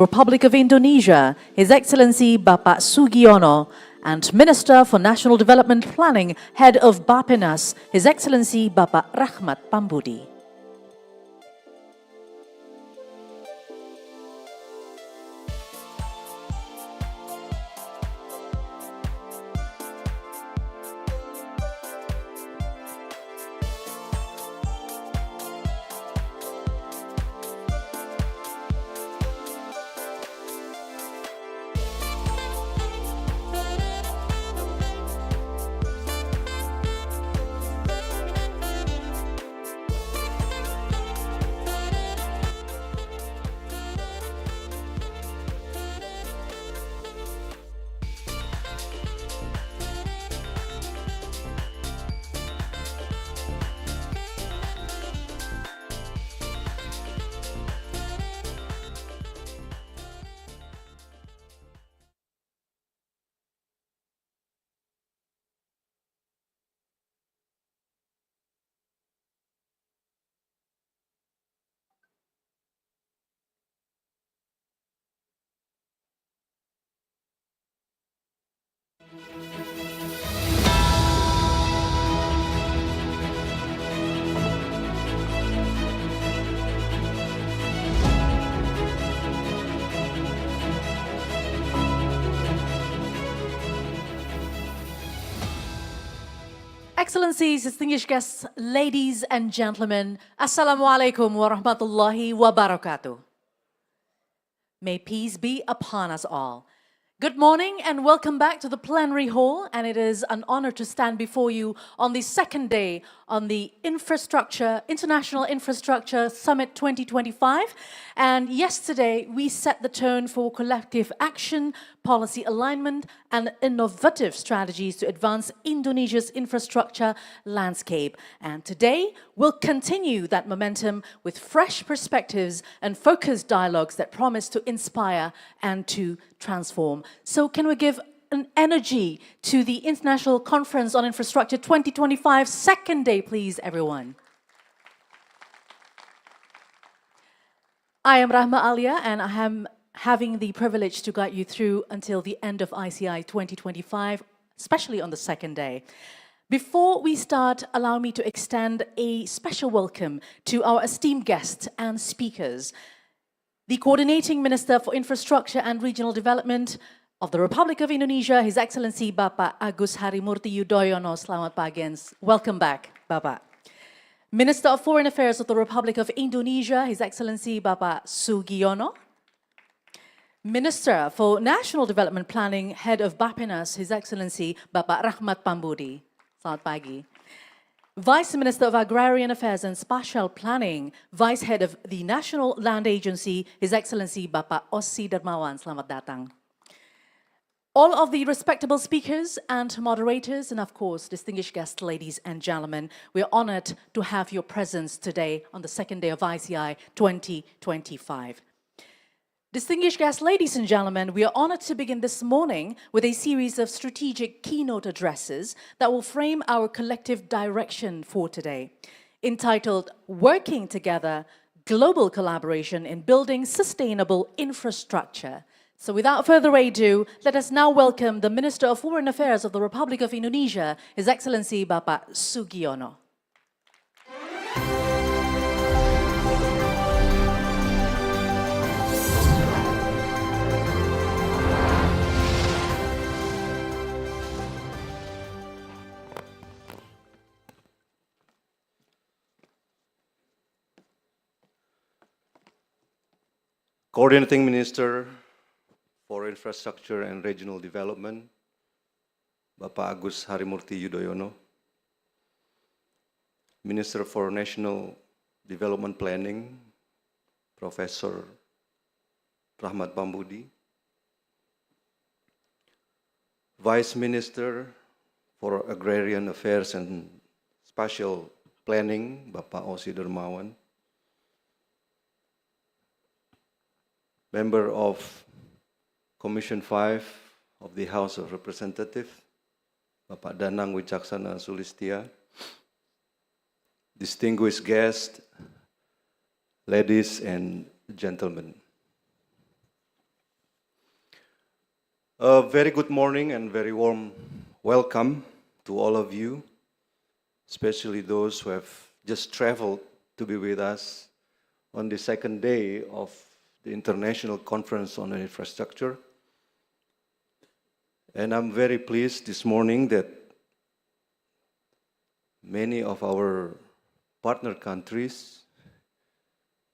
Republic of Indonesia, His Excellency Bapak Sugiono, and Minister for National Development Planning, Head of Bappenas, His Excellency Bapak Rahmat Pambudy. Excellencies, distinguished guests, ladies and gentlemen, Assalamualaikum warahmatullahi wabarakatuh. May peace be upon us all. Good morning and welcome back to the plenary hall, and it is an honor to stand before you on the second day on the International Infrastructure Summit 2025. And yesterday we set the tone for collective action, policy alignment, and innovative strategies to advance Indonesia's infrastructure landscape. And today we'll continue that momentum with fresh perspectives and focused dialogues that promise to inspire and to transform. So can we give an energy to the International Conference on Infrastructure 2025 second day, please, everyone. I am Rahmat Alia, and I am having the privilege to guide you through until the end of ICI 2025, especially on the second day. Before we start, allow me to extend a special welcome to our esteemed guests and speakers. The Coordinating Minister for Infrastructure and Regional Development of the Republic of Indonesia, His Excellency Bapak Agus Harimurti Yudhoyono. Selamat pagi and welcome back, Bapak. Minister of Foreign Affairs of the Republic of Indonesia, His Excellency Bapak Sugiono. Minister for National Development Planning, Head of Bappenas, His Excellency Bapak Rahmat Pambudy. Selamat pagi. Vice Minister of Agrarian Affairs and Spatial Planning, Vice Head of the National Land Agency, His Excellency Bapak Osi Dmawan. Selamat datang. All of the respectable speakers and moderators, and of course, distinguished guests, ladies and gentlemen, we are honored to have your presence today on the second day of ICI 2025. Distinguished guests, ladies and gentlemen, we are honored to begin this morning with a series of strategic keynote addresses that will frame our collective direction for today, entitled Working Together, Global Collaboration in Building Sustainable Infrastructure. So without further ado, let us now welcome the Minister of Foreign Affairs of the Republic of Indonesia, His Excellency Bapak Sugiono. Coordinating Minister for Infrastructure and Regional Development, Bapak Agus Harimurti Yudhoyono, Minister for National Development Planning, Professor Rahmat Pambudy, Vice Minister for Agrarian Affairs and Spatial Planning, Bapak Osi Dmawan, Member of Commission 5 of the House of Representatives, Bapak Danang Wicaksana Sulistia, distinguished guests, ladies and gentlemen. A very good morning and very warm welcome to all of you, especially those who have just traveled to be with us on the second day of the International Conference on Infrastructure. And I'm very pleased this morning that many of our partner countries,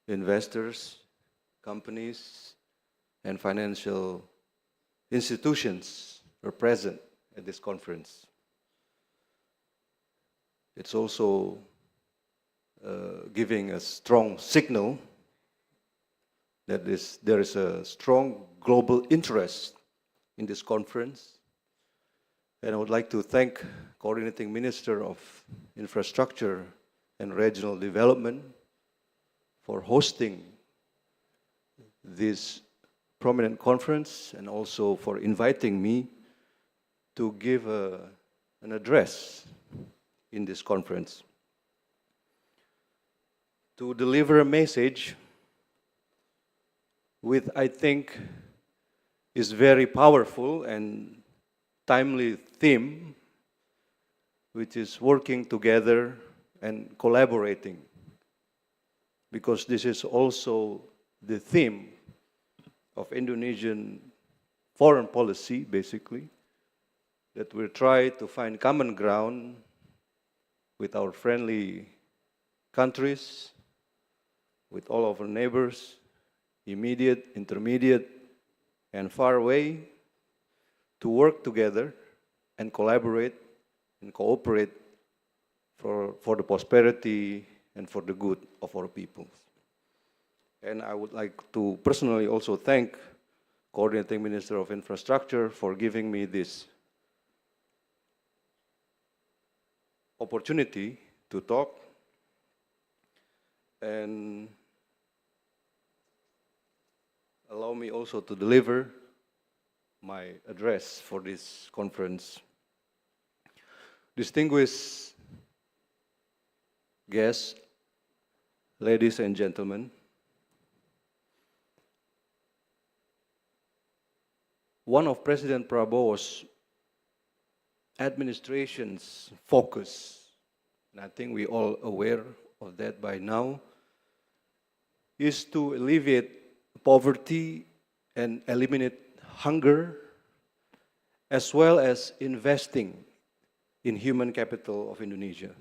investors, companies, and financial institutions are present at this conference. It's also giving a strong signal that there is a strong global interest in this conference. And I would like to thank Coordinating Minister of Infrastructure and Regional Development for hosting this prominent conference and also for inviting me to give an address in this conference. To deliver a message with, I think, is very powerful and timely theme, which is working together and collaborating, because this is also the theme of Indonesian foreign policy, basically, that we try to find common ground with our friendly countries, with all of our neighbors, immediate, intermediate, and far away, to work together and collaborate and cooperate for the prosperity and for the good of our people. And I would like to personally also thank Coordinating Minister of Infrastructure for giving me this opportunity to talk and allow me also to deliver my address for this conference. Distinguished guests, ladies and gentlemen, one of President Prabowo's administration's focus, and I think we all aware of that by now, is to alleviate poverty and eliminate hunger, as well as investing in human capital of Indonesia,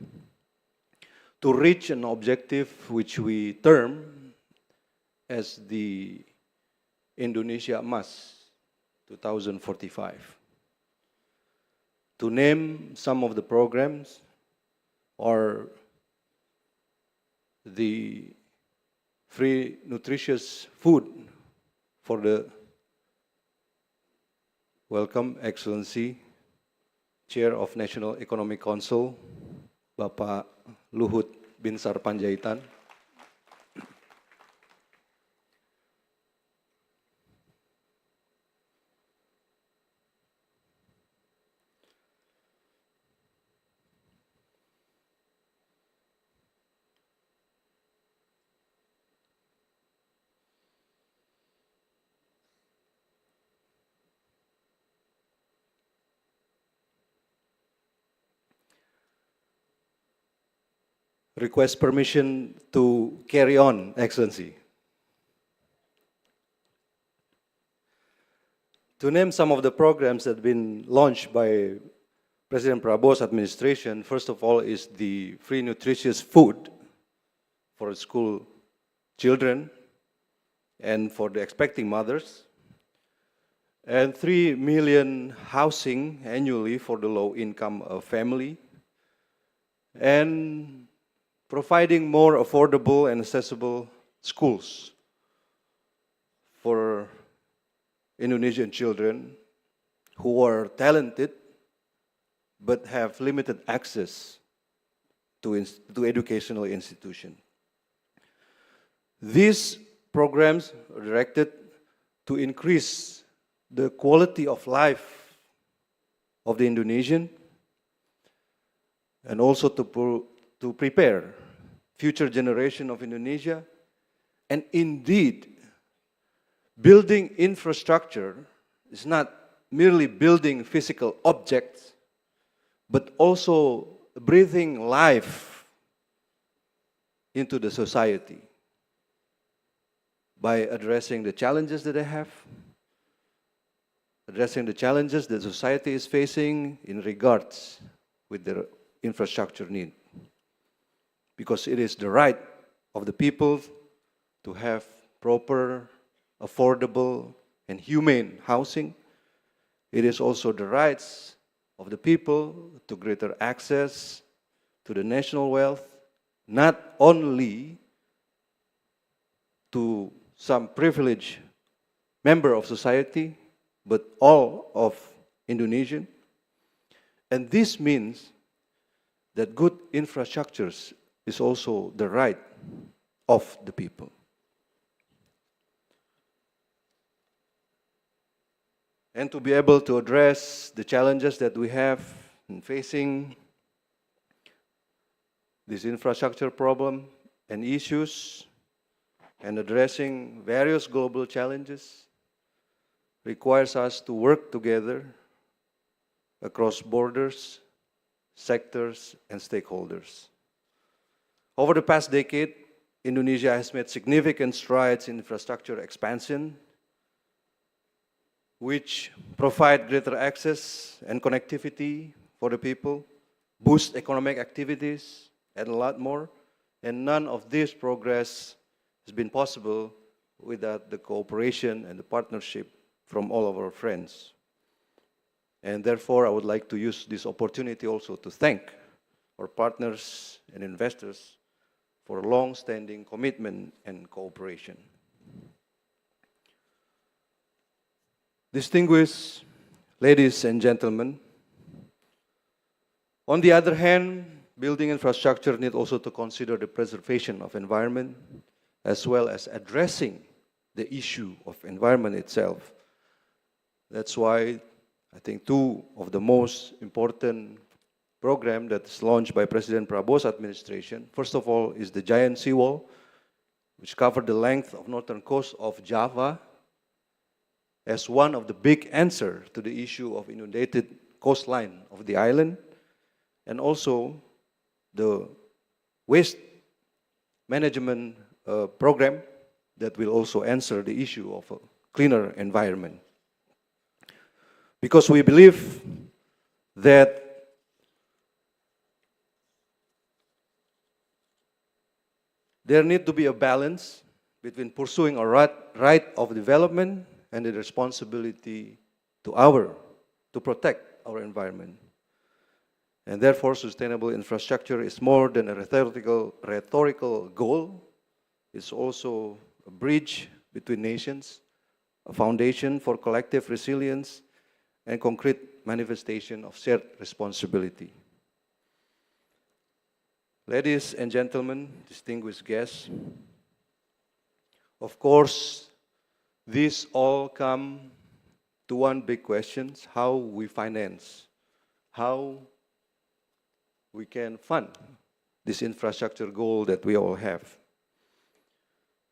to reach an objective which we term as the Indonesia Emas 2045. To name some of the programs are the free nutritious food for the Welcome Excellency Chair of National Economic Council, Bapak Luhut Binsar Panjaitan. Request permission to carry on, Excellency. To name some of the programs that have been launched by President Prabowo's administration, first of all is the free nutritious food for school children and for the expecting mothers, and 3 million housing annually for the low-income family, and providing more affordable and accessible schools for Indonesian children who are talented but have limited access to educational institutions. These programs are directed to increase the quality of life of the Indonesian and also to prepare future generation of Indonesia. And indeed, building infrastructure is not merely building physical objects, but also breathing life into the society by addressing the challenges that they have, addressing the challenges that society is facing in regards with their infrastructure need. Because it is the right of the people to have proper, affordable, and humane housing. It is also the rights of the people to greater access to the national wealth, not only to some privileged member of society, but all of Indonesian. And this means that good infrastructures is also the right of the people. And to be able to address the challenges that we have in facing this infrastructure problem and issues, and addressing various global challenges, requires us to work together across borders, sectors, and stakeholders. Over the past decade, Indonesia has made significant strides in infrastructure expansion, which provide greater access and connectivity for the people, boost economic activities, and a lot more. And none of this progress has been possible without the cooperation and the partnership from all of our friends. And therefore, I would like to use this opportunity also to thank our partners and investors for long-standing commitment and cooperation. Distinguished ladies and gentlemen, on the other hand, building infrastructure need also to consider the preservation of environment as well as addressing the issue of environment itself. That's why I think two of the most important program that's launched by President Prabowo's administration, first of all, is the giant seawall, which covered the length of northern coast of Java as one of the big answer to the issue of inundated coastline of the island, and also the waste management program that will also answer the issue of a cleaner environment. Because we believe that there need to be a balance between pursuing a right of development and the responsibility to protect our environment. And therefore, sustainable infrastructure is more than a rhetorical goal. It's also a bridge between nations, a foundation for collective resilience, and concrete manifestation of shared responsibility. Ladies and gentlemen, distinguished guests, of course, these all come to one big question: how we finance, how we can fund this infrastructure goal that we all have.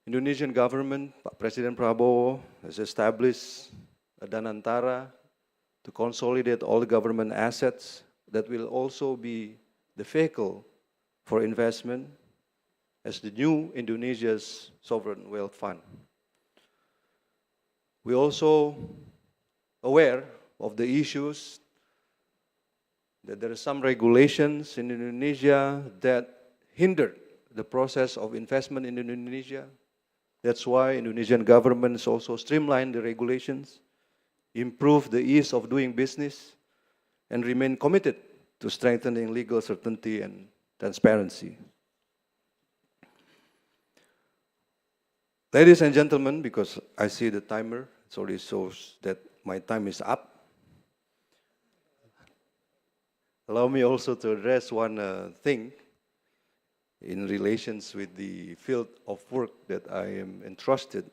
Indonesian government, President Prabowo has established a Danantara to consolidate all the government assets that will also be the vehicle for investment as the new Indonesia's sovereign wealth fund. We're also aware of the issues that there are some regulations in Indonesia that hindered the process of investment in Indonesia. That's why Indonesian government has also streamlined the regulations, improve the ease of doing business, and remain committed to strengthening legal certainty and transparency. Ladies and gentlemen, because I see the timer, it already shows that my time is up. Allow me also to address one thing in relations with the field of work that I am entrusted,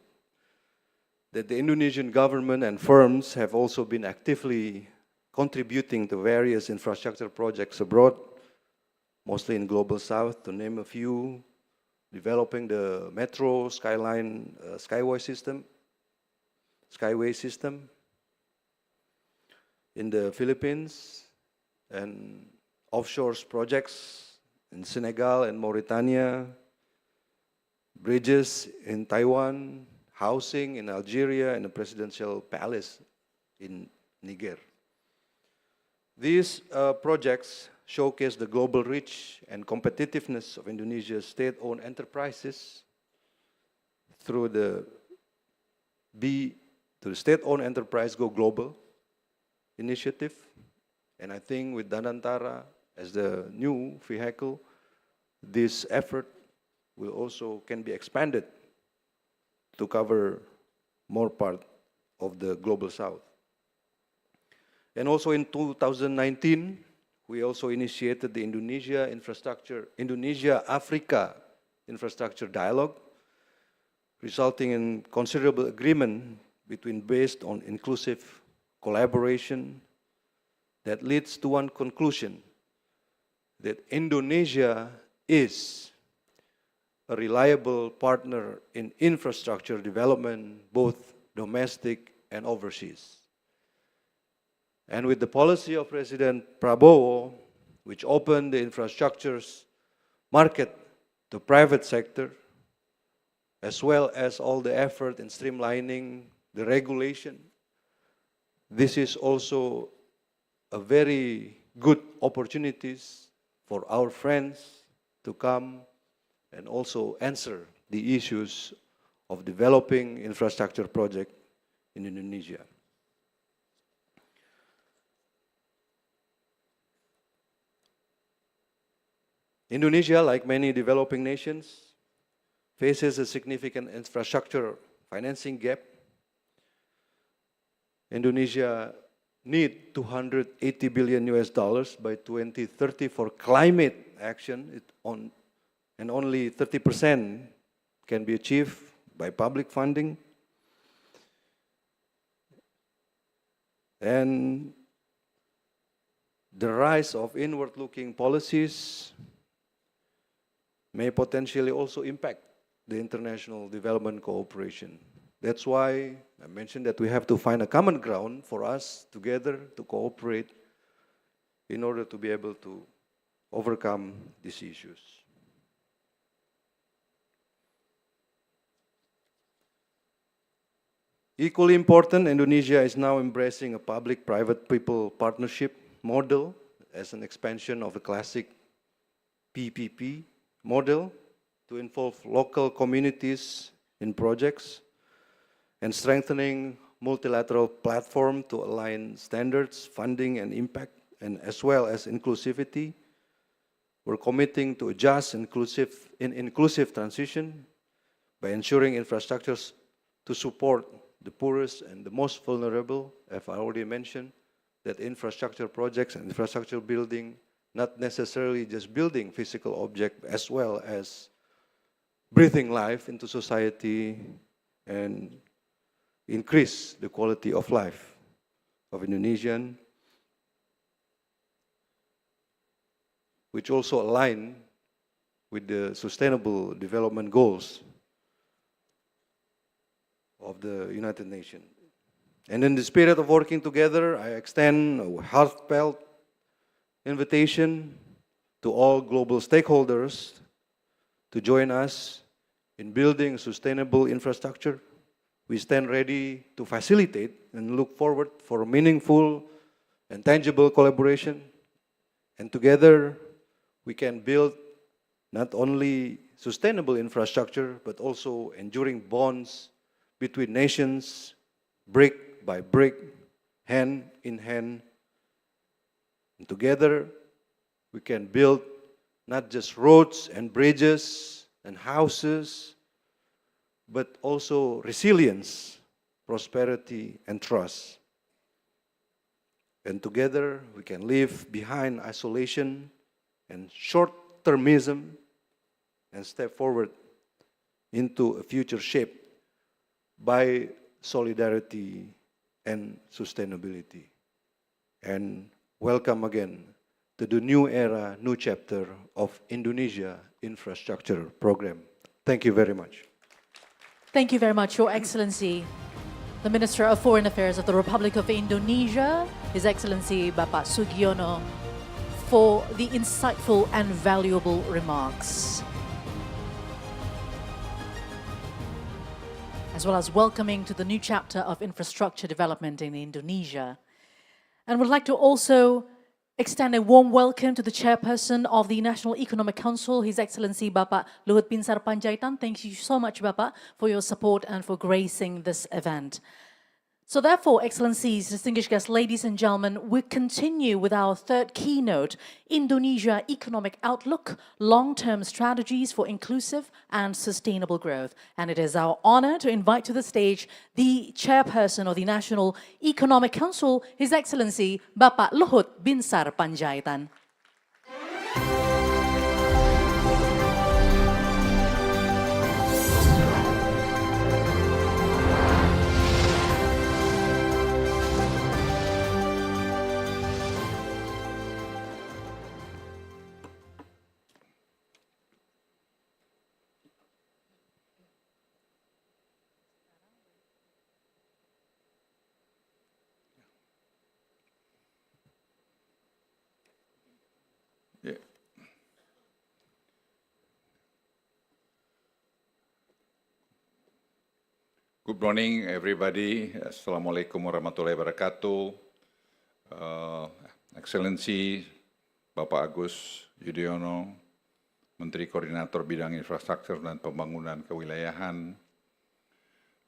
that the Indonesian government and firms have also been actively contributing to various infrastructure projects abroad, mostly in Global South, to name a few, developing the metro, skyway system, in the Philippines, and offshore projects in Senegal and Mauritania, bridges in Taiwan, housing in Algeria, and a presidential palace in Niger. These projects showcase the global reach and competitiveness of Indonesia's state-owned enterprises through the State-Owned Enterprise Go Global initiative. And I think with Danantara as the new vehicle, this effort will also can be expanded to cover more part of the global south. And also in 2019, we also initiated the Indonesia-Africa Infrastructure Dialogue, resulting in considerable agreement based on inclusive collaboration that leads to one conclusion, that Indonesia is a reliable partner in infrastructure development, both domestic and overseas. And with the policy of President Prabowo, which opened the infrastructure's market to private sector, as well as all the effort in streamlining the regulation, this is also a very good opportunities for our friends to come and also answer the issues of developing infrastructure project in Indonesia. Indonesia, like many developing nations, faces a significant infrastructure financing gap. Indonesia need $280 billion by 2030 for climate action, and only 30% can be achieved by public funding. And the rise of inward-looking policies may potentially also impact the international development cooperation. That's why I mentioned that we have to find a common ground for us together to cooperate in order to be able to overcome these issues. Equally important, Indonesia is now embracing a public-private people partnership model as an expansion of the classic PPP model to involve local communities in projects and strengthening multilateral platform to align standards, funding, and impact, and as well as inclusivity. We're committing to a just inclusive transition by ensuring infrastructures to support the poorest and the most vulnerable. As I already mentioned, that infrastructure projects and infrastructure building, not necessarily just building physical object, as well as breathing life into society and increase the quality of life of Indonesian, which also align with the Sustainable Development Goals of the United Nations. And in the spirit of working together, I extend a heartfelt invitation to all global stakeholders to join us in building sustainable infrastructure. We stand ready to facilitate and look forward for meaningful and tangible collaboration. And together, we can build not only sustainable infrastructure, but also enduring bonds between nations, brick by brick, hand in hand. And together, we can build not just roads and bridges and houses, but also resilience, prosperity, and trust. And together, we can leave behind isolation and short-termism and step forward into a future shaped by solidarity and sustainability. And welcome again to the new era, new chapter of Indonesia Infrastructure Program. Thank you very much. Thank you very much, Your Excellency. the Minister of Foreign Affairs of the Republic of Indonesia, His Excellency Bapak Sugiono, for the insightful and valuable remarks, as well as welcoming to the new chapter of infrastructure development in Indonesia. And would like to also extend a warm welcome to the chairperson of the National Economic Council, His Excellency Bapak Luhut Binsar Panjaitan. Thank you so much, Bapak, for your support and for gracing this event. So therefore, Excellencies, distinguished guests, ladies and gentlemen, we continue with our third keynote, Indonesia Economic Outlook, Long-Term Strategies for Inclusive and Sustainable Growth. And it is our honor to invite to the stage the chairperson of the National Economic Council, His Excellency Bapak Luhut Binsar Panjaitan. Yeah. Good morning, everybody. Assalamualaikum warahmatullahi wabarakatuh. Excellency, Bapak Agus, Yudhoyono, Menteri Koordinator Bidang Infrastruktur dan Pembangunan Kewilayahan,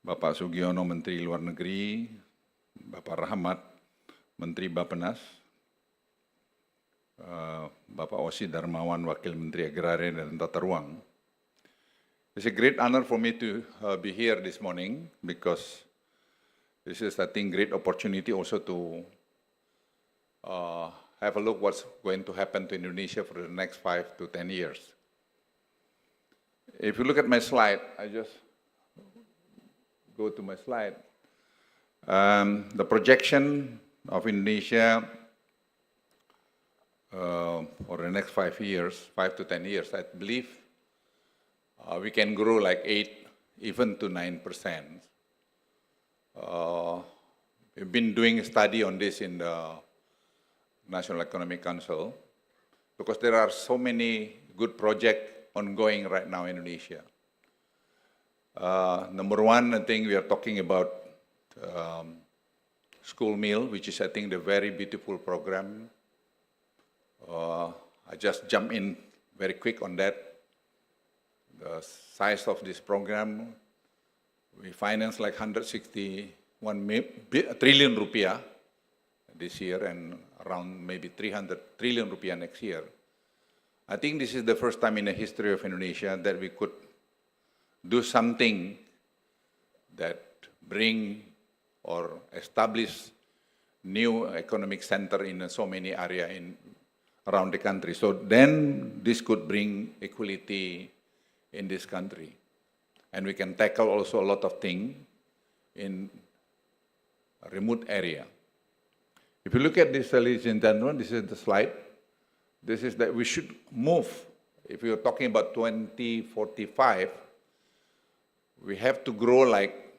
Bapak Sugiono, Menteri Luar Negeri, Bapak Rahmat, Menteri Bappenas, Bapak Osi Dmawan, Wakil Menteri Agraria dan Tata Ruang. It's a great honor for me to be here this morning because this is, I think, great opportunity also to have a look what's going to happen to Indonesia for the next 5 to 10 years. If you look at my slide, I just go to my slide. The projection of Indonesia for the next 5 to 10 years, I believe we can grow like 8, even to 9%. We've been doing a study on this in the National Economic Council because there are so many good projects ongoing right now in Indonesia. Number one, I think we are talking about school meal, which is, I think, the very beautiful program. I just jump in very quick on that. The size of this program, we finance like 161 trillion rupiah this year and around maybe 300 trillion rupiah next year. I think this is the first time in the history of Indonesia that we could do something that bring or establish new economic center in so many areas around the country. So then this could bring equality in this country. And we can tackle also a lot of things in a remote area. If you look at this, ladies and gentlemen, this is the slide. This is that we should move. If you're talking about 2045, we have to grow like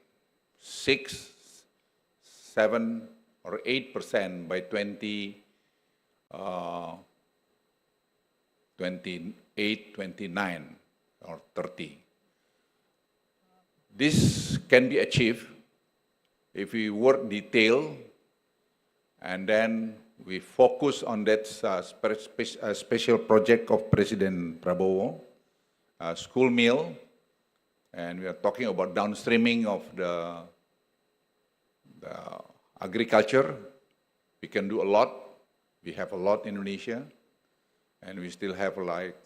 6, 7, or 8% by 28, 29, or 30. This can be achieved if we work detail and then we focus on that special project of President Prabowo, school meal, and we are talking about downstreaming of the agriculture. We can do a lot. We have a lot in Indonesia, and we still have like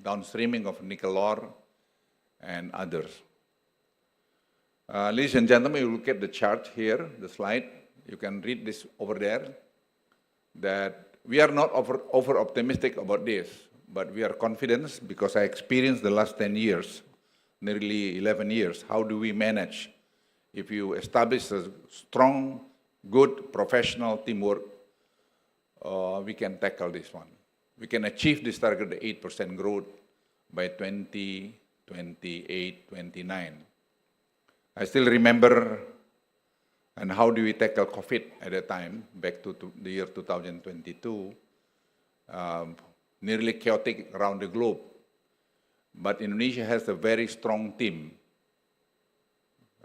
downstreaming of nickel ore and others. Ladies and gentlemen, you look at the chart here, the slide. You can read this over there, that we are not over optimistic about this, but we are confident because I experienced the last 10 years, nearly 11 years, how do we manage? If you establish a strong, good, professional teamwork, we can tackle this one. We can achieve this target, the 8% growth by 2028, 29. I still remember and how do we tackle COVID at that time, back to the year 2022, nearly chaotic around the globe. But Indonesia has a very strong team.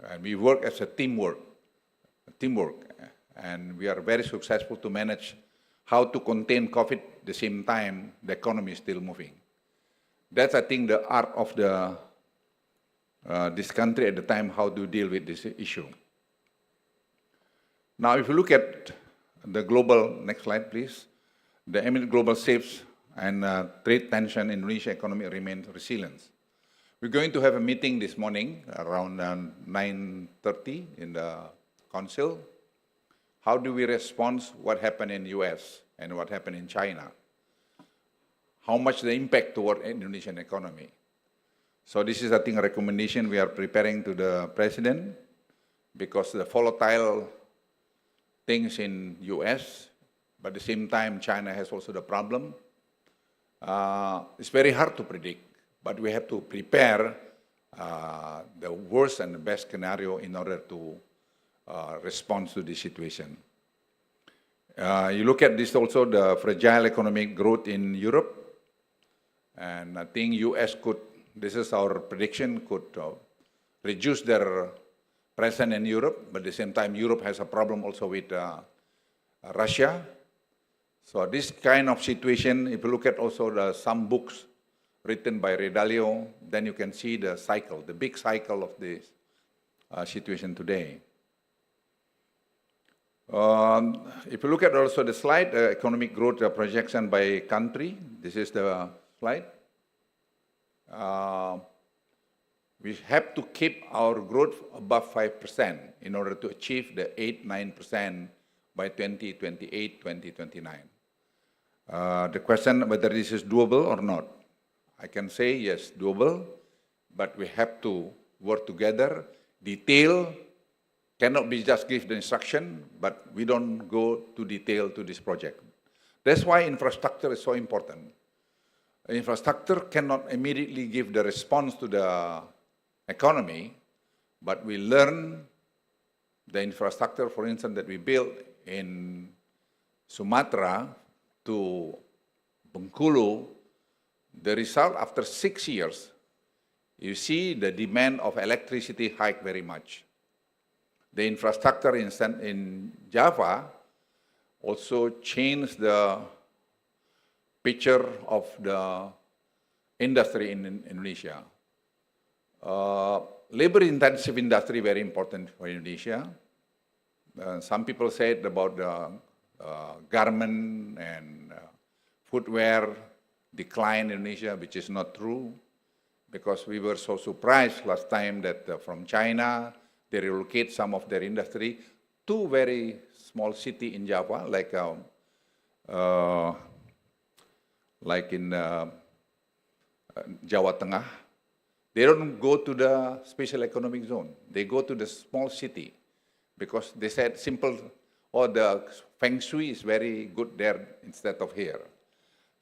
And we work as a teamwork, and we are very successful to manage how to contain COVID at the same time the economy is still moving. That's, I think, the art of this country at the time, how to deal with this issue. Now, if you look at the global, next slide, please. The amid global shifts and trade tension, Indonesia economy remains resilient. We're going to have a meeting this morning around 9:30 in the council. How do we respond what happened in US and what happened in China? How much the impact toward Indonesian economy? So this is, I think, a recommendation we are preparing to the president, because the volatile things in US, but at the same time, China has also the problem. It's very hard to predict, but we have to prepare the worst and the best scenario in order to respond to this situation. You look at this also, the fragile economic growth in Europe, and I think US could, this is our prediction, could reduce their presence in Europe, but at the same time, Europe has a problem also with Russia. So this kind of situation, if you look at also some books written by Redalio, then you can see the cycle, the big cycle of this situation today. If you look at also the slide, economic growth projection by country, this is the slide. We have to keep our growth above 5% in order to achieve the 8-9% by 2028, 2029. The question whether this is doable or not. I can say yes, doable, but we have to work together. Detail cannot be just give the instruction, but we don't go to detail to this project. That's why infrastructure is so important. Infrastructure cannot immediately give the response to the economy, but we learn the infrastructure, for instance, that we built in Sumatra to Bengkulu. The result, after 6 years, you see the demand of electricity hike very much. The infrastructure in Java also changed the picture of the industry in Indonesia. Labor-intensive industry, very important for Indonesia. Some people said about the garment and footwear decline in Indonesia, which is not true, because we were so surprised last time that from China, they relocate some of their industry to very small city in Java, like in Jawa Tengah. They don't go to the special economic zone. They go to the small city because they said simple, or the feng shui is very good there instead of here.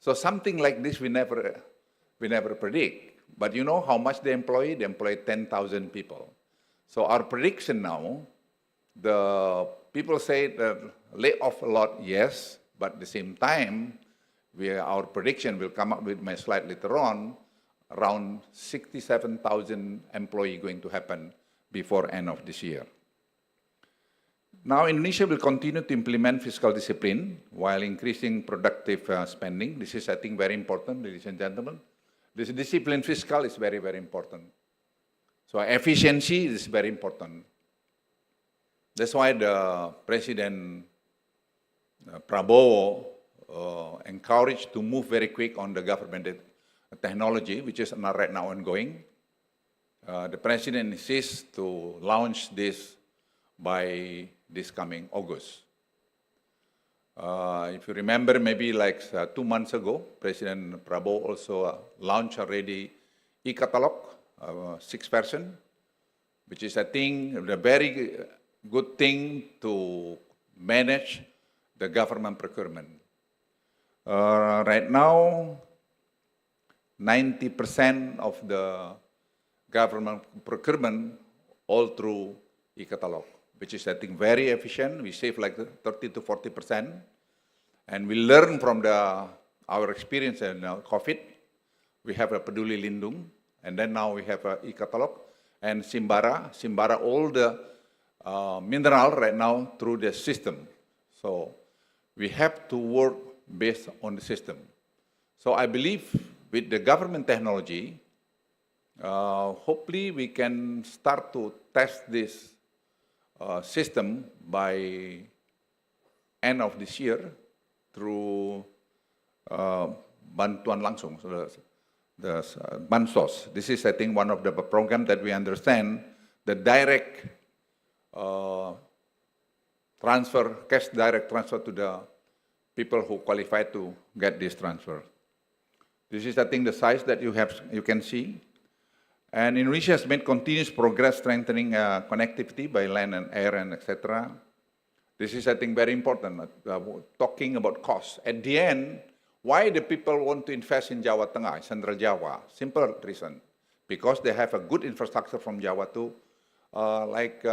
So something like this we never predict. But you know how much they employ? They employ 10,000 people. So our prediction now, the people say that lay off a lot, yes, but at the same time, our prediction will come up with my slide later on, around 67,000 employees going to happen before end of this year. Now, Indonesia will continue to implement fiscal discipline while increasing productive spending. This is, I think, very important, ladies and gentlemen. This discipline fiscal is very, very important. So efficiency is very important. That's why the President Prabowo encouraged to move very quick on the government technology, which is not right now ongoing. The President insists to launch this by this coming August. If you remember, maybe like 2 months ago, President Prabowo also launched already e-catalog, 6 version, which is, I think, a very good thing to manage the government procurement. Right now, 90% of the government procurement all through e-catalog, which is, I think, very efficient. We save like 30 to 40%. And we learn from our experience in COVID. We have a Peduli Lindung, and then now we have a e-catalog, and Simbara, all the mineral right now through the system. So we have to work based on the system. So I believe with the government technology, hopefully we can start to test this system by end of this year through bantuan langsung, so the bansos. This is, I think, one of the programs that we understand, the direct transfer, cash direct transfer to the people who qualify to get this transfer. This is, I think, the size that you can see. And Indonesia has made continuous progress strengthening connectivity by land and air and etc. This is, I think, very important, talking about cost. At the end, why the people want to invest in Jawa Tengah, Central Java? Simple reason. Because they have a good infrastructure from Java to like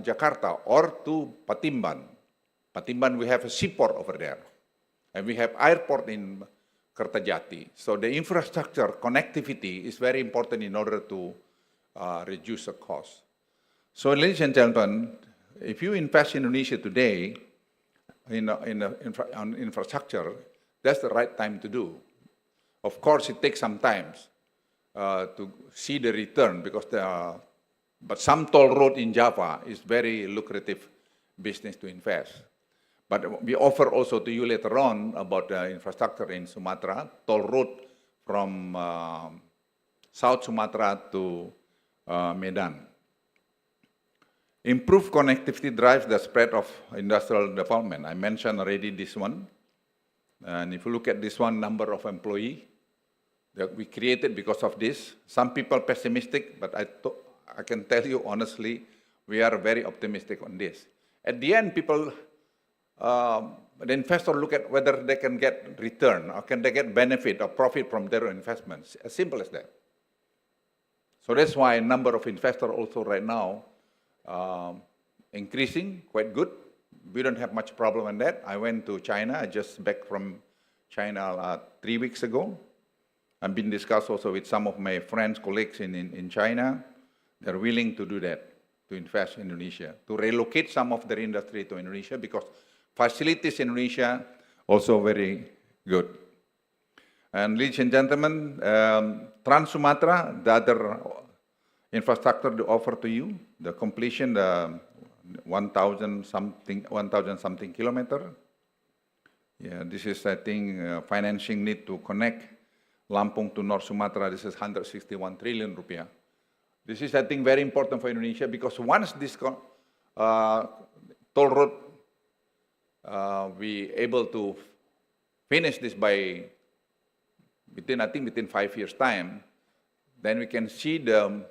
Jakarta or to Patimban. Patimban, we have a seaport over there. And we have airport in Kertajati. So the infrastructure connectivity is very important in order to reduce the cost. So ladies and gentlemen, if you invest in Indonesia today on infrastructure, that's the right time to do. Of course, it takes some time to see the return because but some toll road in Java is very lucrative business to invest. But we offer also to you later on about infrastructure in Sumatra, toll road from South Sumatra to Medan. Improved connectivity drives the spread of industrial development. I mentioned already this one. And if you look at this one, number of employees that we created because of this. Some people pessimistic, but I can tell you honestly, we are very optimistic on this. At the end, people, the investor look at whether they can get return or can they get benefit or profit from their investments. As simple as that. So that's why a number of investors also right now increasing quite good. We don't have much problem in that. I went to China. I just back from China 3 weeks ago. I've been discussed also with some of my friends, colleagues in China. They're willing to do that, to invest in Indonesia, to relocate some of their industry to Indonesia because facilities in Indonesia also very good. And ladies and gentlemen, Trans Sumatra, the other infrastructure to offer to you, the completion, the 1,000 something kilometer. Yeah, this is, I think, financing need to connect Lampung to North Sumatra. This is 161 trillion rupiah. This is, I think, very important for Indonesia because once this toll road, we able to finish this by within 5 years' time, then we can see the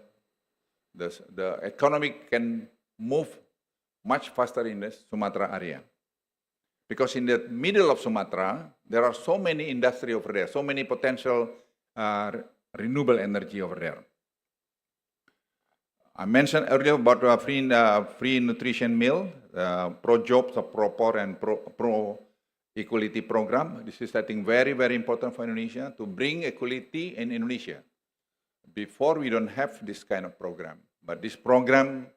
economy can move much faster in the Sumatra area. Because in the middle of Sumatra, there are so many industry over there, so many potential renewable energy over there. I mentioned earlier about free nutrition meal, pro-jobs, pro-poor, and pro-equality program. This is, I think, very, very important for Indonesia to bring equality in Indonesia. Before, we don't have this kind of program. But this program,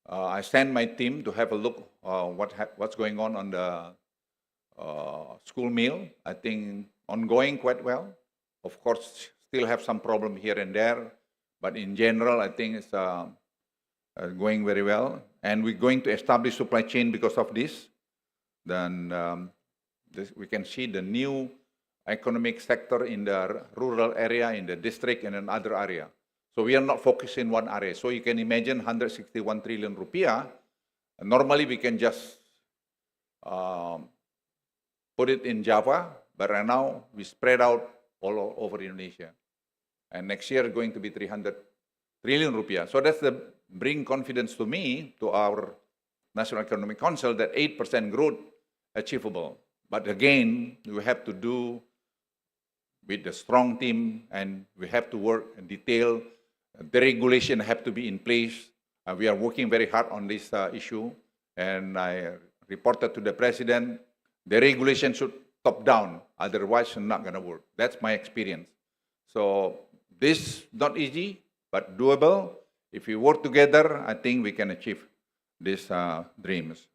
I sent my team to have a look what's going on the school meal. I think ongoing quite well. Of course, still have some problem here and there. But in general, I think it's going very well. And we're going to establish supply chain because of this. Then we can see the new economic sector in the rural area, in the district, and in other area. So we are not focused in one area. So you can imagine 161 trillion rupiah. Normally, we can just put it in Java, but right now, we spread out all over Indonesia. And next year, going to be 300 trillion rupiah. So that's the bring confidence to me, to our National Economic Council, that 8% growth achievable. But again, we have to do with a strong team, and we have to work in detail. The regulation have to be in place. We are working very hard on this issue. and I reported to the president, the regulation should top down, otherwise it's not going to work. That's my experience. So this not easy, but doable. If we work together, I think we can achieve these dreams.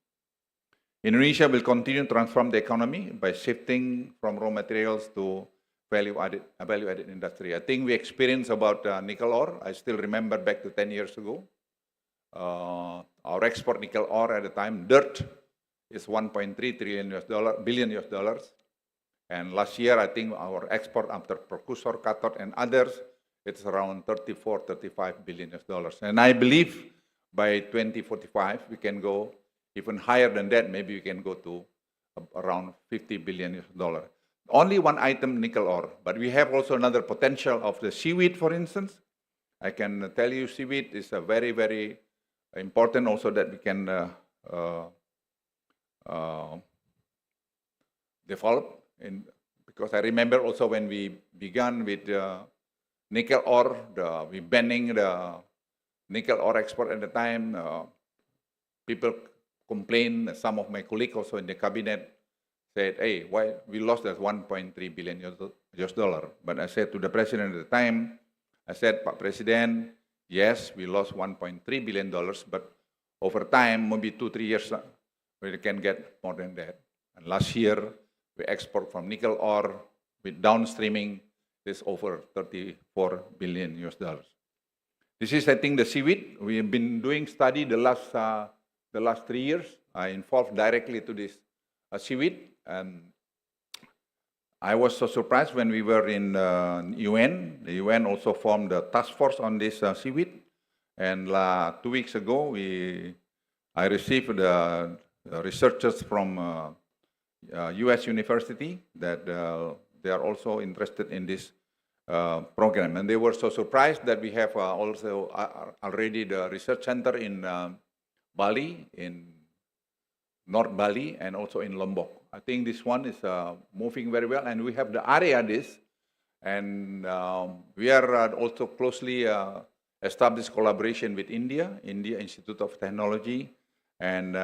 Indonesia will continue to transform the economy by shifting from raw materials to value-added industry. I think we experienced about nickel ore. I still remember back to 10 years ago. Our export nickel ore at the time, dirt, is 1.3 billion US dollars. And last year, I think our export after precursor, cathode, and others, it's around 35 billion US dollars. And I believe by 2045, we can go even higher than that. Maybe we can go to around 50 billion US dollars. Only one item, nickel ore. But we have also another potential of the seaweed, for instance. I can tell you seaweed is a very, very important also that we can develop. Because I remember also when we began with nickel ore, we banning the nickel ore export at the time. People complained, some of my colleagues also in the cabinet said, hey, why we lost that 1.3 billion US dollar. But I said to the president at the time, I said, Pak President, yes, we lost 1.3 billion dollars, but over time, maybe 2-3 years, we can get more than that. And last year, we export from nickel ore with downstreaming is over 34 billion US dollars. This is, I think, the seaweed. We have been doing study the last 3 years. I involved directly to this seaweed, and I was so surprised when we were in UN. The UN also formed a task force on this seaweed, and 2 weeks ago, I received researchers from US university that they are also interested in this program, and they were so surprised that we have also already the research center in Bali, in North Bali, and also in Lombok. I think this one is moving very well, and we have the area this, and we are also closely established collaboration with India Institute of Technology, and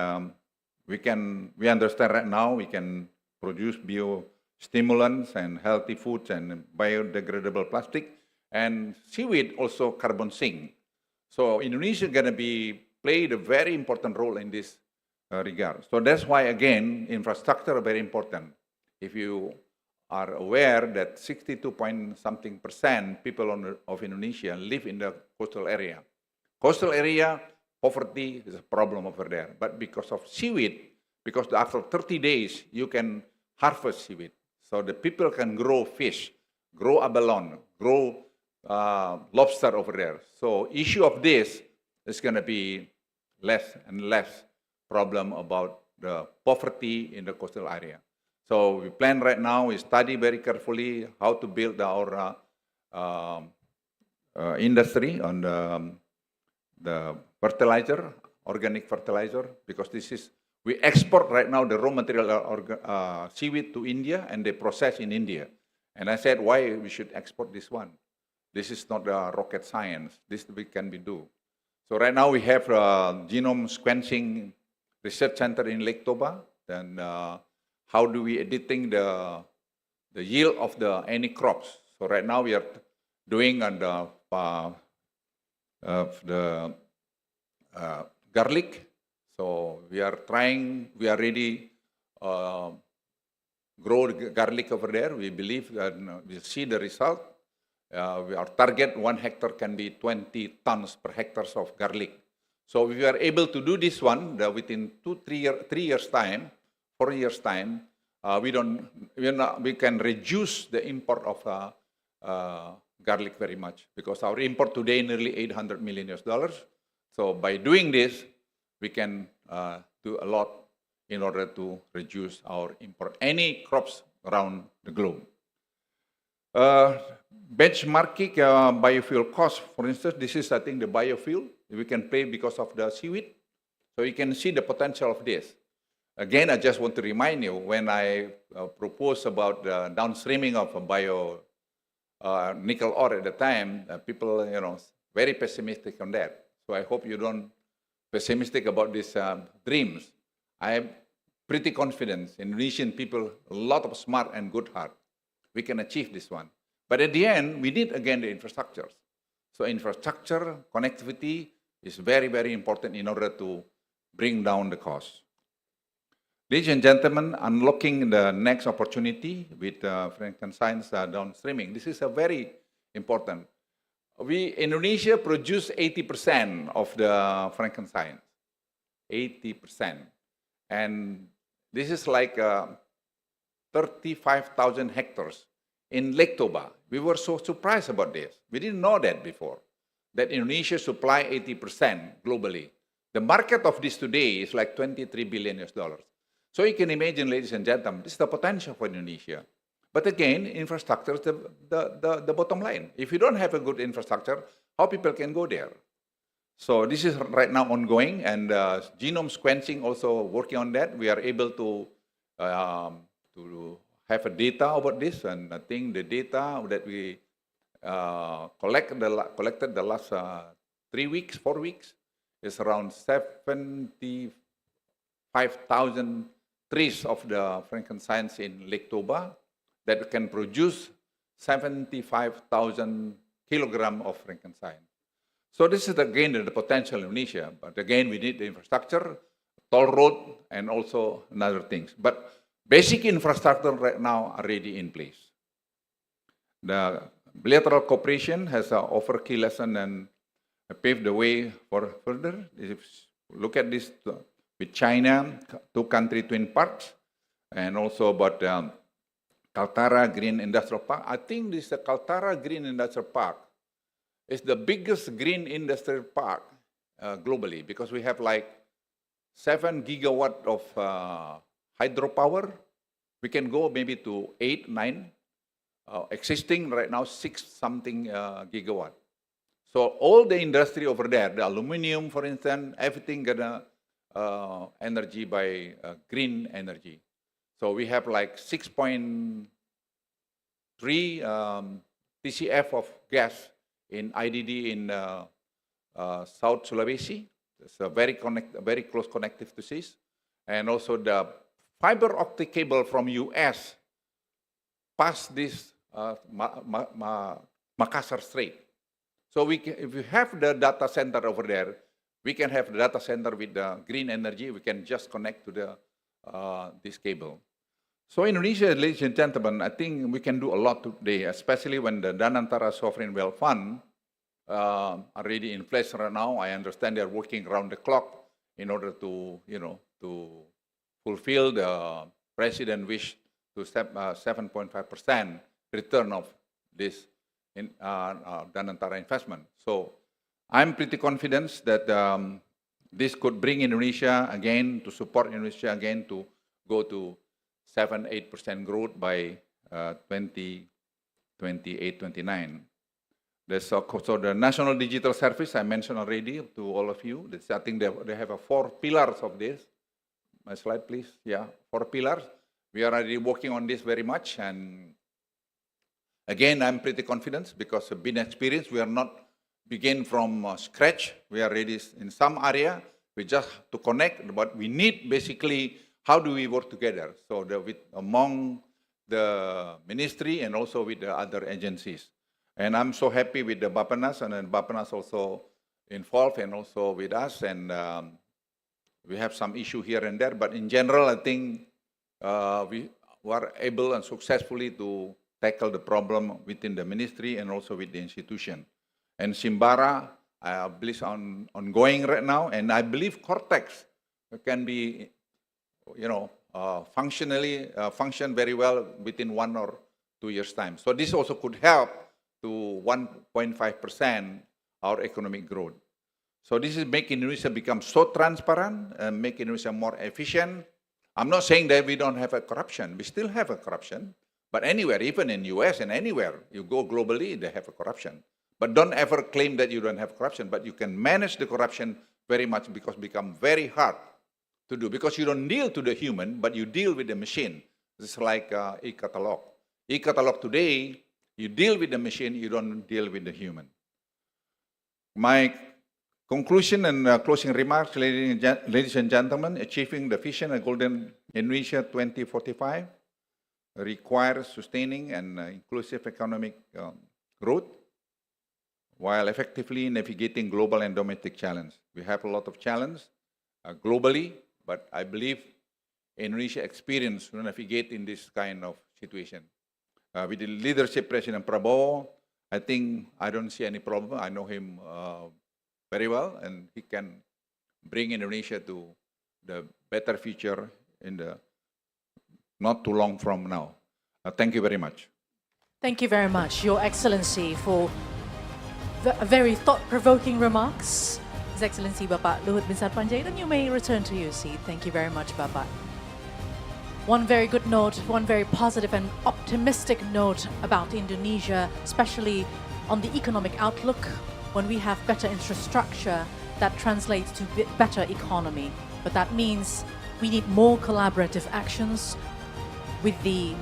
we understand right now we can produce biostimulants and healthy foods and biodegradable plastic, and seaweed also carbon sink. So Indonesia is going to played a very important role in this regard. So that's why, again, infrastructure is very important. If you are aware that 62-point-something% people of Indonesia live in the coastal area. Coastal area, poverty is a problem over there. But because of seaweed, because after 30 days, you can harvest seaweed. So the people can grow fish, grow abalone, grow lobster over there. So issue of this is going to be less and less problem about the poverty in the coastal area. So we plan right now, we study very carefully how to build our industry on the fertilizer, organic fertilizer, because we export right now the raw material seaweed to India, and they process in India. And I said, why we should export this one? This is not rocket science. This can be do. So right now we have genome sequencing research center in Lake Toba. Then how do we editing the yield of any crops? So right now we are doing the garlic. So we are ready grow garlic over there. We believe that we'll see the result. Our target 1 hectare can be 20 tons per hectare of garlic. So if we are able to do this one within 3 years time, 4 years time, we can reduce the import of garlic very much, because our import today nearly $800 million. So by doing this, we can do a lot in order to reduce our import any crops around the globe. Benchmarking biofuel cost, for instance, this is, I think, the biofuel we can pay because of the seaweed. So you can see the potential of this. Again, I just want to remind you, when I proposed about the downstreaming of a nickel ore at the time, people, very pessimistic on that. So I hope you don't pessimistic about these dreams. I am pretty confident Indonesian people, a lot of smart and good heart. We can achieve this one. But at the end, we need again the infrastructures. So infrastructure, connectivity is very, very important in order to bring down the cost. Ladies and gentlemen, unlocking the next opportunity with Frankenstein's downstreaming. This is a very important. Indonesia produce 80% of the Frankenstein, 80%. And this is like 35,000 hectares in Lake Toba. We were so surprised about this. We didn't know that before, that Indonesia supply 80% globally. The market of this today is like $23 billion. So you can imagine, ladies and gentlemen, this is the potential for Indonesia. But again, infrastructure is the bottom line. If you don't have a good infrastructure, how people can go there? So this is right now ongoing, and genome sequencing also working on that. We are able to have a data about this, and I think the data that we collected the last 3 weeks, 4 weeks, is around 75,000 trees of the Frankensteins in Lake Toba that can produce 75,000 kilograms of Frankenstein. So this is again the potential in Indonesia, but again we need the infrastructure, toll road, and also other things. But basic infrastructure right now are already in place. The bilateral cooperation has offered key lesson and paved the way for further. If look at this with China, 2 country twin parks, and also about Kaltara Green Industrial Park. I think this Kaltara Green Industrial Park is the biggest green industrial park globally, because we have like 7 gigawatt of hydropower. We can go maybe to 8, 9. Existing right now 6 something gigawatt. So all the industry over there, the aluminum, for instance, everything gonna energy by green energy. So we have like 6.3 TCF of gas in IDD in South Sulawesi. It's a very close connective to SIS. And also the fiber optic cable from US past this Makassar Strait. So if we have the data center over there, we can have the data center with the green energy. We can just connect to the this cable. So Indonesia, ladies and gentlemen, I think we can do a lot today, especially when the Danantara Sovereign Wealth Fund are already in place right now. I understand they are working around the clock in order to, to fulfill the president wish to 7.5% return of this in Danantara investment. So I'm pretty confident that this could bring Indonesia again, to support Indonesia again to go to 7-8% growth by 2028-29. So the National Digital Service I mentioned already to all of you. I think they have 4 pillars of this. My slide, please. Yeah, 4 pillars. We are already working on this very much, and again, I'm pretty confident because of been experience. We are not begin from scratch. We are ready in some area. We just to connect, but we need basically how do we work together? So among the ministry and also with the other agencies. And I'm so happy with the Bappenas, and then Bappenas also involved and also with us. And we have some issue here and there, but in general, I think we were able and successfully to tackle the problem within the ministry and also with the institution. And Simbara, I believe ongoing right now, and I believe Cortex can be, function very well within 1 or 2 years' time. So this also could help to 1.5% our economic growth. So this is making Indonesia become so transparent and make Indonesia more efficient. I'm not saying that we don't have a corruption. We still have a corruption. But anywhere, even in US and anywhere, you go globally, they have a corruption. But don't ever claim that you don't have corruption, but you can manage the corruption very much because it becomes very hard to do. Because you don't deal to the human, but you deal with the machine. It's like e-catalog. E-catalog today, you deal with the machine, you don't deal with the human. My Conclusion and closing remarks, ladies and gentlemen, achieving the vision of Golden Indonesia 2045 requires sustaining and inclusive economic growth while effectively navigating global and domestic challenge. We have a lot of challenge globally, but I believe Indonesia experience to navigate in this kind of situation. With the leadership President Prabowo, I don't see any problem. I know him very well, and he can bring Indonesia to the better future in the not too long from now. Thank you very much. Thank you very much, Your Excellency, for very thought-provoking remarks. His Excellency Bapak Luhut Binsar Panjaitan, you may return to your seat. Thank you very much, Bapak. One very good note, one very positive and optimistic note about Indonesia, especially on the economic outlook. When we have better infrastructure, that translates to better economy. But that means we need more collaborative actions with the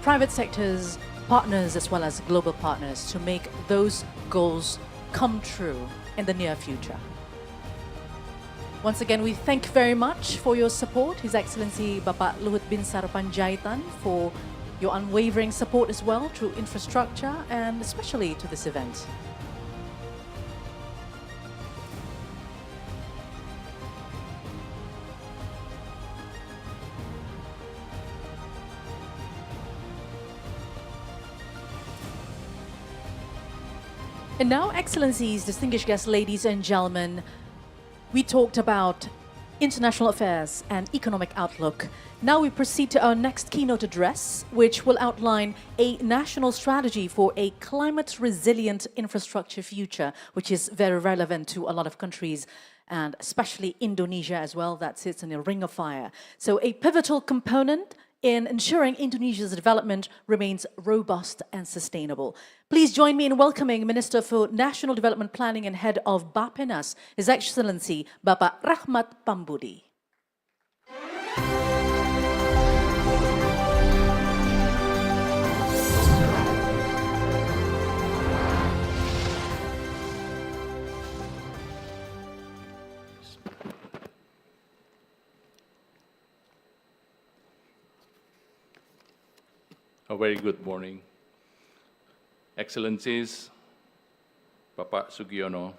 private sector's partners as well as global partners to make those goals come true in the near future. Once again, we thank very much for your support, His Excellency Bapak Luhut Binsar Panjaitan, for your unwavering support as well through infrastructure and especially to this event. And now, Excellencies, distinguished guests, ladies and gentlemen, we talked about international affairs and economic outlook. Now we proceed to our next keynote address, which will outline a national strategy for a climate-resilient infrastructure future, which is very relevant to a lot of countries, and especially Indonesia as well, that sits in a ring of fire. So a pivotal component in ensuring Indonesia's development remains robust and sustainable. Please join me in welcoming Minister for National Development Planning and Head of Bappenas, His Excellency Bapak Rahmat Pambudy. A very good morning. Excellencies, Bapak Sugiono,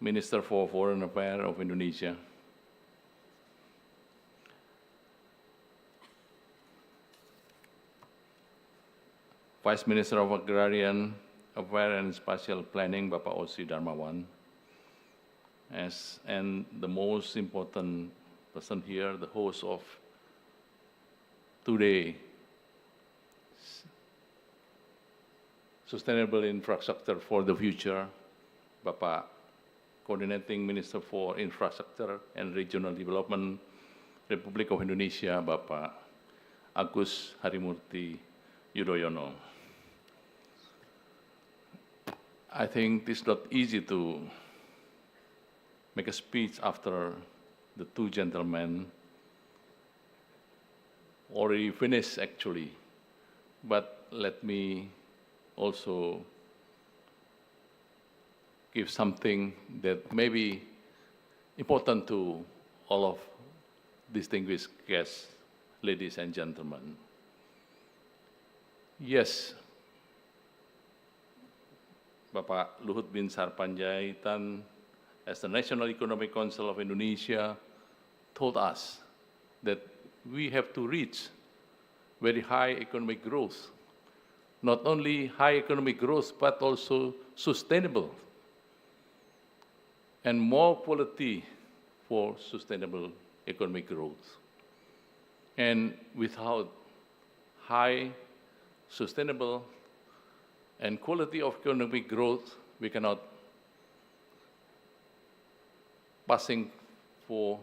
Minister for Foreign Affairs of Indonesia, Vice Minister of Agrarian Affairs and Spatial Planning, Bapak Osi Dmawan, and the most important person here, the host of today, Sustainable Infrastructure for the Future, Bapak Coordinating Minister for Infrastructure and Regional Development, Republic of Indonesia, Bapak Agus Harimurti Yudhoyono. I think it's not easy to make a speech after the two gentlemen already finished actually, but let me also give something that may be important to all of distinguished guests, ladies and gentlemen. Yes, Bapak Luhut Binsar Panjaitan, as the National Economic Council of Indonesia, told us that we have to reach very high economic growth. Not only high economic growth, but also sustainable and more quality for sustainable economic growth. And without high, sustainable, and quality of economic growth, we cannot passing for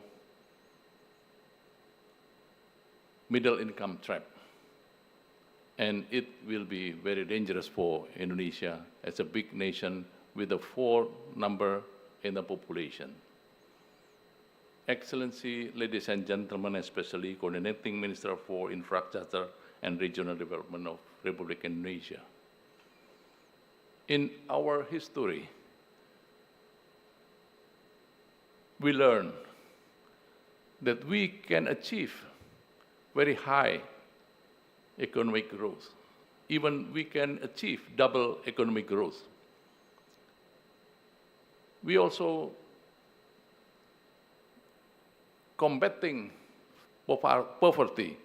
middle income trap. And it will be very dangerous for Indonesia as a big nation with a 4 number in the population. Excellency, ladies and gentlemen, especially Coordinating Minister for Infrastructure and Regional Development of Republic Indonesia. In our history, we learn that we can achieve very high economic growth. Even we can achieve double economic growth. We also combating poverty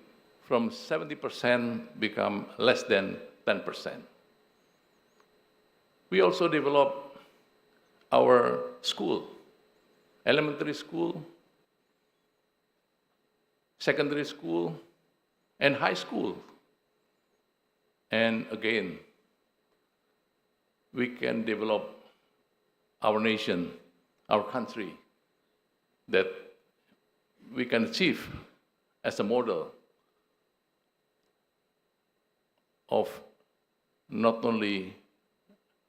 from 70% become less than 10%. We also develop our school, elementary school, secondary school, and high school. And again, we can develop our nation, our country, that we can achieve as a model of not only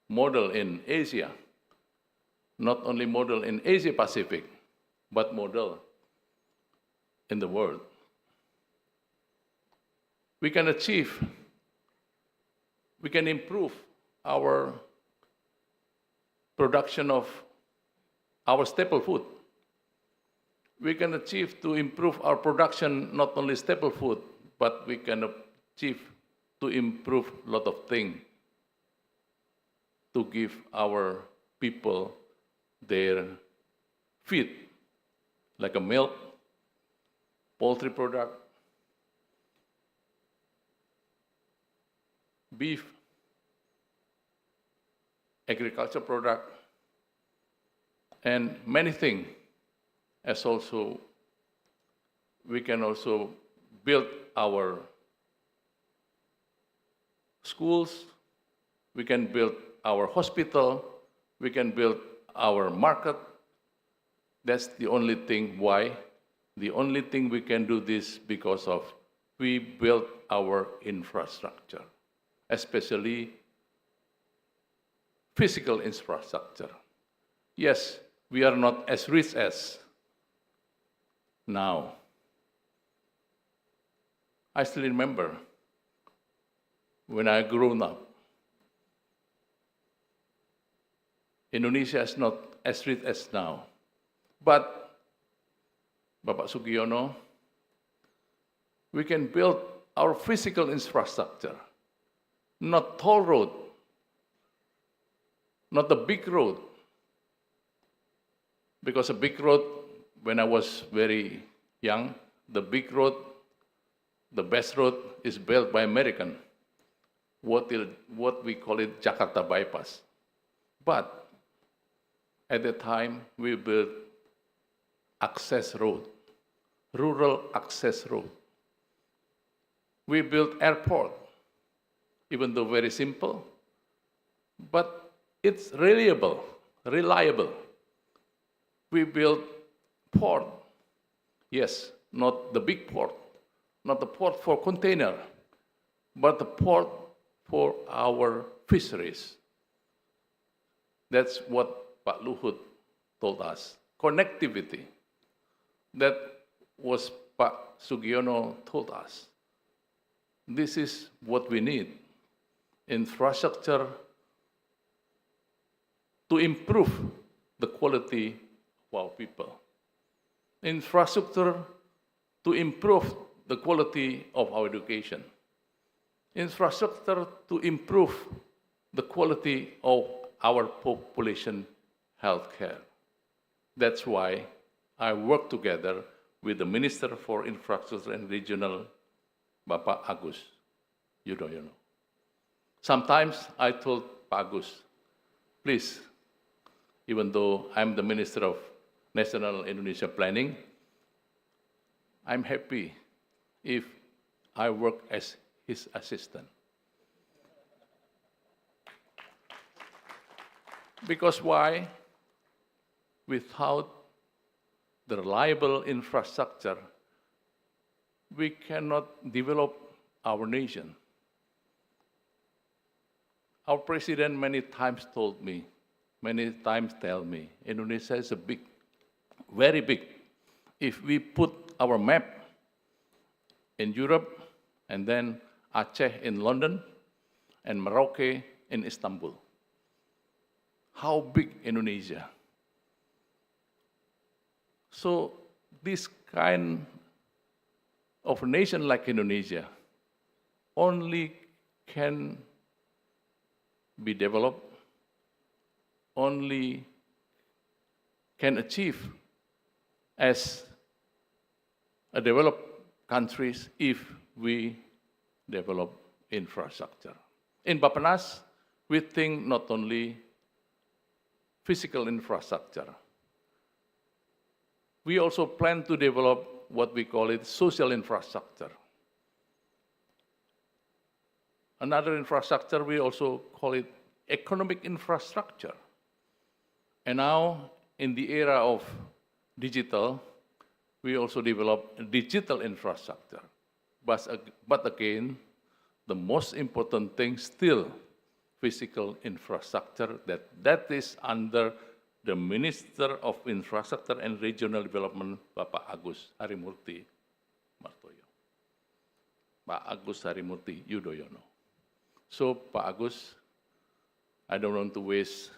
model in Asia, not only model in Asia Pacific, but model in the world. We can achieve, we can improve our production of our staple food. We can achieve to improve our production, not only staple food, but we can achieve to improve a lot of things to give our people their feed, like a milk, poultry product, beef, agriculture product, and many things. As also, we can also build our schools, we can build our hospital, we can build our market. That's the only thing why. The only thing we can do this because of we built our infrastructure, especially physical infrastructure. Yes, we are not as rich as now. I still remember when I grew up, Indonesia is not as rich as now. But, Bapak Sugiono, we can build our physical infrastructure, not toll road, not the big road. Because a big road, when I was very young, the big road, the best road is built by American, what we call it Jakarta bypass. But at the time, we built access road, rural access road. We built airport, even though very simple, but it's reliable. We built port, yes, not the big port, not the port for container, but the port for our fisheries. That's what Pak Luhut told us. Connectivity. That was Pak Sugiono told us. This is what we need. Infrastructure to improve the quality of our people. Infrastructure to improve the quality of our education. Infrastructure to improve the quality of our population healthcare. That's why I work together with the Minister for Infrastructure and Regional, Bapak Agus, Yudhoyono. Sometimes I told Pak Agus, please, even though I'm the Minister of National Indonesia Planning, I'm happy if I work as his assistant. Because why? Without the reliable infrastructure, we cannot develop our nation. Our president many times tell me, Indonesia is big, very big. If we put our map in Europe, and then Aceh in London, and Merauke in Istanbul. How big Indonesia? So this kind of a nation like Indonesia only can be developed, only can achieve as a developed countries if we develop infrastructure. In Bappenas, we think not only physical infrastructure. We also plan to develop what we call it social infrastructure. Another infrastructure, we also call it economic infrastructure. And now, in the era of digital, we also develop digital infrastructure. But again, the most important thing still physical infrastructure that is under the Minister of Infrastructure and Regional Development, Bapak Agus Harimurti Martoyo. Pak Agus Harimurti Yudhoyono. So, Pak Agus, I don't want to waste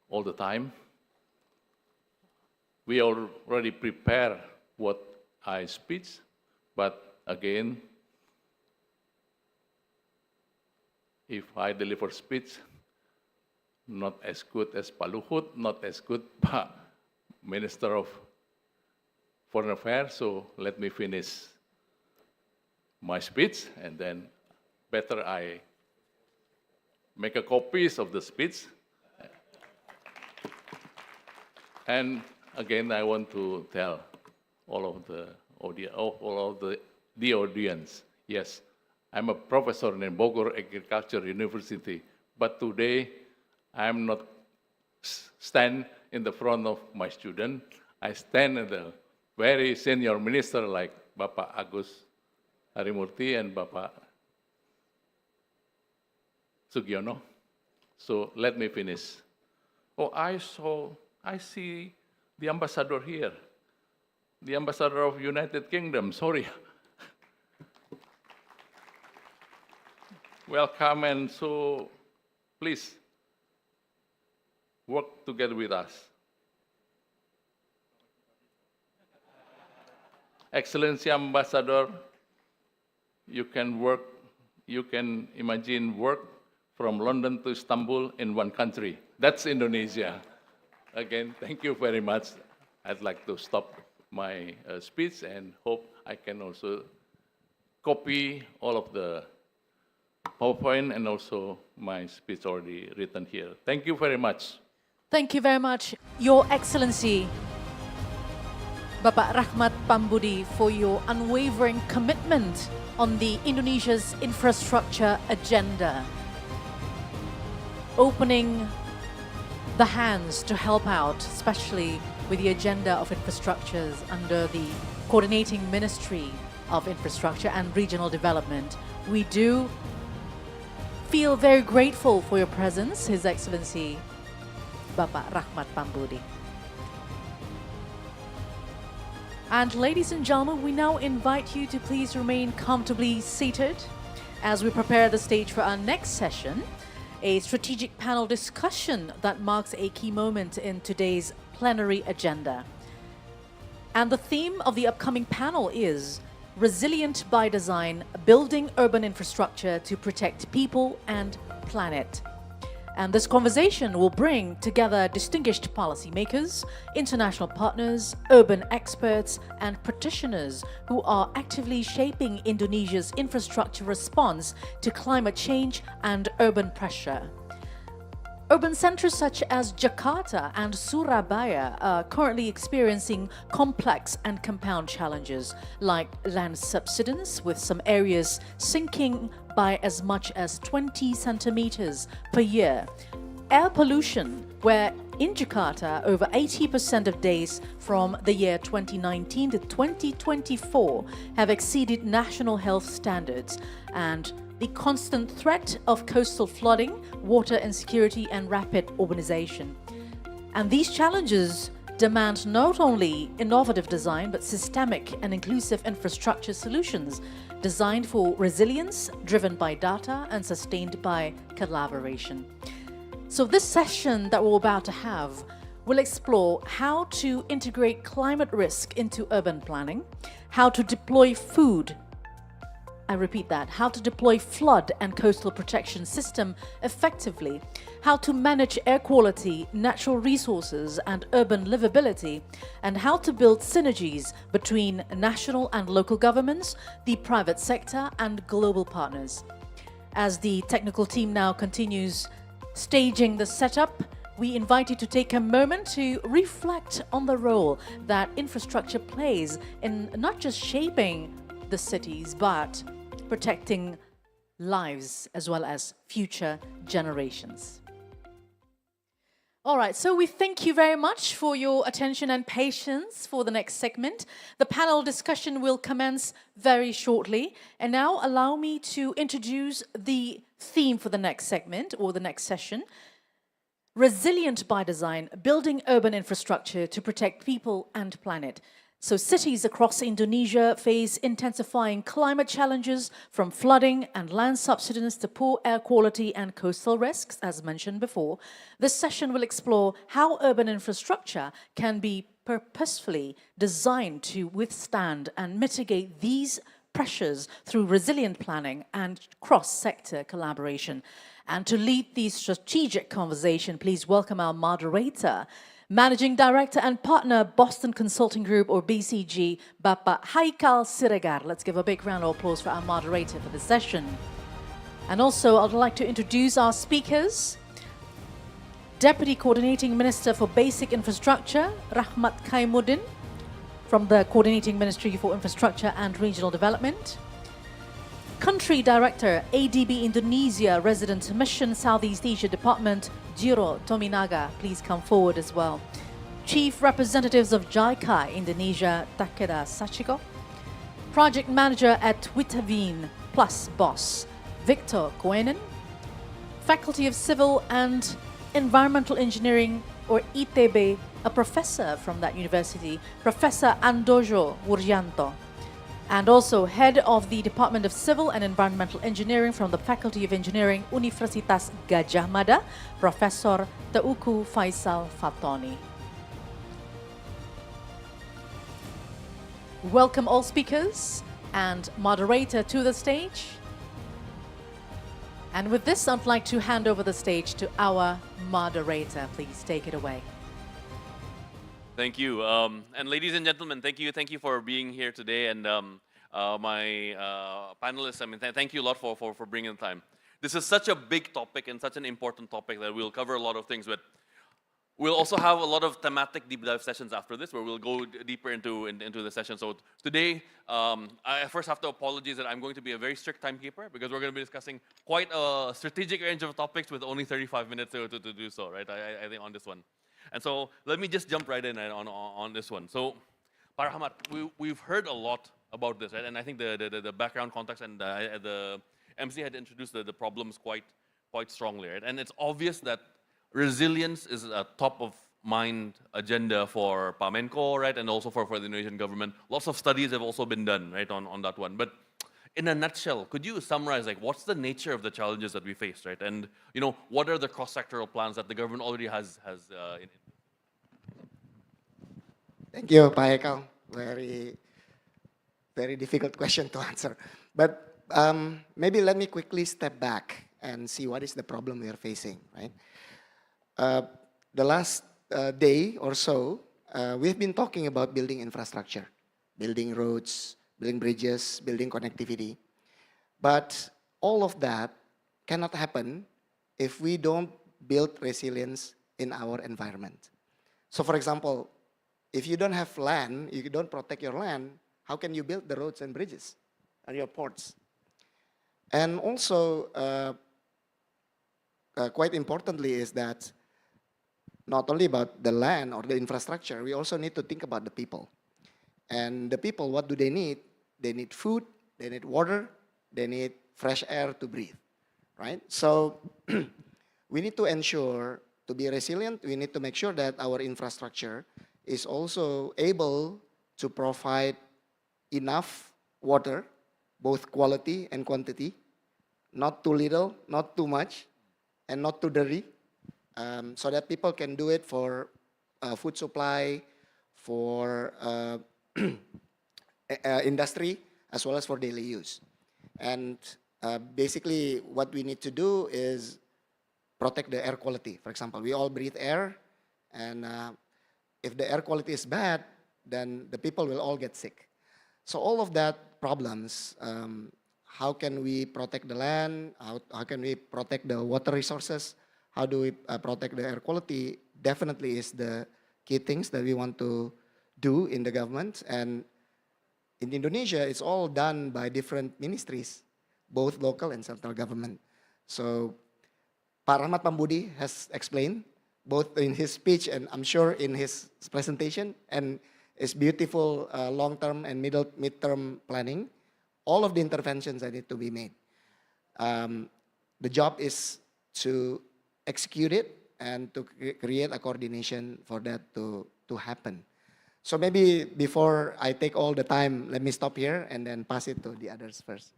all the time. We already prepare what I speak, but again, if I deliver speech, not as good as Pak Luhut, not as good Pak Minister of Foreign Affairs, so let me finish my speech, and then better I make a copies of the speech. And again, I want to tell all of the audience, yes, I'm a professor in Bogor Agriculture University, but today I'm not stand in the front of my student. I stand as a very senior minister like Bapak Agus Harimurti and Bapak Sugiono. So let me finish. Oh, I see the ambassador here, the ambassador of United Kingdom, sorry. Welcome, and so please work together with us. Excellency Ambassador, you can imagine work from London to Istanbul in one country. That's Indonesia. Again, thank you very much. I'd like to stop my speech and hope I can also copy all of the PowerPoint and also my speech already written here. Thank you very much. Thank you very much, Your Excellency, Bapak Rahmat Pambudy, for your unwavering commitment on the Indonesia's infrastructure agenda, opening the hands to help out, especially with the agenda of infrastructures under the Coordinating Ministry of Infrastructure and Regional Development. We do feel very grateful for your presence, His Excellency Bapak Rahmat Pambudy. And ladies and gentlemen, we now invite you to please remain comfortably seated as we prepare the stage for our next session, a strategic panel discussion that marks a key moment in today's plenary agenda. And the theme of the upcoming panel is Resilient by Design, Building Urban Infrastructure to Protect People and Planet. And this conversation will bring together distinguished policymakers, international partners, urban experts, and practitioners who are actively shaping Indonesia's infrastructure response to climate change and urban pressure. Urban centers such as Jakarta and Surabaya are currently experiencing complex and compound challenges like land subsidence, with some areas sinking by as much as 20 centimeters per year. Air pollution, where in Jakarta over 80% of days from the year 2019 to 2024 have exceeded national health standards, and the constant threat of coastal flooding, water insecurity, and rapid urbanization. And these challenges demand not only innovative design, but systemic and inclusive infrastructure solutions designed for resilience, driven by data, and sustained by collaboration. So this session that we're about to have will explore how to integrate climate risk into urban planning, how to deploy food, I repeat that, how to deploy flood and coastal protection system effectively, how to manage air quality, natural resources and urban livability, and how to build synergies between national and local governments, the private sector and global partners. As the technical team now continues staging the setup, we invite you to take a moment to reflect on the role that infrastructure plays in not just shaping the cities, but protecting lives as well as future generations. All right, so we thank you very much for your attention and patience for the next segment. The panel discussion will commence very shortly. And now allow me to introduce the theme for the next segment or the next session. Resilient by design, building urban infrastructure to protect people and planet. So cities across Indonesia face intensifying climate challenges, from flooding and land subsidence to poor air quality and coastal risks, as mentioned before. This session will explore how urban infrastructure can be purposefully designed to withstand and mitigate these pressures through resilient planning and cross-sector collaboration. And to lead the strategic conversation, please welcome our moderator, Managing Director and Partner, Boston Consulting Group, or BCG, Bapak Haikal Siregar. Let's give a big round of applause for our moderator for the session. And also, I'd like to introduce our speakers. Deputy Coordinating Minister for Basic Infrastructure, Rahmat from the Coordinating Ministry for Infrastructure and Regional Development. Country Director, ADB Indonesia Resident Mission Southeast Asia Department, Jiro Tominaga, please come forward as well. Chief Representatives of JICA Indonesia, Takeda Sachiko. Project Manager at Witavine Plus Boss, Victor Koenen. Faculty of Civil and Environmental Engineering, or ITB, a professor from that university, Professor Andojo Wurjanto. And also Head of the Department of Civil and Environmental Engineering from the Faculty of Engineering, Universitas Gadjah Mada, Professor Teuku Faisal Fatoni. Welcome all speakers and moderator to the stage. And with this, I'd like to hand over the stage to our moderator. Please take it away. Thank you. And ladies and gentlemen, thank you for being here today. And my panelists, thank you a lot for bringing the time. This is such a big topic and such an important topic that we'll cover a lot of things, but we'll also have a lot of thematic deep dive sessions after this where we'll go deeper into the session. So today, I first have to apologize that I'm going to be a very strict timekeeper because we're going to be discussing quite a strategic range of topics with only 35 minutes to do so, right? I think on this one. And so let me just jump right in on this one. So, Pak Rahmat, we've heard a lot about this, right? And I think the background context and the MC had introduced the problems quite strongly, right? And it's obvious that resilience is a top of mind agenda for Kemenko, right? And also for the Indonesian government. Lots of studies have also been done, right, on that one. But in a nutshell, could you summarize, like, what's the nature of the challenges that we face, right? And, you know, what are the cross-sectoral plans that the government already has in Thank you, Pak Haikal. Very difficult question to answer. But maybe let me quickly step back and see what is the problem we are facing, right? The last day or so, we've been talking about building infrastructure, building roads, building bridges, building connectivity. But all of that cannot happen if we don't build resilience in our environment. So for example, if you don't have land, you don't protect your land, how can you build the roads and bridges and your ports? And also, quite importantly is that not only about the land or the infrastructure, we also need to think about the people. And the people, what do they need? They need food, they need water, they need fresh air to breathe, right? So we need to ensure, to be resilient, we need to make sure that our infrastructure is also able to provide enough water, both quality and quantity, not too little, not too much, and not too dirty, so that people can do it for food supply, for industry, as well as for daily use. And basically, what we need to do is protect the air quality. For example, we all breathe air, and if the air quality is bad, then the people will all get sick. So all of that problems, how can we protect the land? How can we protect the water resources? How do we protect the air quality? Definitely is the key things that we want to do in the government. And in Indonesia, it's all done by different ministries, both local and central government. So Pak Rahmat Pambudy has explained, both in his speech and I'm sure in his presentation, and his beautiful long-term and mid-term planning, all of the interventions that need to be made. The job is to execute it and to create a coordination for that to happen. So maybe before I take all the time, let me stop here and then pass it to the others first.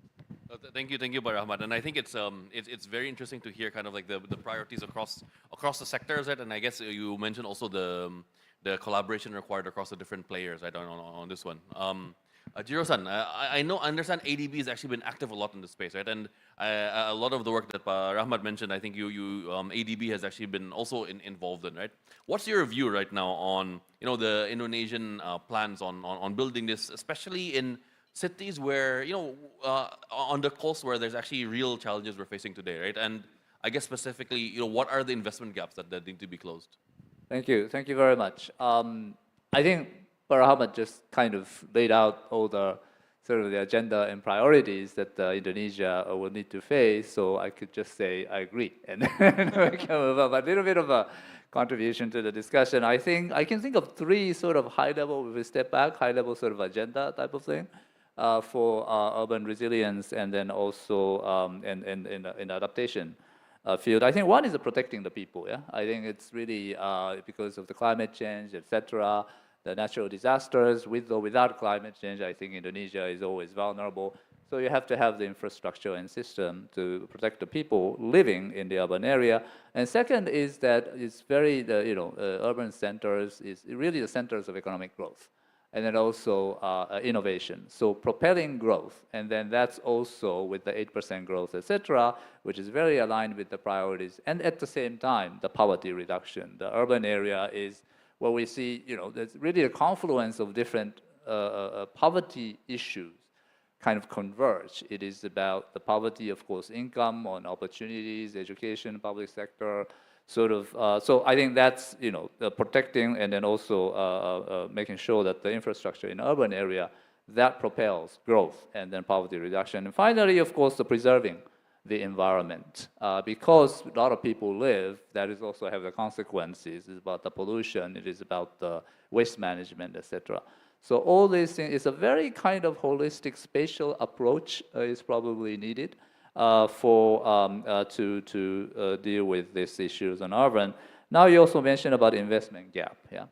Thank you, Pak Rahmat. And I think it's very interesting to hear kind of like the priorities across the sectors, right? And I guess you mentioned also the collaboration required across the different players, right, on this one. Jiro-san, I understand ADB has actually been active a lot in this space, right? And a lot of the work that Rahmat mentioned, I think ADB has actually been also involved in, right? What's your view right now on the Indonesian plans on building this, especially in cities where on the coast where there's actually real challenges we're facing today, right? And I guess specifically, what are the investment gaps that need to be closed? Thank you very much. I think Rahmat just kind of laid out all the sort of the agenda and priorities that Indonesia will need to face. So I could just say I agree, and we can move on. A little bit of a contribution to the discussion. I think I can think of three sort of high-level, if we step back, high-level sort of agenda type of thing for urban resilience, and then also in adaptation field. I think one is protecting the people. Yeah, I think it's really because of the climate change, etc. The natural disasters, with or without climate change, I think Indonesia is always vulnerable. So you have to have the infrastructure and system to protect the people living in the urban area. And second is that it's very, urban centers is really the centers of economic growth. And then also innovation. So propelling growth. And then that's also with the 8% growth, etc., which is very aligned with the priorities. And at the same time, the poverty reduction. The urban area is where we see, there's really a confluence of different poverty issues kind of converge. It is about the poverty, of course, income, on opportunities, education, public sector, sort of. So I think that's, protecting and then also making sure that the infrastructure in urban area, that propels growth and then poverty reduction. And finally, of course, the preserving the environment. Because a lot of people live, that is also have the consequences. It's about the pollution, it is about the waste management, etc. So all these things is a very kind of holistic spatial approach is probably needed to deal with these issues on urban. Now you also mentioned about investment gap. Yeah,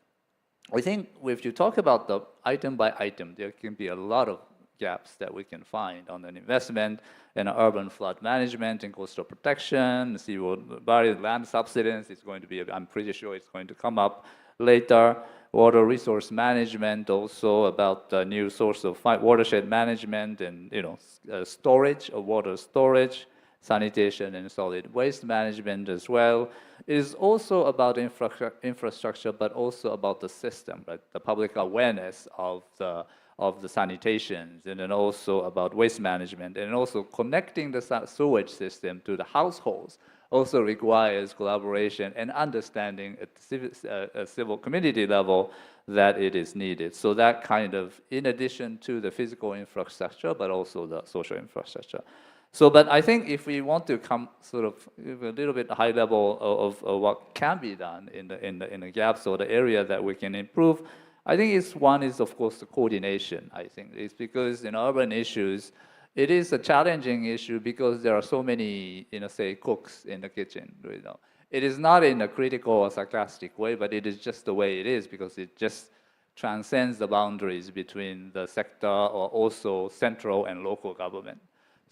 I think if you talk about the item by item, there can be a lot of gaps that we can find on an investment in urban flood management and coastal protection, seaward barrier, land subsidence. It's going to be, I'm pretty sure it's going to come up later. Water resource management, also about the new source of watershed management and storage of water storage, sanitation and solid waste management as well. It is also about infrastructure, but also about the system, right? The public awareness of the sanitations, and then also about waste management, and also connecting the sewage system to the households also requires collaboration and understanding at the civil community level that it is needed. So that kind of, in addition to the physical infrastructure, but also the social infrastructure. So, but I think if we want to come sort of a little bit high level of what can be done in the gaps or the area that we can improve, I think one is, of course, the coordination. I think it's because in urban issues, it is a challenging issue because there are so many, say, cooks in the kitchen. It is not in a critical or sarcastic way, but it is just the way it is because it just transcends the boundaries between the sector or also central and local government.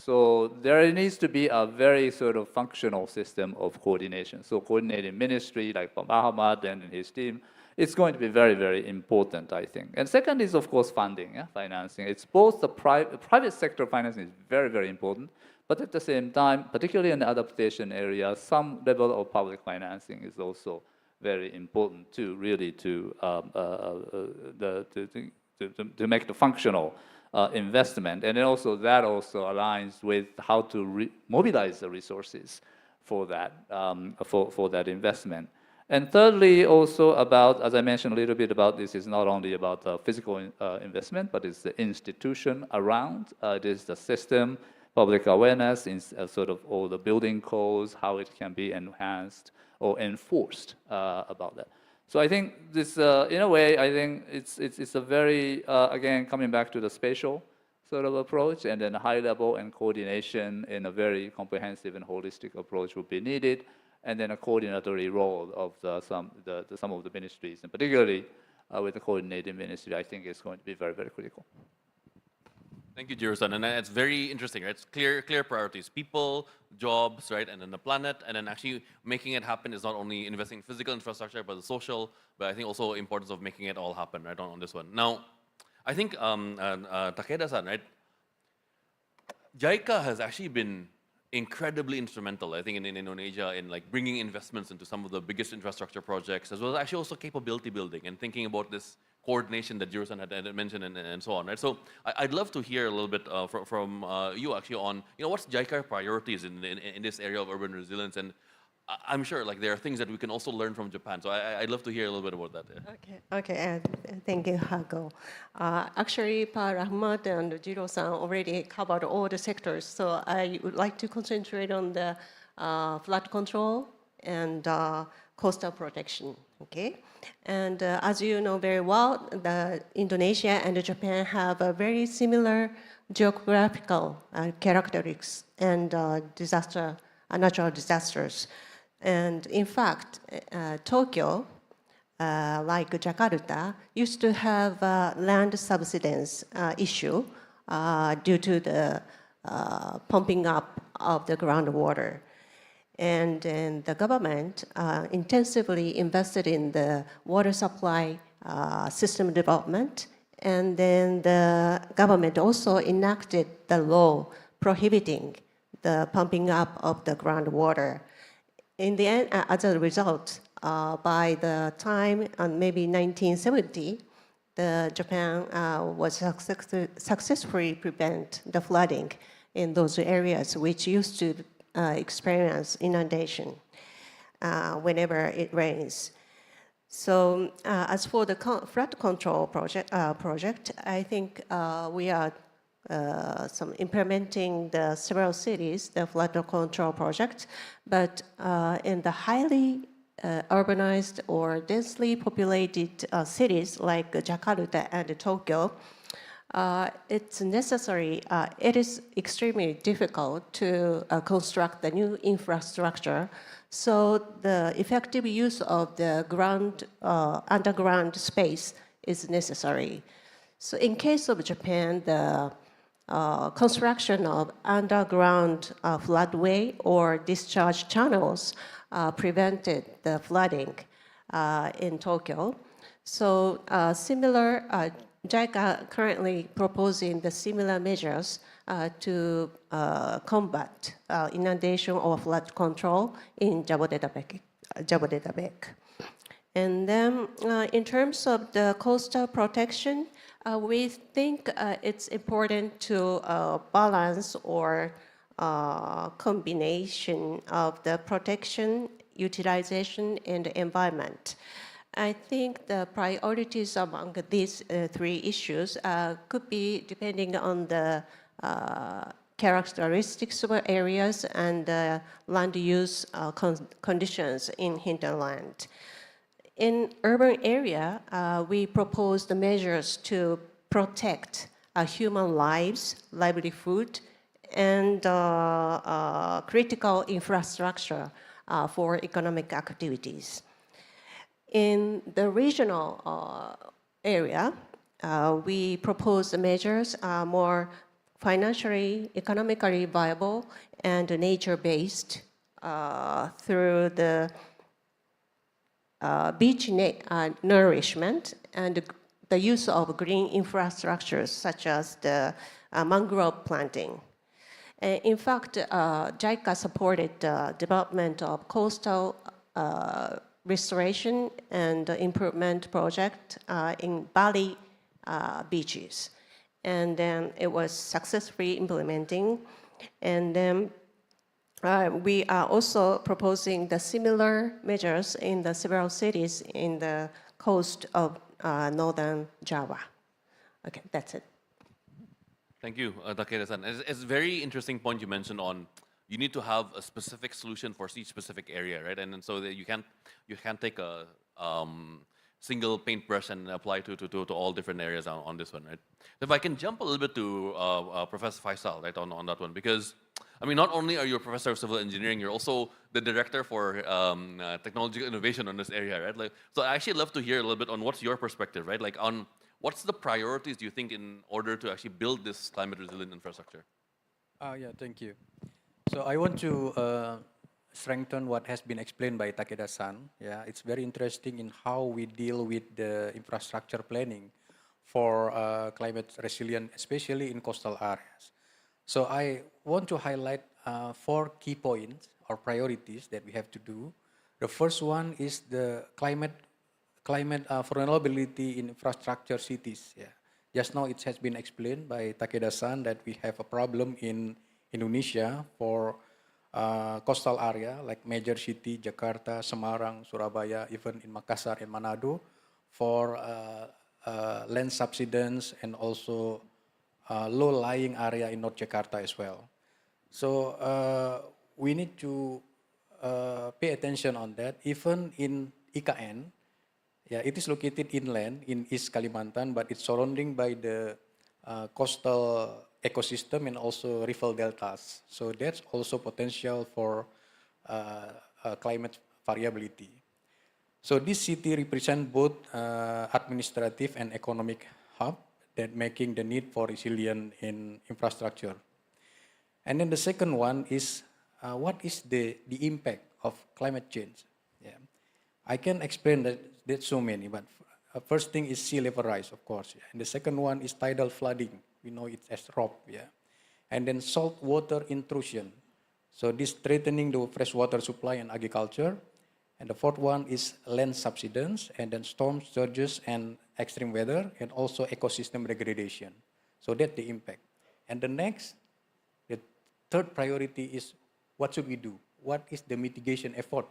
So there needs to be a very sort of functional system of coordination. So coordinating ministry like Rahmat and his team, it's going to be very, very important, I think. And second is, of course, funding, financing. It's both the private sector financing is very, very important, but at the same time, particularly in the adaptation area, some level of public financing is also very important to really to make the functional investment, and then also that also aligns with how to mobilize the resources for that for that investment. And thirdly, also about, as I mentioned a little bit about this, is not only about physical investment, but it's the institution around. It is the system, public awareness, in sort of all the building codes, how it can be enhanced or enforced about that. So I think this, in a way, I think it's a very, again, coming back to the spatial sort of approach, and then high level and coordination in a very comprehensive and holistic approach would be needed, and then a coordinatory role of some of the ministries, and particularly with the coordinating ministry, I think is going to be very, very critical. Thank you, Jiro-san. And it's very interesting, right? It's clear priorities: people, jobs, right? And then the planet. And then actually making it happen is not only investing in physical infrastructure, but the social, but I think also importance of making it all happen, right, on this one. Now, I think Takeda-san, right? JICA has actually been incredibly instrumental, I think, in Indonesia in like bringing investments into some of the biggest infrastructure projects, as well as actually also capability building and thinking about this coordination that Jiro-san had mentioned and so on, right? So I'd love to hear a little bit from you actually on, what's JICA priorities in this area of urban resilience, and I'm sure like there are things that we can also learn from Japan. So I'd love to hear a little bit about that. Yeah. Okay. Thank you, Hago. Actually, Rahmat and Jiro-san already covered all the sectors, so I would like to concentrate on the flood control and coastal protection. Okay, and as you know very well, Indonesia and Japan have a very similar geographical characteristics and natural disasters. And in fact, Tokyo, like Jakarta, used to have a land subsidence issue due to the pumping up of the groundwater. And then the government intensively invested in the water supply system development. And then the government also enacted the law prohibiting the pumping up of the groundwater. In the end, as a result, by the time, maybe 1970, Japan was successfully prevent the flooding in those areas which used to experience inundation whenever it rains. So as for the flood control project, I think we are implementing the several cities, the flood control project, but in the highly urbanized or densely populated cities like Jakarta and Tokyo, it's necessary, it is extremely difficult to construct the new infrastructure. So the effective use of the underground space is necessary. So in case of Japan, the construction of underground floodway or discharge channels prevented the flooding in Tokyo. So JICA currently proposing the similar measures to combat inundation or flood control in Jabodetabek. And then in terms of the coastal protection, we think it's important to balance or combination of the protection, utilization, and the environment. I think the priorities among these three issues could be depending on the characteristics of areas and land use conditions in hinterland. In urban area, we propose the measures to protect human lives, livelihood, and critical infrastructure for economic activities. In the regional area, we propose the measures more financially, economically viable, and nature-based through the beach nourishment and the use of green infrastructures such as the mangrove planting. In fact, JICA supported the development of coastal restoration and improvement project in Bali beaches. And then it was successfully implementing. And then we are also proposing the similar measures in the several cities in the coast of northern Java. Okay, that's it. Thank you, Takeda-san. It's a very interesting point you mentioned on you need to have a specific solution for each specific area, right? And so that you can't take a single paintbrush and apply to all different areas on this one, right? If I can jump a little bit to Professor Faisal, right, on that one, because I mean, not only are you a professor of civil engineering, you're also the director for technological innovation on this area, right? Like, so I actually love to hear a little bit on what's your perspective, right? Like on what's the priorities do you think in order to actually build this climate resilient infrastructure? Yeah, thank you. So I want to strengthen what has been explained by Takeda-san. Yeah, it's very interesting in how we deal with the infrastructure planning for climate resilient, especially in coastal areas. So I want to highlight 4 key points or priorities that we have to do. The first one is the climate vulnerability in infrastructure cities. Yeah. Just now it has been explained by Takeda-san that we have a problem in Indonesia for coastal area like major city, Jakarta, Semarang, Surabaya, even in Makassar and Manado for land subsidence and also low-lying area in North Jakarta as well. So we need to pay attention on that. Even in IKN, yeah, it is located inland in East Kalimantan, but it's surrounding by the coastal ecosystem and also river deltas. So that's also potential for climate variability. So this city represents both administrative and economic hub that making the need for resilient in infrastructure. And then the second one is what is the impact of climate change? Yeah. I can explain that there's so many, but first thing is sea level rise, of course. Yeah. And the second one is tidal flooding. We know it as ROP, yeah. And then salt water intrusion. So this threatening the freshwater supply and agriculture. And the fourth one is land subsidence, and then storm surges and extreme weather, and also ecosystem degradation. So that's the impact. And the third priority is what should we do? What is the mitigation effort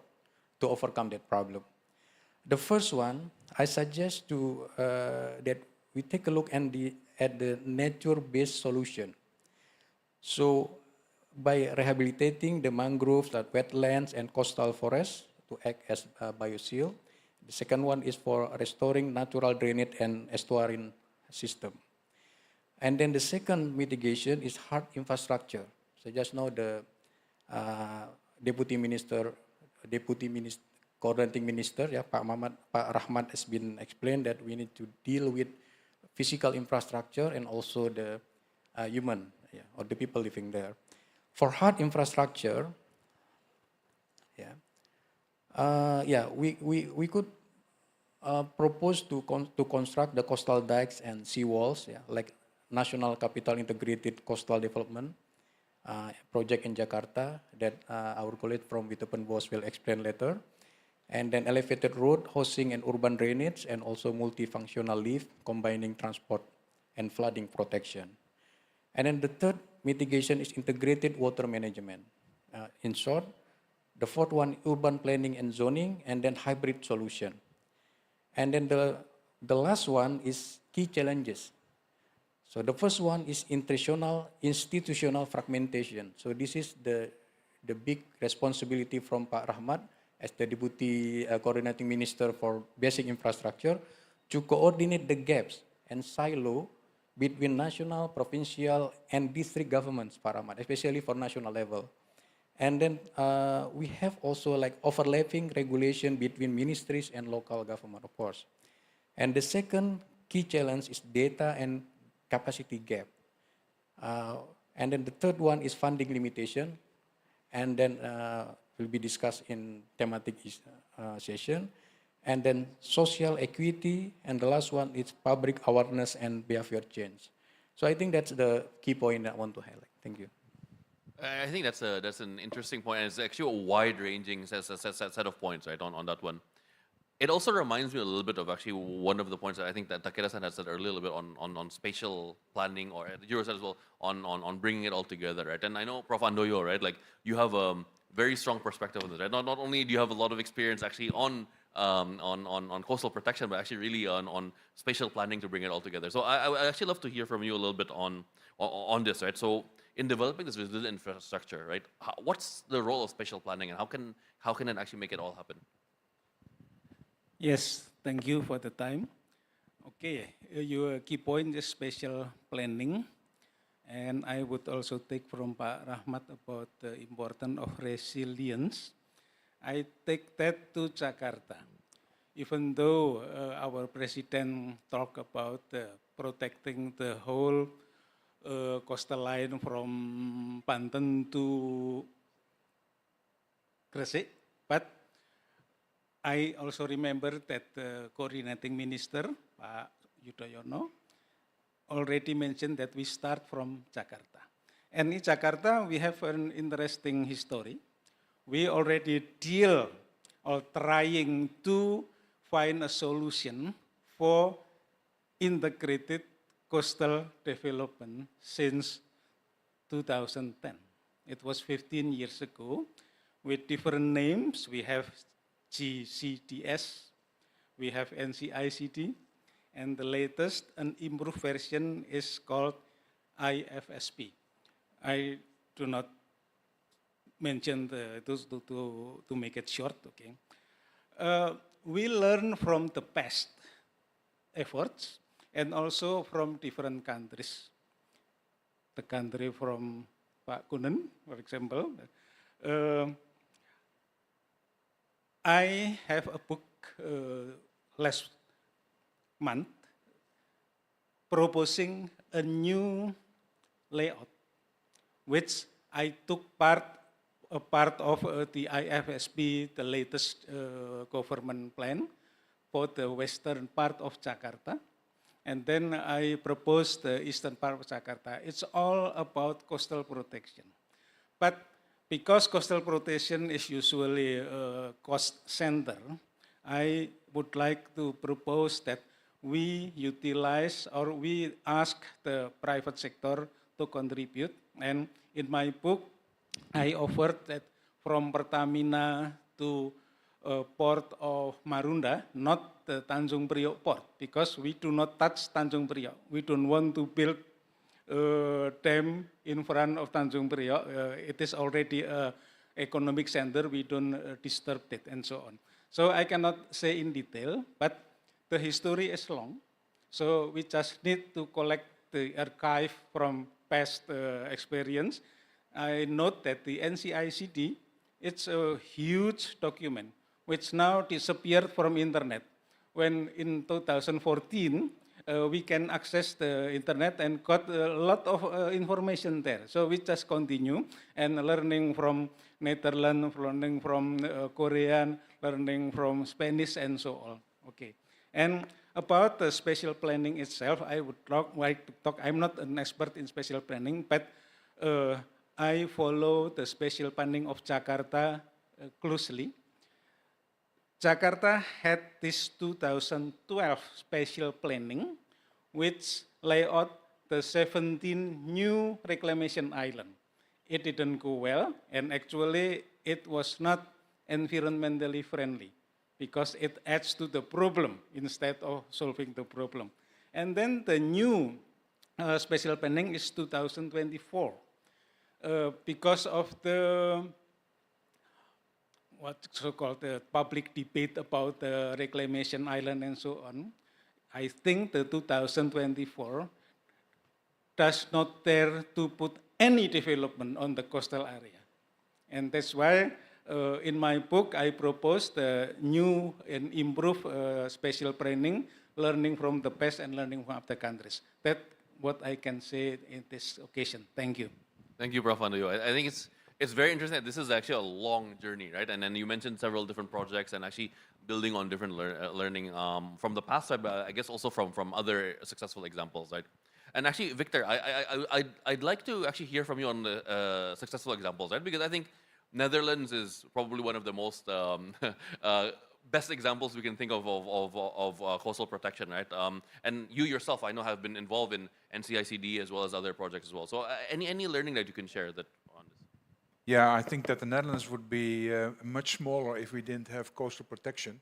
to overcome that problem? The first one, I suggest to that we take a look at the nature-based solution. So by rehabilitating the mangroves, the wetlands, and coastal forests to act as a bioshield. The second one is for restoring natural drainage and estuarine system. And then the second mitigation is hard infrastructure. So just now the coordinating minister, yeah, Pak Rahmat has been explained that we need to deal with physical infrastructure and also the human, yeah, or the people living there. For hard infrastructure, we could propose to construct the coastal dikes and seawalls, yeah, like National Capital Integrated Coastal Development project in Jakarta that our colleague from Wittepenbos will explain later. And then elevated road, housing and urban drainage, and also multifunctional lift, combining transport and flooding protection. And then the third mitigation is integrated water management. In short, the fourth one, urban planning and zoning, and then hybrid solution. And then the last one is key challenges. So the first one is institutional fragmentation. So this is the big responsibility from Pak Rahmat as the Deputy Coordinating Minister for Basic Infrastructure to coordinate the gaps and silo between national, provincial, and district governments, Pak Rahmat, especially for national level. And then we have also like overlapping regulation between ministries and local government, of course. And the second key challenge is data and capacity gap. And then the third one is funding limitation. And then will be discussed in thematic session. and then social equity, and the last one is public awareness and behavior change. So I think that's the key point I want to highlight. Thank you. I think that's an interesting point, and it's actually a wide-ranging set of points, right, on that one. It also reminds me a little bit of actually one of the points that I think that Takeda-san had said earlier a little bit on spatial planning, or Jiro said as well, on bringing it all together, right? And I know Prof. Handoyo, right, like you have a very strong perspective on this, right? Not only do you have a lot of experience actually on coastal protection, but actually really on spatial planning to bring it all together. So I would actually love to hear from you a little bit on this, right? So in developing this resilient infrastructure, right, what's the role of spatial planning, and how can it actually make it all happen? Yes, thank you for the time. Okay, your key point is spatial planning. And I would also take from Pak Rahmat about the importance of resilience. I take that to Jakarta. Even though our president talked about protecting the whole coastal line from Banten to Gresik, but I also remember that the coordinating minister, Pak Yudhoyono, already mentioned that we start from Jakarta. And in Jakarta, we have an interesting history. We already deal or trying to find a solution for integrated coastal development since 2010. It was 15 years ago with different names. We have GCDS, we have NCICD, and the latest, an improved version is called IFSP. I do not mention those to make it short, okay? We learn from the past efforts and also from different countries. The country from Pak Kunen, for example. I have a book last month proposing a new layout, which I took a part of the IFSP, the latest government plan for the western part of Jakarta. And then I proposed the eastern part of Jakarta. It's all about coastal protection. But because coastal protection is usually a cost center, I would like to propose that we utilize or we ask the private sector to contribute. And in my book, I offered that from Pertamina to port of Marunda, not the Tanjung Priok port, because we do not touch Tanjung Priok. We don't want to build dam in front of Tanjung Priok. It is already an economic center. We don't disturb it and so on. So I cannot say in detail, but the history is long. So we just need to collect the archive from past experience. I note that the NCICD, it's a huge document, which now disappeared from internet. When in 2014, we can access the internet and got a lot of information there. So we just continue and learning from Netherlands, learning from Korean, learning from Spanish and so on. Okay. And about the spatial planning itself, I would like to talk. I'm not an expert in spatial planning, but I follow the spatial planning of Jakarta closely. Jakarta had this 2012 spatial planning, which lay out the 17 new reclamation islands. It didn't go well, and actually it was not environmentally friendly because it adds to the problem instead of solving the problem. And then the new spatial planning is 2024. Because of the what's so-called the public debate about the reclamation island and so on, I think the 2024 does not dare to put any development on the coastal area. And that's why in my book I propose the new and improved spatial planning, learning from the past and learning from other countries. That's what I can say in this occasion. Thank you. Thank you, Prof. Handoyo. I think it's very interesting that this is actually a long journey, right? And then you mentioned several different projects and actually building on different learning from the past, but I guess also from other successful examples, right? And actually, Victor, I'd like to actually hear from you on the successful examples, right? Because I think Netherlands is probably one of the most best examples we can think of coastal protection, right? And you yourself, I know, have been involved in NCICD as well as other projects as well. So any learning that you can share that on this? Yeah, I think that the Netherlands would be much smaller if we didn't have coastal protection.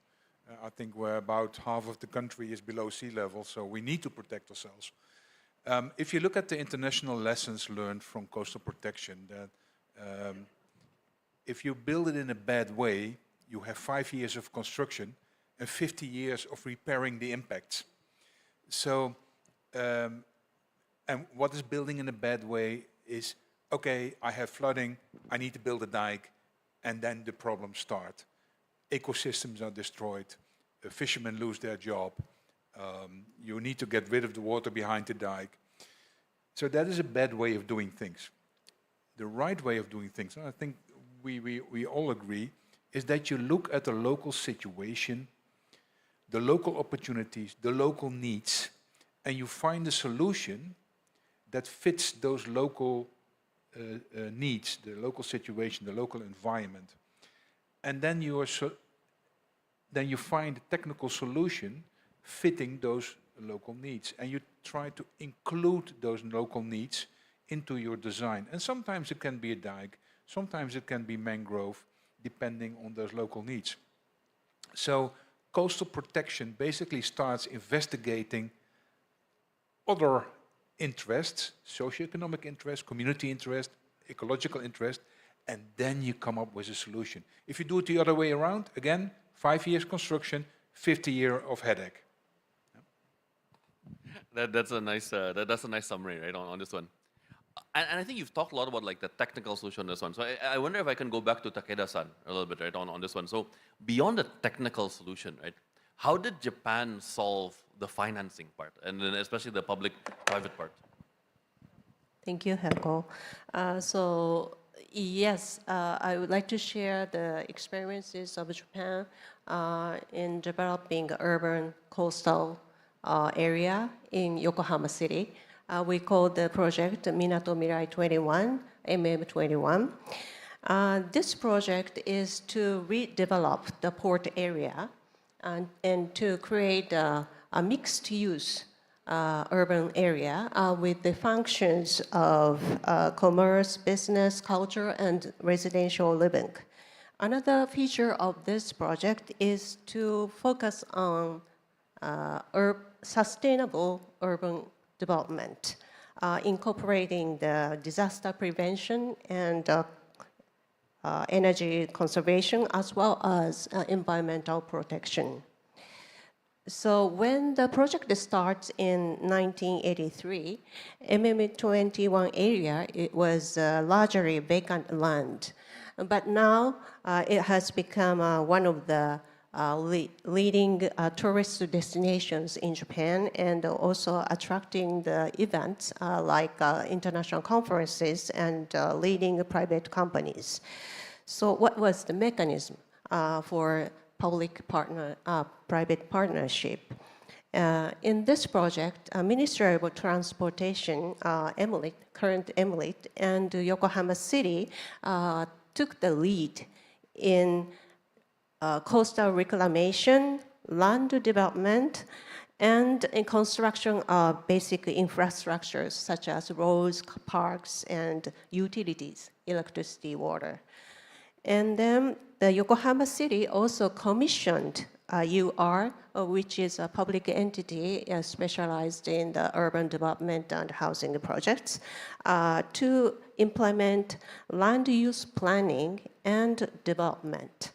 I think we're about half of the country is below sea level, so we need to protect ourselves. If you look at the international lessons learned from coastal protection, that if you build it in a bad way, you have 5 years of construction and 50 years of repairing the impacts. So, and what is building in a bad way is, okay, I have flooding, I need to build a dike, and then the problems start. Ecosystems are destroyed, fishermen lose their job, you need to get rid of the water behind the dike. So that is a bad way of doing things. The right way of doing things, and I think we all agree, is that you look at the local situation, the local opportunities, the local needs, and you find a solution that fits those local needs, the local situation, the local environment. And then you find a technical solution fitting those local needs. And you try to include those local needs into your design. And sometimes it can be a dike, sometimes it can be mangrove, depending on those local needs. So coastal protection basically starts investigating other interests, socioeconomic interest, community interest, ecological interest, and then you come up with a solution. If you do it the other way around, again, 5 years construction, 50 years of headache. That's a nice summary, right, on this one. And I think you've talked a lot about like the technical solution on this one. So I wonder if I can go back to Takeda-san a little bit, right, on this one. So beyond the technical solution, right, how did Japan solve the financing part, and then especially the public-private part? Thank you, Helgo. So yes, I would like to share the experiences of Japan in developing urban coastal area in Yokohama City. We call the project Minato Mirai 21, MM21. This project is to redevelop the port area and to create a mixed-use urban area with the functions of commerce, business, culture, and residential living. Another feature of this project is to focus on sustainable urban development, incorporating the disaster prevention and energy conservation, as well as environmental protection. So when the project starts in 1983, MM21 area, it was largely vacant land. But now it has become one of the leading tourist destinations in Japan, and also attracting the events like international conferences and leading private companies. So what was the mechanism for public-private partnership? In this project, Ministry of Transportation, current MLIT, and Yokohama City took the lead in coastal reclamation, land development, and in construction of basic infrastructures such as roads, parks, and utilities, electricity, water. And then the Yokohama City also commissioned UR, which is a public entity specialized in the urban development and housing projects, to implement land use planning and development.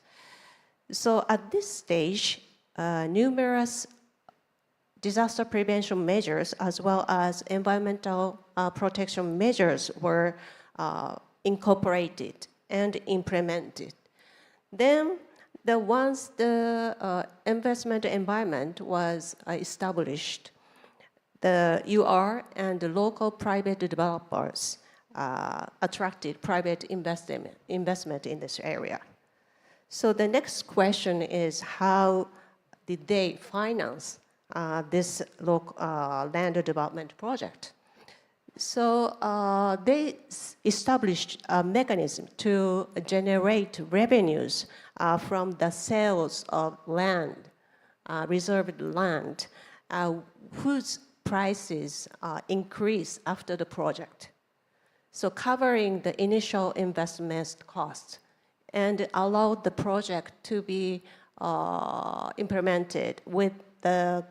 So at this stage, numerous disaster prevention measures as well as environmental protection measures were incorporated and implemented. Then, once the investment environment was established, the UR and the local private developers attracted private investment in this area. So the next question is, how did they finance this land development project? So they established a mechanism to generate revenues from the sales of land, reserved land, whose prices increase after the project. So covering the initial investment costs and allowed the project to be implemented with the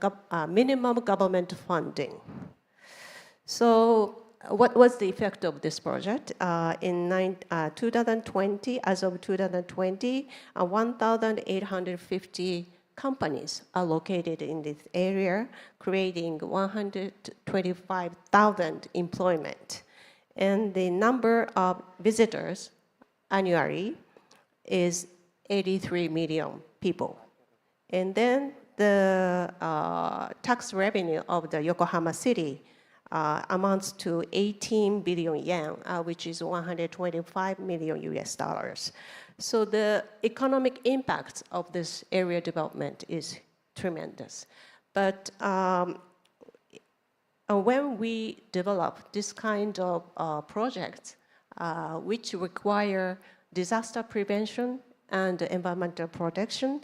minimum government funding. So what was the effect of this project? In 2020, as of 2020, 1,850 companies are located in this area, creating 125,000 employment. And the number of visitors annually is 83 million people. And then the tax revenue of the Yokohama City amounts to 18 billion yen, which is 125 million US dollars. So the economic impact of this area development is tremendous. But when we develop this kind of projects, which require disaster prevention and environmental protection,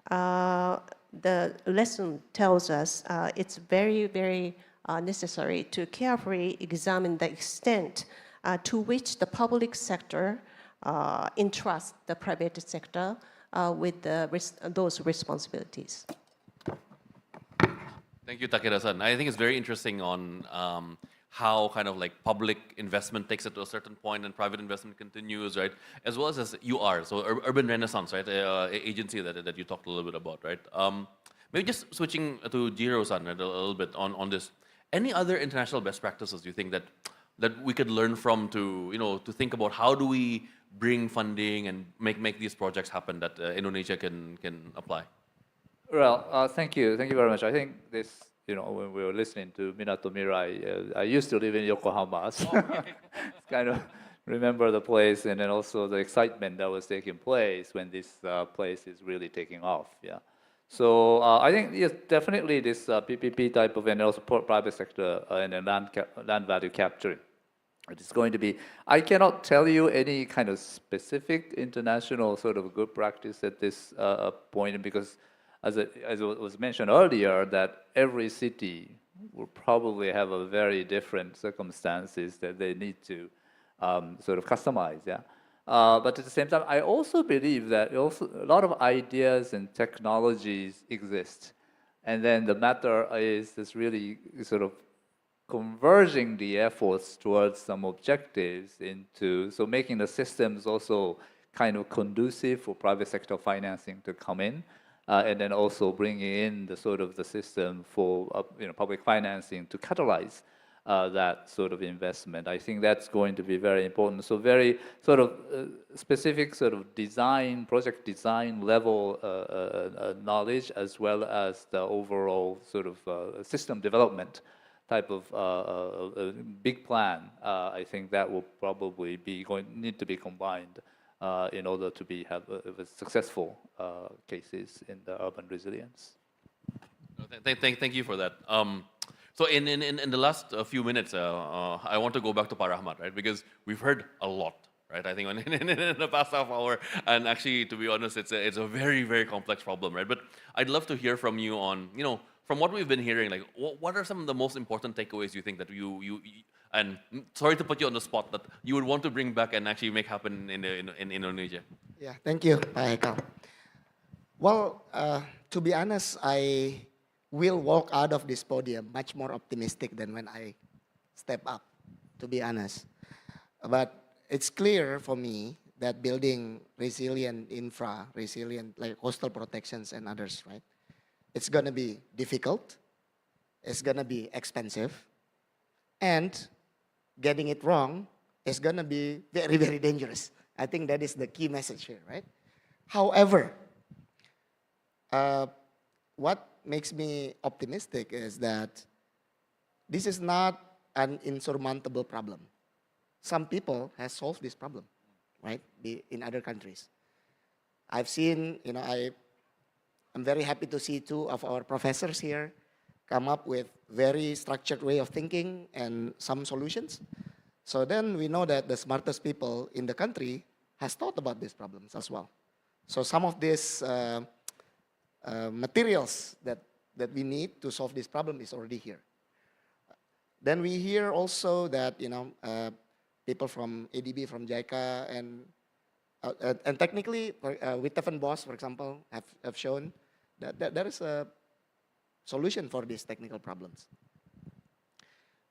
the lesson tells us it's very, very necessary to carefully examine the extent to which the public sector entrusts the private sector with those responsibilities. Thank you, Takeda-san. I think it's very interesting on how kind of like public investment takes it to a certain point and private investment continues, right? As well as you are, so Urban Renaissance, right? Agency that you talked a little bit about, right? Maybe just switching to Jiro-san a little bit on this. Any other international best practices you think that we could learn from to think about how do we bring funding and make these projects happen that Indonesia can apply? Well, thank you very much. I think this, when we were listening to Minato Mirai, I used to live in Yokohama, so kind of remember the place and then also the excitement that was taking place when this place is really taking off. Yeah. So I think yes, definitely this PPP type of and also private sector and then land value capturing. It is going to be. I cannot tell you any kind of specific international sort of good practice at this point because, as it was mentioned earlier, that every city will probably have a very different circumstances that they need to sort of customize. Yeah. But at the same time, I also believe that also a lot of ideas and technologies exist. And then the matter is really sort of converging the efforts towards some objectives so making the systems also kind of conducive for private sector financing to come in. And then also bringing in the sort of the system for public financing to catalyze that sort of investment. I think that's going to be very important. So very sort of specific sort of project design level knowledge, as well as the overall sort of system development type of big plan. I think that will probably need to be combined in order to have successful cases in the urban resilience. Thank you for that. So in the last few minutes, I want to go back to Rahmat, right? Because we've heard a lot, right? I think in the past half hour, and actually, to be honest, it's a very, very complex problem, right? But I'd love to hear from you on, from what we've been hearing, like what are some of the most important takeaways you think that you and sorry to put you on the spot, that you would want to bring back and actually make happen in Indonesia? Yeah, thank you, Pak Hekal. Well, to be honest, I will walk out of this podium much more optimistic than when I step up, to be honest. But it's clear for me that building resilient like coastal protections and others, right? It's going to be difficult, it's going to be expensive, and getting it wrong is going to be very, very dangerous. I think that is the key message here, right? However, what makes me optimistic is that this is not an insurmountable problem. some people has solved this problem, right, in other countries. I've seen, I'm very happy to see two of our professors here come up with very structured way of thinking and some solutions. So then we know that the smartest people in the country has thought about these problems as well. So some of these materials that we need to solve this problem is already here. Then we hear also that, people from ADB, from JICA, and technically, Wittef and Bos, for example, have shown that there is a solution for these technical problems.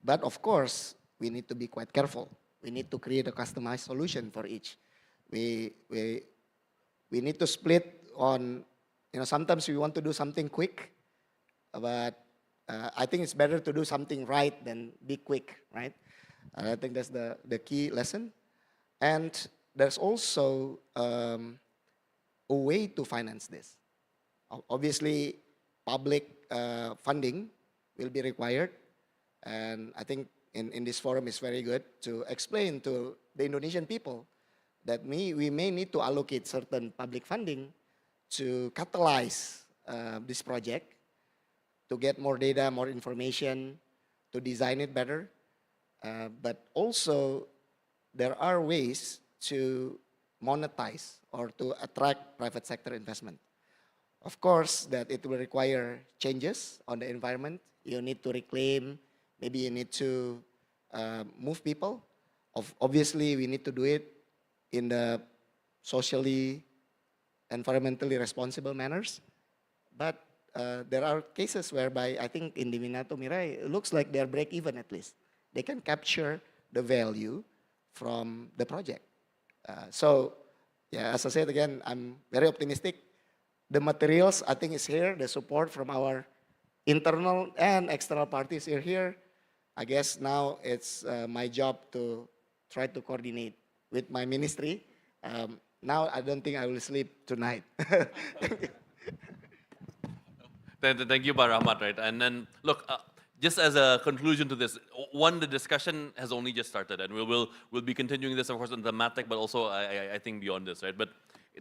But of course, we need to be quite careful. We need to create a customized solution for each. We need to split on, sometimes we want to do something quick, but I think it's better to do something right than be quick, right? I think that's the key lesson. And there's also a way to finance this. Obviously, public funding will be required. And I think in this forum it's very good to explain to the Indonesian people that we may need to allocate certain public funding to catalyze this project, to get more data, more information, to design it better. But also, there are ways to monetize or to attract private sector investment. Of course, that it will require changes on the environment. You need to reclaim, maybe you need to move people. Obviously, we need to do it in the socially, environmentally responsible manners. But there are cases whereby I think in the Minato Mirai, it looks like they're break even at least. They can capture the value from the project. So, yeah, as I said again, I'm very optimistic. The materials, I think, is here. The support from our internal and external parties are here. I guess now it's my job to try to coordinate with my ministry. Now I don't think I will sleep tonight. Thank you, Rahmat, right? And then, look, just as a conclusion to this, one, the discussion has only just started, and we'll be continuing this, of course, on thematic, but also I think beyond this, right? But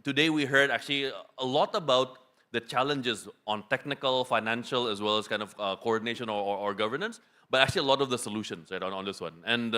today we heard actually a lot about the challenges on technical, financial, as well as kind of coordination or governance, but actually a lot of the solutions, right, on this one. And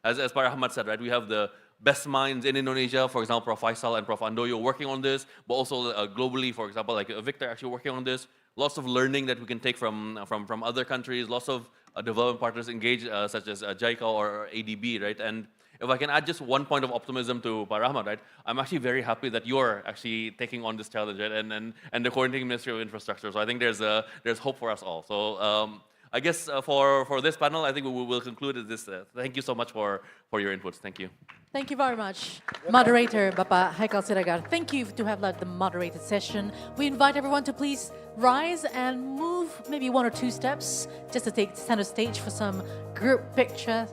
as Rahmat said, right, we have the best minds in Indonesia, for example, Prof. Faisal and Prof. Handoyo working on this, but also globally, for example, like Victor actually working on this. Lots of learning that we can take from other countries, lots of development partners engaged, such as JICA or ADB, right? And if I can add just one point of optimism to Rahmat, right? I'm actually very happy that you're actually taking on this challenge, right? And the coordinating Ministry of Infrastructure. So I think there's hope for us all. So I guess for this panel, I think we will conclude this. Thank you so much for your inputs. Thank you. Thank you very much, moderator Bapak Haikal Siregar. Thank you to have led the moderated session. We invite everyone to please rise and move maybe 1 or 2 steps just to take center stage for some group picture.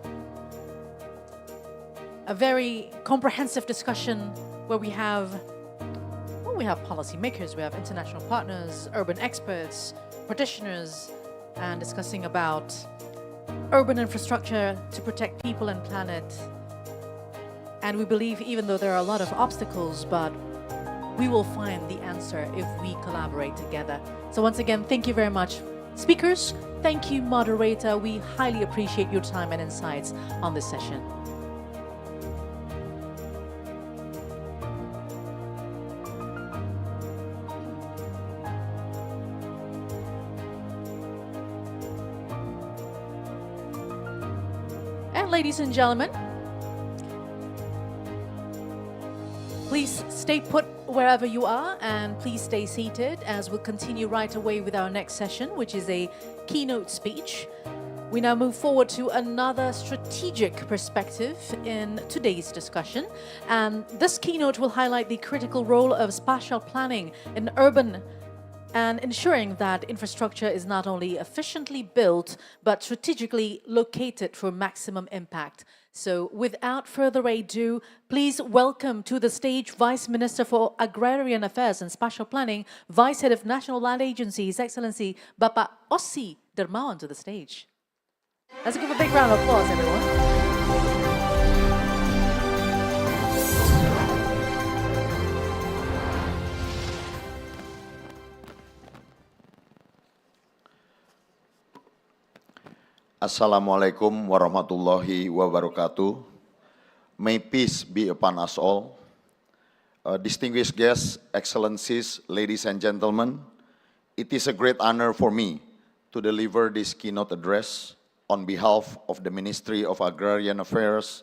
A very comprehensive discussion where we have policymakers, we have international partners, urban experts, practitioners, and discussing about urban infrastructure to protect people and planet. And we believe even though there are a lot of obstacles, but we will find the answer if we collaborate together. So once again, thank you very much, speakers. Thank you, moderator. We highly appreciate your time and insights on this session. And ladies and gentlemen, please stay put wherever you are and please stay seated as we'll continue right away with our next session, which is a keynote speech. We now move forward to another strategic perspective in today's discussion. And this keynote will highlight the critical role of spatial planning in urban and ensuring that infrastructure is not only efficiently built, but strategically located for maximum impact. So without further ado, please welcome to the stage Vice Minister for Agrarian Affairs and Spatial Planning, Vice Head of National Land Agency, His Excellency Bapak Osi Dmawan to the stage. Let's give a big round of applause, everyone. Assalamualaikum warahmatullahi wabarakatuh. May peace be upon us all. Distinguished guests, excellencies, ladies and gentlemen, it is a great honor for me to deliver this keynote address on behalf of the Ministry of Agrarian Affairs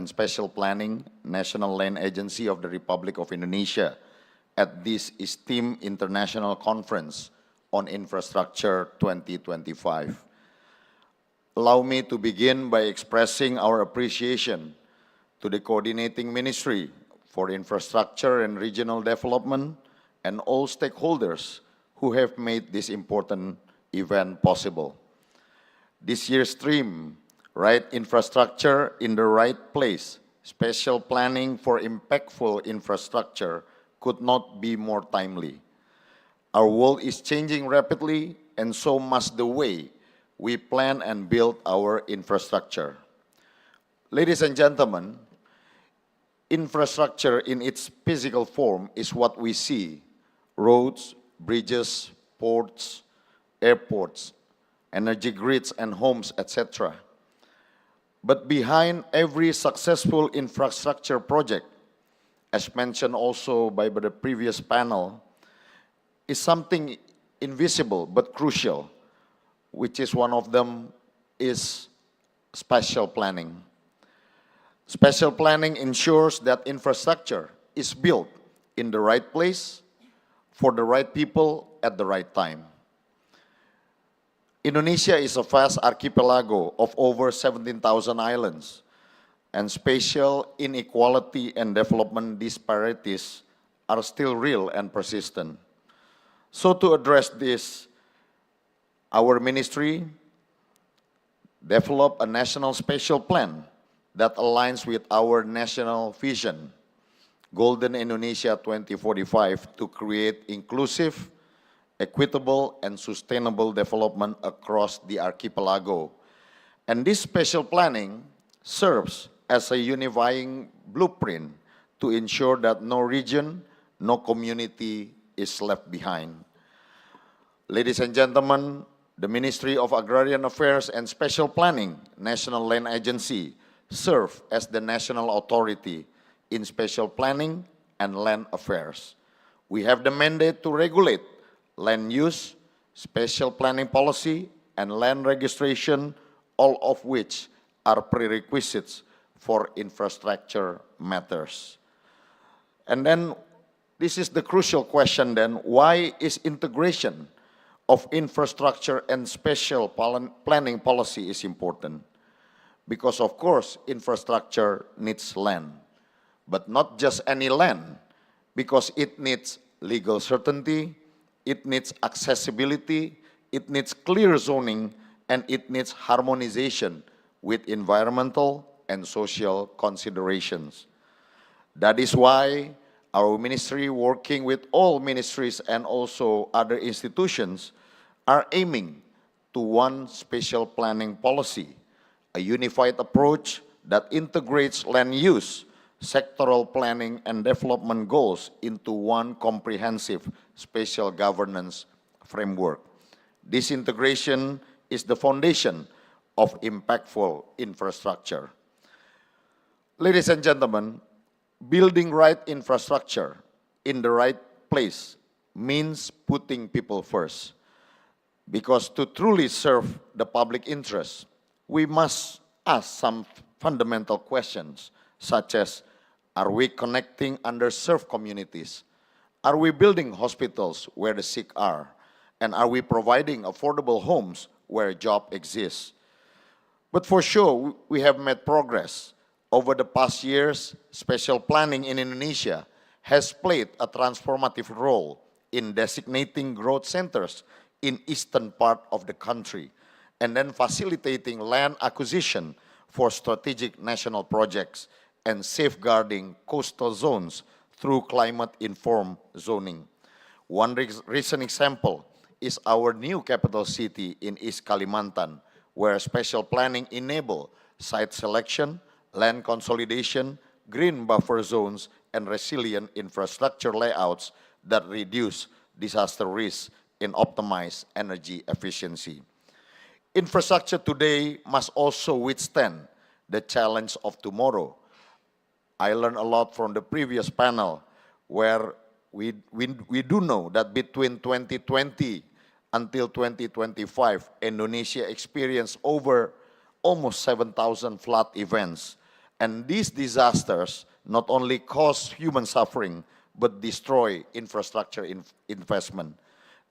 and Special Planning, National Land Agency of the Republic of Indonesia at this esteemed international conference on Infrastructure 2025. Allow me to begin by expressing our appreciation to the coordinating ministry for infrastructure and regional development and all stakeholders who have made this important event possible. This year's theme, Right Infrastructure in the Right Place, Special Planning for Impactful Infrastructure, could not be more timely. Our world is changing rapidly, and so must the way we plan and build our infrastructure. Ladies and gentlemen, infrastructure in its physical form is what we see: roads, bridges, ports, airports, energy grids and homes, etc. But behind every successful infrastructure project, as mentioned also by the previous panel, is something invisible but crucial, which is one of them is spatial planning. Spatial planning ensures that infrastructure is built in the right place, for the right people, at the right time. Indonesia is a vast archipelago of over 17,000 islands, and spatial inequality and development disparities are still real and persistent. So to address this, our ministry developed a national spatial plan that aligns with our national vision, Golden Indonesia 2045, to create inclusive, equitable, and sustainable development across the archipelago. And this spatial planning serves as a unifying blueprint to ensure that no region, no community is left behind. Ladies and gentlemen, the Ministry of Agrarian Affairs and Special Planning, National Land Agency, serve as the national authority in spatial planning and land affairs. We have the mandate to regulate land use, spatial planning policy, and land registration, all of which are prerequisites for infrastructure matters. And then, this is the crucial question then, why is integration of infrastructure and spatial planning policy is important? Because of course, infrastructure needs land, but not just any land, because it needs legal certainty, it needs accessibility, it needs clear zoning, and it needs harmonization with environmental and social considerations. That is why our ministry, working with all ministries and also other institutions, are aiming to one spatial planning policy, a unified approach that integrates land use, sectoral planning, and development goals into one comprehensive spatial governance framework. This integration is the foundation of impactful infrastructure. Ladies and gentlemen, building right infrastructure in the right place means putting people first. Because to truly serve the public interest, we must ask some fundamental questions, such as, are we connecting underserved communities? Are we building hospitals where the sick are? And are we providing affordable homes where a job exists? But for sure, we have made progress. Over the past years, spatial planning in Indonesia has played a transformative role in designating growth centers in eastern part of the country, and then facilitating land acquisition for strategic national projects and safeguarding coastal zones through climate-informed zoning. One recent example is our new capital city in East Kalimantan, where spatial planning enabled site selection, land consolidation, green buffer zones, and resilient infrastructure layouts that reduce disaster risk and optimize energy efficiency. Infrastructure today must also withstand the challenge of tomorrow. I learned a lot from the previous panel where we do know that between 2020 until 2025, Indonesia experienced over almost 7,000 flood events. And these disasters not only cause human suffering, but destroy infrastructure investment.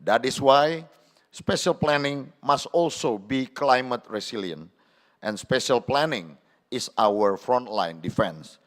That is why special planning must also be climate resilient. And special planning is our frontline defense.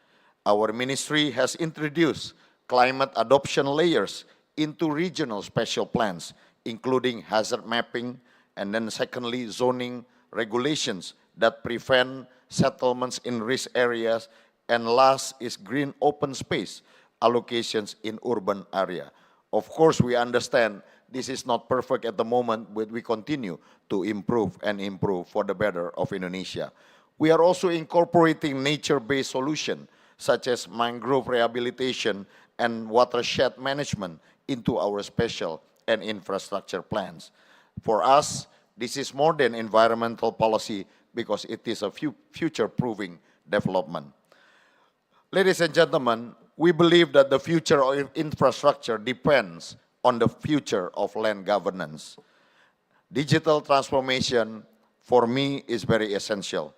Our ministry has introduced climate adoption layers into regional special plans, including hazard mapping, and then secondly, zoning regulations that prevent settlements in risk areas, and last is green open space allocations in urban area. Of course, we understand this is not perfect at the moment, but we continue to improve and improve for the better of Indonesia. We are also incorporating nature-based solutions, such as mangrove rehabilitation and watershed management into our special and infrastructure plans. For us, this is more than environmental policy because it is a future-proofing development. Ladies and gentlemen, we believe that the future of infrastructure depends on the future of land governance. Digital transformation, for me, is very essential.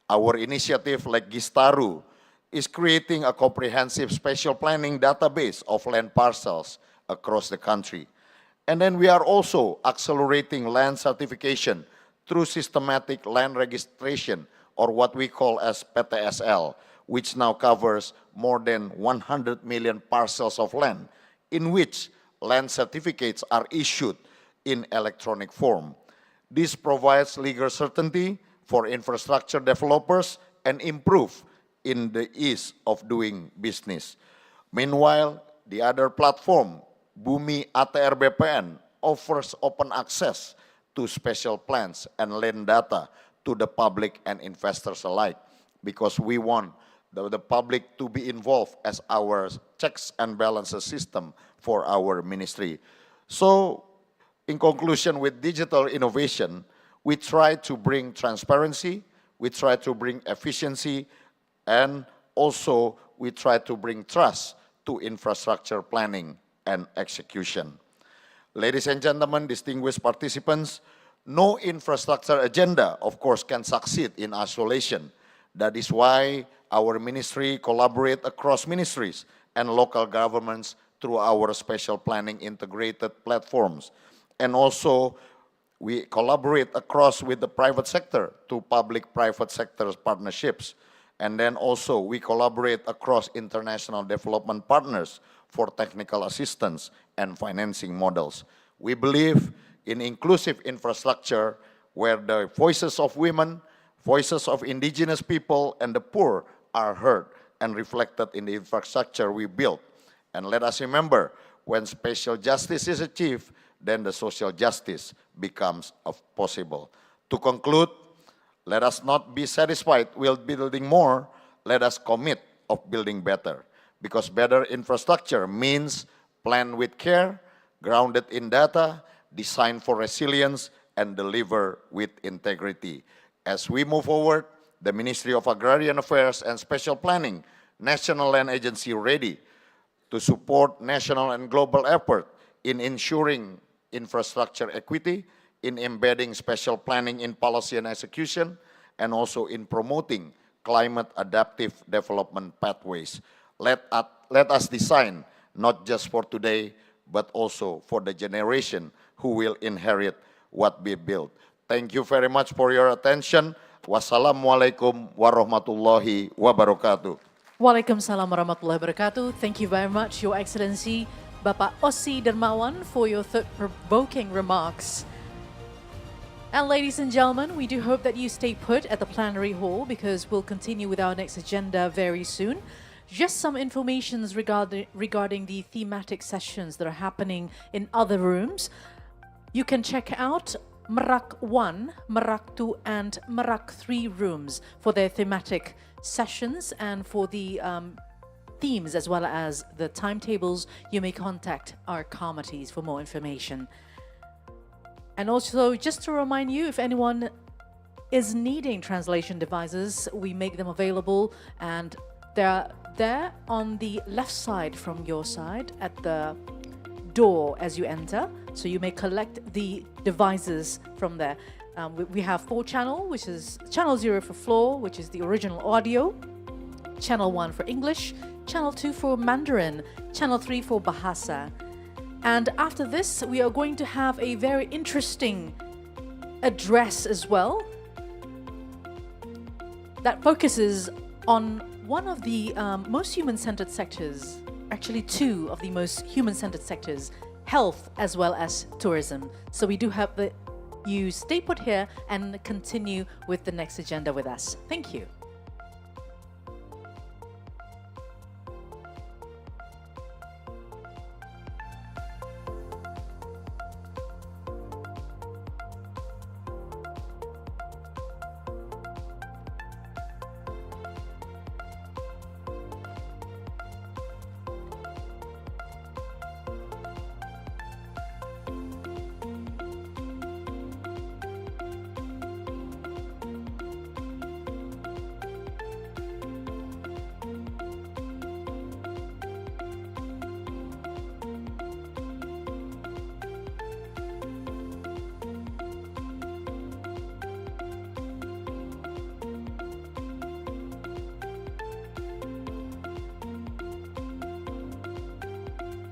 Our initiative like Gistaru is creating a comprehensive spatial planning database of land parcels across the country. And then we are also accelerating land certification through systematic land registration, or what we call as PTSL, which now covers more than 100 million parcels of land, in which land certificates are issued in electronic form. This provides legal certainty for infrastructure developers and improve in the ease of doing business. Meanwhile, the other platform, Bumi ATR BPN, offers open access to special plans and land data to the public and investors alike, because we want the public to be involved as our checks and balances system for our ministry. So, in conclusion, with digital innovation, we try to bring transparency, we try to bring efficiency, and also we try to bring trust to infrastructure planning and execution. Ladies and gentlemen, distinguished participants, no infrastructure agenda, of course, can succeed in isolation. That is why our ministry collaborate across ministries and local governments through our special planning integrated platforms. And also, we collaborate across with the private sector to public-private sector partnerships. And then also, we collaborate across international development partners for technical assistance and financing models. We believe in inclusive infrastructure where the voices of women, voices of indigenous people, and the poor are heard and reflected in the infrastructure we build. And let us remember, when spatial justice is achieved, then the social justice becomes possible. To conclude, let us not be satisfied with building more, let us commit of building better. Because better infrastructure means plan with care, grounded in data, designed for resilience, and deliver with integrity. As we move forward, the Ministry of Agrarian Affairs and Special Planning, National Land Agency ready to support national and global effort in ensuring infrastructure equity, in embedding special planning in policy and execution, and also in promoting climate adaptive development pathways. Let us design not just for today, but also for the generation who will inherit what we build. Thank you very much for your attention. Wassalamualaikum warahmatullahi wabarakatuh. Waalaikumsalam warahmatullahi wabarakatuh. Thank you very much, Your Excellency, Bapak Osi Dmawan, for your thought-provoking remarks. And ladies and gentlemen, we do hope that you stay put at the plenary hall because we'll continue with our next agenda very soon. Just some information regarding the thematic sessions that are happening in other rooms. You can check out Merak 1, Merak 2, and Merak 3 rooms for their thematic sessions and for the themes as well as the timetables. You may contact our committees for more information. And also, just to remind you, if anyone is needing translation devices, we make them available, and they're there on the left side from your side at the door as you enter. So you may collect the devices from there. We have 4-channel, which is channel 0 for floor, which is the original audio, channel 1 for English, channel 2 for Mandarin, channel 3 for Bahasa. And after this, we are going to have a very interesting address as well that focuses on one of the most human-centered sectors, actually 2 of the most human-centered sectors, health as well as tourism. So we do have you stay put here and continue with the next agenda with us. Thank you.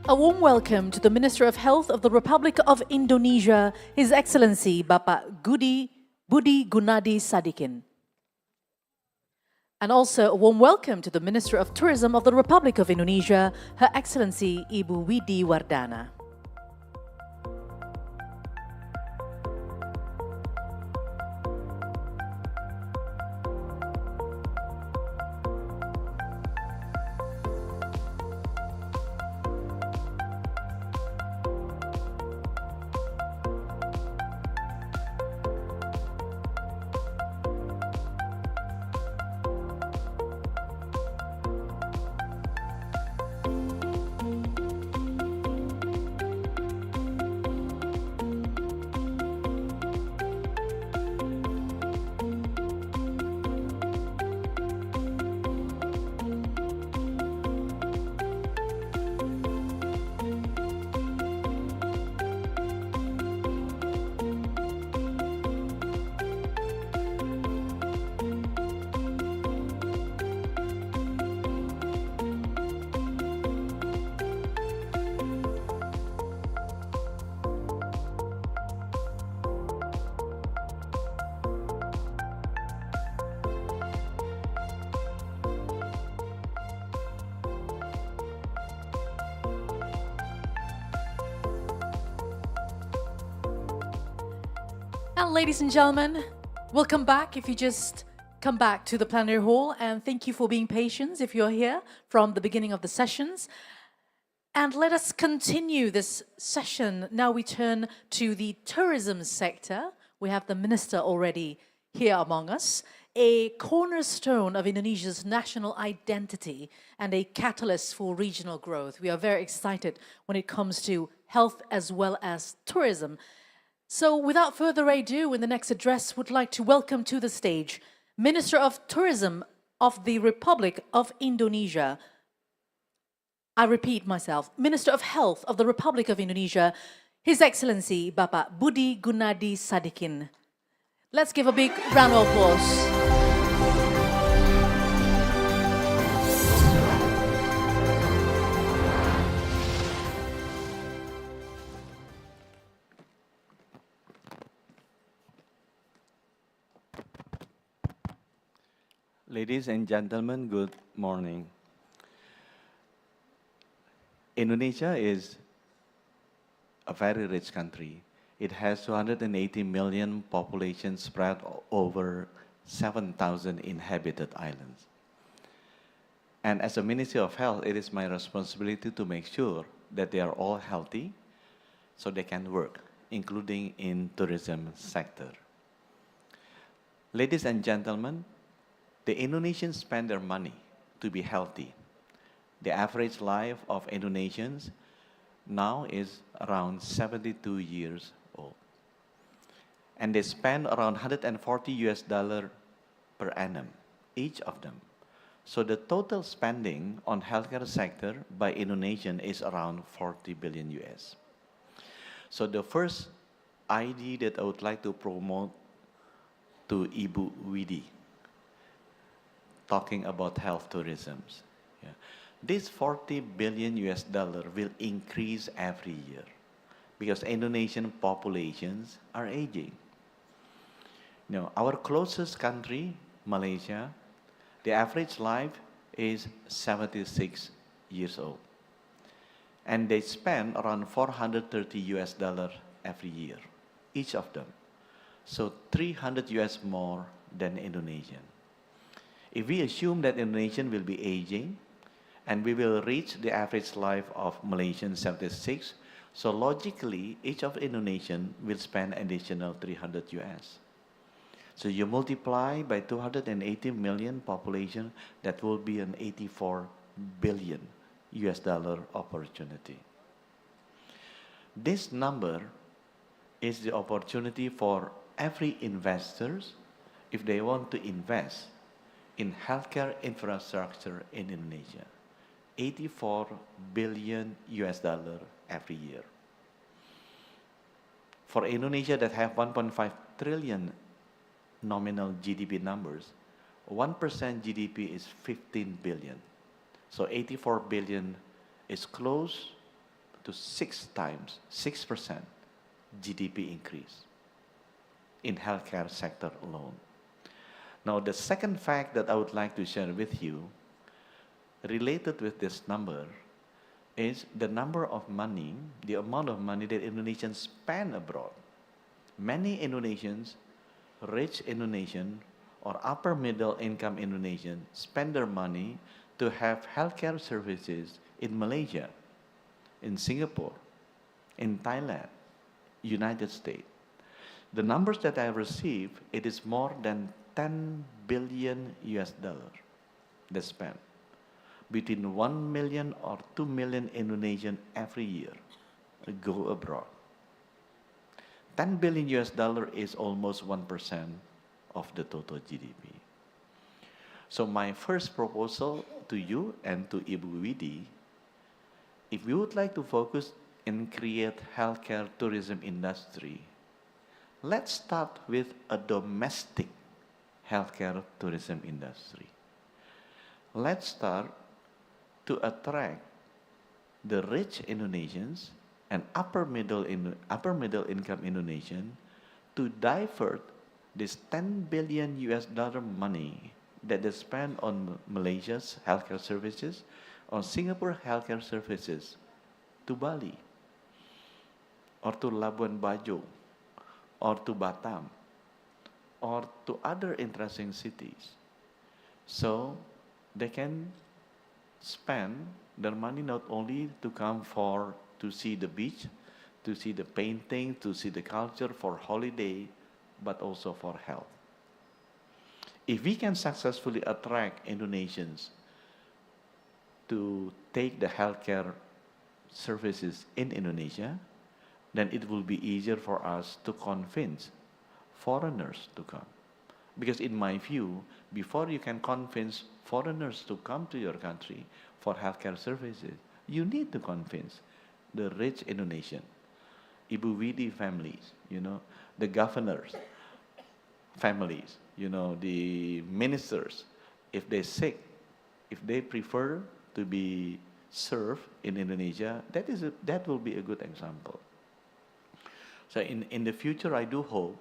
A warm welcome to the Minister of Health of the Republic of Indonesia, His Excellency Bapak Budi Gunadi Sadikin. And also a warm welcome to the Minister of Tourism of the Republic of Indonesia, Her Excellency Ibu Widi Wardana. And ladies and gentlemen, welcome back if you just come back to the plenary hall, and thank you for being patient if you're here from the beginning of the sessions. And let us continue this session. Now we turn to the tourism sector. We have the minister already here among us, a cornerstone of Indonesia's national identity and a catalyst for regional growth. We are very excited when it comes to health as well as tourism. So without further ado, in the next address, would like to welcome to the stage Minister of Tourism of the Republic of Indonesia. I repeat myself, Minister of Health of the Republic of Indonesia, His Excellency Bapak Budi Gunadi Sadikin. Let's give a big round of applause. Ladies and gentlemen, good morning. Indonesia is a very rich country. It has 280 million population spread over 7,000 inhabited islands. And as a Ministry of Health, it is my responsibility to make sure that they are all healthy so they can work, including in tourism sector. Ladies and gentlemen, the Indonesians spend their money to be healthy. The average life of Indonesians now is around 72 years old. and they spend around 140 US dollar per annum, each of them. So the total spending on healthcare sector by Indonesian is around 40 billion US. So the first idea that I would like to promote to Ibu Widi, talking about health tourism. Yeah. This 40 billion US dollar will increase every year because Indonesian populations are aging. Now, our closest country, Malaysia, the average life is 76 years old. And they spend around 430 US dollar every year, each of them. So 300 US more than Indonesian. If we assume that Indonesian will be aging, and we will reach the average life of Malaysian 76, so logically, each of Indonesian will spend additional 300 US. So you multiply by 280 million population, that will be an 84 billion US dollar opportunity. This number is the opportunity for every investors if they want to invest in healthcare infrastructure in Indonesia. 84 billion US dollar every year. For Indonesia that have 1.5 trillion nominal GDP numbers, 1% GDP is 15 billion. So 84 billion is close to 6 times, 6% GDP increase in healthcare sector alone. Now, the second fact that I would like to share with you related with this number is the number of money, the amount of money that Indonesians spend abroad. Many Indonesians, rich Indonesian or upper middle income Indonesian spend their money to have healthcare services in Malaysia, in Singapore, in Thailand, United States. The numbers that I received, it is more than 10 billion US dollar they spend. Between 1 million or 2 million Indonesian every year go abroad. 10 billion US dollar is almost 1% of the total GDP. So my first proposal to you and to Ibu Widi, if we would like to focus and create healthcare tourism industry, let's start with a domestic healthcare tourism industry. Let's start to attract the rich Indonesians and upper middle income Indonesian to divert this 10 billion US dollar money that they spend on Malaysia's healthcare services, on Singapore healthcare services, to Bali, or to Labuan Bajo, or to Batam, or to other interesting cities. So they can spend their money not only to come to see the beach, to see the painting, to see the culture for holiday, but also for health. If we can successfully attract Indonesians to take the healthcare services in Indonesia, then it will be easier for us to convince foreigners to come. Because in my view, before you can convince foreigners to come to your country for healthcare services, you need to convince the rich Indonesian, Ibu Widi families, the governors, families, the ministers. If they're sick, if they prefer to be served in Indonesia, that will be a good example. So in the future, I do hope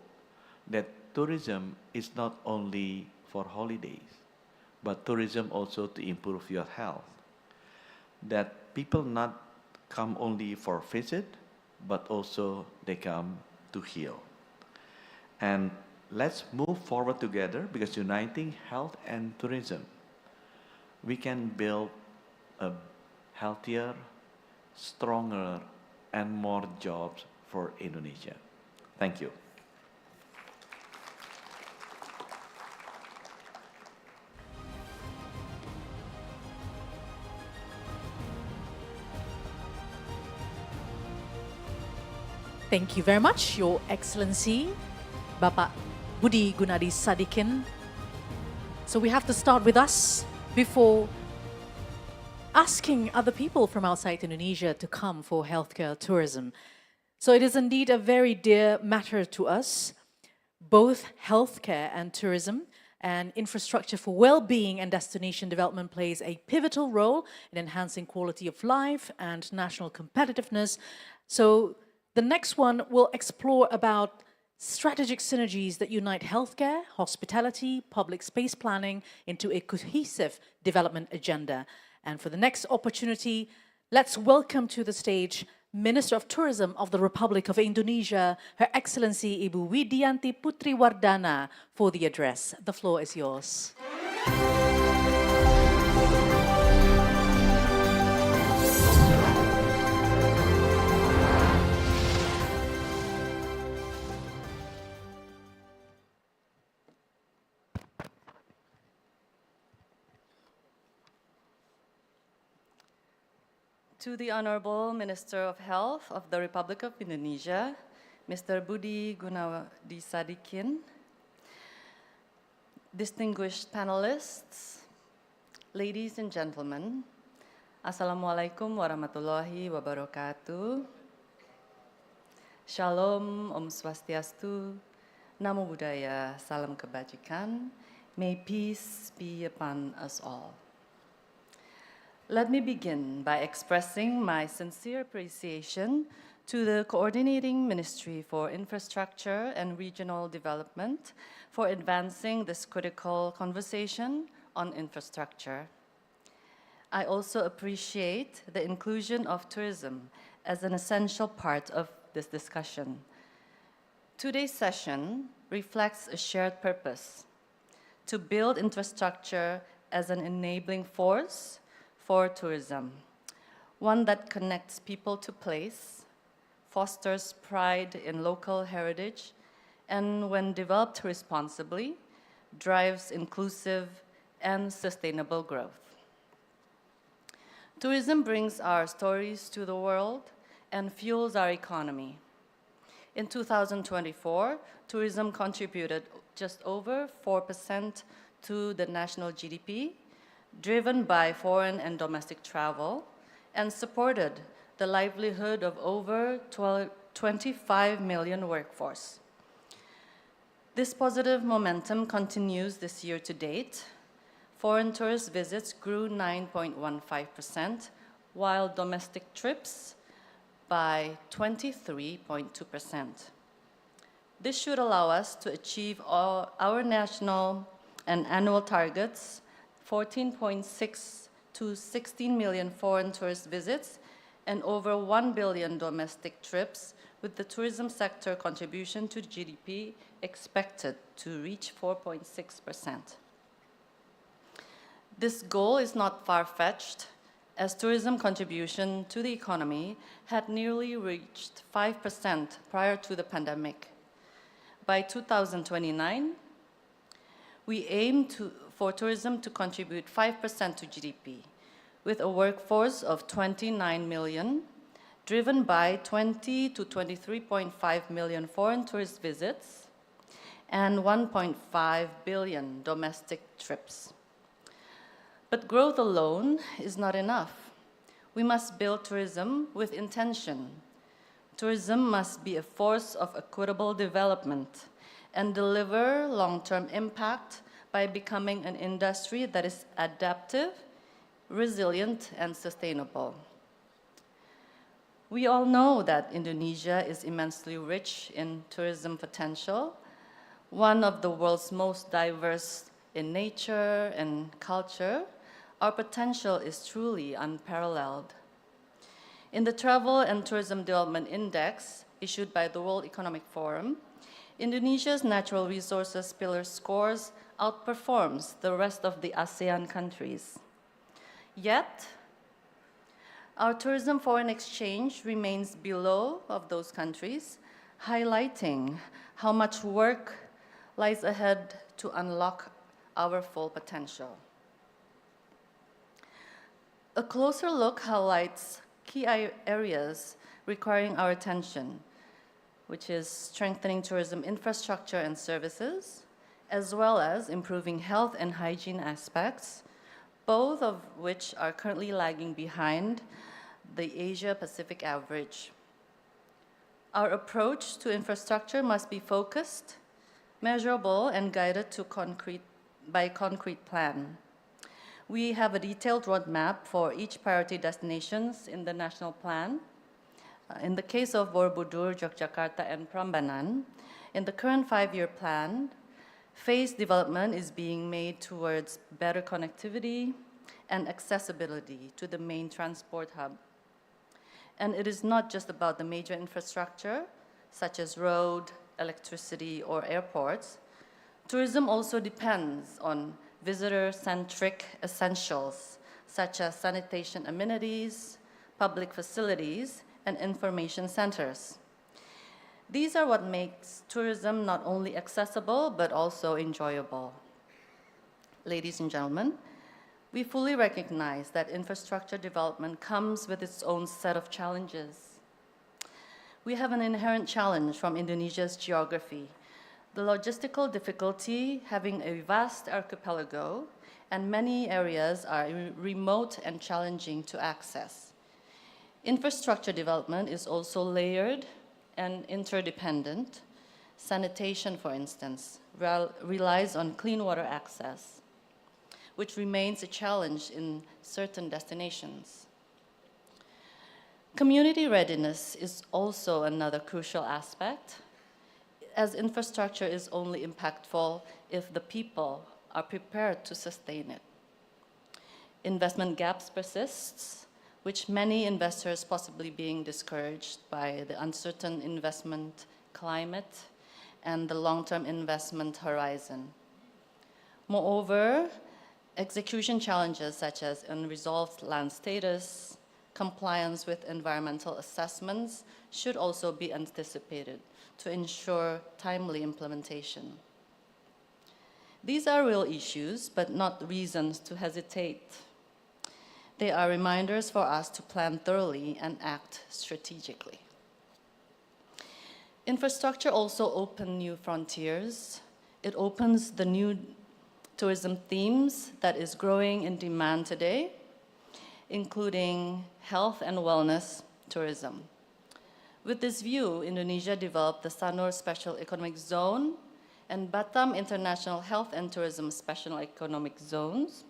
that tourism is not only for holidays, but tourism also to improve your health. That people not come only for visit, but also they come to heal. And let's move forward together, because uniting health and tourism, we can build a healthier, stronger, and more jobs for Indonesia. Thank you. Thank you very much, Your Excellency. Bapak Budi Gunadi Sadikin. So we have to start with us before asking other people from outside Indonesia to come for healthcare tourism. So it is indeed a very dear matter to us, both healthcare and tourism, and infrastructure for well-being and destination development plays a pivotal role in enhancing quality of life and national competitiveness. So the next one will explore about strategic synergies that unite healthcare, hospitality, public space planning into a cohesive development agenda. And for the next opportunity, let's welcome to the stage Minister of Tourism of the Republic of Indonesia, Her Excellency Ibu Widianti Putri Wardana, for the address. The floor is yours. To the Honorable Minister of Health of the Republic of Indonesia, Mr. Budi Gunadi Sadikin, distinguished panelists, ladies and gentlemen, Assalamualaikum warahmatullahi wabarakatuh. Shalom, Om Swastiastu, Namo Buddhaya, Salam Kebajikan. May peace be upon us all. Let me begin by expressing my sincere appreciation to the Coordinating Ministry for Infrastructure and Regional Development for advancing this critical conversation on infrastructure. I also appreciate the inclusion of tourism as an essential part of this discussion. Today's session reflects a shared purpose: to build infrastructure as an enabling force for tourism, one that connects people to place, fosters pride in local heritage, and when developed responsibly, drives inclusive and sustainable growth. Tourism brings our stories to the world and fuels our economy. In 2024, tourism contributed just over 4% to the national GDP, driven by foreign and domestic travel, and supported the livelihood of over 25 million workforce. This positive momentum continues this year to date. Foreign tourist visits grew 9.15%, while domestic trips by 23.2%. This should allow us to achieve our national and annual targets 14.6 to 16 million foreign tourist visits and over 1 billion domestic trips, with the tourism sector contribution to GDP expected to reach 4.6%. This goal is not far-fetched, as tourism contribution to the economy had nearly reached 5% prior to the pandemic. By 2029, we aim for tourism to contribute 5% to GDP, with a workforce of 29 million, driven by 20 to 23.5 million foreign tourist visits and 1.5 billion domestic trips. But growth alone is not enough. We must build tourism with intention. Tourism must be a force of equitable development and deliver long-term impact by becoming an industry that is adaptive, resilient, and sustainable. We all know that Indonesia is immensely rich in tourism potential, one of the world's most diverse in nature and culture. Our potential is truly unparalleled. In the Travel and Tourism Development Index, issued by the World Economic Forum, Indonesia's natural resources pillar scores outperforms the rest of the ASEAN countries. Yet, our tourism foreign exchange remains below of those countries, highlighting how much work lies ahead to unlock our full potential. A closer look highlights key areas requiring our attention, which is strengthening tourism infrastructure and services, as well as improving health and hygiene aspects, both of which are currently lagging behind the Asia-Pacific average. Our approach to infrastructure must be focused, measurable, and guided by concrete plan. We have a detailed roadmap for each priority destinations in the national plan. In the case of Borobudur, Yogyakarta, and Prambanan, in the current 5-year plan, phase development is being made towards better connectivity and accessibility to the main transport hub. And it is not just about the major infrastructure, such as road, electricity, or airports. Tourism also depends on visitor-centric essentials, such as sanitation amenities, public facilities, and information centers. These are what makes tourism not only accessible, but also enjoyable. Ladies and gentlemen, we fully recognize that infrastructure development comes with its own set of challenges. We have an inherent challenge from Indonesia's geography, the logistical difficulty having a vast archipelago, and many areas are remote and challenging to access. Infrastructure development is also layered and interdependent. Sanitation, for instance, relies on clean water access, which remains a challenge in certain destinations. Community readiness is also another crucial aspect, as infrastructure is only impactful if the people are prepared to sustain it. Investment gaps persists, which many investors possibly being discouraged by the uncertain investment climate and the long-term investment horizon. Moreover, execution challenges such as unresolved land status, compliance with environmental assessments should also be anticipated to ensure timely implementation. These are real issues, but not reasons to hesitate. They are reminders for us to plan thoroughly and act strategically. Infrastructure also opens new frontiers. It opens the new tourism themes that is growing in demand today, including health and wellness tourism. With this view, Indonesia developed the Sanur Special Economic Zone and Batam International Health and Tourism Special Economic Zones.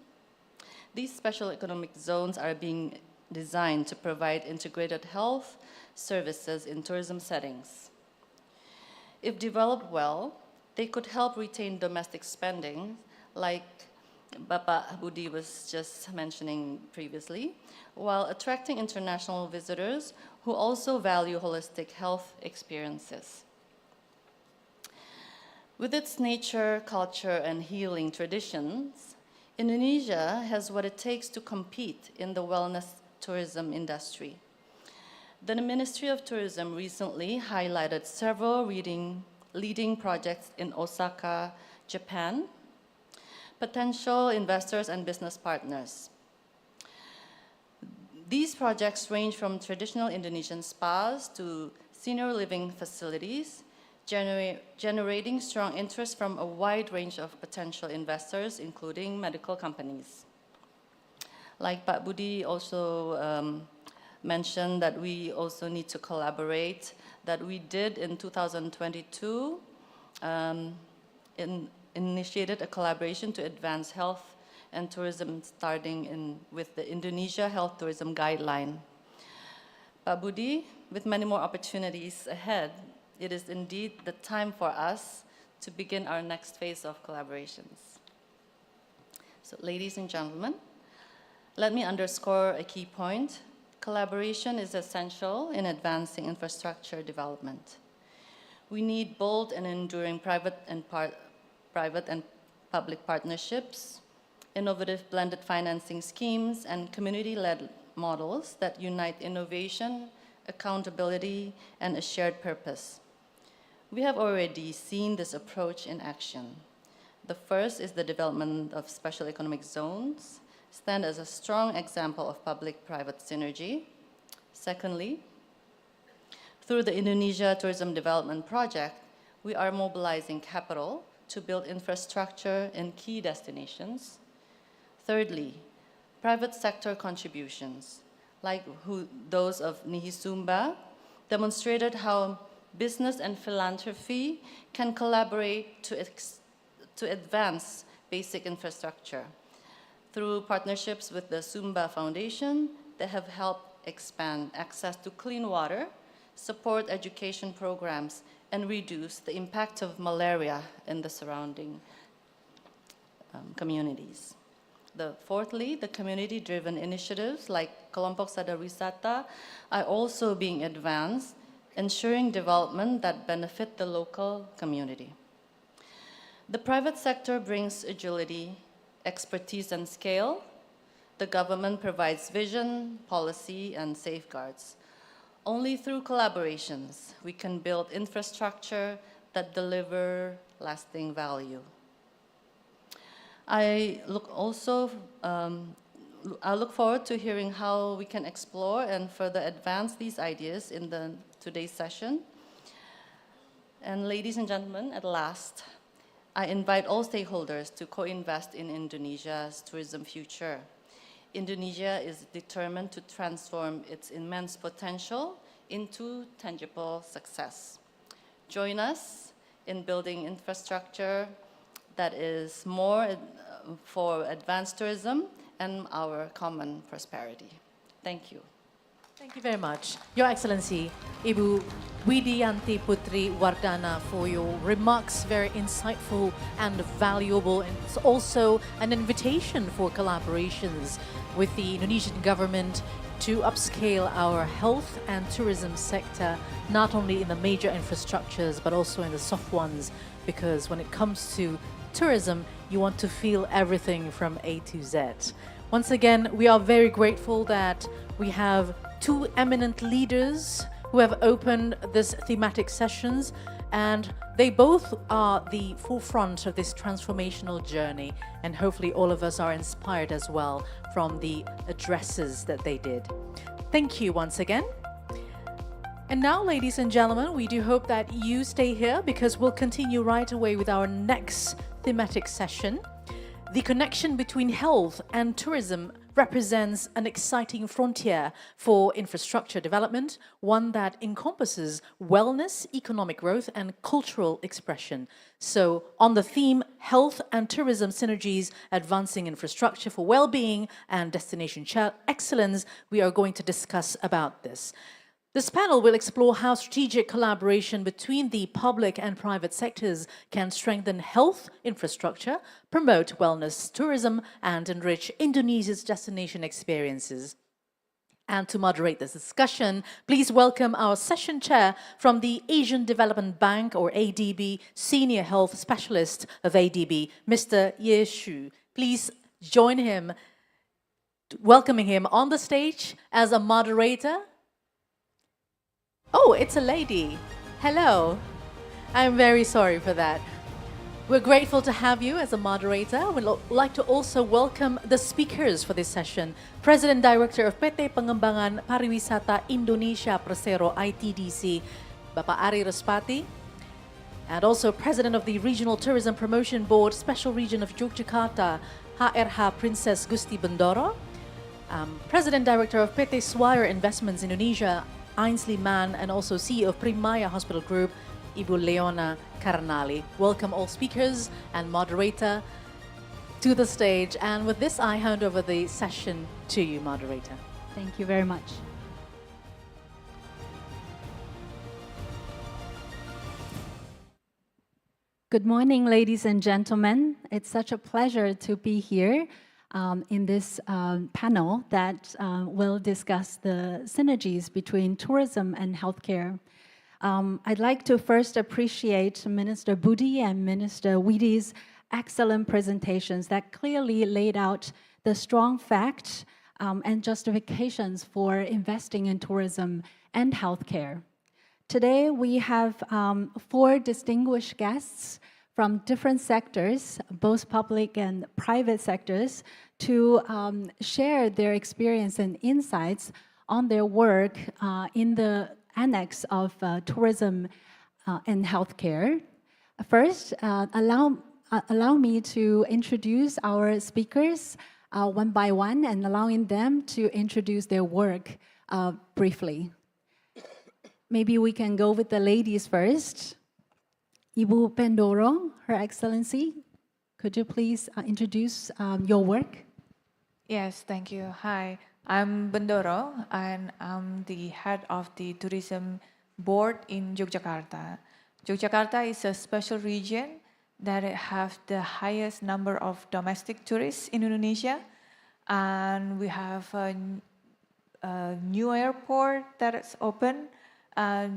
These special economic zones are being designed to provide integrated health services in tourism settings. If developed well, they could help retain domestic spending, like Bapak Budi was just mentioning previously, while attracting international visitors who also value holistic health experiences. With its nature, culture, and healing traditions, Indonesia has what it takes to compete in the wellness tourism industry. The Ministry of Tourism recently highlighted several leading projects in Osaka, Japan, potential investors and business partners. These projects range from traditional Indonesian spas to senior living facilities, generating strong interest from a wide range of potential investors, including medical companies. Like Pak Budi also mentioned that we also need to collaborate, that we did in 2022, initiated a collaboration to advance health and tourism starting with the Indonesia Health Tourism Guideline. Pak Budi, with many more opportunities ahead, it is indeed the time for us to begin our next phase of collaborations. So, ladies and gentlemen, let me underscore a key point. Collaboration is essential in advancing infrastructure development. We need bold and enduring private and public partnerships, innovative blended financing schemes, and community-led models that unite innovation, accountability, and a shared purpose. We have already seen this approach in action. The first is the development of special economic zones, stand as a strong example of public-private synergy. Secondly, Through the Indonesia Tourism Development Project, we are mobilizing capital to build infrastructure in key destinations. Thirdly, private sector contributions, like those of Nihisumba, demonstrated how business and philanthropy can collaborate to advance basic infrastructure. Through partnerships with the Sumba Foundation, they have helped expand access to clean water, support education programs, and reduce the impact of malaria in the surrounding communities. Fourthly, the community-driven initiatives like Kelompok Sadar Wisata are also being advanced, ensuring development that benefit the local community. The private sector brings agility, expertise, and scale. The government provides vision, policy, and safeguards. Only through collaborations, we can build infrastructure that deliver lasting value. I look forward to hearing how we can explore and further advance these ideas in today's session. And ladies and gentlemen, at last, I invite all stakeholders to co-invest in Indonesia's tourism future. Indonesia is determined to transform its immense potential into tangible success. Join us in building infrastructure that is more for advanced tourism and our common prosperity. Thank you. Thank you very much, Your Excellency, Ibu Widianti Putri Wardana, for your remarks, very insightful and valuable, and it's also an invitation for collaborations with the Indonesian government to upscale our health and tourism sector, not only in the major infrastructures, but also in the soft ones, because when it comes to tourism, you want to feel everything from A to Z. Once again, we are very grateful that we have two eminent leaders who have opened this thematic sessions, and they both are the forefront of this transformational journey, and hopefully all of us are inspired as well from the addresses that they did. Thank you once again. And now, ladies and gentlemen, we do hope that you stay here, because we'll continue right away with our next thematic session. The connection between health and tourism represents an exciting frontier for infrastructure development, one that encompasses wellness, economic growth, and cultural expression. So, on the theme, health and tourism synergies, advancing infrastructure for well-being and destination excellence, we are going to discuss about this. This panel will explore how strategic collaboration between the public and private sectors can strengthen health infrastructure, promote wellness tourism, and enrich Indonesia's destination experiences. And to moderate this discussion, please welcome our session chair from the Asian Development Bank, or ADB, Senior Health Specialist of ADB, Mr. Ye Shu. Please join him, welcoming him on the stage as a moderator. Oh, it's a lady. Hello. I'm very sorry for that. We're grateful to have you as a moderator. We'd like to also welcome the speakers for this session. President Director of PT Pengembangan Pariwisata Indonesia Persero ITDC, Bapak Ari Respati, and also President of the Regional Tourism Promotion Board, Special Region of Yogyakarta, HRH Princess Gusti Bendoro, President Director of PT Swire Investments Indonesia, Ainsley Mann, and also CEO of Primaya Hospital Group, Ibu Leona Karnali. Welcome all speakers and moderator to the stage. And with this, I hand over the session to you, moderator. Thank you very much. Good morning, ladies and gentlemen. It's such a pleasure to be here in this panel that will discuss the synergies between tourism and healthcare. I'd like to first appreciate Minister Budi and Minister Widi's excellent presentations that clearly laid out the strong facts and justifications for investing in tourism and healthcare. Today, we have 4 distinguished guests from different sectors, both public and private sectors, to share their experience and insights on their work in the annex of tourism and healthcare. First, allow me to introduce our speakers one by one and allowing them to introduce their work briefly. Maybe we can go with the ladies first. Ibu Pendoro, Her Excellency, could you please introduce your work? Yes, thank you. Hi, I'm Bendoro, and I'm the head of the tourism board in Yogyakarta. Yogyakarta is a special region that have the highest number of domestic tourists in Indonesia, and we have a new airport that is open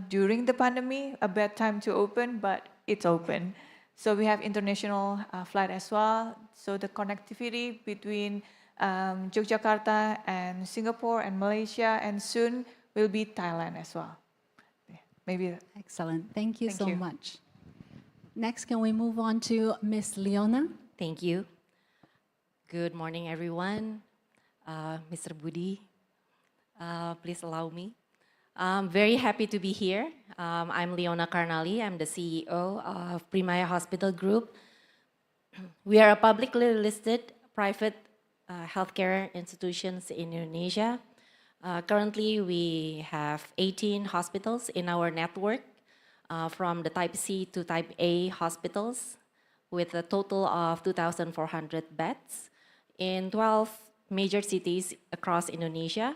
during the pandemic, a bad time to open, but it's open. So we have international flight as well. So the connectivity between Yogyakarta and Singapore and Malaysia, and soon will be Thailand as well. Maybe. Excellent. Thank you so much. Next, can we move on to Ms. Leona? Thank you. Good morning, everyone. Mr. Budi, please allow me. I'm very happy to be here. I'm Leona Karnali. I'm the CEO of Primaya Hospital Group. We are a publicly listed private healthcare institutions in Indonesia. Currently, we have 18 hospitals in our network, from the Type C to Type A hospitals, with a total of 2,400 beds in 12 major cities across Indonesia,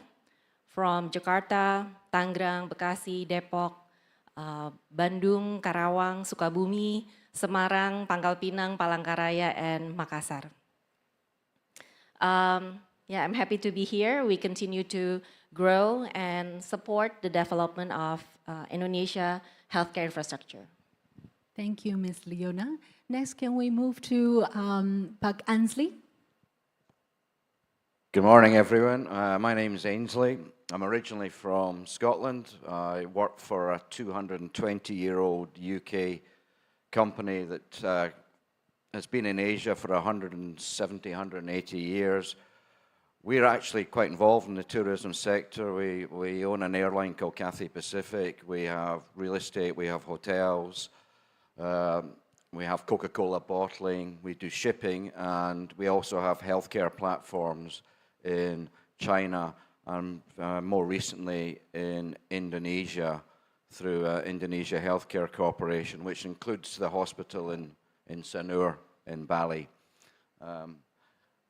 from Jakarta, Tangerang, Bekasi, Depok, Bandung, Karawang, Sukabumi, Semarang, Pangkal Pinang, Palangkaraya, and Makassar. Yeah, I'm happy to be here. We continue to grow and support the development of Indonesia healthcare infrastructure. Thank you, Ms. Leona. Next, can we move to Pak Ansley? Good morning, everyone. My name is Ainsley. I'm originally from Scotland. I work for a 220-year-old UK company that has been in Asia for 170, 180 years. We're actually quite involved in the tourism sector. We own an airline called Cathay Pacific. We have real estate, we have hotels, we have Coca-Cola bottling, we do shipping, and we also have healthcare platforms in China and more recently in Indonesia through Indonesia Healthcare Corporation, which includes the hospital in Sanur in Bali.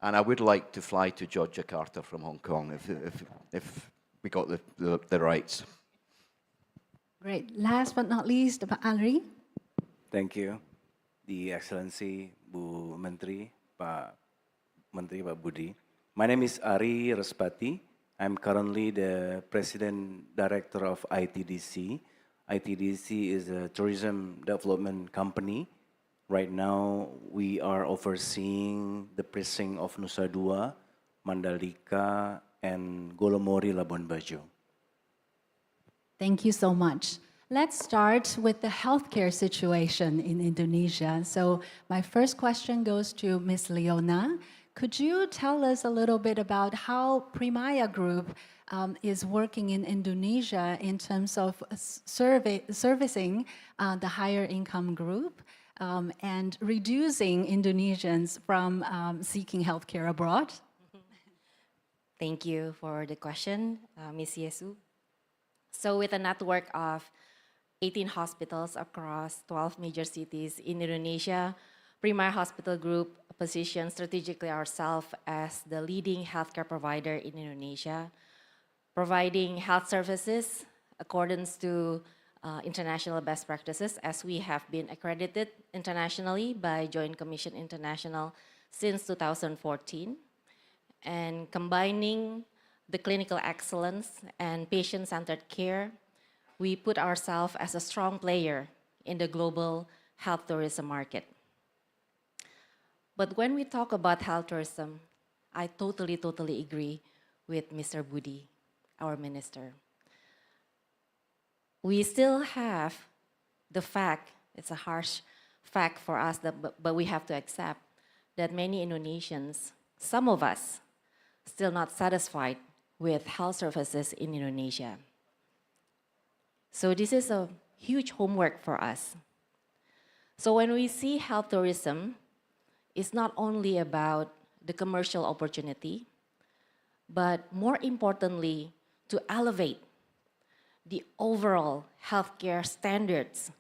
And I would like to fly to Jakarta from Hong Kong if we got the rights. Great. Last but not least, Pak Alri. Thank you, The Excellency, Bu Menteri, Pak Menteri, Pak Budi. My name is Ari Respati. I'm currently the President Director of ITDC. ITDC is a tourism development company. Right now, we are overseeing the precinct of Nusa Dua, Mandalika, and Golomori Labuan Bajo. Thank you so much. Let's start with the healthcare situation in Indonesia. So my first question goes to Ms. Leona. Could you tell us a little bit about how Primaya Group is working in Indonesia in terms of servicing the higher income group and reducing Indonesians from seeking healthcare abroad? Thank you for the question, Ms. Yesu. So with a network of 18 hospitals across 12 major cities in Indonesia, Primaya Hospital Group positions strategically ourselves as the leading healthcare provider in Indonesia, providing health services accordance to international best practices, as we have been accredited internationally by Joint Commission International since 2014, and combining the clinical excellence and patient-centered care, we put ourselves as a strong player in the global health tourism market. But when we talk about health tourism, I totally agree with Mr. Budi, our minister. We still have the fact, it's a harsh fact for us, but we have to accept that many Indonesians, some of us, still not satisfied with health services in Indonesia. So this is a huge homework for us. So when we see health tourism, it's not only about the commercial opportunity, but more importantly, to elevate the overall healthcare standards,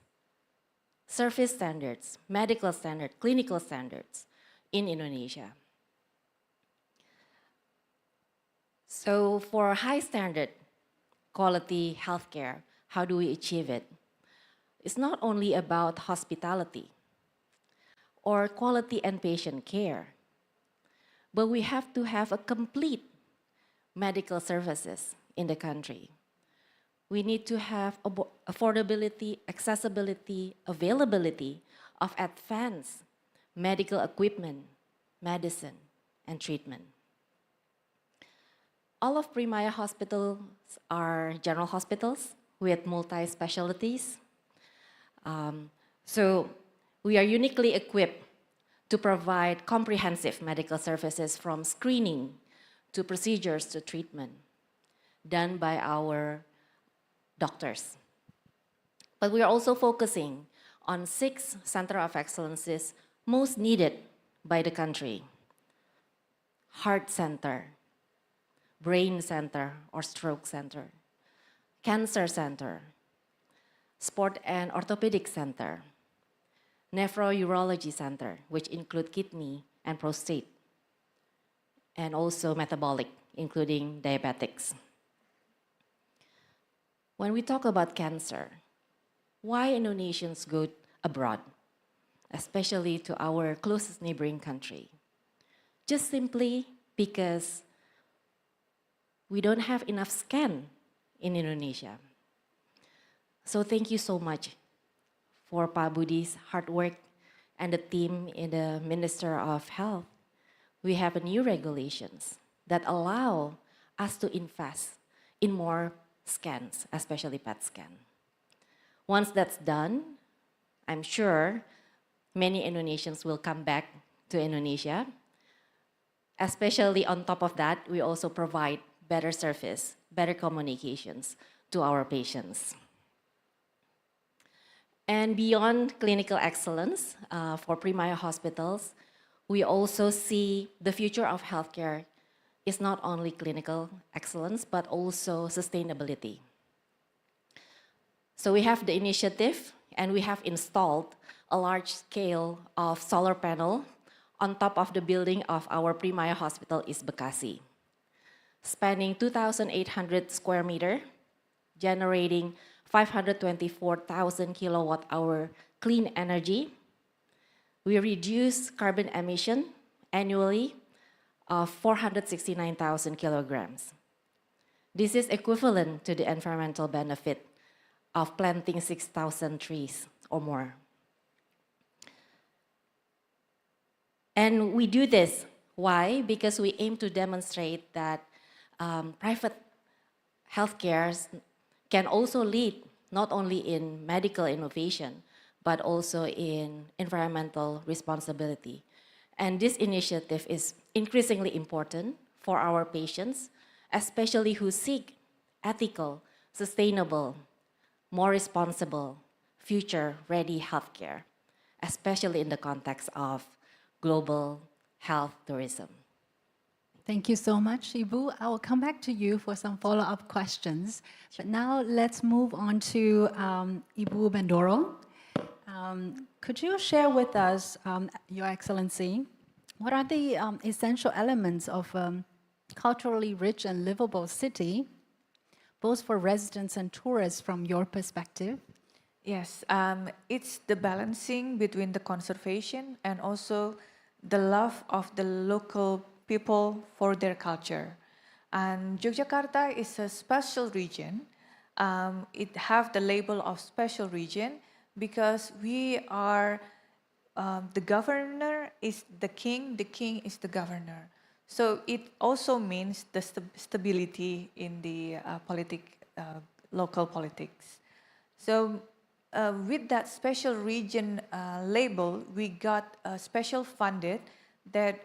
service standards, medical standards, clinical standards in Indonesia. So for high standard quality healthcare, how do we achieve it? It's not only about hospitality or quality and patient care, but we have to have a complete medical services in the country. We need to have affordability, accessibility, availability of advanced medical equipment, medicine, and treatment. All of Primaya hospitals are general hospitals with multi-specialties. So we are uniquely equipped to provide comprehensive medical services from screening to procedures to treatment done by our doctors. But we are also focusing on 6 centers of excellences most needed by the country. Heart center, brain center or stroke center, cancer center, sport and orthopedic center, nephrology center, which include kidney and prostate, and also metabolic, including diabetics. When we talk about cancer, why Indonesians go abroad, especially to our closest neighboring country? Just simply because we don't have enough scan in Indonesia. So thank you so much for Pambudy's hard work and the team in the Minister of Health. We have a new regulations that allow us to invest in more scans, especially PET scan. Once that's done, I'm sure many Indonesians will come back to Indonesia. Especially on top of that, we also provide better service, better communications to our patients. And beyond clinical excellence for Primaya hospitals, we also see the future of healthcare is not only clinical excellence, but also sustainability. So we have the initiative, and we have installed a large scale of solar panel on top of the building of our Primaya Hospital East Bekasi, spanning 2,800 square meter, generating 524,000 kilowatt hour clean energy. We reduce carbon emission annually of 469,000 kilograms. This is equivalent to the environmental benefit of planting 6,000 trees or more. And we do this, why? Because we aim to demonstrate that private healthcare can also lead not only in medical innovation, but also in environmental responsibility. And this initiative is increasingly important for our patients, especially who seek ethical, sustainable, more responsible, future-ready healthcare, especially in the context of global health tourism. Thank you so much, Ibu. I will come back to you for some follow-up questions. But now let's move on to Ibu Bendoro. Could you share with us, Your Excellency, what are the essential elements of a culturally rich and livable city, both for residents and tourists from your perspective? Yes, it's the balancing between the conservation and also the love of the local people for their culture. And Yogyakarta is a special region. It have the label of special region because we are, the governor is the king is the governor. So it also means the stability in the local politics. So with that special region label, we got special funded that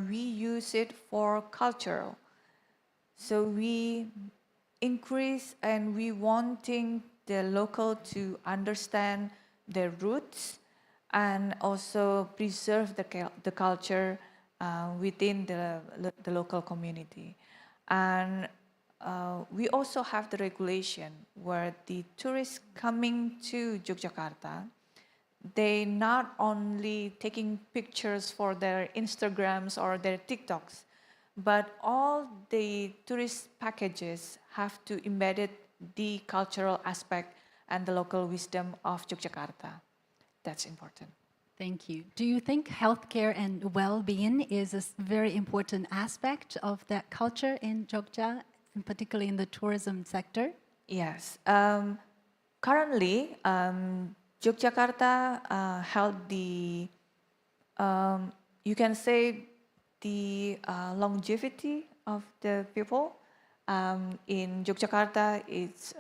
we use it for cultural. So we increase and we wanting the local to understand their roots and also preserve the culture within the local community. And we also have the regulation where the tourists coming to Yogyakarta, they not only taking pictures for their Instagrams or their TikToks, but all the tourist packages have to embed the cultural aspect and the local wisdom of Yogyakarta. That's important. Thank you. Do you think healthcare and well-being is a very important aspect of that culture in Jogja, and particularly in the tourism sector? Yes. Currently, Yogyakarta held the, you can say, the longevity of the people. In Yogyakarta, it's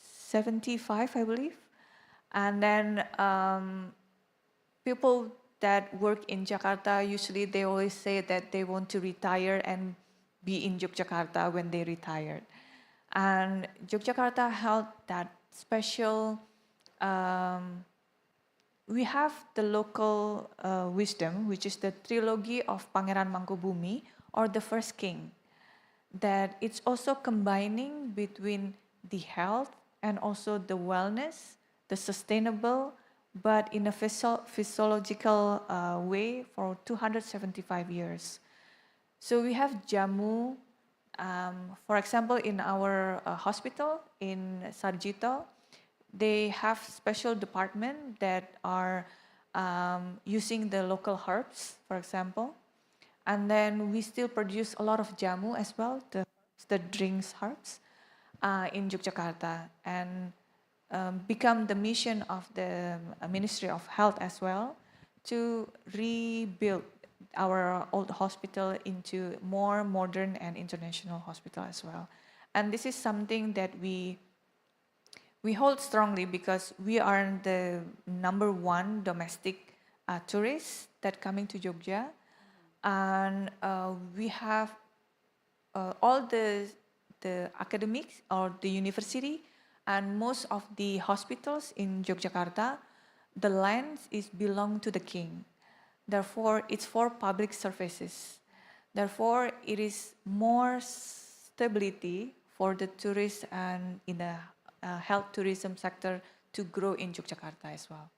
75, I believe. And then people that work in Jakarta, usually they always say that they want to retire and be in Yogyakarta when they retired. And Yogyakarta held that special, we have the local wisdom, which is the trilogy of Pangeran Mangkubumi, or the first king, that it's also combining between the health and also the wellness, the sustainable, but in a physiological way for 275 years. So we have jamu, for example, in our hospital in Sarjito, they have special department that are using the local herbs, for example. And then we still produce a lot of jamu as well, the drinks herbs in Yogyakarta, and become the mission of the Ministry of Health as well to rebuild our old hospital into more modern and international hospital as well. And this is something that we hold strongly because we are the #1 domestic tourists that coming to Jogja. And we have all the academics or the university and most of the hospitals in Yogyakarta, the land is belong to the king. Therefore, it's for public services. Therefore, it is more stability for the tourists and in the health tourism sector to grow in Yogyakarta as well.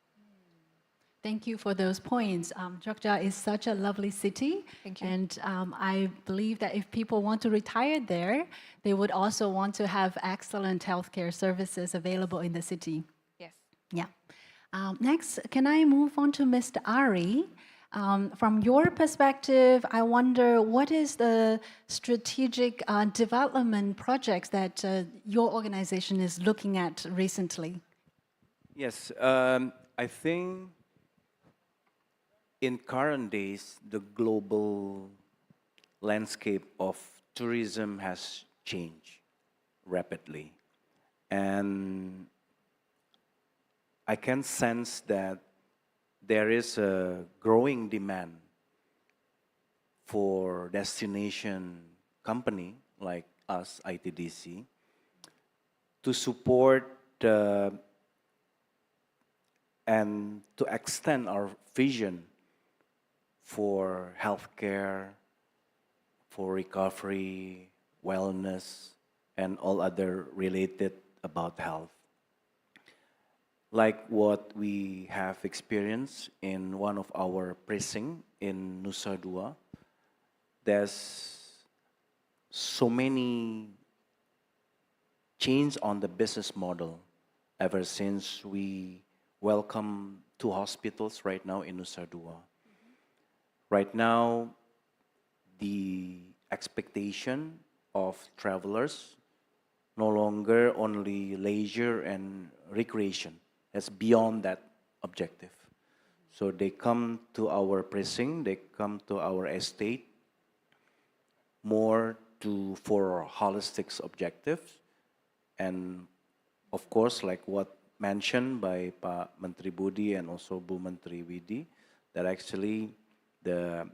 Thank you for those points. Jogja is such a lovely city. Thank you. And I believe that if people want to retire there, they would also want to have excellent healthcare services available in the city. Yes. Yeah. Next, can I move on to Mr. Ari? From your perspective, I wonder what is the strategic development projects that your organization is looking at recently? Yes, I think in current days, the global landscape of tourism has changed rapidly. And I can sense that there is a growing demand for destination company like us, ITDC, to support and to extend our vision for healthcare, for recovery, wellness, and all other related about health. Like what we have experienced in one of our precinct in Nusa Dua, there's so many change on the business model ever since we welcome 2 hospitals right now in Nusa Dua. Right now, the expectation of travelers no longer only leisure and recreation. It's beyond that objective. So they come to our precinct, they come to our estate more for holistic objectives. And of course, like what mentioned by Pak Menteri Budi and also Bu Menteri Widi, that actually the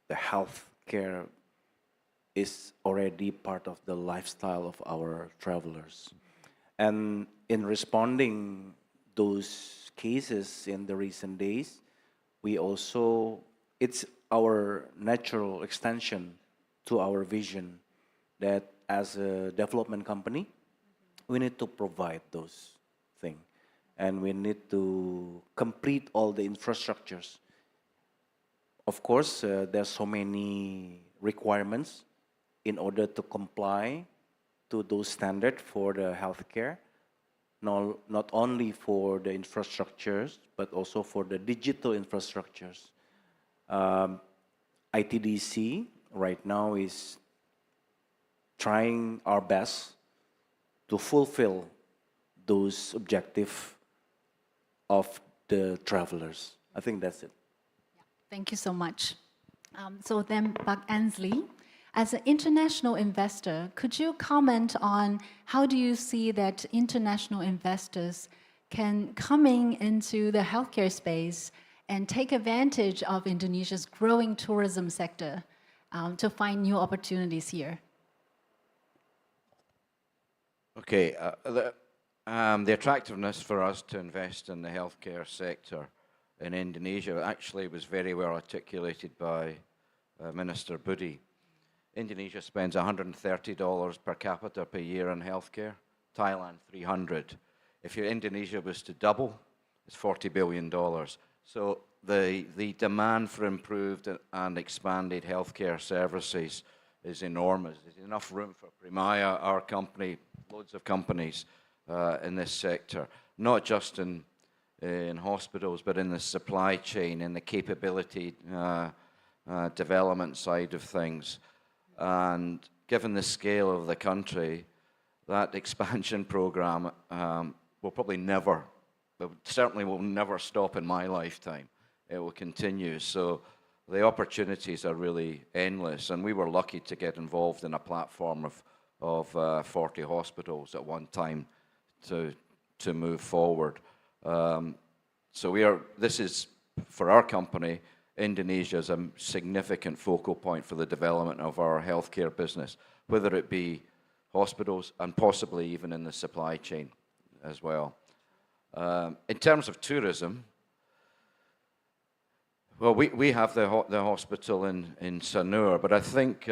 health care is already part of the lifestyle of our travelers. And in responding those cases in the recent days, we also, it's our natural extension to our vision that as a development company, we need to provide those things. And we need to complete all the infrastructures. Of course, there's so many requirements in order to comply to those standards for the healthcare, not only for the infrastructures, but also for the digital infrastructures. ITDC right now is trying our best to fulfill those objectives of the travelers. I think that's it. Thank you so much. So then, Pak Ansley, as an international investor, could you comment on how do you see that international investors can coming into the healthcare space and take advantage of Indonesia's growing tourism sector to find new opportunities here? Okay, the attractiveness for us to invest in the healthcare sector in Indonesia actually was very well articulated by Minister Budi. Indonesia spends $130 per capita per year on healthcare, Thailand $300. If Indonesia was to double, it's $40 billion. So the demand for improved and expanded healthcare services is enormous. There's enough room for Primaya, our company, loads of companies in this sector, not just in hospitals, but in the supply chain, in the capability development side of things. And given the scale of the country, that expansion program will probably never, certainly will never stop in my lifetime. It will continue. So the opportunities are really endless. And we were lucky to get involved in a platform of 40 hospitals at one time to move forward. So this is, for our company, Indonesia is a significant focal point for the development of our healthcare business, whether it be hospitals and possibly even in the supply chain as well. In terms of tourism, well, we have the hospital in Sanur, but I think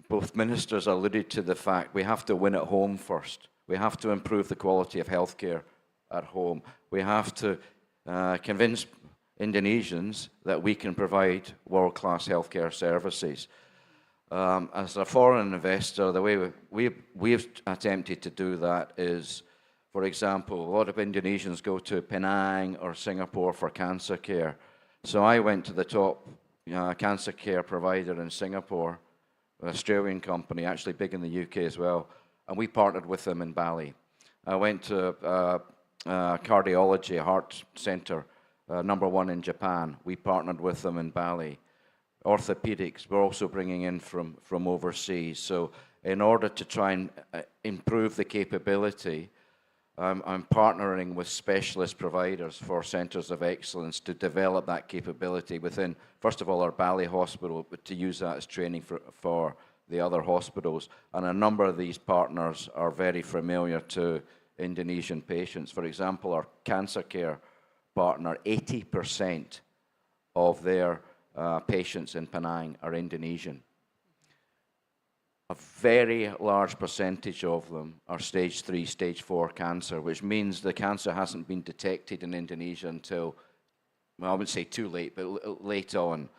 both ministers alluded to the fact we have to win at home first. We have to improve the quality of healthcare at home. We have to convince Indonesians that we can provide world-class healthcare services. As a foreign investor, the way we've attempted to do that is, for example, a lot of Indonesians go to Penang or Singapore for cancer care. So I went to the top cancer care provider in Singapore, an Australian company, actually big in the UK as well, and we partnered with them in Bali. I went to cardiology, a heart center, #1 in Japan. We partnered with them in Bali. Orthopedics, we're also bringing in from overseas. So in order to try and improve the capability, I'm partnering with specialist providers for centers of excellence to develop that capability within, first of all, our Bali hospital, but to use that as training for the other hospitals. And a number of these partners are very familiar to Indonesian patients. For example, our cancer care partner, 80% of their patients in Penang are Indonesian. A very large percentage of them are stage 3, stage 4 cancer, which means the cancer hasn't been detected in Indonesia until, well, I wouldn't say too late, but late on.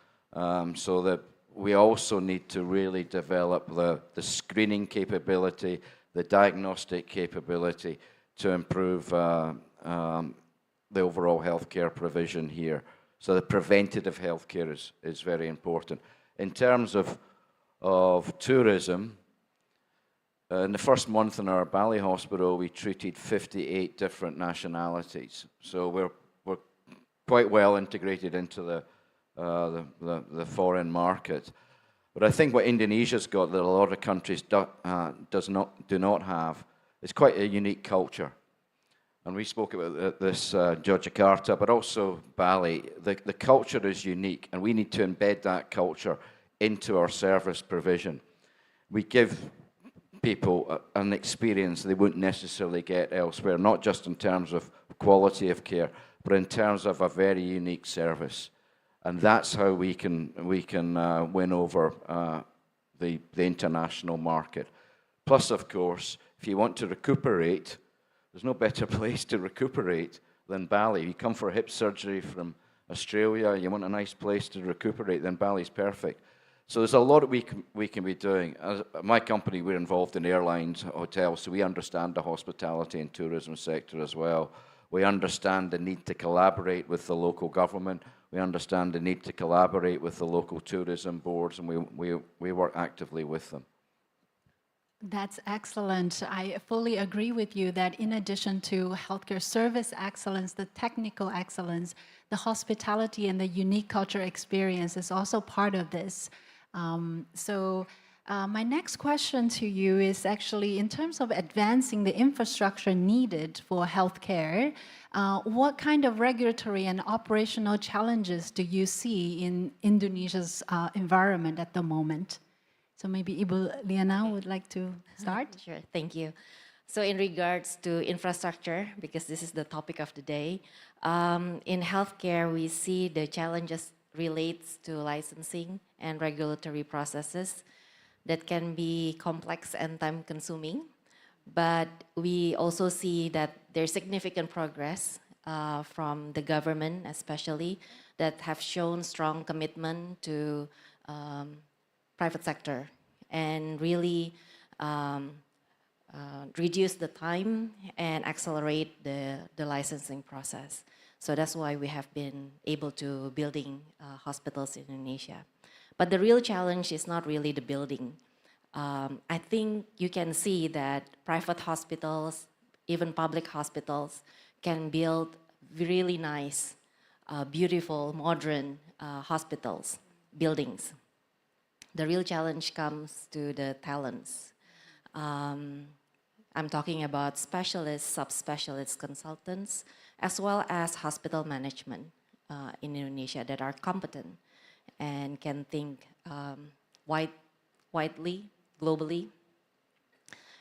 So that we also need to really develop the screening capability, the diagnostic capability to improve the overall healthcare provision here. So the preventative healthcare is very important. In terms of tourism, in the first month in our Bali hospital, we treated 58 different nationalities. So we're quite well integrated into the foreign market. But I think what Indonesia's got that a lot of countries do not have is quite a unique culture. And we spoke about this, Jakarta, but also Bali. The culture is unique, and we need to embed that culture into our service provision. We give people an experience they wouldn't necessarily get elsewhere, not just in terms of quality of care, but in terms of a very unique service. And that's how we can win over the international market. Plus, of course, if you want to recuperate, there's no better place to recuperate than Bali. You come for hip surgery from Australia, you want a nice place to recuperate, then Bali's perfect. So there's a lot that we can be doing. As my company, we're involved in airlines, hotels, so we understand the hospitality and tourism sector as well. We understand the need to collaborate with the local government. We understand the need to collaborate with the local tourism boards, and we work actively with them. That's excellent. I fully agree with you that in addition to healthcare service excellence, the technical excellence, the hospitality and the unique culture experience is also part of this. My next question to you is actually in terms of advancing the infrastructure needed for healthcare, what kind of regulatory and operational challenges do you see in Indonesia's environment at the moment? So maybe Ibu Liana would like to start? Sure, thank you. So in regards to infrastructure, because this is the topic of the day, in healthcare we see the challenges relates to licensing and regulatory processes that can be complex and time-consuming. But we also see that there's significant progress from the government, especially, that have shown strong commitment to private sector and really reduce the time and accelerate the licensing process. So that's why we have been able to building hospitals in Indonesia. But the real challenge is not really the building. I think you can see that private hospitals, even public hospitals, can build really nice, beautiful, modern hospitals, buildings. The real challenge comes to the talents. I'm talking about specialists, subspecialists, consultants, as well as hospital management in Indonesia that are competent and can think widely, globally.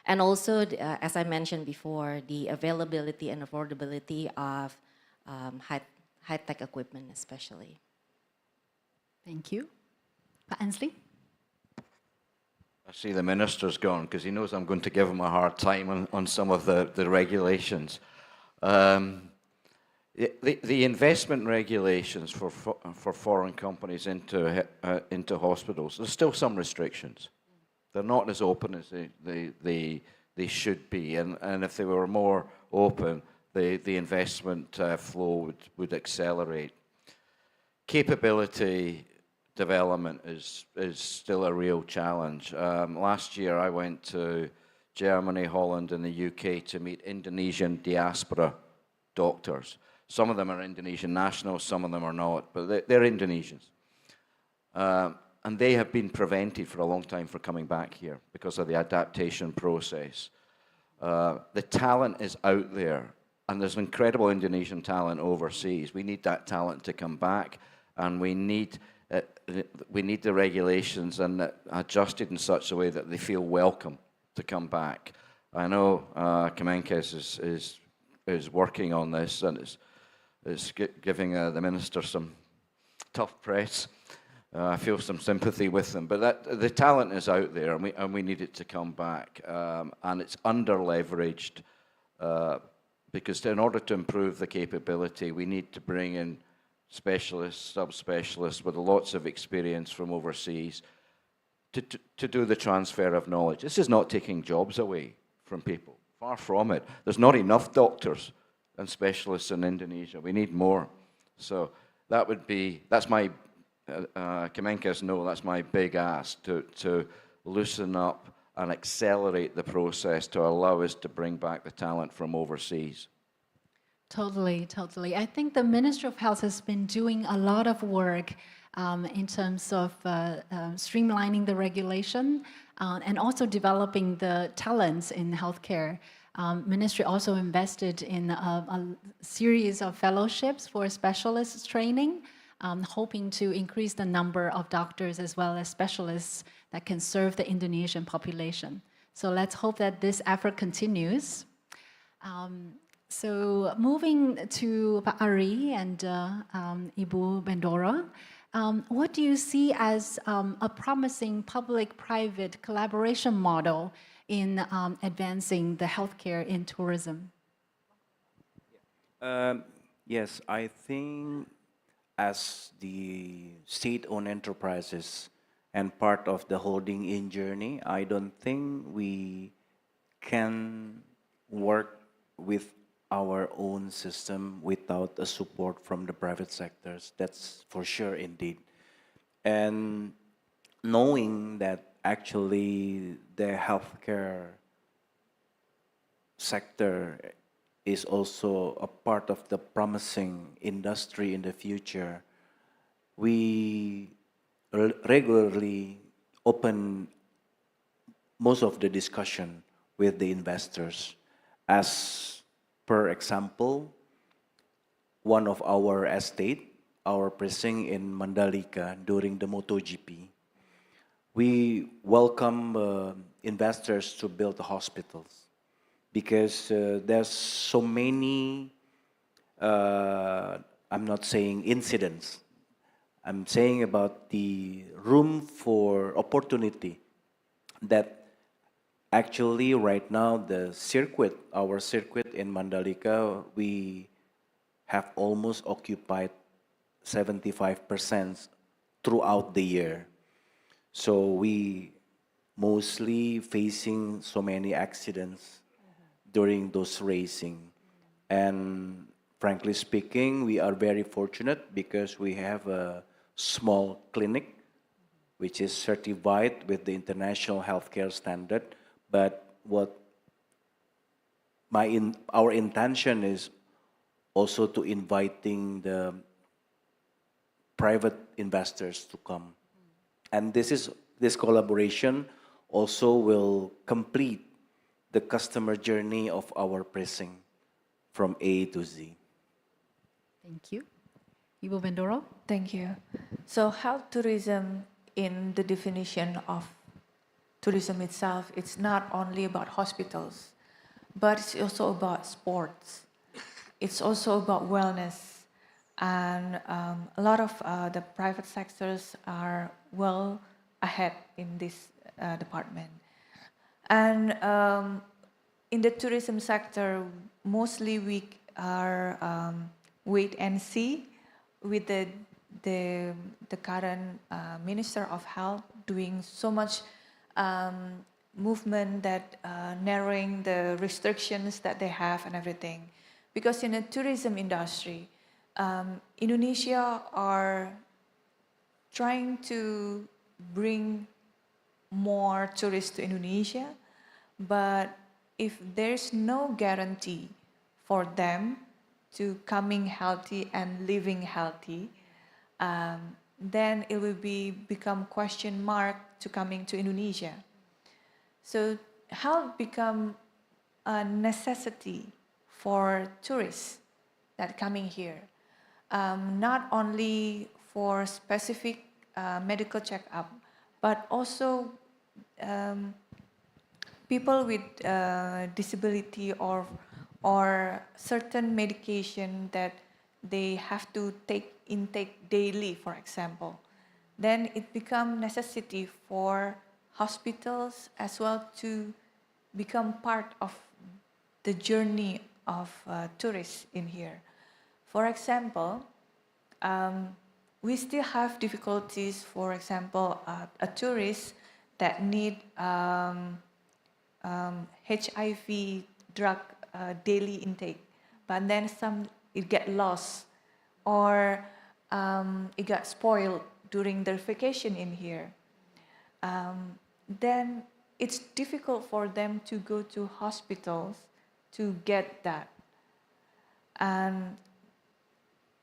And also, as I mentioned before, the availability and affordability of high-tech equipment especially. Thank you. Pak Ansley? I see the minister's gone because he knows I'm going to give him a hard time on some of the regulations. The investment regulations for foreign companies into hospitals, there's still some restrictions. They're not as open as they should be, and if they were more open, the investment flow would accelerate. Capability development is still a real challenge. Last year I went to Germany, Holland and the UK to meet Indonesian diaspora doctors. Some of them are Indonesian nationals, some of them are not, but they're Indonesians. And they have been prevented for a long time from coming back here because of the adaptation process. The talent is out there, and there's incredible Indonesian talent overseas. We need that talent to come back, and we need the regulations and adjusted in such a way that they feel welcome to come back. I know Kemenko is working on this and is giving the minister some tough press. I feel some sympathy with them, but the talent is out there, and we need it to come back. And it's under-leveraged because in order to improve the capability, we need to bring in specialists, subspecialists with lots of experience from overseas to do the transfer of knowledge. This is not taking jobs away from people. Far from it. There's not enough doctors and specialists in Indonesia. We need more. So that's my, Kemenko's know, that's my big ask to loosen up and accelerate the process to allow us to bring back the talent from overseas. Totally, totally. I think the Ministry of Health has been doing a lot of work in terms of streamlining the regulation and also developing the talents in healthcare. Ministry also invested in a series of fellowships for specialists training, hoping to increase the number of doctors as well as specialists that can serve the Indonesian population. So let's hope that this effort continues. So moving to Pak Ari and Ibu Bendoro, what do you see as a promising public-private collaboration model in advancing the healthcare in tourism? Yes, I think as the state-owned enterprises and part of the holding in journey, I don't think we can work with our own system without a support from the private sectors. That's for sure indeed. And knowing that actually the healthcare sector is also a part of the promising industry in the future, we regularly open most of the discussion with the investors. As per example, one of our estate, our precinct in Mandalika during the MotoGP, we welcome investors to build hospitals because there's so many, I'm not saying incidents, I'm saying about the room for opportunity that actually right now the circuit, our circuit in Mandalika, we have almost occupied 75% throughout the year. So we mostly facing so many accidents during those racing. And frankly speaking, we are very fortunate because we have a small clinic which is certified with the international healthcare standard. But what our intention is also to inviting the private investors to come. And this collaboration also will complete the customer journey of our precinct from A to Z. Thank you. Ibu Bendoro? Thank you. So health tourism, in the definition of tourism itself, it's not only about hospitals, but it's also about sports. It's also about wellness. And a lot of the private sectors are well ahead in this department. And in the tourism sector, mostly we are wait and see with the current Minister of Health doing so much movement that narrowing the restrictions that they have and everything. Because in the tourism industry, Indonesia are trying to bring more tourists to Indonesia, but if there's no guarantee for them to coming healthy and living healthy, then it will become question mark to coming to Indonesia. So health become a necessity for tourists that coming here, not only for specific medical checkup, but also people with disability or certain medication that they have to intake daily, for example. Then it becomes necessity for hospitals as well to become part of the journey of tourists in here. For example, we still have difficulties, for example, a tourist that need HIV drug daily intake, but then it get lost or it got spoiled during their vacation in here. Then it's difficult for them to go to hospitals to get that. And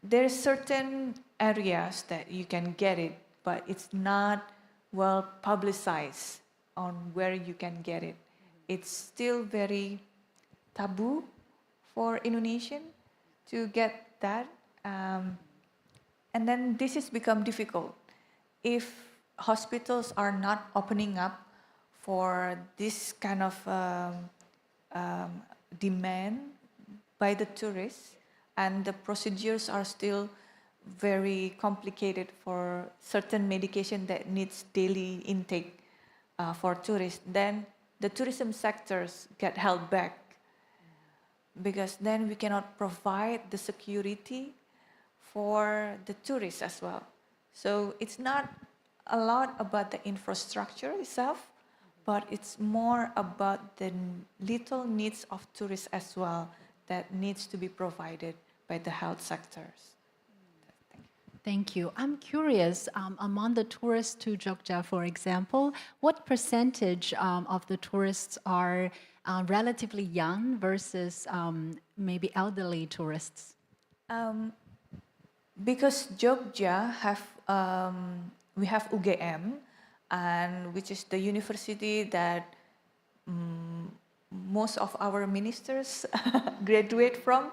there's certain areas that you can get it, but it's not well publicized on where you can get it. It's still very taboo for Indonesian to get that. And then this has become difficult if hospitals are not opening up for this kind of demand by the tourists, and the procedures are still very complicated for certain medication that needs daily intake for tourists, then the tourism sectors get held back because then we cannot provide the security for the tourists as well. So it's not a lot about the infrastructure itself, but it's more about the little needs of tourists as well that needs to be provided by the health sectors. Thank you. I'm curious, among the tourists to Jogja, for example, what percentage of the tourists are relatively young versus maybe elderly tourists? Because Jogja we have UGM, and which is the university that most of our ministers graduate from.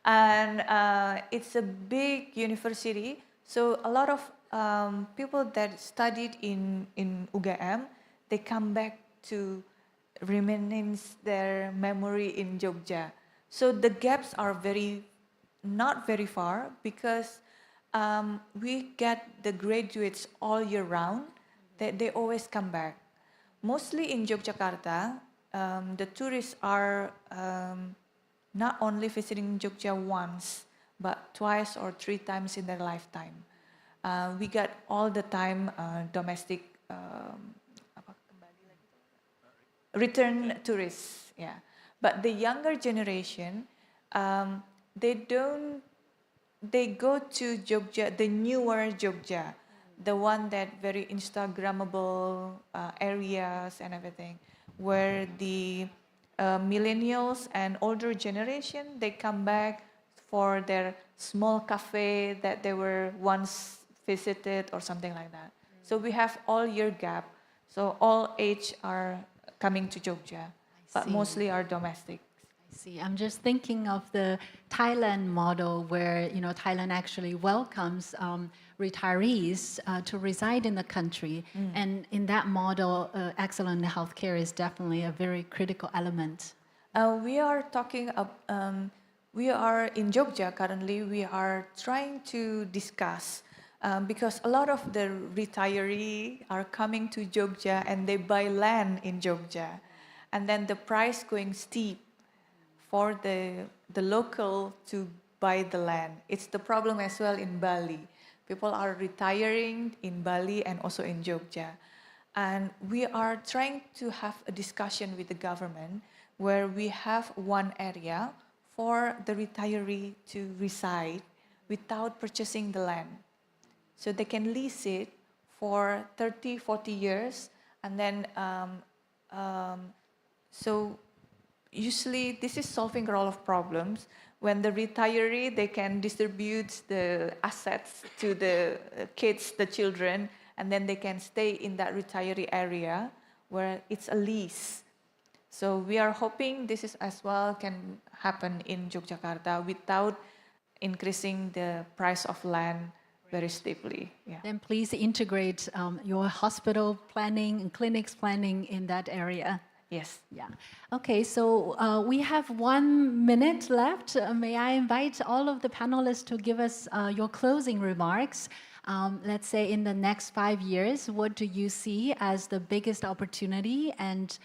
And it's a big university, so a lot of people that studied in UGM, they come back to reminisce their memory in Jogja. So the gaps are not very far, because we get the graduates all year round, they always come back. Mostly in Yogyakarta, the tourists are not only visiting Jogja once, but twice or 3 times in their lifetime. We get all the time domestic return tourists, yeah. But the younger generation, they go to Jogja, the newer Jogja, the one that very Instagrammable areas and everything, where the millennials and older generation, they come back for their small cafe that they were once visited or something like that. So we have all year gap. So all age are coming to Jogja, but mostly are domestic. I see. I'm just thinking of the Thailand model where, you know, Thailand actually welcomes retirees to reside in the country. And in that model, excellent healthcare is definitely a very critical element. We are talking, we are in Jogja currently, we are trying to discuss because a lot of the retirees are coming to Jogja and they buy land in Jogja. And then the price going steep for the local to buy the land. It's the problem as well in Bali. People are retiring in Bali and also in Jogja. And we are trying to have a discussion with the government where we have one area for the retiree to reside without purchasing the land. So they can lease it for 30, 40 years. And then, so usually this is solving a lot of problems. When the retiree, they can distribute the assets to the kids, the children, and then they can stay in that retiree area where it's a lease. So we are hoping this is as well can happen in Yogyakarta without increasing the price of land very steeply. Yeah. Then please integrate your hospital planning and clinics planning in that area. Yes. Yeah. Okay, so we have 1 minute left. May I invite all of the panelists to give us your closing remarks? Let's say in the next 5 years, what do you see as the biggest opportunity and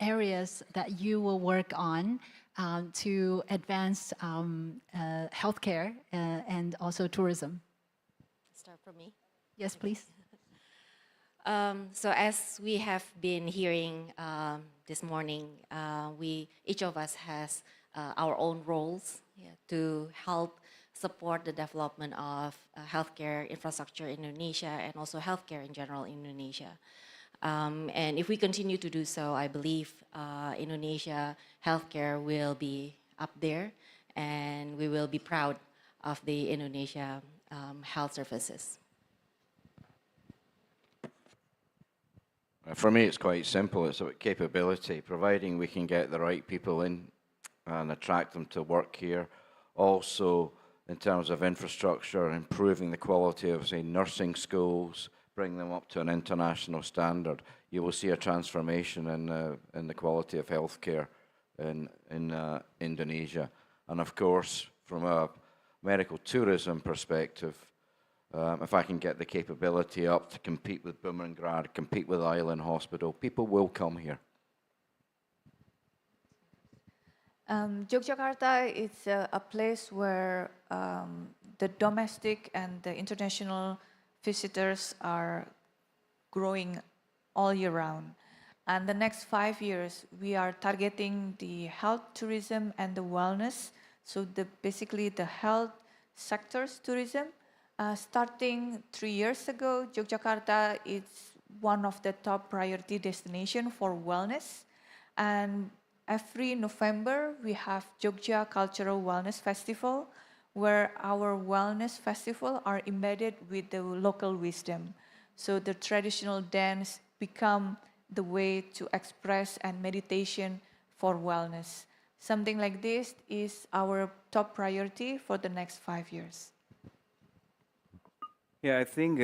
areas that you will work on to advance healthcare and also tourism? Start from me? Yes, please. So as we have been hearing this morning, each of us has our own roles to help support the development of healthcare infrastructure in Indonesia and also healthcare in general in Indonesia. And if we continue to do so, I believe Indonesia healthcare will be up there and we will be proud of the Indonesia health services. For me, it's quite simple. It's about capability, providing we can get the right people in and attract them to work here. Also, in terms of infrastructure, improving the quality of, say, nursing schools, bring them up to an international standard, you will see a transformation in the quality of healthcare in Indonesia. And of course, from a medical tourism perspective, if I can get the capability up to compete with Bumrungrad, compete with Island Hospital, people will come here. Yogyakarta is a place where the domestic and the international visitors are growing all year round. And the next 5 years, we are targeting the health tourism and the wellness. So basically the health sector's tourism. Starting 3 years ago, Yogyakarta is one of the top priority destination for wellness. And every November, we have Jogja Cultural Wellness Festival, where our wellness festival are embedded with the local wisdom. So the traditional dance become the way to express and meditation for wellness. Something like this is our top priority for the next 5 years. Yeah, I think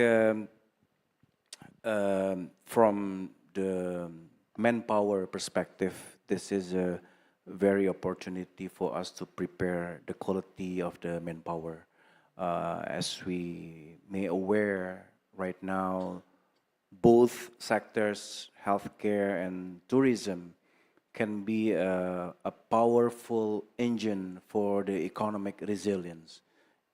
from the manpower perspective, this is a very opportunity for us to prepare the quality of the manpower. As we may aware right now, both sectors, healthcare and tourism, can be a powerful engine for the economic resilience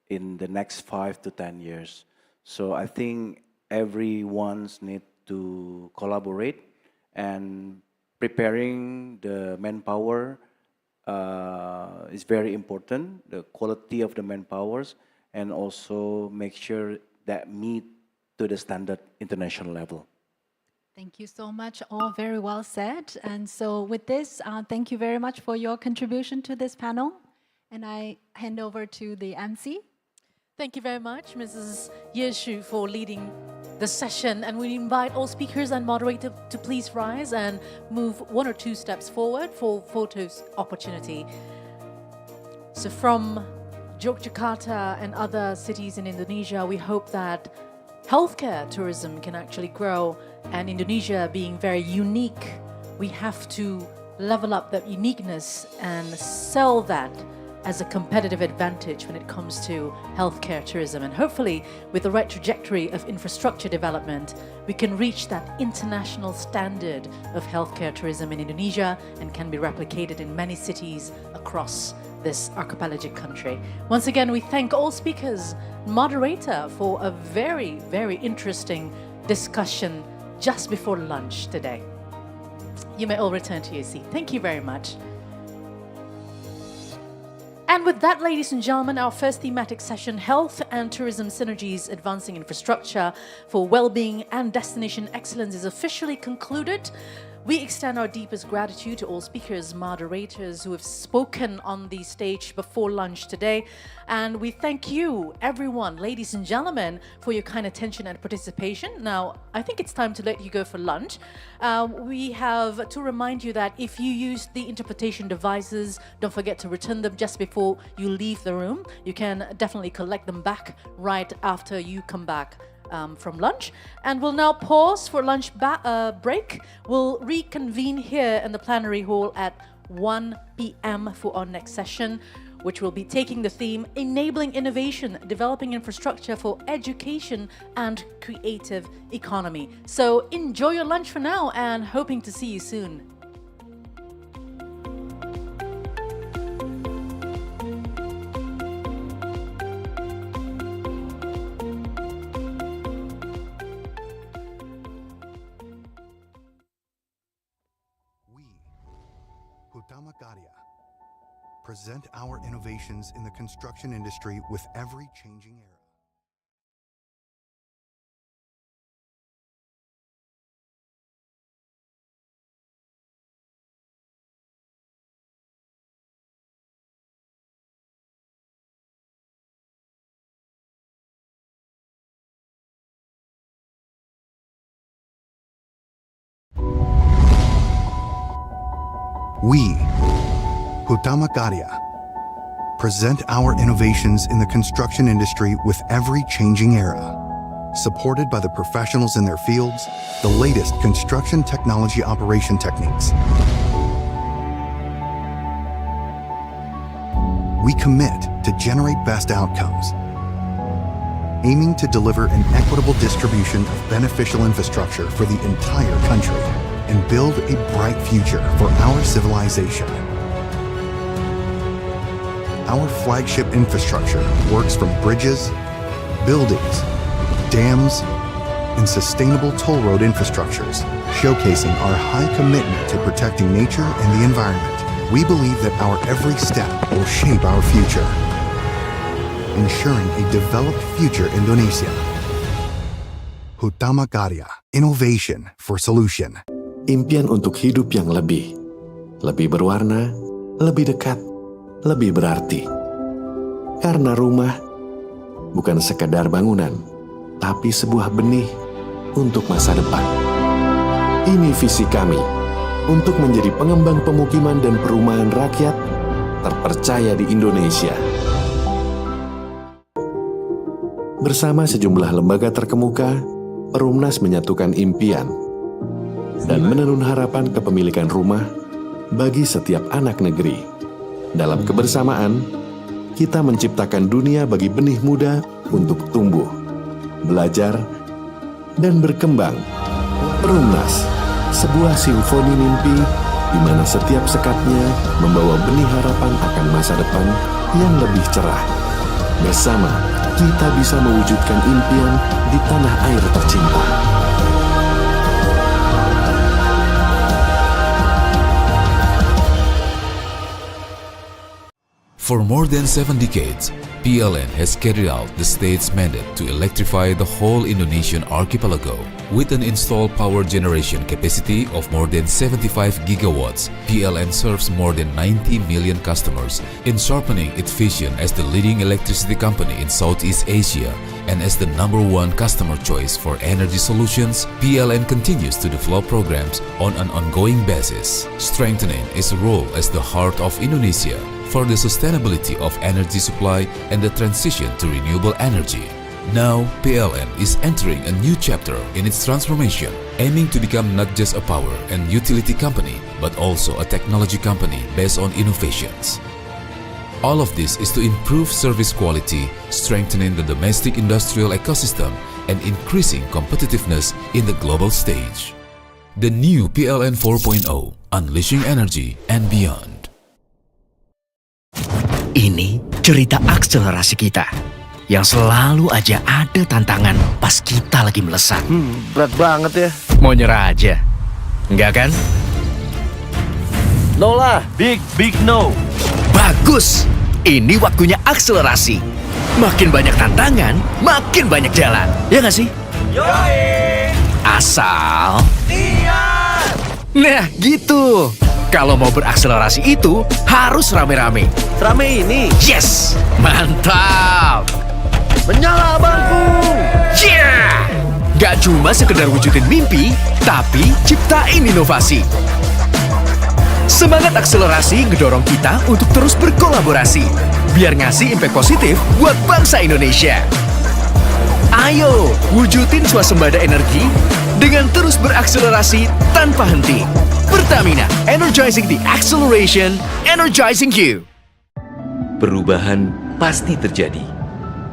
in the next 5 to 10 years. So I think everyone's need to collaborate, and preparing the manpower is very important, the quality of the manpowers, and also make sure that meet to the standard international level. Thank you so much, all very well said. And so with this, thank you very much for your contribution to this panel. And I hand over to the MC. Thank you very much, Mrs. Yeshu, for leading the session. And we invite all speakers and moderators to please rise and move 1 or 2 steps forward for photos opportunity. So from Yogyakarta and other cities in Indonesia, we hope that healthcare tourism can actually grow. And Indonesia being very unique, we have to level up that uniqueness and sell that as a competitive advantage when it comes to healthcare tourism. And hopefully, with the right trajectory of infrastructure development, we can reach that international standard of healthcare tourism in Indonesia and can be replicated in many cities across this archipelagic country. Once again, we thank all speakers, moderator, for a very, very interesting discussion just before lunch today. You may all return to your seat. Thank you very much. And with that, ladies and gentlemen, our first thematic session, Health and Tourism Synergies Advancing Infrastructure for Wellbeing and Destination Excellence, is officially concluded. We extend our deepest gratitude to all speakers, moderators who have spoken on the stage before lunch today. And we thank you, everyone, ladies and gentlemen, for your kind attention and participation. Now, I think it's time to let you go for lunch. We have to remind you that if you use the interpretation devices, don't forget to return them just before you leave the room. You can definitely collect them back right after you come back from lunch. And we'll now pause for lunch break. We'll reconvene here in the plenary hall at 1 p.m. for our next session, which will be taking the theme Enabling Innovation, Developing Infrastructure for Education and Creative Economy. So enjoy your lunch for now, and hoping to see you soon. Present our innovations in the construction industry with every changing era. We, Hutama Karya, present our innovations in the construction industry with every changing era. supported by the professionals in their fields, the latest construction technology operation techniques. We commit to generate best outcomes, aiming to deliver an equitable distribution of beneficial infrastructure for the entire country and build a bright future for our civilization. Our flagship infrastructure works from bridges, buildings, dams, and sustainable toll road infrastructures, showcasing our high commitment to protecting nature and the environment. We believe that our every step will shape our future, ensuring a developed future Indonesia. Hutama Karya, innovation for solution. Impian untuk hidup yang lebih berwarna, lebih dekat, lebih berarti. Karena rumah bukan sekadar bangunan, tapi sebuah benih untuk masa depan. Ini visi kami untuk menjadi pengembang pemukiman dan perumahan rakyat terpercaya di Indonesia. Bersama sejumlah lembaga terkemuka, Perumnas menyatukan impian dan menenun harapan kepemilikan rumah bagi setiap anak negeri. Dalam kebersamaan, kita menciptakan dunia bagi benih muda untuk tumbuh, belajar, dan berkembang. Perumnas, sebuah simfoni mimpi di mana setiap sekatnya membawa benih harapan akan masa depan yang lebih cerah. Bersama, kita bisa mewujudkan impian di tanah air tercinta. For more than 7 decades, PLN has carried out the state's mandate to electrify the whole Indonesian archipelago. With an installed power generation capacity of more than 75 gigawatts, PLN serves more than 90 million customers in sharpening its vision as the leading electricity company in Southeast Asia. And as the #1 customer choice for energy solutions, PLN continues to develop programs on an ongoing basis, strengthening its role as the heart of Indonesia for the sustainability of energy supply and the transition to renewable energy. Now, PLN is entering a new chapter in its transformation, aiming to become not just a power and utility company, but also a technology company based on innovations. All of this is to improve service quality, strengthening the domestic industrial ecosystem, and increasing competitiveness in the global stage. The new PLN 4.0, unleashing energy and beyond. Ini cerita akselerasi kita yang selalu aja ada tantangan pas kita lagi melesat. Berat banget ya. Mau nyerah aja. Enggak kan? No lah, big no. Bagus. Ini waktunya akselerasi. Makin banyak tantangan, makin banyak jalan. Ya nggak sih? Yoi. Asal. Niat. Nah, gitu. Kalau mau berakselerasi itu harus rame-rame. Rame ini? Yes! Mantap! Menyala bangku! Yeah! Gak cuma sekedar wujudin mimpi, tapi ciptain inovasi. Semangat akselerasi ngedorong kita untuk terus berkolaborasi, biar ngasih impact positif buat bangsa Indonesia. Ayo, wujudin swasembada energi dengan terus berakselerasi tanpa henti. Pertamina, energizing the acceleration, energizing you. Perubahan pasti terjadi.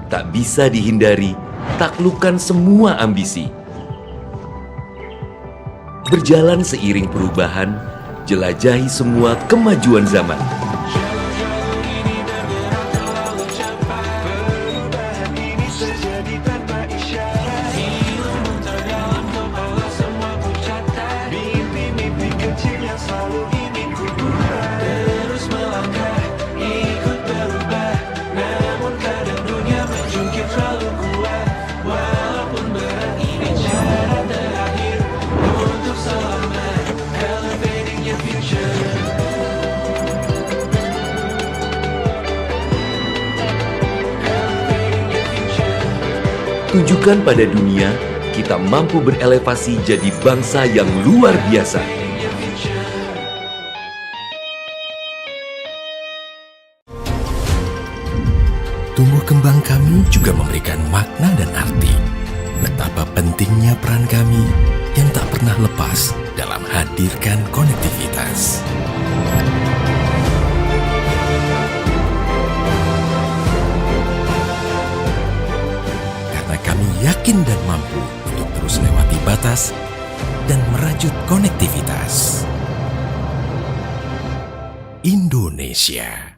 Tak bisa dihindari, taklukkan semua ambisi. Berjalan seiring perubahan, jelajahi semua kemajuan zaman. Tunjukkan pada dunia, kita mampu berelevasi jadi bangsa yang luar biasa. Tumbuh kembang kami juga memberikan makna dan arti. betapa pentingnya peran kami yang tak pernah lepas dalam hadirkan konektivitas. Karena kami yakin dan mampu untuk terus lewati batas dan merajut konektivitas. Indonesia.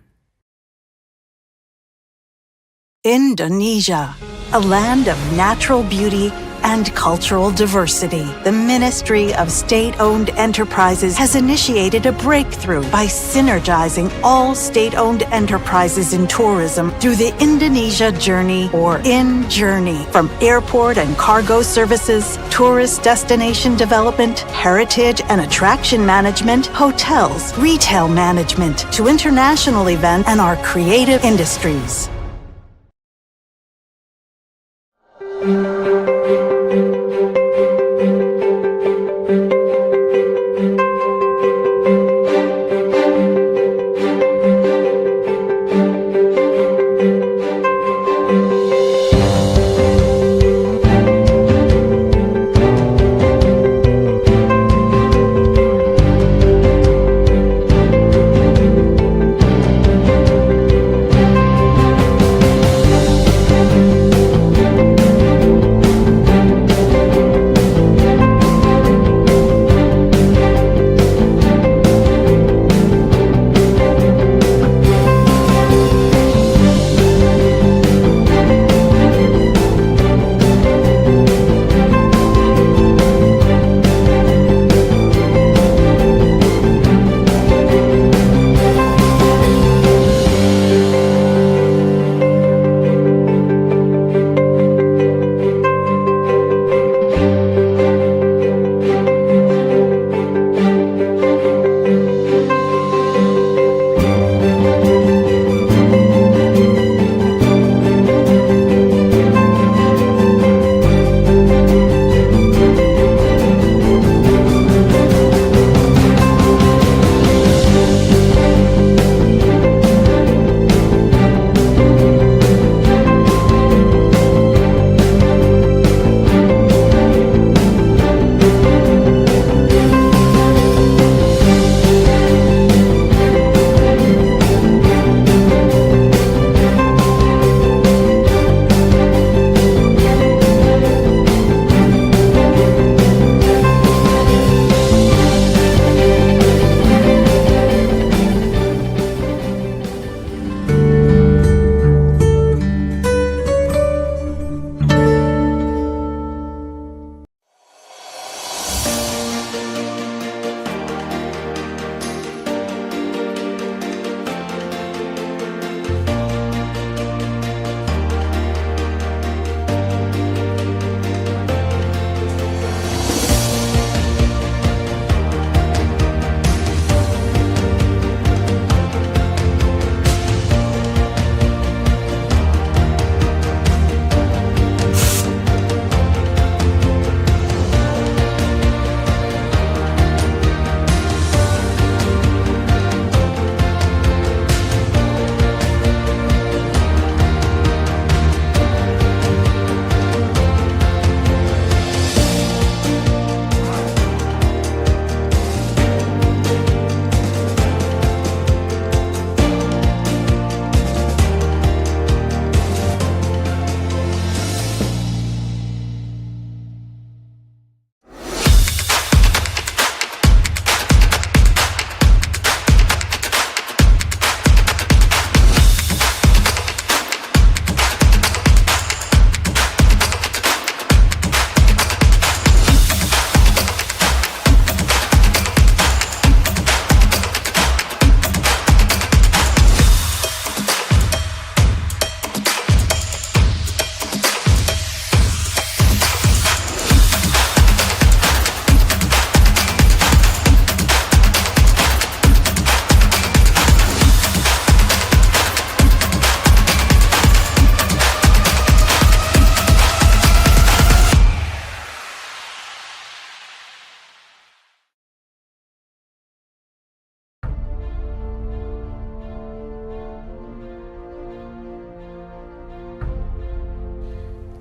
Indonesia, a land of natural beauty and cultural diversity. The Ministry of State-Owned Enterprises has initiated a breakthrough by synergizing all state-owned enterprises in tourism through the Indonesia Journey, or InJourney. From airport and cargo services, tourist destination development, heritage and attraction management, hotels, retail management, to international events and our creative industries.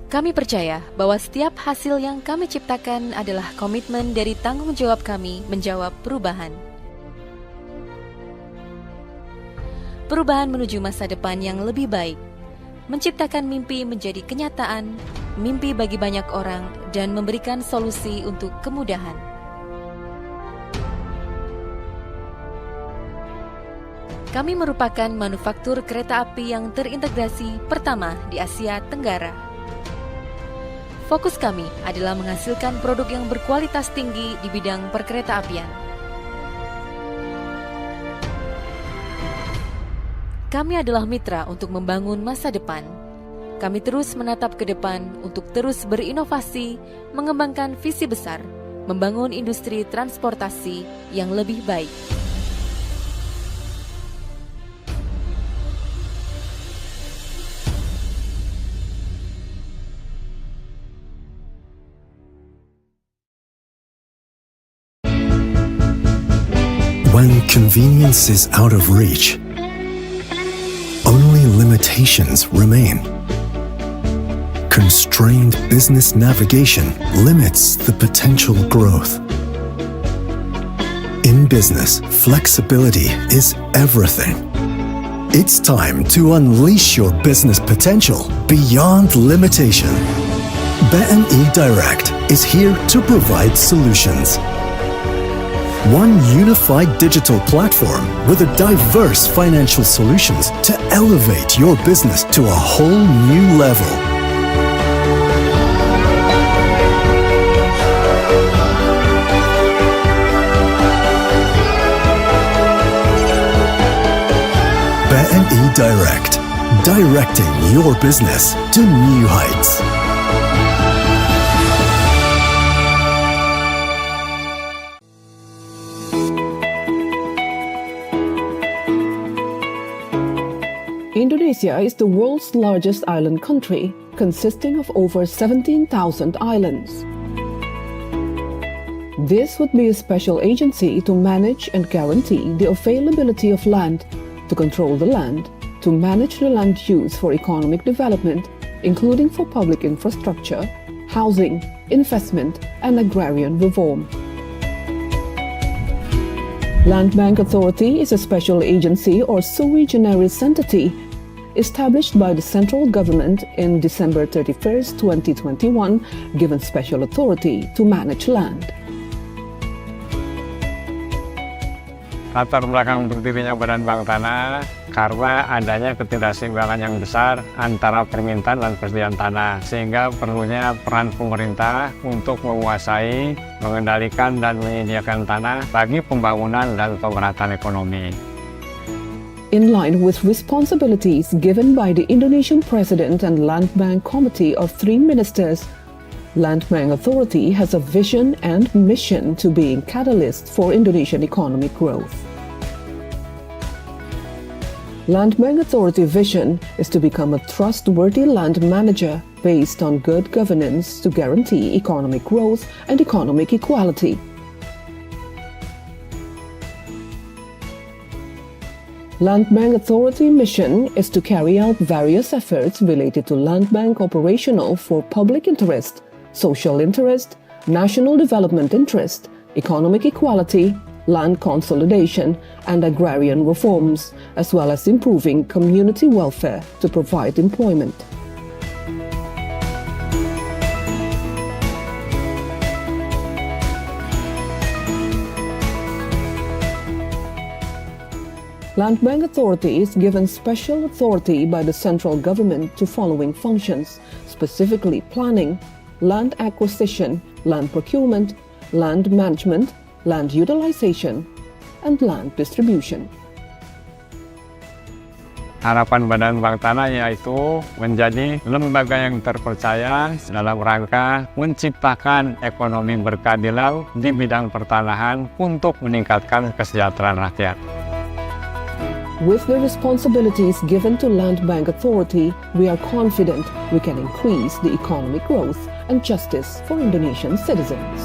Kami percaya bahwa setiap hasil yang kami ciptakan adalah komitmen dari tanggung jawab kami menjawab perubahan. Perubahan menuju masa depan yang lebih baik, menciptakan mimpi menjadi kenyataan, mimpi bagi banyak orang, dan memberikan solusi untuk kemudahan. Kami merupakan manufaktur kereta api yang terintegrasi pertama di Asia Tenggara. Fokus kami adalah menghasilkan produk yang berkualitas tinggi di bidang perkeretaapian. Kami adalah mitra untuk membangun masa depan. Kami terus menatap ke depan untuk terus berinovasi, mengembangkan visi besar, membangun industri transportasi yang lebih baik. When convenience is out of reach, only limitations remain. Constrained business navigation limits the potential growth. In business, flexibility is everything. It's time to unleash your business potential beyond limitation. BNI Direct is here to provide solutions. One unified digital platform with a diverse financial solutions to elevate your business to a whole new level. BNI Direct, directing your business to new heights. Indonesia is the world's largest island country, consisting of over 17,000 islands. This would be a special agency to manage and guarantee the availability of land, to control the land, to manage the land use for economic development, including for public infrastructure, housing, investment, and agrarian reform. Land Bank Authority is a special agency or sui generis entity established by the central government in December 31st, 2021, given special authority to manage land. Latar belakang berdirinya Badan Bank Tanah karena adanya ketidakseimbangan yang besar antara permintaan dan persediaan tanah, sehingga perlunya peran pemerintah untuk menguasai, mengendalikan, dan menyediakan tanah bagi pembangunan dan pemerataan ekonomi. In line with responsibilities given by the Indonesian President and Land Bank Committee of 3 ministers, Land Bank Authority has a vision and mission to be a catalyst for Indonesian economic growth. Land Bank Authority vision is to become a trustworthy land manager based on good governance to guarantee economic growth and economic equality. Land Bank Authority mission is to carry out various efforts related to land bank operational for public interest, social interest, national development interest, economic equality, land consolidation, and agrarian reforms, as well as improving community welfare to provide employment. Land Bank Authority is given special authority by the central government to following functions, specifically planning, land acquisition, land procurement, land management, land utilization, and land distribution. Harapan Badan Bank Tanah yaitu menjadi lembaga yang terpercaya dalam rangka menciptakan ekonomi berkeadilan di bidang pertanahan untuk meningkatkan kesejahteraan rakyat. With the responsibilities given to Land Bank Authority, we are confident we can increase the economic growth and justice for Indonesian citizens.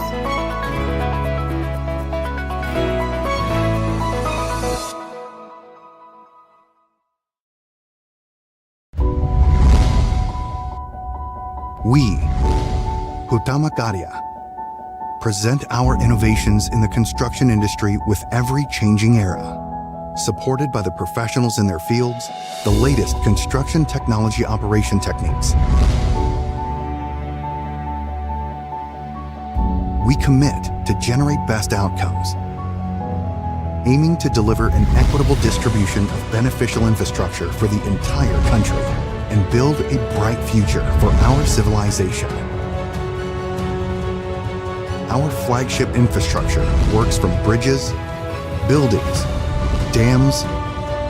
We, Hutama Karya, present our innovations in the construction industry with every changing era. Supported by the professionals in their fields, the latest construction technology operation techniques. We commit to generate best outcomes, aiming to deliver an equitable distribution of beneficial infrastructure for the entire country and build a bright future for our civilization. Our flagship infrastructure works from bridges, buildings, dams,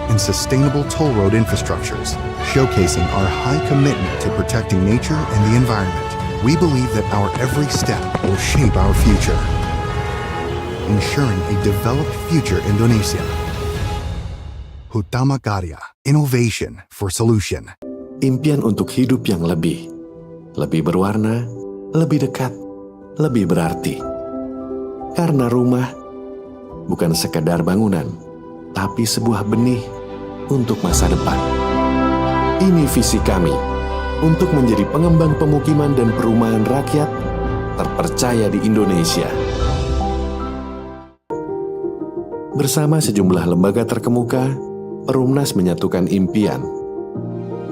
and sustainable toll road infrastructures, showcasing our high commitment to protecting nature and the environment. We believe that our every step will shape our future, ensuring a developed future Indonesia. Hutama Karya, innovation for solution. Impian untuk hidup yang lebih berwarna, lebih dekat, lebih berarti. Karena rumah bukan sekadar bangunan, tapi sebuah benih untuk masa depan. Ini visi kami untuk menjadi pengembang pemukiman dan perumahan rakyat terpercaya di Indonesia. Bersama sejumlah lembaga terkemuka, Perumnas menyatukan impian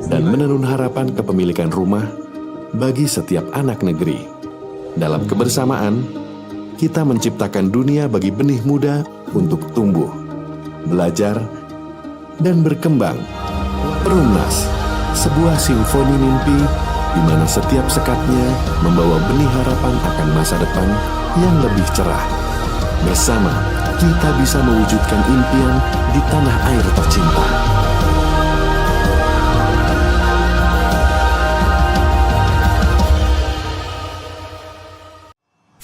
dan menenun harapan kepemilikan rumah bagi setiap anak negeri. Dalam kebersamaan, kita menciptakan dunia bagi benih muda untuk tumbuh, belajar, dan berkembang. Perumnas, sebuah simfoni mimpi di mana setiap sekatnya membawa benih harapan akan masa depan yang lebih cerah. Bersama, kita bisa mewujudkan impian di tanah air tercinta.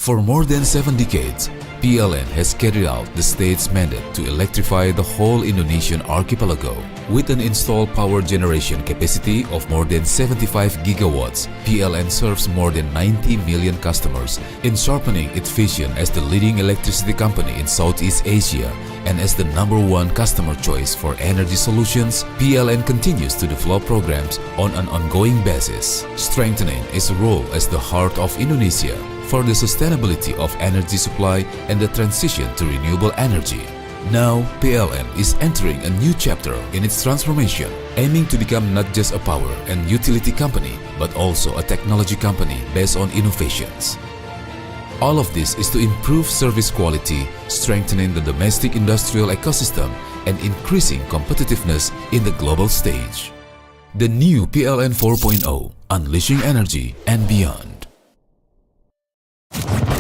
For more than 7 decades, PLN has carried out the state's mandate to electrify the whole Indonesian archipelago. With an installed power generation capacity of more than 75 gigawatts, PLN serves more than 90 million customers in sharpening its vision as the leading electricity company in Southeast Asia. And as the #1 customer choice for energy solutions, PLN continues to develop programs on an ongoing basis, strengthening its role as the heart of Indonesia for the sustainability of energy supply and the transition to renewable energy. Now, PLN is entering a new chapter in its transformation, aiming to become not just a power and utility company, but also a technology company based on innovations. All of this is to improve service quality, strengthening the domestic industrial ecosystem, and increasing competitiveness in the global stage. The new PLN 4.0, unleashing energy and beyond.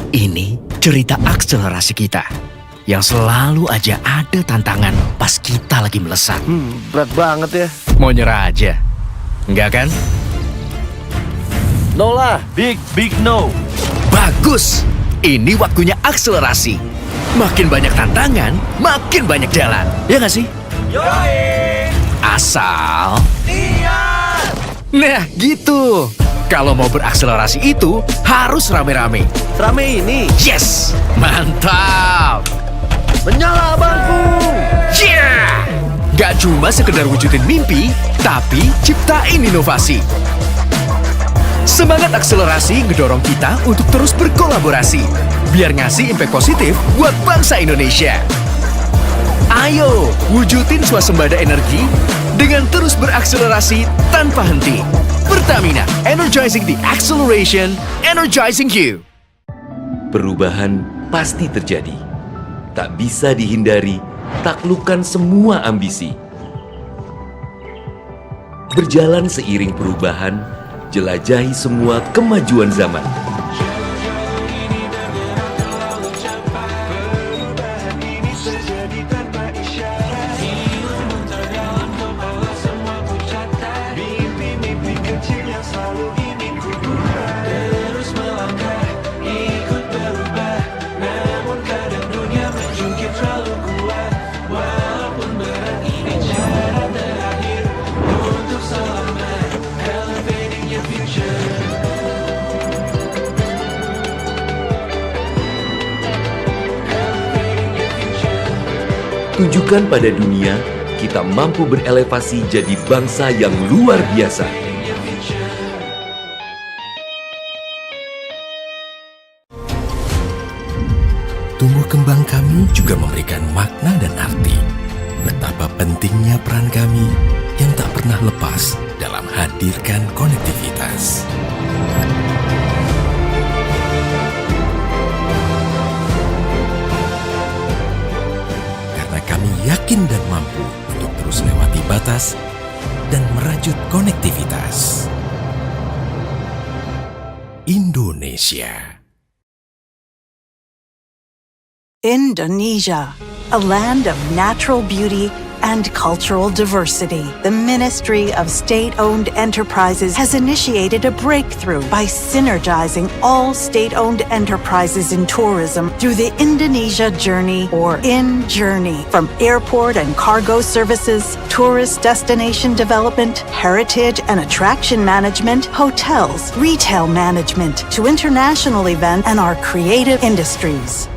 Ini cerita akselerasi kita yang selalu aja ada tantangan pas kita lagi melesat. Berat banget ya. Mau nyerah aja? Enggak kan? No lah, big no. Bagus! Ini waktunya akselerasi. Makin banyak tantangan, makin banyak jalan. Ya nggak sih? Yoi! Asal... Niat! Nah, gitu. Kalau mau berakselerasi itu harus rame-rame. Rame ini? Yes! Mantap! Menyala bangku! Yeah! Gak cuma sekedar wujudin mimpi, tapi ciptain inovasi. Semangat akselerasi ngedorong kita untuk terus berkolaborasi, biar ngasih impact positif buat bangsa Indonesia. Ayo, wujudin swasembada energi dengan terus berakselerasi tanpa henti. Pertamina, energizing the acceleration, energizing you. Perubahan pasti terjadi. Tak bisa dihindari, taklukkan semua ambisi. Berjalan seiring perubahan, jelajahi semua kemajuan zaman. Tunjukkan pada dunia, kita mampu berelevasi jadi bangsa yang luar biasa. tumbuh kembang kami juga memberikan makna dan arti. Betapa pentingnya peran kami yang tak pernah lepas dalam hadirkan konektivitas. Karena kami yakin dan mampu untuk terus lewati batas dan merajut konektivitas. Indonesia. Indonesia, a land of natural beauty and cultural diversity. The Ministry of State-Owned Enterprises has initiated a breakthrough by synergizing all state-owned enterprises in tourism through the Indonesia Journey, or InJourney. From airport and cargo services, tourist destination development, heritage and attraction management, hotels, retail management, to international events and our creative industries.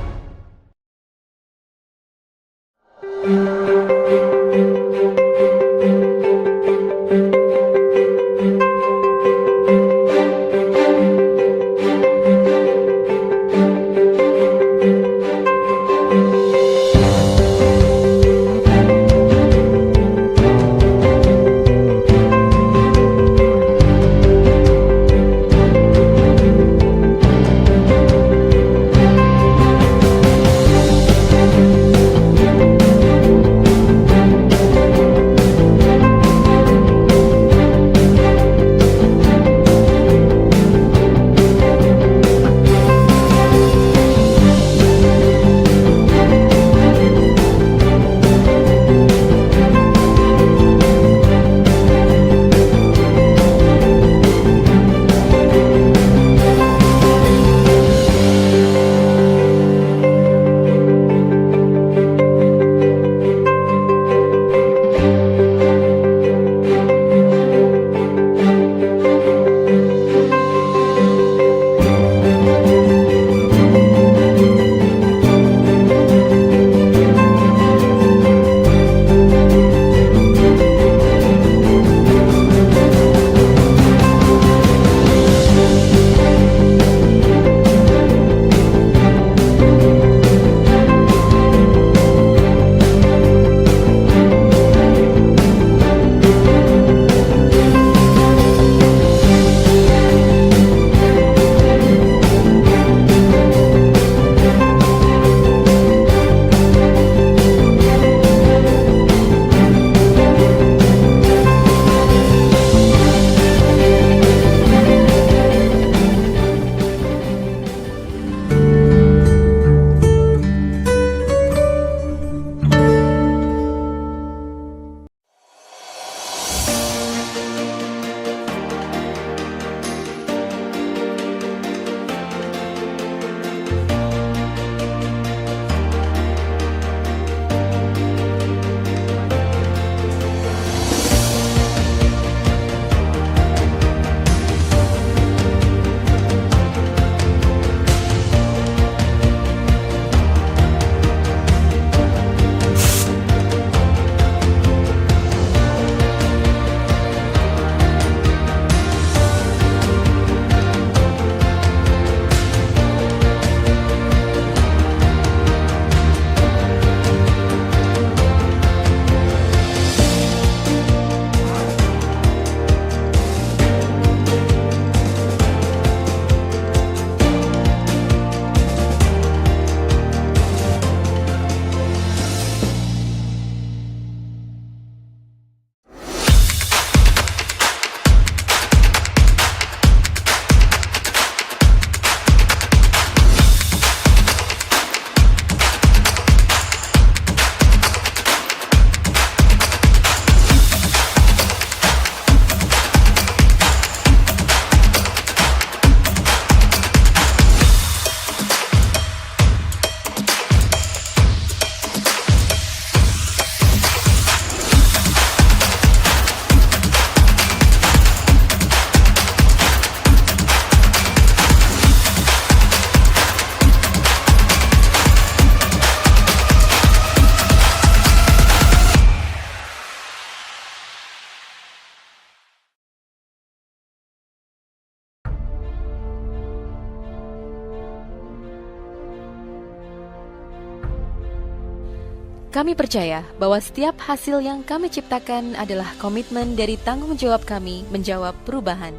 Kami percaya bahwa setiap hasil yang kami ciptakan adalah komitmen dari tanggung jawab kami menjawab perubahan.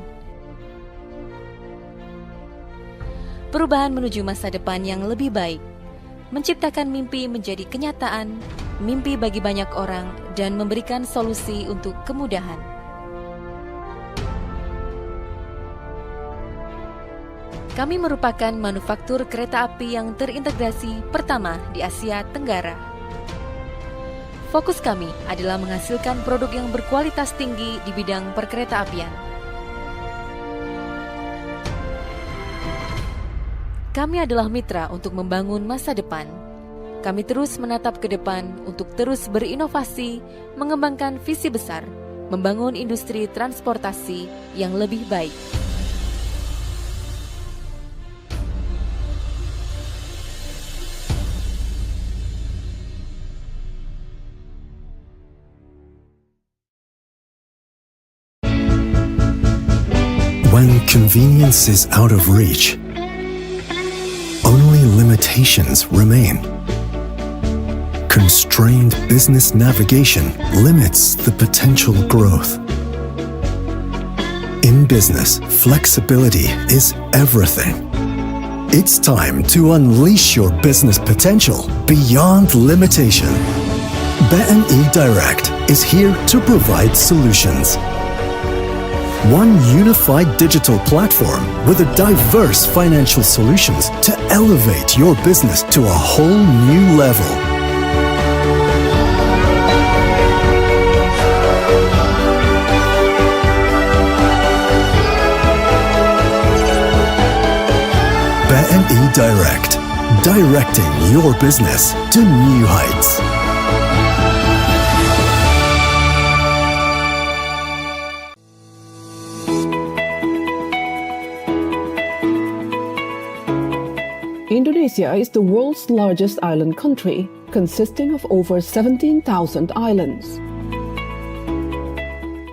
Perubahan menuju masa depan yang lebih baik, menciptakan mimpi menjadi kenyataan, mimpi bagi banyak orang, dan memberikan solusi untuk kemudahan. Kami merupakan manufaktur kereta api yang terintegrasi pertama di Asia Tenggara. Fokus kami adalah menghasilkan produk yang berkualitas tinggi di bidang perkeretaapian. Kami adalah mitra untuk membangun masa depan. Kami terus menatap ke depan untuk terus berinovasi, mengembangkan visi besar, membangun industri transportasi yang lebih baik. When convenience is out of reach, only limitations remain. Constrained business navigation limits the potential growth. In business, flexibility is everything. It's time to unleash your business potential beyond limitation. BNI Direct is here to provide solutions. One unified digital platform with a diverse financial solutions to elevate your business to a whole new level. BNI Direct, directing your business to new heights. Indonesia is the world's largest island country, consisting of over 17,000 islands.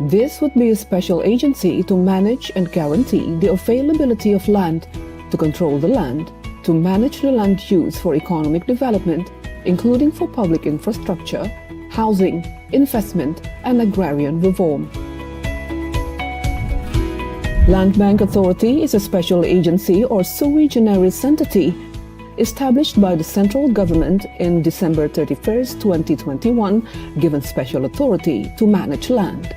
This would be a special agency to manage and guarantee the availability of land, to control the land, to manage the land use for economic development, including for public infrastructure, housing, investment, and agrarian reform. Land Bank Authority is a special agency or sui generis entity established by the central government in December 31st, 2021, given special authority to manage land.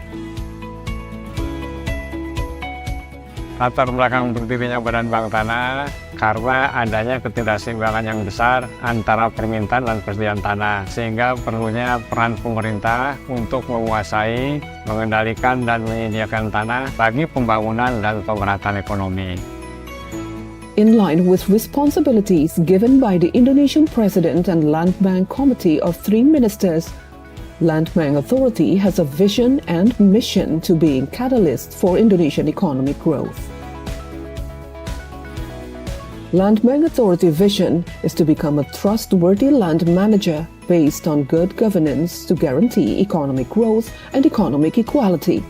Latar belakang berdirinya Badan Bank Tanah karena adanya ketidakseimbangan yang besar antara permintaan dan persediaan tanah, sehingga perlunya peran pemerintah untuk menguasai, mengendalikan, dan menyediakan tanah bagi pembangunan dan pemerataan ekonomi. In line with responsibilities given by the Indonesian President and Land Bank Committee of 3 ministers, Land Bank Authority has a vision and mission to being catalyst for Indonesian economic growth. Land Bank Authority vision is to become a trustworthy land manager based on good governance to guarantee economic growth and economic equality.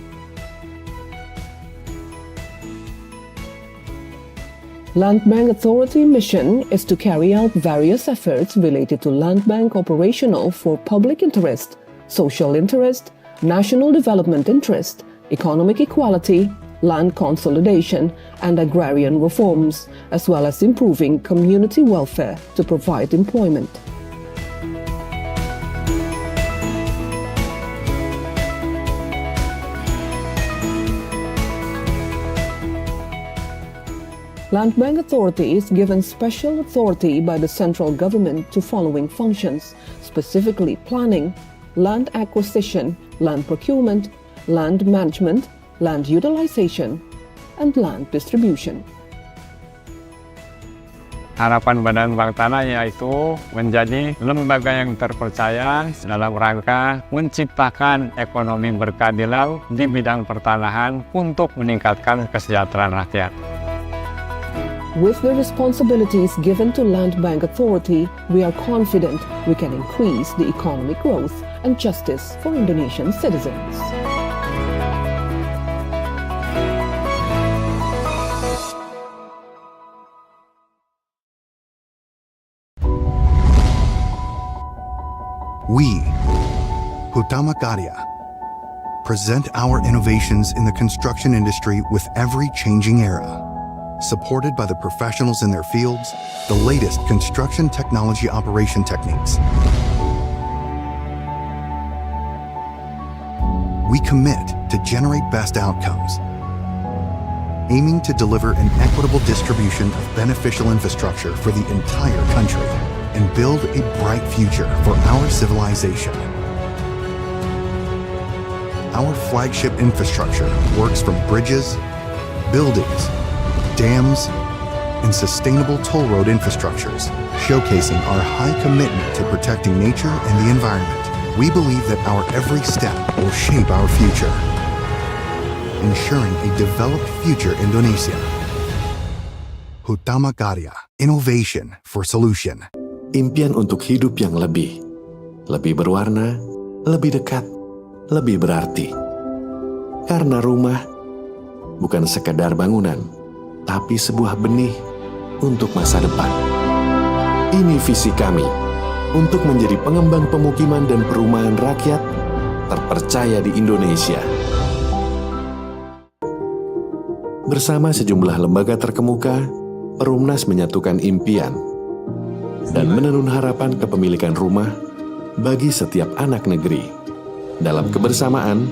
Land Bank Authority mission is to carry out various efforts related to land bank operational for public interest, social interest, national development interest, economic equality, land consolidation, and agrarian reforms, as well as improving community welfare to provide employment. Land Bank Authority is given special authority by the central government to following functions, specifically planning, land acquisition, land procurement, land management, land utilization, and land distribution. Harapan Badan Bank Tanah yaitu menjadi lembaga yang terpercaya dalam rangka menciptakan ekonomi berkeadilan di bidang pertanahan untuk meningkatkan kesejahteraan rakyat. With the responsibilities given to Land Bank Authority, we are confident we can increase the economic growth and justice for Indonesian citizens. We, Utama Karya, present our innovations in the construction industry with every changing era. Supported by the professionals in their fields, the latest construction technology operation techniques. We commit to generate best outcomes, aiming to deliver an equitable distribution of beneficial infrastructure for the entire country and build a bright future for our civilization. Our flagship infrastructure works from bridges, buildings, dams, and sustainable toll road infrastructures, showcasing our high commitment to protecting nature and the environment. We believe that our every step will shape our future, ensuring a developed future Indonesia. Utama Karya, innovation for solution. Impian untuk hidup yang lebih berwarna, lebih dekat, lebih berarti. Karena rumah bukan sekadar bangunan, tapi sebuah benih untuk masa depan. Ini visi kami untuk menjadi pengembang pemukiman dan perumahan rakyat terpercaya di Indonesia. Bersama sejumlah lembaga terkemuka, Perumnas menyatukan impian dan menenun harapan kepemilikan rumah bagi setiap anak negeri. Dalam kebersamaan,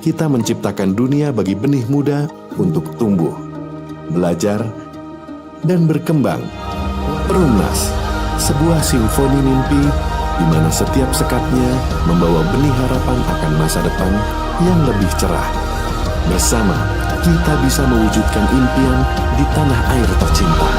kita menciptakan dunia bagi benih muda untuk tumbuh, belajar, dan berkembang. Perumnas, sebuah simfoni mimpi di mana setiap sekatnya membawa benih harapan akan masa depan yang lebih cerah. Bersama, kita bisa mewujudkan impian di tanah air tercinta.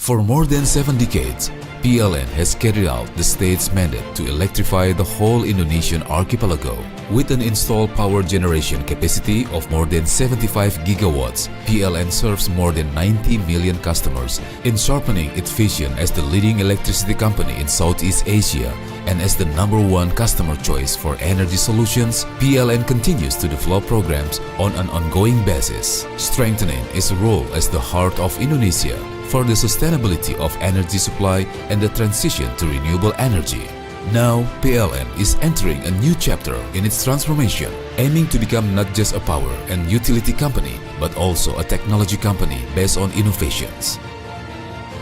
For more than 7 decades, PLN has carried out the state's mandate to electrify the whole Indonesian archipelago. With an installed power generation capacity of more than 75 gigawatts, PLN serves more than 90 million customers in sharpening its vision as the leading electricity company in Southeast Asia and as the #1 customer choice for energy solutions. PLN continues to develop programs on an ongoing basis, strengthening its role as the heart of Indonesia for the sustainability of energy supply and the transition to renewable energy. Now, PLN is entering a new chapter in its transformation, aiming to become not just a power and utility company, but also a technology company based on innovations.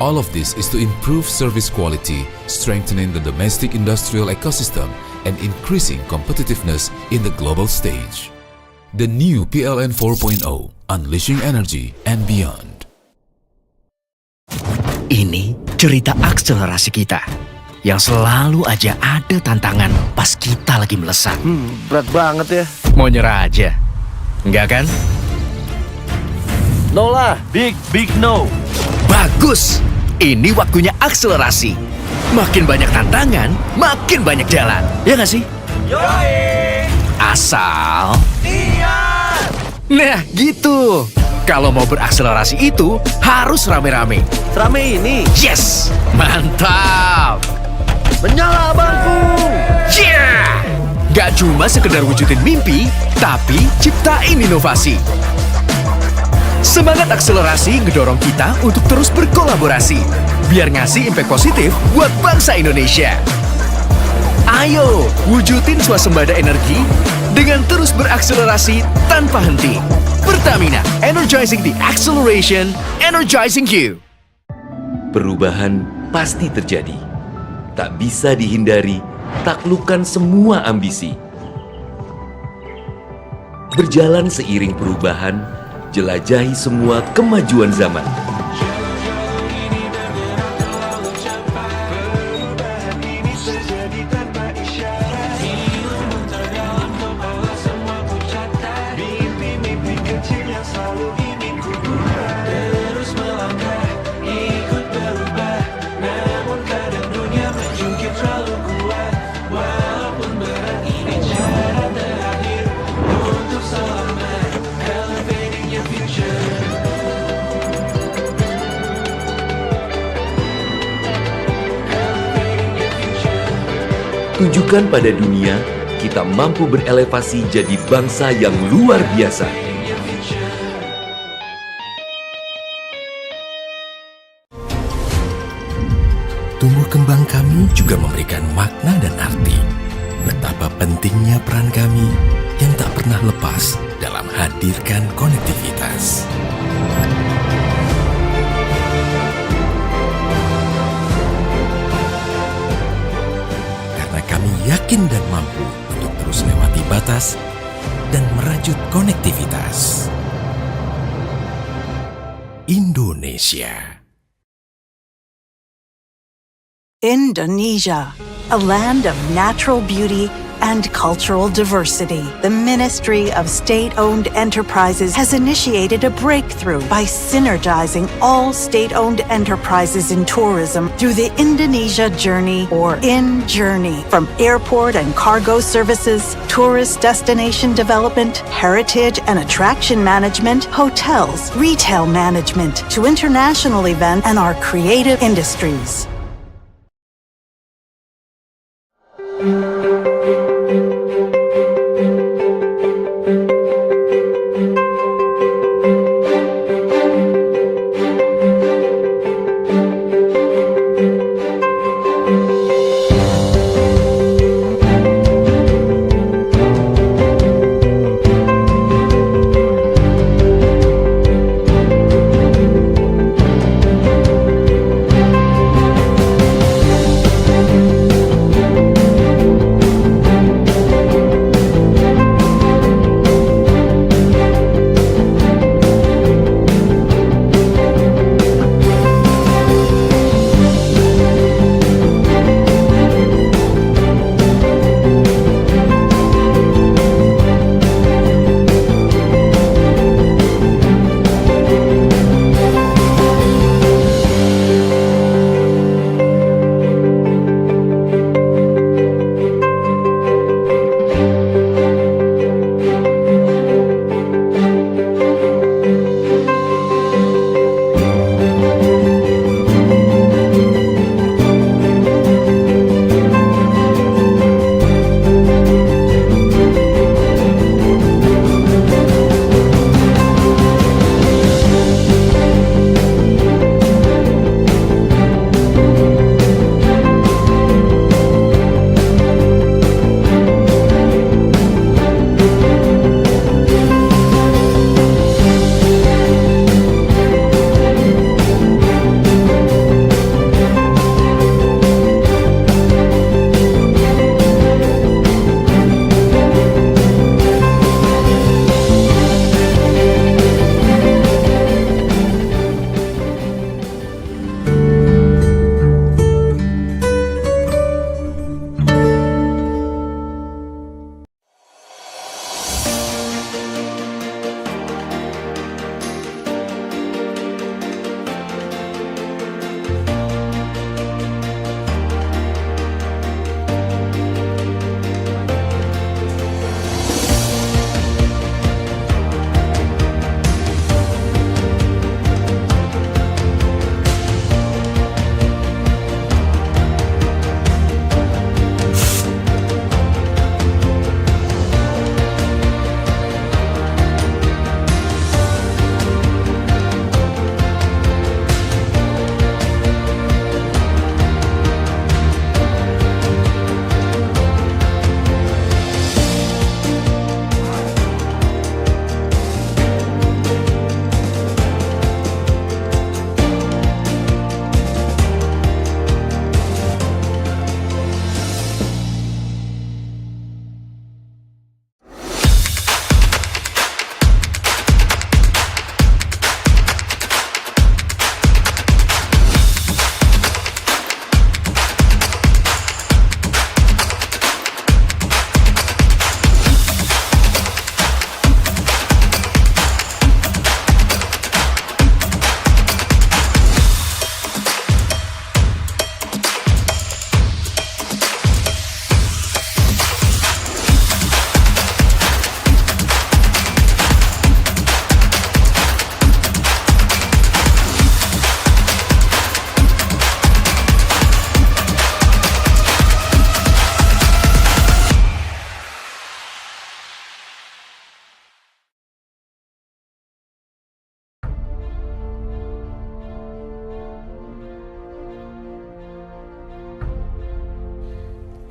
All of this is to improve service quality, strengthening the domestic industrial ecosystem, and increasing competitiveness in the global stage. The new PLN 4.0, unleashing energy and beyond. Ini cerita akselerasi kita yang selalu aja ada tantangan pas kita lagi melesat. Berat banget ya. Mau nyerah aja? Enggak kan? No lah, big no. Bagus! Ini waktunya akselerasi. Makin banyak tantangan, makin banyak jalan. Ya nggak sih? Yoi! Asal... Iya! Nah, gitu. Kalau mau berakselerasi itu harus rame-rame. Serame ini? Yes! Mantap! Menyala bangku! Yeah! Gak cuma sekedar wujudin mimpi, tapi ciptain inovasi. Semangat akselerasi ngedorong kita untuk terus berkolaborasi, biar ngasih impact positif buat bangsa Indonesia. Ayo, wujudin swasembada energi dengan terus berakselerasi tanpa henti. Pertamina, energizing the acceleration, energizing you. Perubahan pasti terjadi. Tak bisa dihindari, taklukkan semua ambisi. Berjalan seiring perubahan, jelajahi semua kemajuan zaman. Tunjukkan pada dunia, kita mampu berelevasi jadi bangsa yang luar biasa. tumbuh kembang kami juga memberikan makna dan arti. Betapa pentingnya peran kami yang tak pernah lepas dalam hadirkan konektivitas. Karena kami yakin dan mampu untuk terus lewati batas dan merajut konektivitas. Indonesia. Indonesia, a land of natural beauty and cultural diversity. The Ministry of State-Owned Enterprises has initiated a breakthrough by synergizing all state-owned enterprises in tourism through the Indonesia Journey, or InJourney. From airport and cargo services, tourist destination development, heritage and attraction management, hotels, retail management, to international events and our creative industries.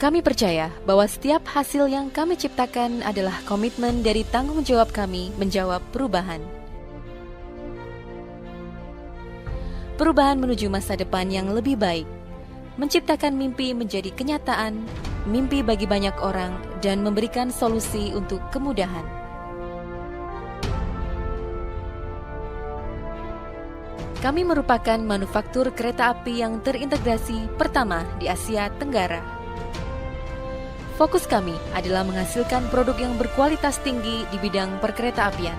Kami percaya bahwa setiap hasil yang kami ciptakan adalah komitmen dari tanggung jawab kami menjawab perubahan. Perubahan menuju masa depan yang lebih baik, menciptakan mimpi menjadi kenyataan, mimpi bagi banyak orang, dan memberikan solusi untuk kemudahan. Kami merupakan manufaktur kereta api yang terintegrasi pertama di Asia Tenggara. Fokus kami adalah menghasilkan produk yang berkualitas tinggi di bidang perkeretaapian.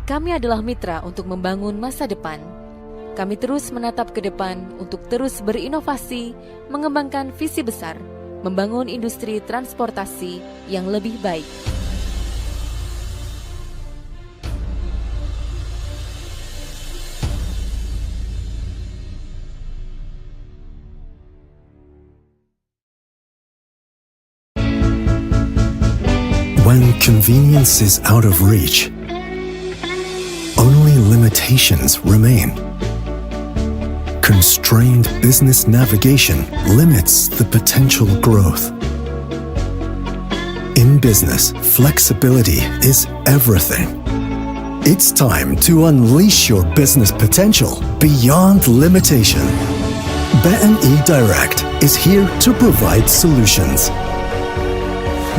Kami adalah mitra untuk membangun masa depan. Kami terus menatap ke depan untuk terus berinovasi, mengembangkan visi besar, membangun industri transportasi yang lebih baik. When convenience is out of reach, only limitations remain. Constrained business navigation limits the potential growth. In business, flexibility is everything. It's time to unleash your business potential beyond limitation. BNI Direct is here to provide solutions.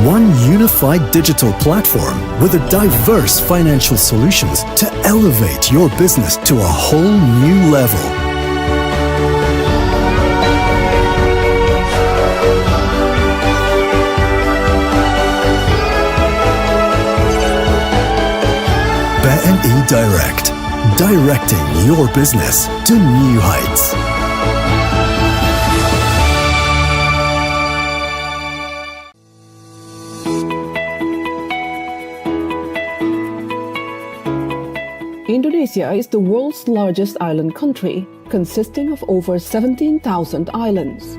One unified digital platform with a diverse financial solutions to elevate your business to a whole new level. BNI Direct, directing your business to new heights. Indonesia is the world's largest island country, consisting of over 17,000 islands.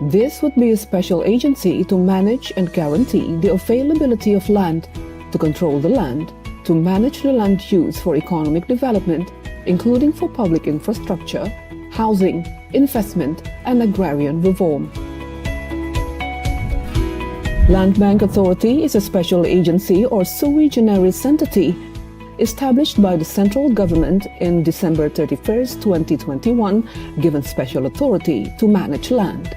This would be a special agency to manage and guarantee the availability of land, to control the land, to manage the land use for economic development, including for public infrastructure, housing, investment, and agrarian reform. Land Bank Authority is a special agency or sui generis entity established by the central government in December 31st, 2021, given special authority to manage land.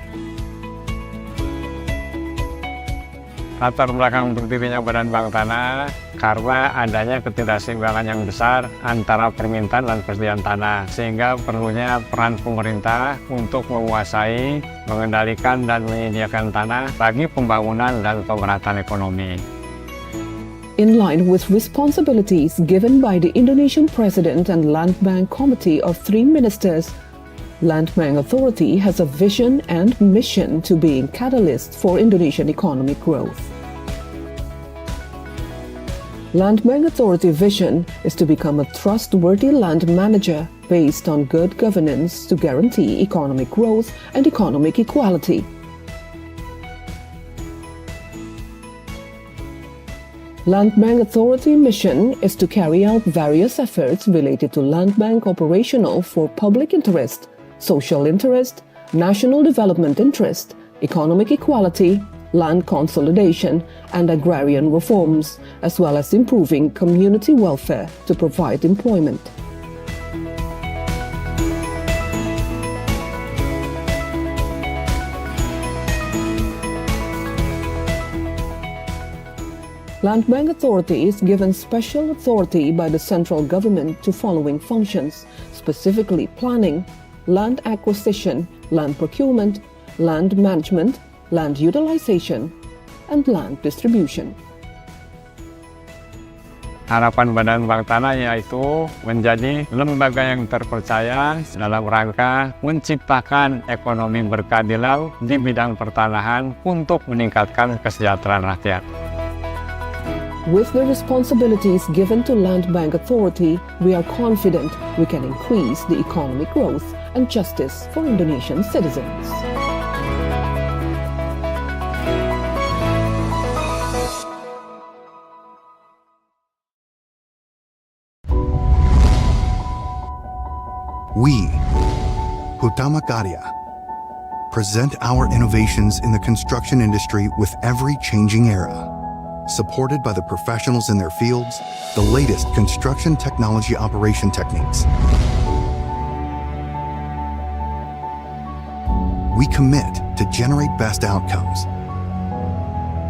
Latar belakang berdirinya Badan Bank Tanah karena adanya ketidakseimbangan yang besar antara permintaan dan persediaan tanah, sehingga perlunya peran pemerintah untuk menguasai, mengendalikan, dan menyediakan tanah bagi pembangunan dan pemerataan ekonomi. In line with responsibilities given by the Indonesian President and Land Bank Committee of 3 ministers, Land Bank Authority has a vision and mission to be a catalyst for Indonesian economic growth. Land Bank Authority vision is to become a trustworthy land manager based on good governance to guarantee economic growth and economic equality. Land Bank Authority mission is to carry out various efforts related to land bank operational for public interest, social interest, national development interest, economic equality, land consolidation, and agrarian reforms, as well as improving community welfare to provide employment. Land Bank Authority is given special authority by the central government to following functions, specifically planning, land acquisition, land procurement, land management, land utilization, and land distribution. Harapan Badan Bank Tanah yaitu menjadi lembaga yang terpercaya dalam rangka menciptakan ekonomi berkeadilan di bidang pertanahan untuk meningkatkan kesejahteraan rakyat. With the responsibilities given to Land Bank Authority, we are confident we can increase the economic growth and justice for Indonesian citizens. We, Hutama Karya, present our innovations in the construction industry with every changing era. Supported by the professionals in their fields, the latest construction technology operation techniques. We commit to generate best outcomes,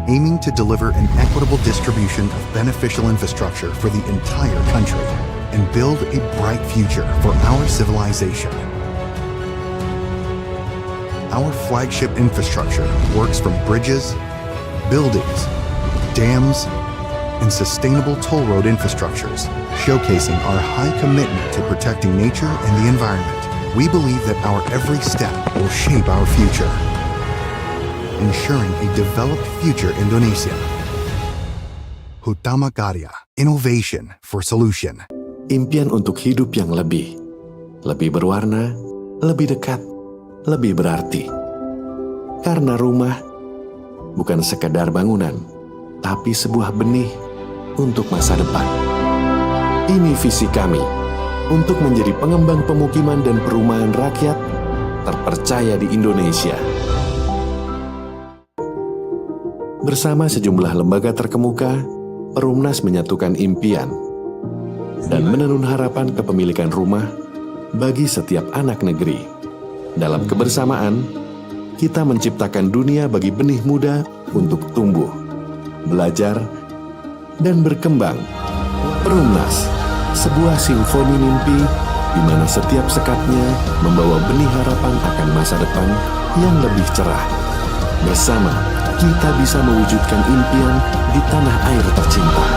aiming to deliver an equitable distribution of beneficial infrastructure for the entire country and build a bright future for our civilization. Our flagship infrastructure works from bridges, buildings, dams, and sustainable toll road infrastructures, showcasing our high commitment to protecting nature and the environment. We believe that our every step will shape our future, ensuring a developed future Indonesia. Hutama Karya, innovation for solution. Impian untuk hidup yang lebih berwarna, lebih dekat, lebih berarti. Karena rumah bukan sekadar bangunan, tapi sebuah benih untuk masa depan. Ini visi kami untuk menjadi pengembang pemukiman dan perumahan rakyat terpercaya di Indonesia. Bersama sejumlah lembaga terkemuka, Perumnas menyatukan impian dan menenun harapan kepemilikan rumah bagi setiap anak negeri. Dalam kebersamaan, kita menciptakan dunia bagi benih muda untuk tumbuh, belajar, dan berkembang. Perumnas, sebuah simfoni mimpi di mana setiap sekatnya membawa benih harapan akan masa depan yang lebih cerah. Bersama, kita bisa mewujudkan impian di tanah air tercinta.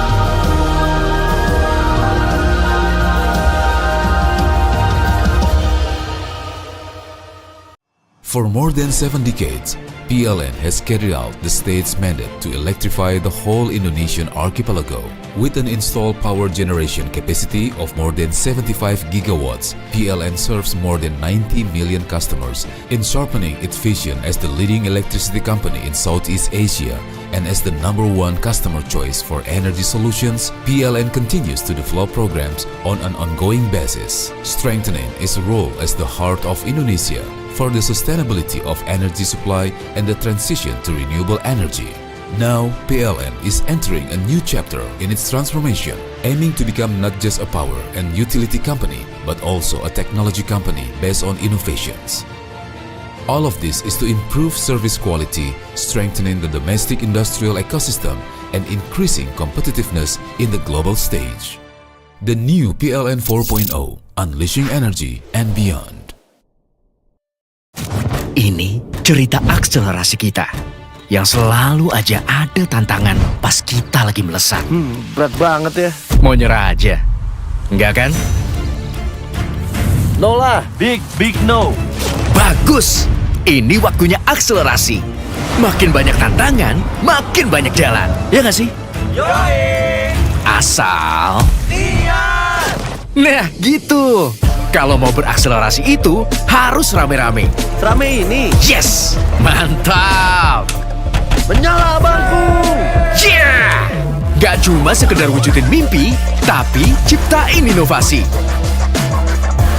For more than 7 decades, PLN has carried out the state's mandate to electrify the whole Indonesian archipelago. With an installed power generation capacity of more than 75 gigawatts, PLN serves more than 90 million customers in sharpening its vision as the leading electricity company in Southeast Asia. And as the #1 customer choice for energy solutions, PLN continues to develop programs on an ongoing basis, strengthening its role as the heart of Indonesia for the sustainability of energy supply and the transition to renewable energy. Now, PLN is entering a new chapter in its transformation, aiming to become not just a power and utility company, but also a technology company based on innovations. All of this is to improve service quality, strengthening the domestic industrial ecosystem, and increasing competitiveness in the global stage. The new PLN 4.0, Unleashing Energy and Beyond. Ini cerita akselerasi kita yang selalu aja ada tantangan pas kita lagi melesat. Berat banget ya. Mau nyerah aja? Enggak kan? No lah, big no. Bagus! Ini waktunya akselerasi. Makin banyak tantangan, makin banyak jalan. Ya nggak sih? Yoi! Asal... Niat! Nah, gitu. Kalau mau berakselerasi itu harus rame-rame. Rame ini? Yes! Mantap! Menyala bangku! Yeah! Gak cuma sekedar wujudin mimpi, tapi ciptain inovasi.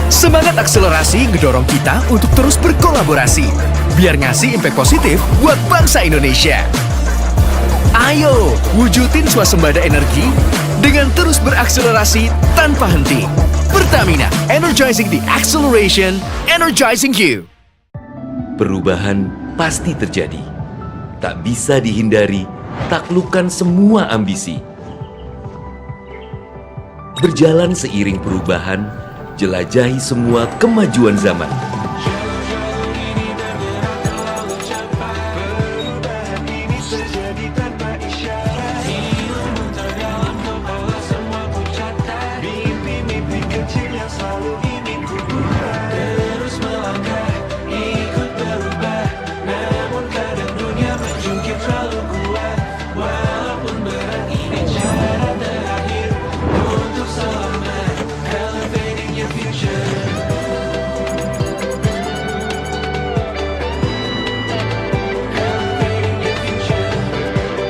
Semangat akselerasi ngedorong kita untuk terus berkolaborasi, biar ngasih impact positif buat bangsa Indonesia. Ayo, wujudin swasembada energi dengan terus berakselerasi tanpa henti. Pertamina, energizing the acceleration, energizing you. Perubahan pasti terjadi. Tak bisa dihindari, taklukkan semua ambisi. Berjalan seiring perubahan, jelajahi semua kemajuan zaman.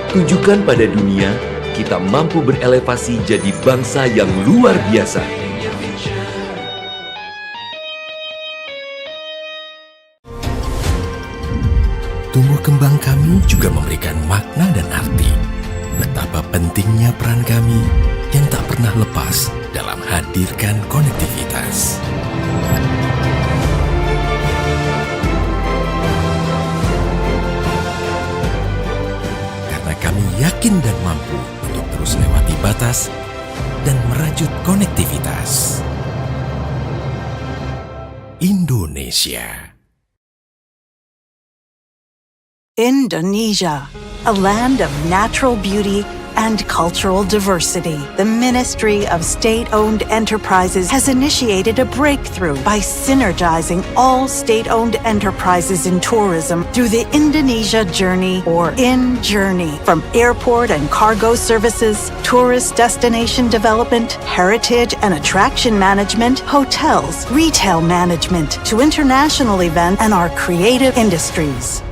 Tunjukkan pada dunia, kita mampu berelevasi jadi bangsa yang luar biasa. tumbuh kembang kami juga memberikan makna dan arti. Betapa pentingnya peran kami yang tak pernah lepas dalam hadirkan konektivitas. Karena kami yakin dan mampu untuk terus lewati batas dan merajut konektivitas. Indonesia. Indonesia, a land of natural beauty and cultural diversity. The Ministry of State-Owned Enterprises has initiated a breakthrough by synergizing all state-owned enterprises in tourism through the Indonesia Journey, or InJourney. From airport and cargo services, tourist destination development, heritage and attraction management, hotels, retail management, to international events and our creative industries.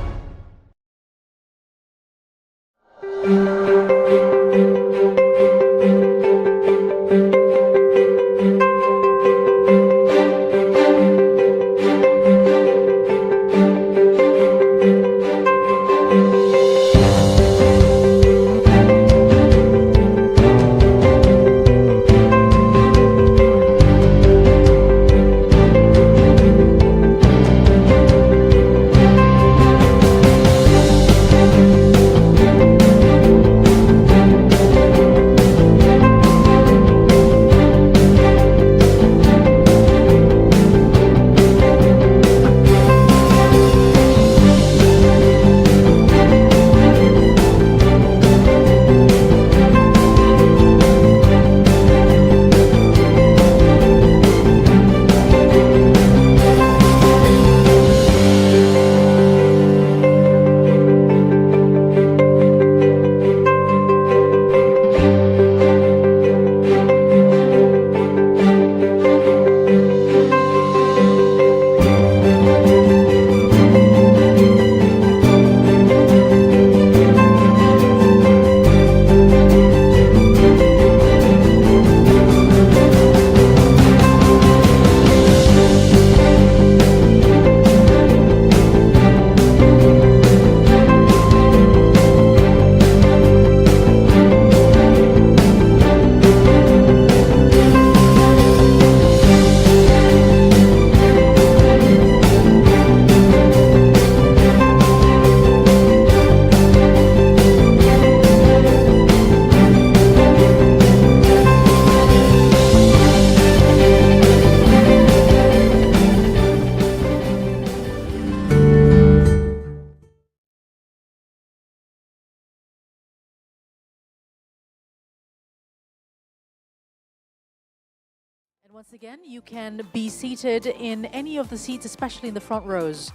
Once again, you can be seated in any of the seats, especially in the front rows,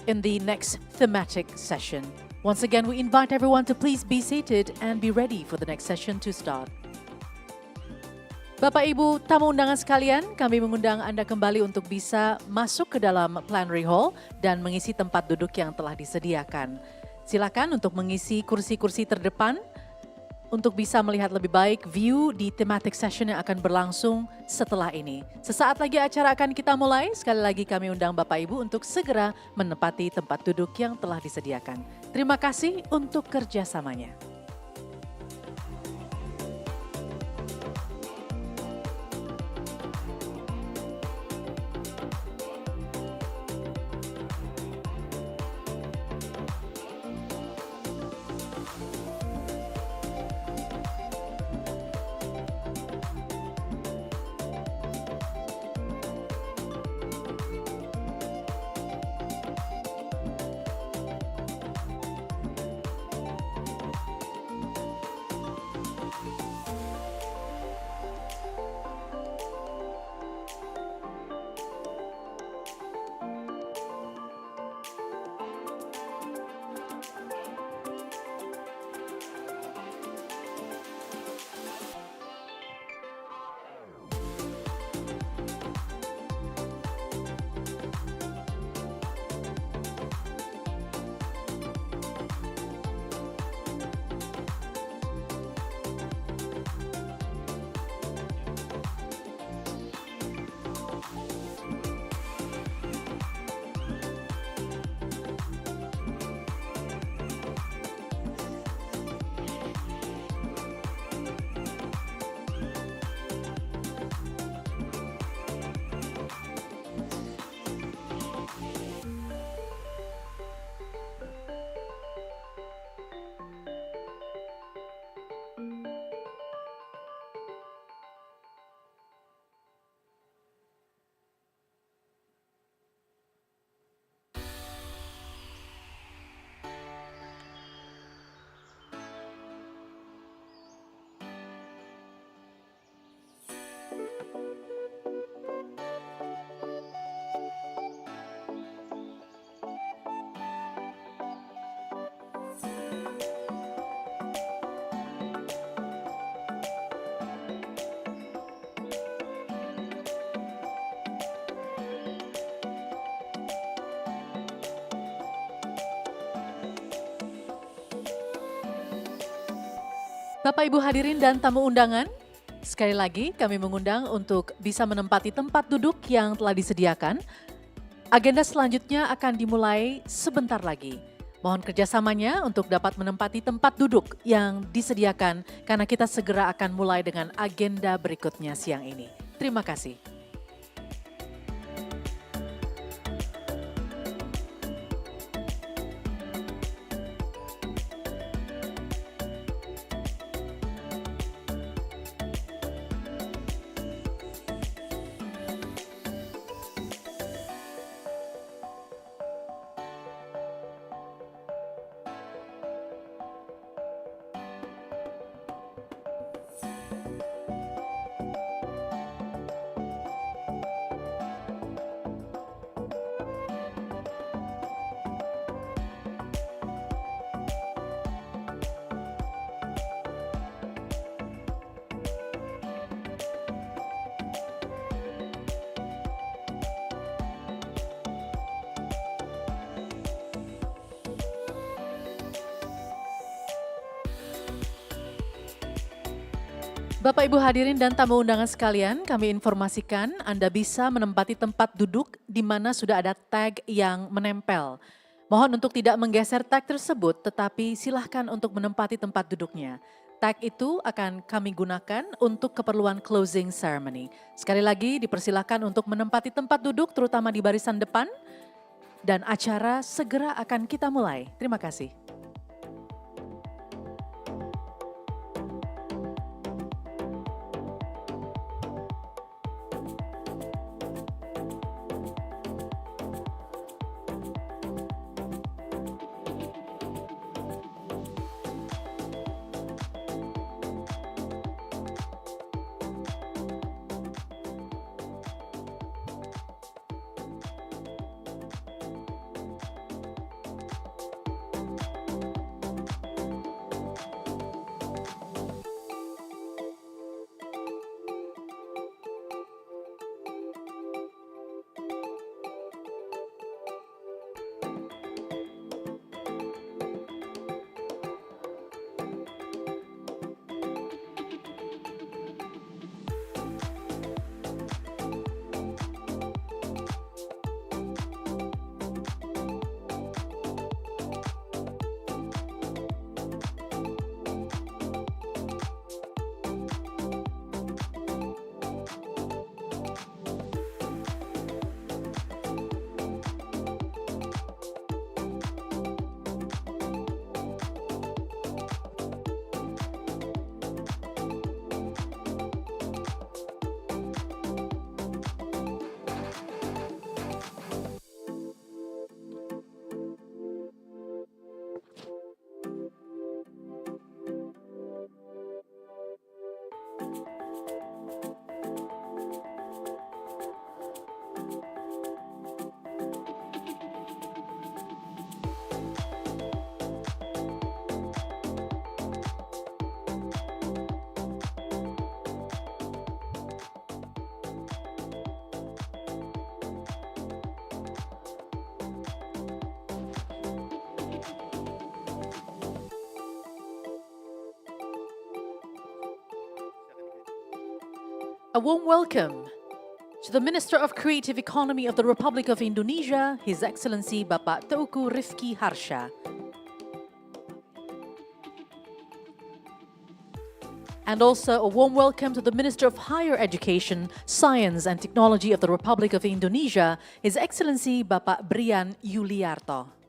in the next thematic session. Once again, we invite everyone to please be seated and be ready for the next session to start. Bapak Ibu tamu undangan sekalian, kami mengundang Anda kembali untuk bisa masuk ke dalam plenary hall dan mengisi tempat duduk yang telah disediakan. Silakan untuk mengisi kursi-kursi terdepan, untuk bisa melihat lebih baik view di thematic session yang akan berlangsung setelah ini. Sesaat lagi acara akan kita mulai. Sekali lagi kami undang Bapak Ibu untuk segera menempati tempat duduk yang telah disediakan. Terima kasih untuk kerjasamanya. Bapak Ibu hadirin dan tamu undangan, sekali lagi kami mengundang untuk bisa menempati tempat duduk yang telah disediakan. Agenda selanjutnya akan dimulai sebentar lagi. Mohon kerjasamanya untuk dapat menempati tempat duduk yang disediakan karena kita segera akan mulai dengan agenda berikutnya siang ini. Terima kasih. Bapak Ibu hadirin dan tamu undangan sekalian, kami informasikan Anda bisa menempati tempat duduk di mana sudah ada tag yang menempel. Mohon untuk tidak menggeser tag tersebut, tetapi silahkan untuk menempati tempat duduknya. Tag itu akan kami gunakan untuk keperluan closing ceremony. Sekali lagi dipersilahkan untuk menempati tempat duduk terutama di barisan depan dan acara segera akan kita mulai. Terima kasih. A warm welcome to the Minister of Creative Economy of the Republic of Indonesia, His Excellency Bapak Teuku Rifki Harsha. And also a warm welcome to the Minister of Higher Education, Science and Technology of the Republic of Indonesia, His Excellency Bapak Brian Yuliarto.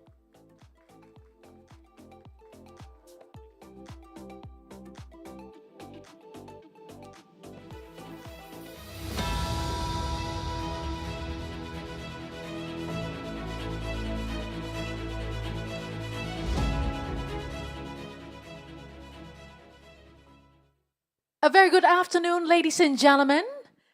A very good afternoon, ladies and gentlemen.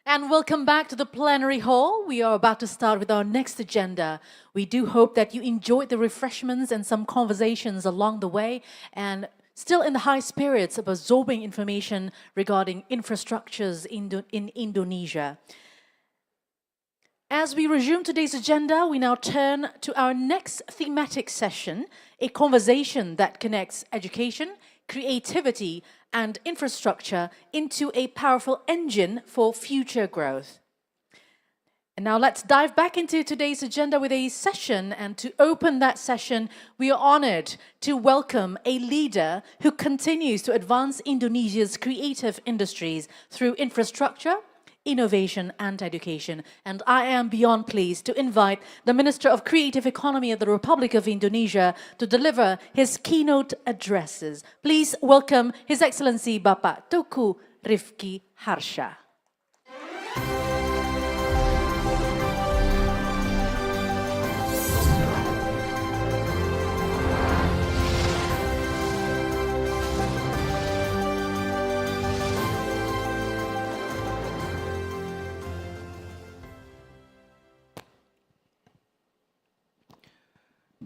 And welcome back to the plenary hall. We are about to start with our next agenda. We do hope that you enjoyed the refreshments and some conversations along the way and still in the high spirits of absorbing information regarding infrastructures in Indonesia. As we resume today's agenda, we now turn to our next thematic session, a conversation that connects education, creativity, and infrastructure into a powerful engine for future growth. And now let's dive back into today's agenda with a session, and to open that session, we are honored to welcome a leader who continues to advance Indonesia's creative industries through infrastructure, innovation and education. And I am beyond pleased to invite the Minister of Creative Economy of the Republic of Indonesia to deliver his keynote addresses. Please welcome His Excellency Bapak Teuku Rifki Harsha.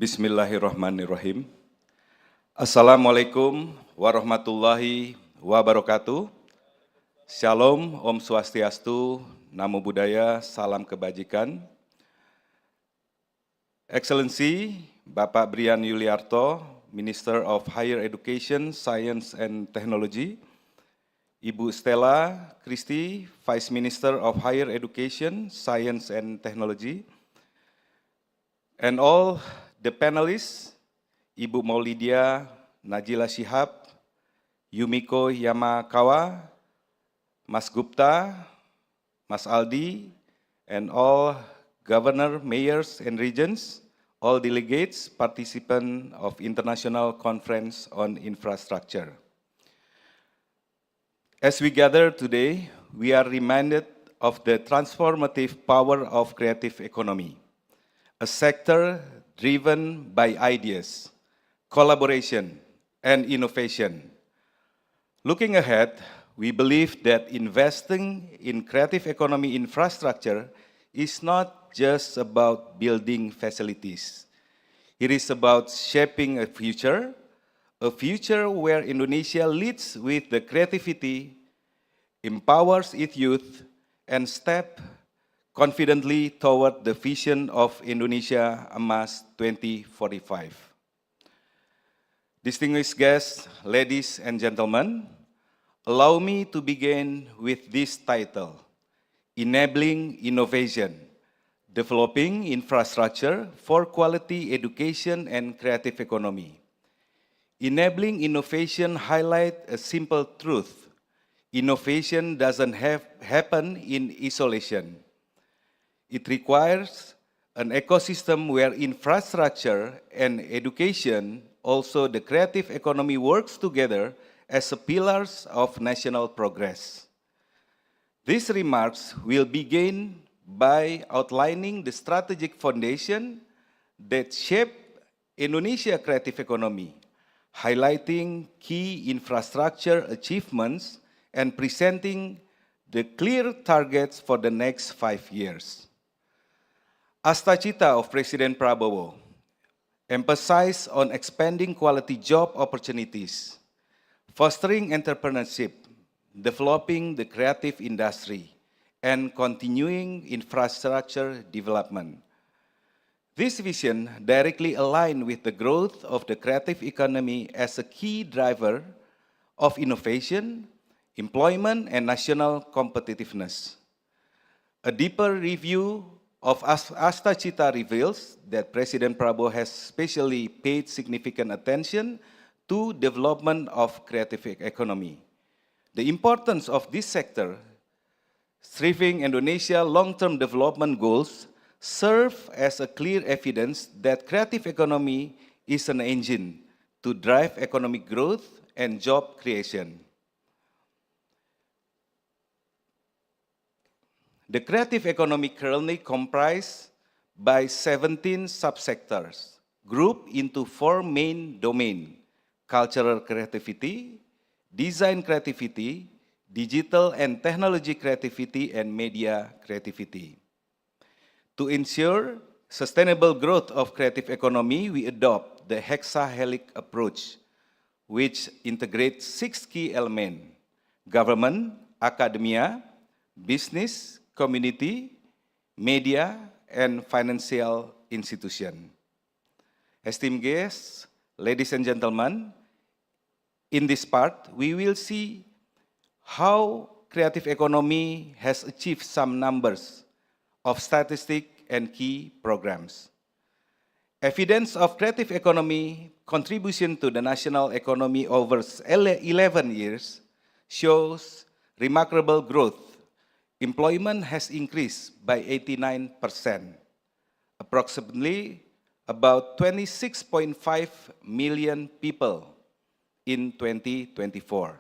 Bismillahirrahmanirrahim. Assalamualaikum warahmatullahi wabarakatuh. Shalom, Om Swastiastu, Namo Buddhaya, Salam Kebajikan. Excellency Bapak Brian Yuliarto, Minister of Higher Education, Science and Technology. Ibu Stella Christie, Vice Minister of Higher Education, Science and Technology. And all the panelists, Ibu Maulidia Najila Shihab, Yumiko Yamakawa, Mas Gupta, Mas Aldi, and all governor, mayors, and regions, all delegates, participants of International Conference on Infrastructure. As we gather today, we are reminded of the transformative power of creative economy, a sector driven by ideas, collaboration, and innovation. Looking ahead, we believe that investing in creative economy infrastructure is not just about building facilities. It is about shaping a future where Indonesia leads with the creativity, empowers its youth, and steps confidently toward the vision of Indonesia Emas 2045. Distinguished guests, ladies and gentlemen, allow me to begin with this title, Enabling Innovation, Developing Infrastructure for Quality Education and Creative Economy. Enabling innovation highlights a simple truth. Innovation doesn't happen in isolation. It requires an ecosystem where infrastructure and education, also the creative economy, works together as pillars of national progress. These remarks will begin by outlining the strategic foundation that shape Indonesia creative economy, highlighting key infrastructure achievements and presenting the clear targets for the next 5 years. Astacita of President Prabowo emphasized on expanding quality job opportunities, fostering entrepreneurship, developing the creative industry, and continuing infrastructure development. This vision directly aligns with the growth of the creative economy as a key driver of innovation, employment, and national competitiveness. A deeper review of Astacita reveals that President Prabowo has especially paid significant attention to development of creative economy. The importance of this sector, striving Indonesia long-term development goals, serve as a clear evidence that creative economy is an engine to drive economic growth and job creation. The creative economy currently comprised by 17 subsectors, grouped into 4 main domains: cultural creativity, design creativity, digital and technology creativity, and media creativity. To ensure sustainable growth of creative economy, we adopt the hexahelic approach, which integrates 6 key elements: government, academia, business, community, media, and financial institution. Esteemed guests, ladies and gentlemen, in this part, we will see how creative economy has achieved some numbers of statistics and key programs. Evidence of creative economy contribution to the national economy over 11 years shows remarkable growth. Employment has increased by 89%, approximately about 26.5 million people in 2024.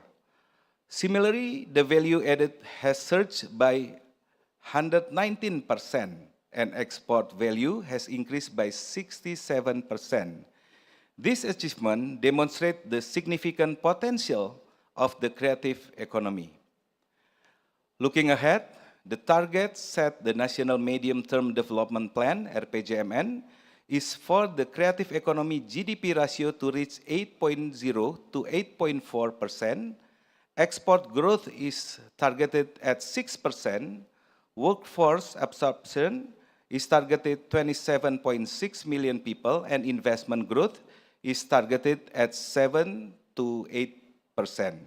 Similarly, the value added has surged by 119%, and export value has increased by 67%. This achievement demonstrates the significant potential of the creative economy. Looking ahead, the target set the National Medium-Term Development Plan, RPJMN, is for the creative economy GDP ratio to reach 8.0 to 8.4%. Export growth is targeted at 6%. Workforce absorption is targeted 27.6 million people, and investment growth is targeted at 7 to 8%.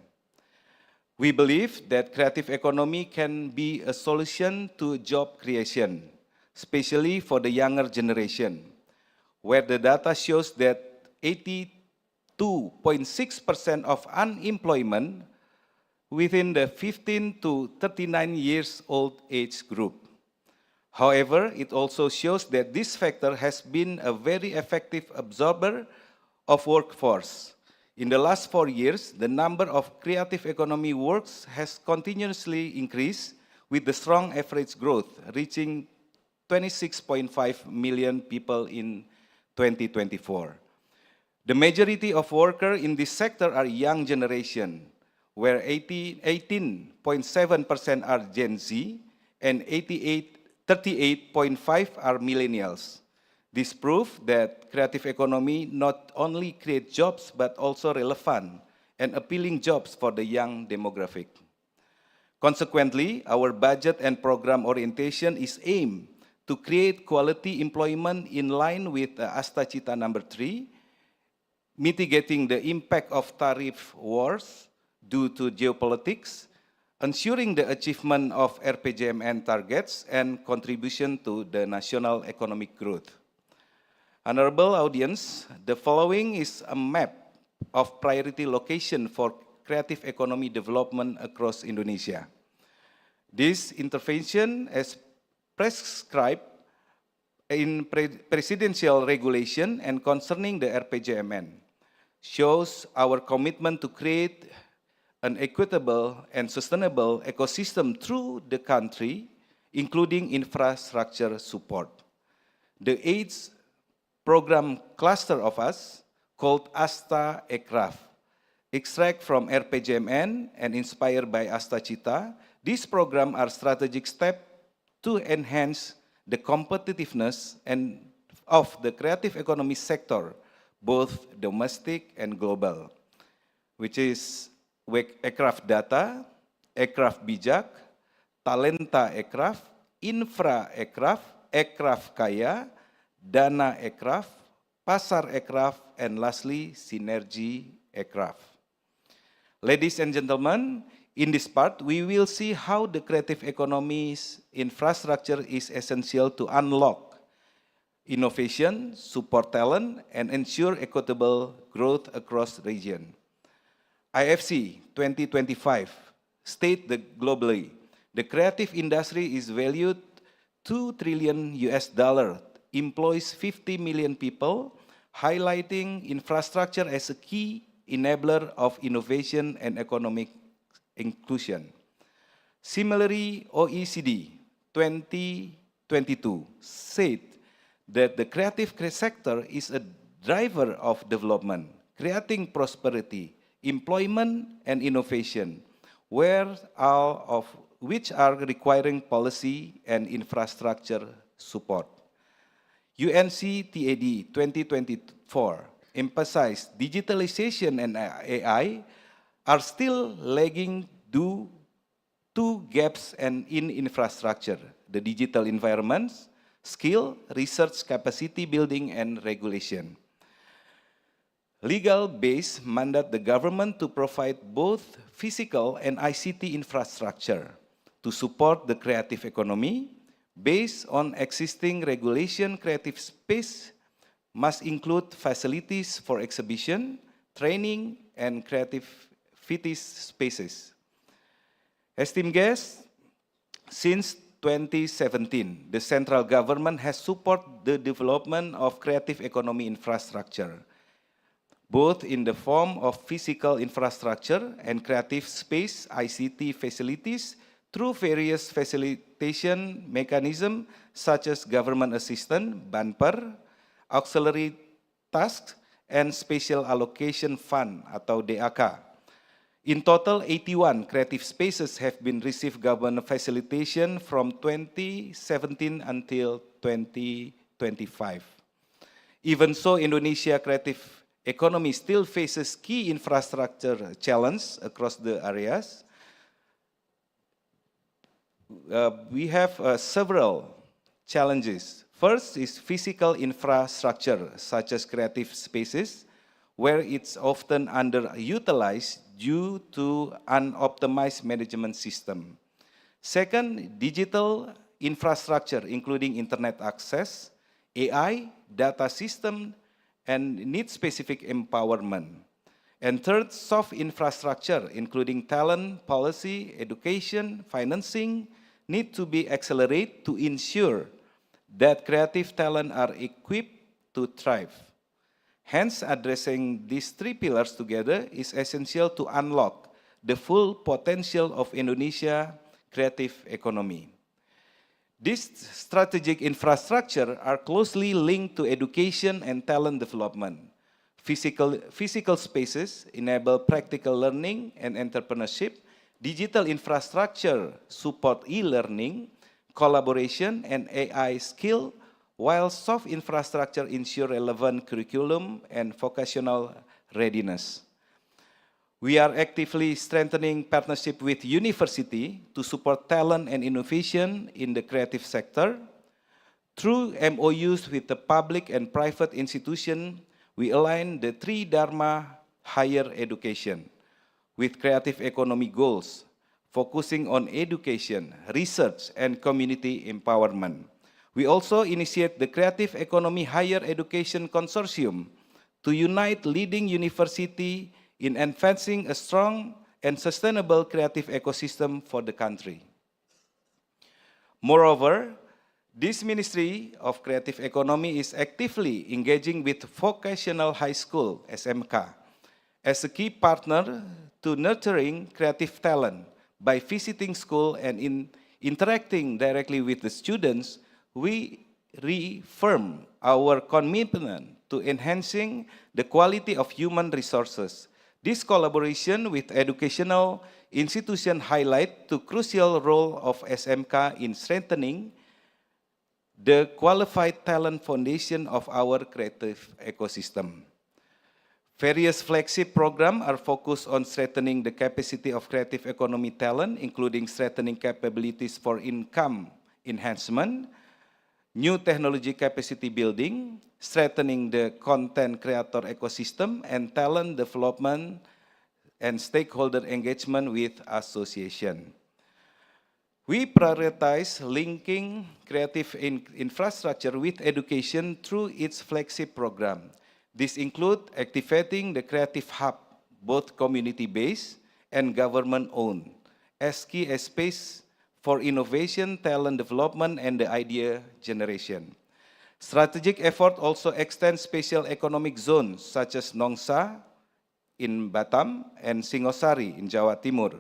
We believe that creative economy can be a solution to job creation, especially for the younger generation, where the data shows that 82.6% of unemployment within the 15 to 39 years old age group. However, it also shows that this factor has been a very effective absorber of workforce. In the last 4 years, the number of creative economy works has continuously increased with the strong average growth, reaching 26.5 million people in 2024. The majority of workers in this sector are young generation, where 18.7% are Gen Z and 38.5% are millennials. This proves that creative economy not only creates jobs, but also relevant and appealing jobs for the young demographic. Consequently, our budget and program orientation is aimed to create quality employment in line with Asta Cita number 3, mitigating the impact of tariff wars due to geopolitics, ensuring the achievement of RPJMN targets, and contribution to the national economic growth. Honorable audience, the following is a map of priority location for creative economy development across Indonesia. This intervention is prescribed in presidential regulation and concerning the RPJMN shows our commitment to create an equitable and sustainable ecosystem through the country, including infrastructure support. The 8th program cluster of us, called Asta Ekraf, extract from RPJMN and inspired by Asta Cita, these programs are strategic steps to enhance the competitiveness of the creative economy sector, both domestic and global, which is Ekraf Data, Ekraf Bijak, Talenta Ekraf, Infra Ekraf, Ekraf Kaya, Dana Ekraf, Pasar Ekraf, and lastly, Sinergi Ekraf. Ladies and gentlemen, in this part, we will see how the creative economy's infrastructure is essential to unlock innovation, support talent, and ensure equitable growth across the region. IFC 2025 states that globally, the creative industry is valued $2 trillion, employs 50 million people, highlighting infrastructure as a key enabler of innovation and economic inclusion. Similarly, OECD 2022 said that the creative sector is a driver of development, creating prosperity, employment, and innovation, which are requiring policy and infrastructure support. UNCTAD 2024 emphasized digitalization and AI are still lagging due to gaps in infrastructure, the digital environments, skill, research capacity building, and regulation. Legal base mandate the government to provide both physical and ICT infrastructure to support the creative economy. Based on existing regulation, creative space must include facilities for exhibition, training, and creativity spaces. Esteemed guests, since 2017, the central government has supported the development of creative economy infrastructure, both in the form of physical infrastructure and creative space ICT facilities through various facilitation mechanisms such as government assistance, BANPER, auxiliary tasks, and special allocation fund atau DAK. In total, 81 creative spaces have been received government facilitation from 2017 until 2025. Even so, Indonesia creative economy still faces key infrastructure challenges across the areas. We have several challenges. First is physical infrastructure, such as creative spaces, where it's often underutilized due to unoptimized management system. Second, digital infrastructure, including internet access, AI, data system, and need-specific empowerment. And third, soft infrastructure, including talent, policy, education, financing, need to be accelerated to ensure that creative talent are equipped to thrive. Hence, addressing these three pillars together is essential to unlock the full potential of Indonesia creative economy. These strategic infrastructure are closely linked to education and talent development. Physical spaces enable practical learning and entrepreneurship. Digital infrastructure support e-learning, collaboration, and AI skill, while soft infrastructure ensure relevant curriculum and vocational readiness. We are actively strengthening partnership with university to support talent and innovation in the creative sector. Through MOUs with the public and private institutions, we align the three Dharma higher education with creative economy goals, focusing on education, research, and community empowerment. We also initiate the Creative Economy Higher Education Consortium to unite leading universities in advancing a strong and sustainable creative ecosystem for the country. Moreover, this Ministry of Creative Economy is actively engaging with vocational high school, SMK, as a key partner to nurturing creative talent. By visiting school and interacting directly with the students, we reaffirm our commitment to enhancing the quality of human resources. This collaboration with educational institutions highlights the crucial role of SMK in strengthening the qualified talent foundation of our creative ecosystem. Various flagship programs are focused on strengthening the capacity of creative economy talent, including strengthening capabilities for income enhancement, new technology capacity building, strengthening the content creator ecosystem, and talent development and stakeholder engagement with association. We prioritize linking creative infrastructure with education through its flagship program. This includes activating the Creative Hub, both community-based and government-owned, as key space for innovation, talent development, and the idea generation. Strategic effort also extends special economic zones such as Nongsa in Batam and Singosari in Jawa Timur,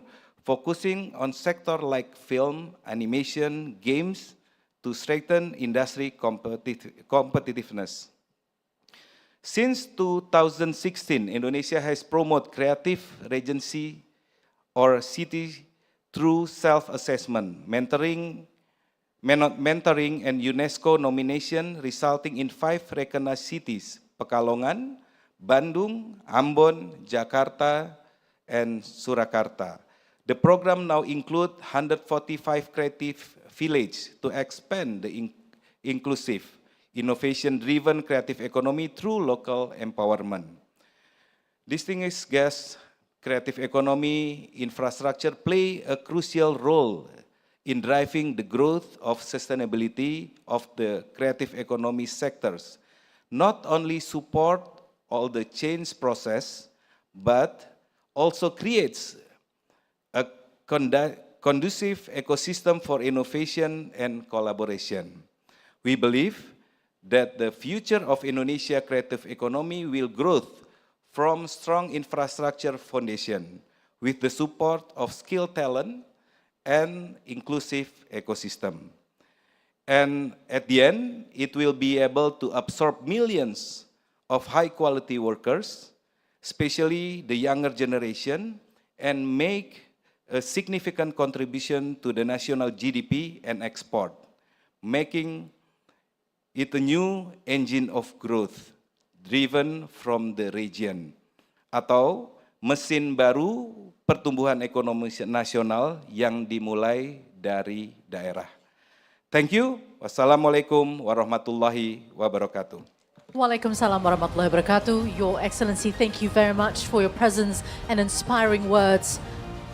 focusing on sectors like film, animation, games to strengthen industry competitiveness. Since 2016, Indonesia has promoted creative regency or city through self-assessment, mentoring and UNESCO nomination resulting in 5 recognized cities, Pekalongan, Bandung, Ambon, Jakarta, and Surakarta. The program now includes 145 creative villages to expand the inclusive, innovation-driven creative economy through local empowerment. Distinguished guests, creative economy infrastructure play a crucial role in driving the growth of sustainability of the creative economy sectors, not only support all the change process, but also creates a conducive ecosystem for innovation and collaboration. We believe that the future of Indonesia creative economy will grow from strong infrastructure foundation with the support of skilled talent and inclusive ecosystem. And at the end, it will be able to absorb millions of high-quality workers, especially the younger generation, and make a significant contribution to the national GDP and export, making it a new engine of growth driven from the region, atau mesin baru pertumbuhan ekonomi nasional yang dimulai dari daerah. Thank you. Wassalamualaikum warahmatullahi wabarakatuh. Waalaikumsalam warahmatullahi wabarakatuh. Your Excellency, thank you very much for your presence and inspiring words.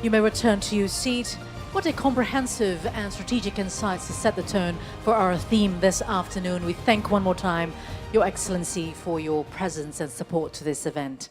You may return to your seat. What a comprehensive and strategic insights to set the tone for our theme this afternoon. We thank one more time Your Excellency for your presence and support to this event.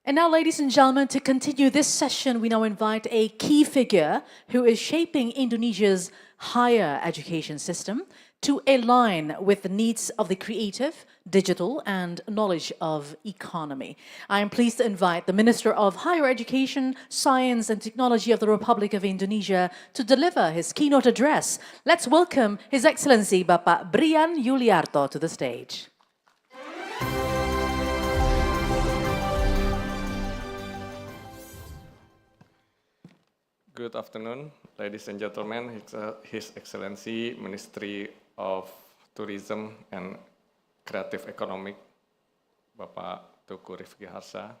And now, ladies and gentlemen, to continue this session, we now invite a key figure who is shaping Indonesia's higher education system to align with the needs of the creative, digital, and knowledge of economy. I am pleased to invite the Minister of Higher Education, Science and Technology of the Republic of Indonesia to deliver his keynote address. Let's welcome His Excellency Bapak Brian Yuliarto to the stage. Good afternoon, ladies and gentlemen. His Excellency Ministry of Tourism and Creative Economic, Bapak Tuku Rifki Harsha,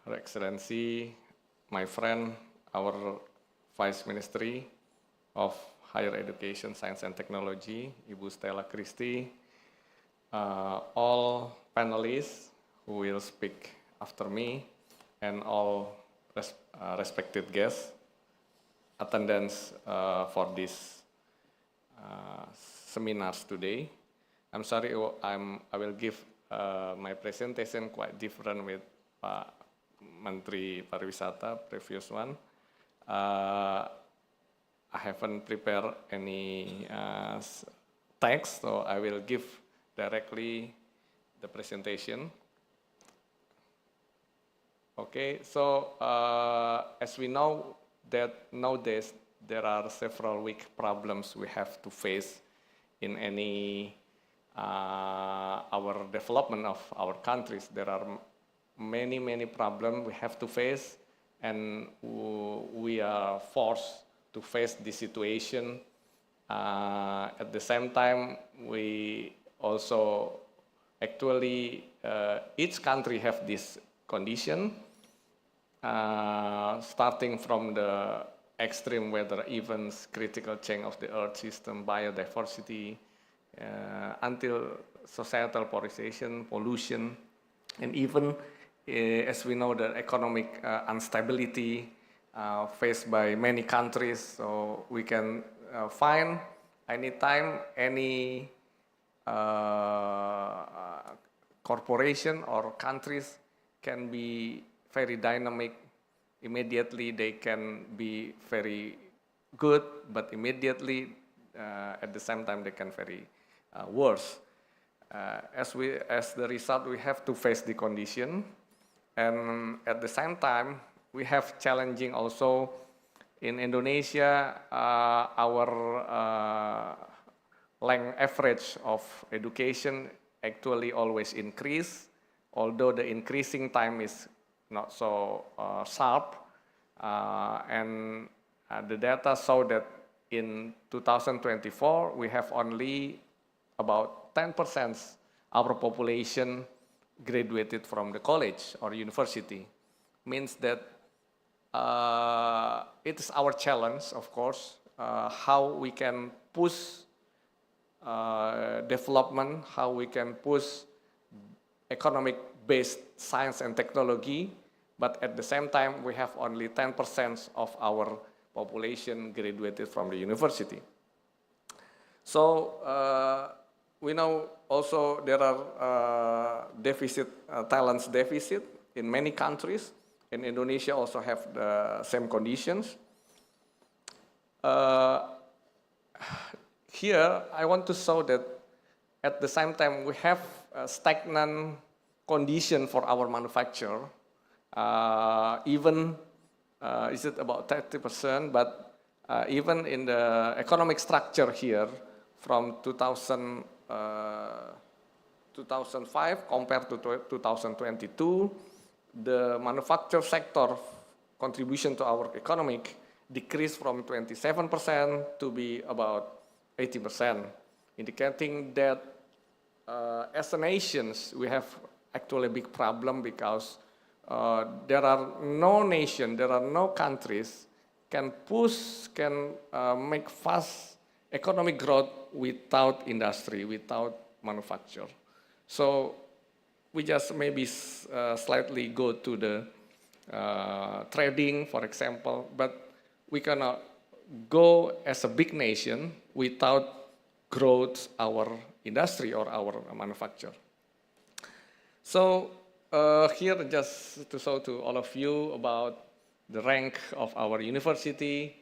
Her Excellency, my friend, our Vice Ministry of Higher Education, Science and Technology, Ibu Stella Christie, all panelists who will speak after me, and all respected guests, attendance for this seminars today. I'm sorry, I will give my presentation quite different with Pak Menteri Pariwisata, previous one. I haven't prepared any text, so I will give directly the presentation. Okay, so as we know that nowadays there are several big problems we have to face in any our development of our countries. There are many problems we have to face, and we are forced to face this situation. At the same time, we also actually each country have this condition, starting from the extreme weather events, critical change of the earth system, biodiversity, until societal polarization, pollution, and even, as we know, the economic instability faced by many countries. So we can find anytime any corporation or countries can be very dynamic. Immediately they can be very good, but immediately at the same time they can very worse. As the result, we have to face the condition, and at the same time we have challenging also in Indonesia. Our length average of education actually always increase, although the increasing time is not so sharp. And the data show that in 2024, we have only about 10% our population graduated from the college or university. Means that it is our challenge, of course, how we can push development, how we can push economic-based science and technology, but at the same time, we have only 10% of our population graduated from the university. So we know also there are talents deficit in many countries. In Indonesia also have the same conditions. Here, I want to show that at the same time we have a stagnant condition for our manufacture. Even is it about 30%, but even in the economic structure here from 2005 compared to 2022, the manufacture sector contribution to our economic decreased from 27% to be about 80%, indicating that as a nation, we have actually a big problem because there are no countries can make fast economic growth without industry, without manufacture. So we just maybe slightly go to the trading, for example, but we cannot go as a big nation without growth our industry or our manufacture. So here just to show to all of you about the rank of our university.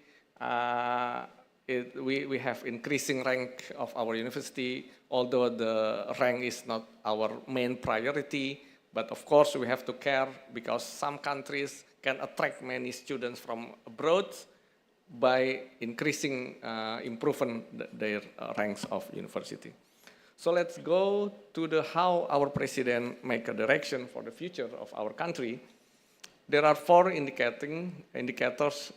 We have increasing rank of our university, although the rank is not our main priority, but of course we have to care because some countries can attract many students from abroad by increasing, improving their ranks of university. So let's go to how our president make a direction for the future of our country. There are 4 indicators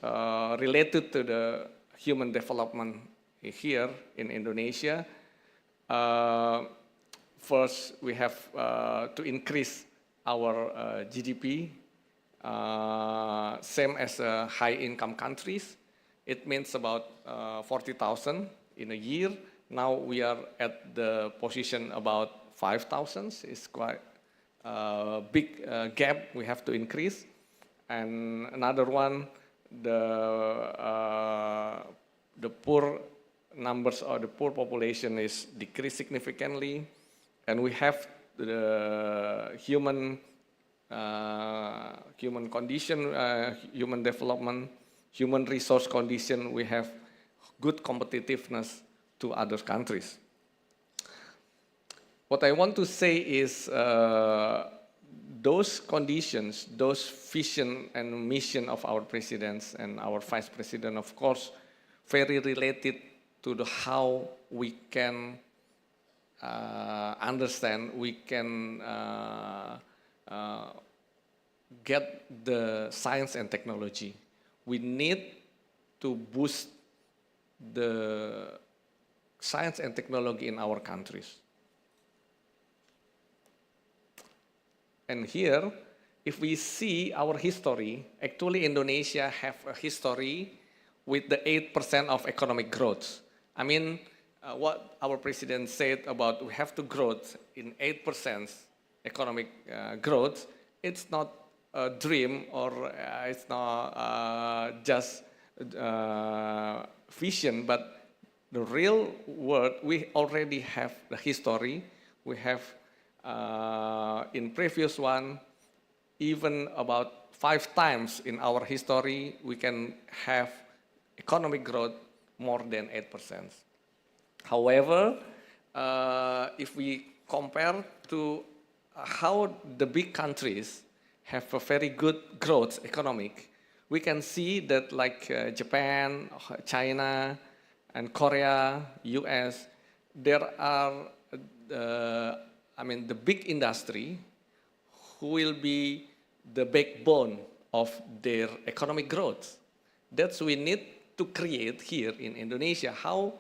related to the human development here in Indonesia. First, we have to increase our GDP, same as high-income countries. It means about 40,000 in a year. Now we are at the position about 5,000. It's quite a big gap we have to increase. And another one, the poor numbers or the poor population is decreased significantly, and we have the human condition, human development, human resource condition. We have good competitiveness to other countries. What I want to say is those conditions, those vision and mission of our presidents and our vice president, of course, very related to how we can understand, we can get the science and technology. We need to boost the science and technology in our countries. And here, if we see our history, actually Indonesia have a history with the 8% of economic growth. I mean, what our president said about we have to grow in 8% economic growth, it's not a dream or it's not just vision, but the real world, we already have the history. We have in previous one, even about 5 times in our history, we can have economic growth more than 8%. However, if we compare to how the big countries have a very good growth economic, we can see that like Japan, China, and Korea, US, there are the big industry who will be the backbone of their economic growth. That's we need to create here in Indonesia, how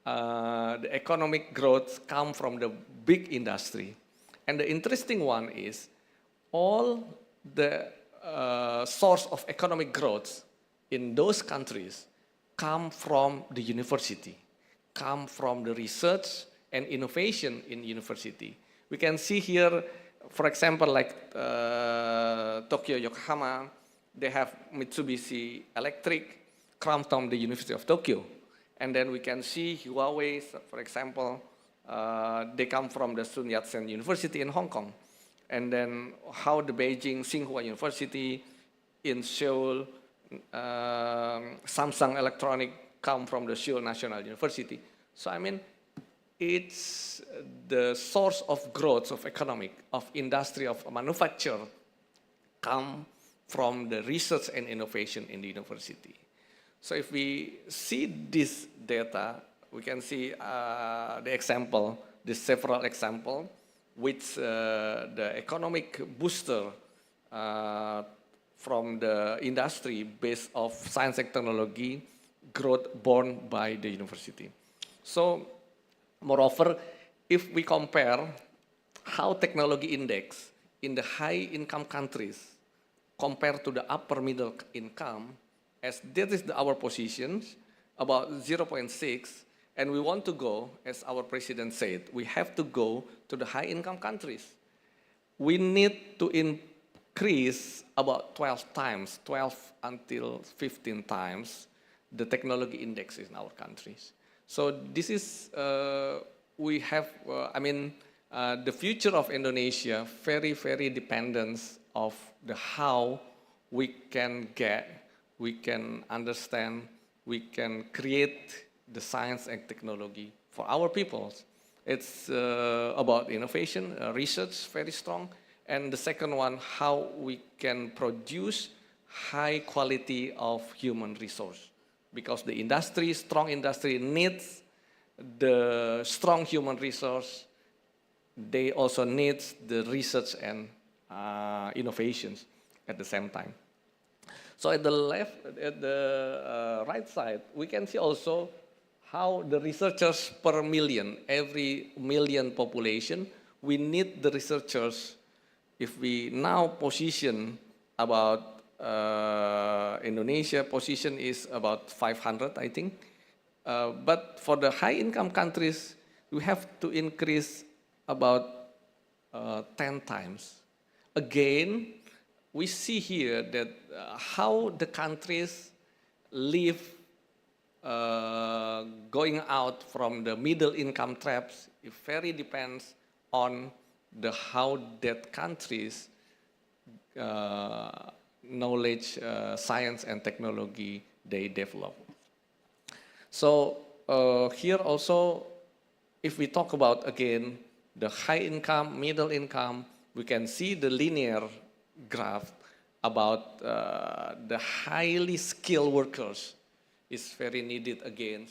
the economic growth come from the big industry. And the interesting one is all the source of economic growth in those countries come from the university, come from the research and innovation in university. We can see here, for example, like Tokyo, Yokohama, they have Mitsubishi Electric, come from the University of Tokyo. And then we can see Huawei, for example, they come from the Sun Yat-sen University in Hong Kong. And then how the Beijing Tsinghua University in Seoul, Samsung Electronic come from the Seoul National University. So I mean, it's the source of growth of economic, of industry, of manufacture come from the research and innovation in the university. So if we see this data, we can see the example, the several example, which the economic booster from the industry based of science and technology growth born by the university. So moreover, if we compare how technology index in the high income countries compared to the upper middle income, as that is our positions, about 0.6, and we want to go, as our president said, we have to go to the high income countries. We need to increase about 12 times, 12 until 15 times the technology index in our countries. So this is, we have, the future of Indonesia very, very dependent of the how we can get, we can understand, we can create the science and technology for our peoples. It's about innovation, research, very strong. And the second one, how we can produce high quality of human resource. Because the industry, strong industry needs the strong human resource. They also need the research and innovations at the same time. So at the left, at the right side, we can see also how the researchers per million, every million population, we need the researchers. If we now position about Indonesia position is about 500, I think. But for the high income countries, we have to increase about 10 times. Again, we see here that how the countries live going out from the middle income traps, it very depends on the how that countries knowledge, science and technology they develop. So here also, if we talk about again the high income, middle income, we can see the linear graph about the highly skilled workers is very needed again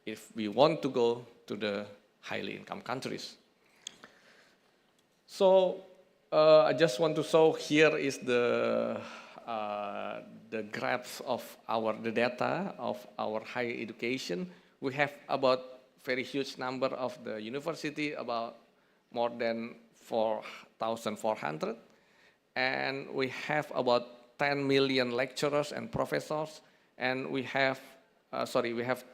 if we want to go to the highly income countries. So I just want to show here is the graphs of the data of our higher education. We have about very huge number of the university, about more than 4,400. And we have about 10 million lecturers and professors. And we have, we have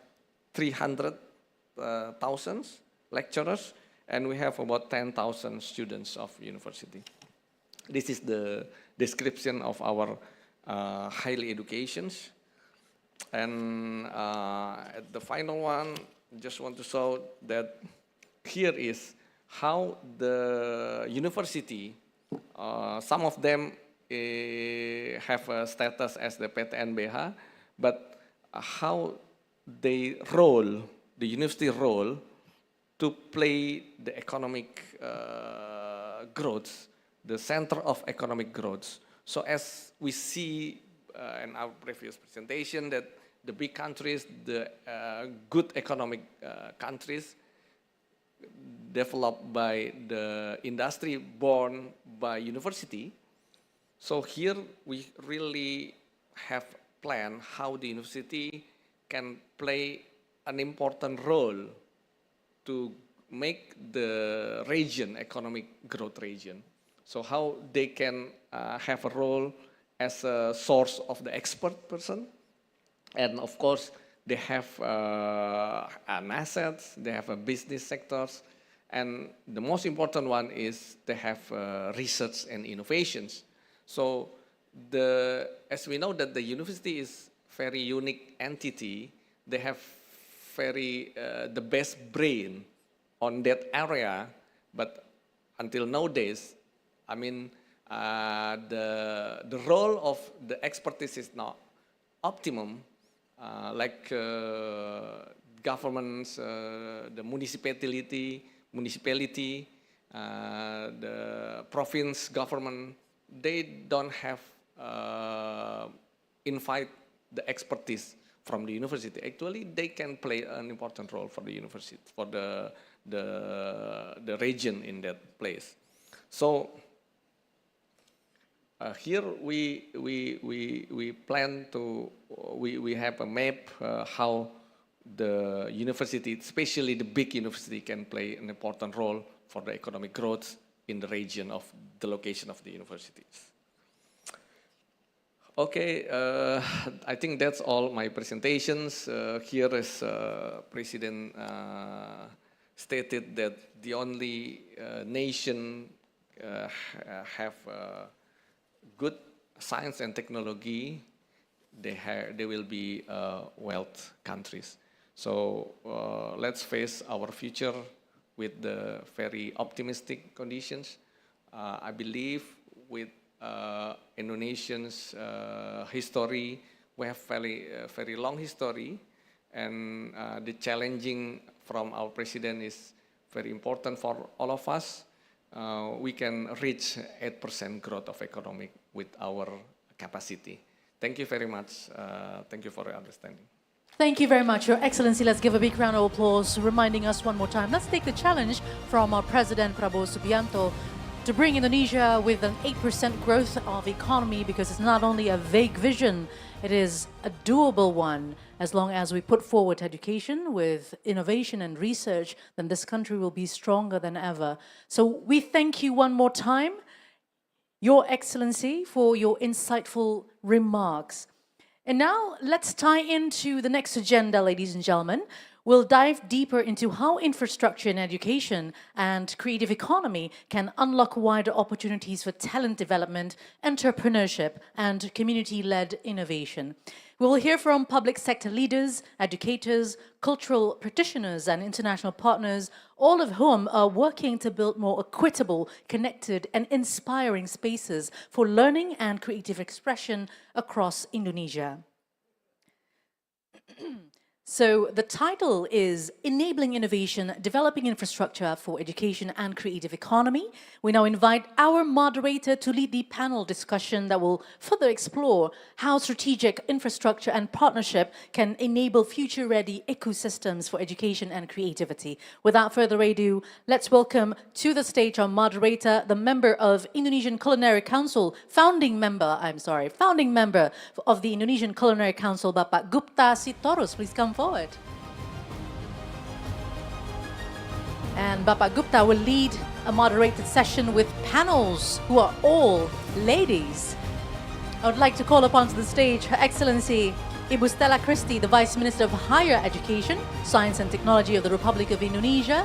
300,000 lecturers. And we have about 10,000 students of university. This is the description of our highly educations. And at the final one, just want to show that here is how the university, some of them have a status as the PTNBH, but how they role, the university role, to play the economic growth, the center of economic growth. So as we see in our previous presentation that the big countries, the good economic countries developed by the industry born by university, So here we really have planned how the university can play an important role to make the region economic growth region. So how they can have a role as a source of the expert person, and of course they have an assets, they have a business sectors, and the most important one is they have research and innovations. So as we know that the university is very unique entity, they have the best brain on that area, but until nowadays, I mean, the role of the expertise is not optimum, like governments, the municipality, the province government, they don't have invite the expertise from the university. Actually, they can play an important role for the university, for the region in that place. So here we plan to, we have a map how the university, especially the big university, can play an important role for the economic growth in the region of the location of the universities. Okay, I think that's all my presentations. Here is President stated that the only nation have good science and technology, they will be wealth countries. So let's face our future with the very optimistic conditions. I believe with Indonesian's history, we have very long history, and the challenging from our president is very important for all of us. We can reach 8% growth of economic with our capacity. Thank you very much. Thank you for your understanding. Thank you very much, Your Excellency. Let's give a big round of applause, reminding us one more time. Let's take the challenge from our President Prabowo Subianto to bring Indonesia with an 8% growth of economy, because it's not only a vague vision, it is a doable one. As long as we put forward education with innovation and research, then this country will be stronger than ever. So we thank you one more time, Your Excellency, for your insightful remarks. And now let's tie into the next agenda, ladies and gentlemen. We'll dive deeper into how infrastructure in education and creative economy can unlock wider opportunities for talent development, entrepreneurship, and community-led innovation. We will hear from public sector leaders, educators, cultural practitioners, and international partners, all of whom are working to build more equitable, connected, and inspiring spaces for learning and creative expression across Indonesia. So the title is Enabling Innovation, Developing Infrastructure for Education and Creative Economy. We now invite our moderator to lead the panel discussion that will further explore how strategic infrastructure and partnership can enable future-ready ecosystems for education and creativity. Without further ado, let's welcome to the stage our moderator, the member of Indonesian Culinary Council, founding member of the Indonesian Culinary Council, Bapak Gupta Sitorus. Please come forward. And Bapak Gupta will lead a moderated session with panels who are all ladies. I would like to call upon to the stage Her Excellency Ibu Stella Christie, the Vice Minister of Higher Education, Science and Technology of the Republic of Indonesia.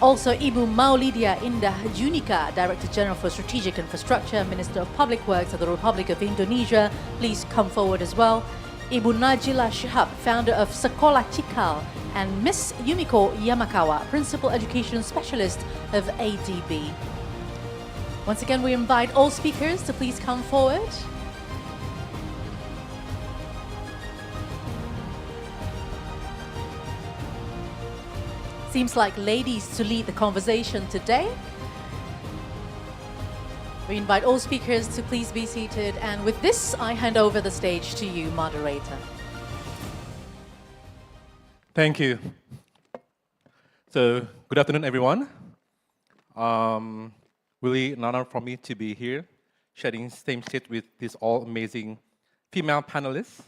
Also Ibu Maulidia Indah Junika, Director General for Strategic Infrastructure, Minister of Public Works of the Republic of Indonesia. Please come forward as well. Ibu Najila Shihab, founder of Sekolah Cikal, and Miss Yumiko Yamakawa, Principal Education Specialist of ADB. Once again, we invite all speakers to please come forward. Seems like ladies to lead the conversation today. We invite all speakers to please be seated, and with this, I hand over the stage to you, moderator. Thank you. So, good afternoon, everyone. Really an honor for me to be here sharing same seat with these all amazing female panelists.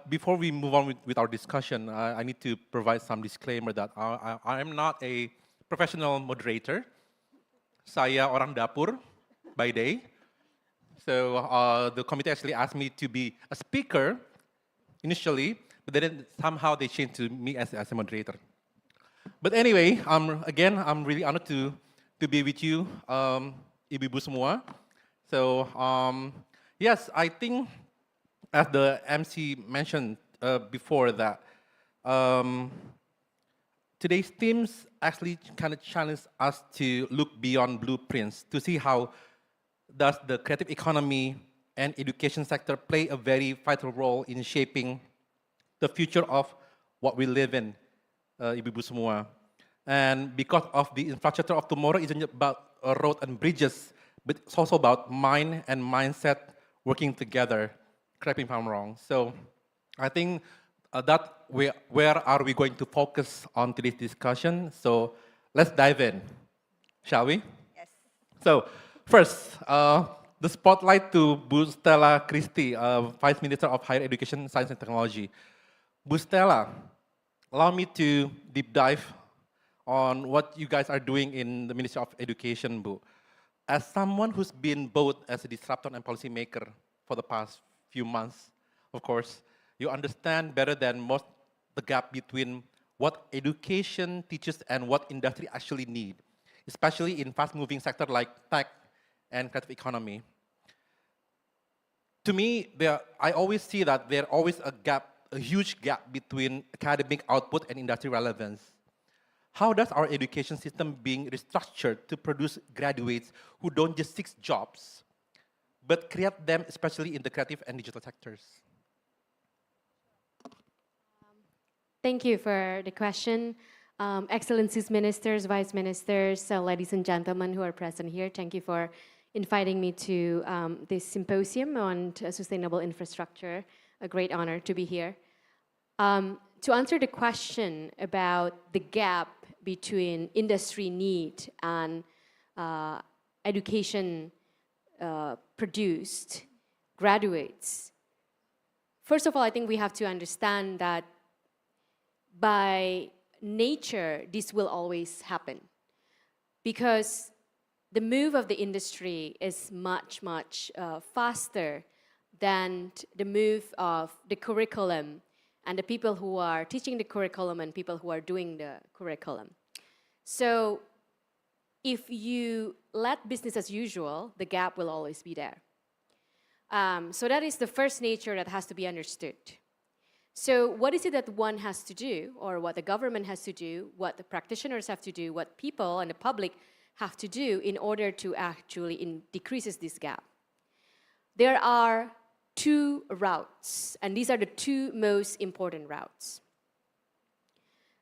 Before we move on with our discussion, I need to provide some disclaimer that I am not a professional moderator. Saya orang dapur by day. So the committee actually asked me to be a speaker initially, but then somehow they changed to me as a moderator. But anyway, again, I'm really honored to be with you, ibu-ibu semua. So yes, I think as the MC mentioned before that, today's themes actually kind of challenge us to look beyond blueprints to see how does the creative economy and education sector play a very vital role in shaping the future of what we live in, ibu-ibu semua. And because of the infrastructure of tomorrow isn't about road and bridges, but it's also about mind and mindset working together. Correct me if I'm wrong. So I think where are we going to focus on today's discussion? So let's dive in, shall we? Yes. So first, the spotlight to Bu Stella Christie, Vice Minister of Higher Education, Science and Technology. Bu Stella, allow me to deep dive on what you guys are doing in the Ministry of Education, Bu. As someone who's been both as a disruptor and policymaker for the past few months, of course, you understand better than most the gap between what education teaches and what industry actually need, especially in fast-moving sectors like tech and creative economy. To me, I always see that there's always a huge gap between academic output and industry relevance. How does our education system being restructured to produce graduates who don't just seek jobs, but create them, especially in the creative and digital sectors? Thank you for the question. Excellencies, ministers, vice ministers, ladies and gentlemen who are present here, thank you for inviting me to this symposium on sustainable infrastructure. A great honor to be here. To answer the question about the gap between industry need and education produced graduates, first of all, I think we have to understand that by nature, this will always happen because the move of the industry is much, much faster than the move of the curriculum and the people who are teaching the curriculum and people who are doing the curriculum. So if you let business as usual, the gap will always be there. So that is the first nature that has to be understood. So what is it that one has to do, or what the government has to do, what the practitioners have to do, what people and the public have to do in order to actually decreases this gap? There are two routes, and these are the two most important routes.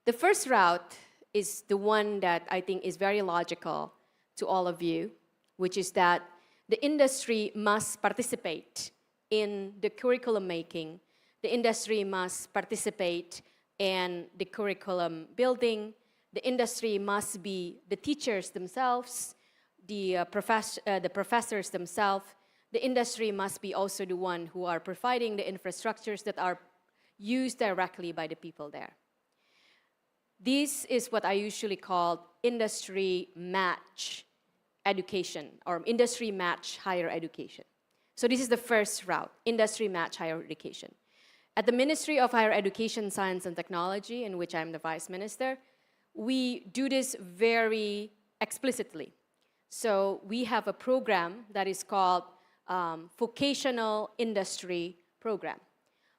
The first route is the one that I think is very logical to all of you, which is that the industry must participate in the curriculum making. The industry must participate in the curriculum building. The industry must be the teachers themselves, the professors themselves. The industry must be also the one who are providing the infrastructures that are used directly by the people there. This is what I usually call industry match education or industry match higher education. So this is the first route, industry match higher education. At the Ministry of Higher Education, Science and Technology, in which I'm the Vice Minister, we do this very explicitly. So we have a program that is called Vocational Industry Program.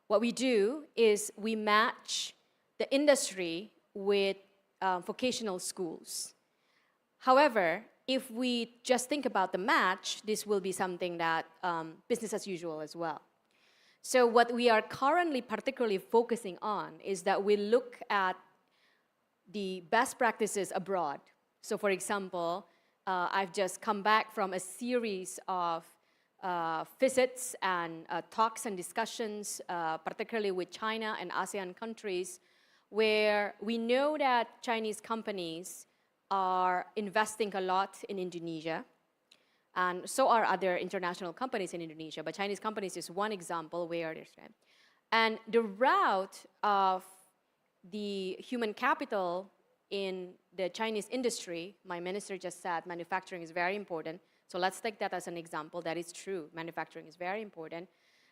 What we do is we match the industry with vocational schools. However, if we just think about the match, this will be something that business as usual as well. So what we are currently particularly focusing on is that we look at the best practices abroad. So for example, I've just come back from a series of visits and talks and discussions, particularly with China and ASEAN countries, where we know that Chinese companies are investing a lot in Indonesia, and so are other international companies in Indonesia, but Chinese companies is one example where there's, right? And the route of the human capital in the Chinese industry, my minister just said manufacturing is very important, so let's take that as an example. That is true, manufacturing is very important.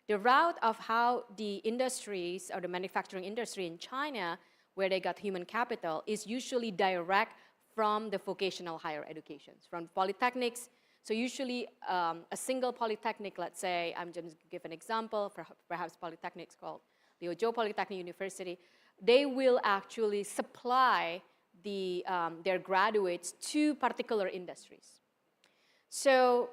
The route of how the industries or the manufacturing industry in China, where they got human capital, is usually direct from the vocational higher educations, from polytechnics. So usually a single polytechnic, let's say, I'm just going to give an example, perhaps polytechnics called Liuzhou Polytechnic University, they will actually supply their graduates to particular industries. So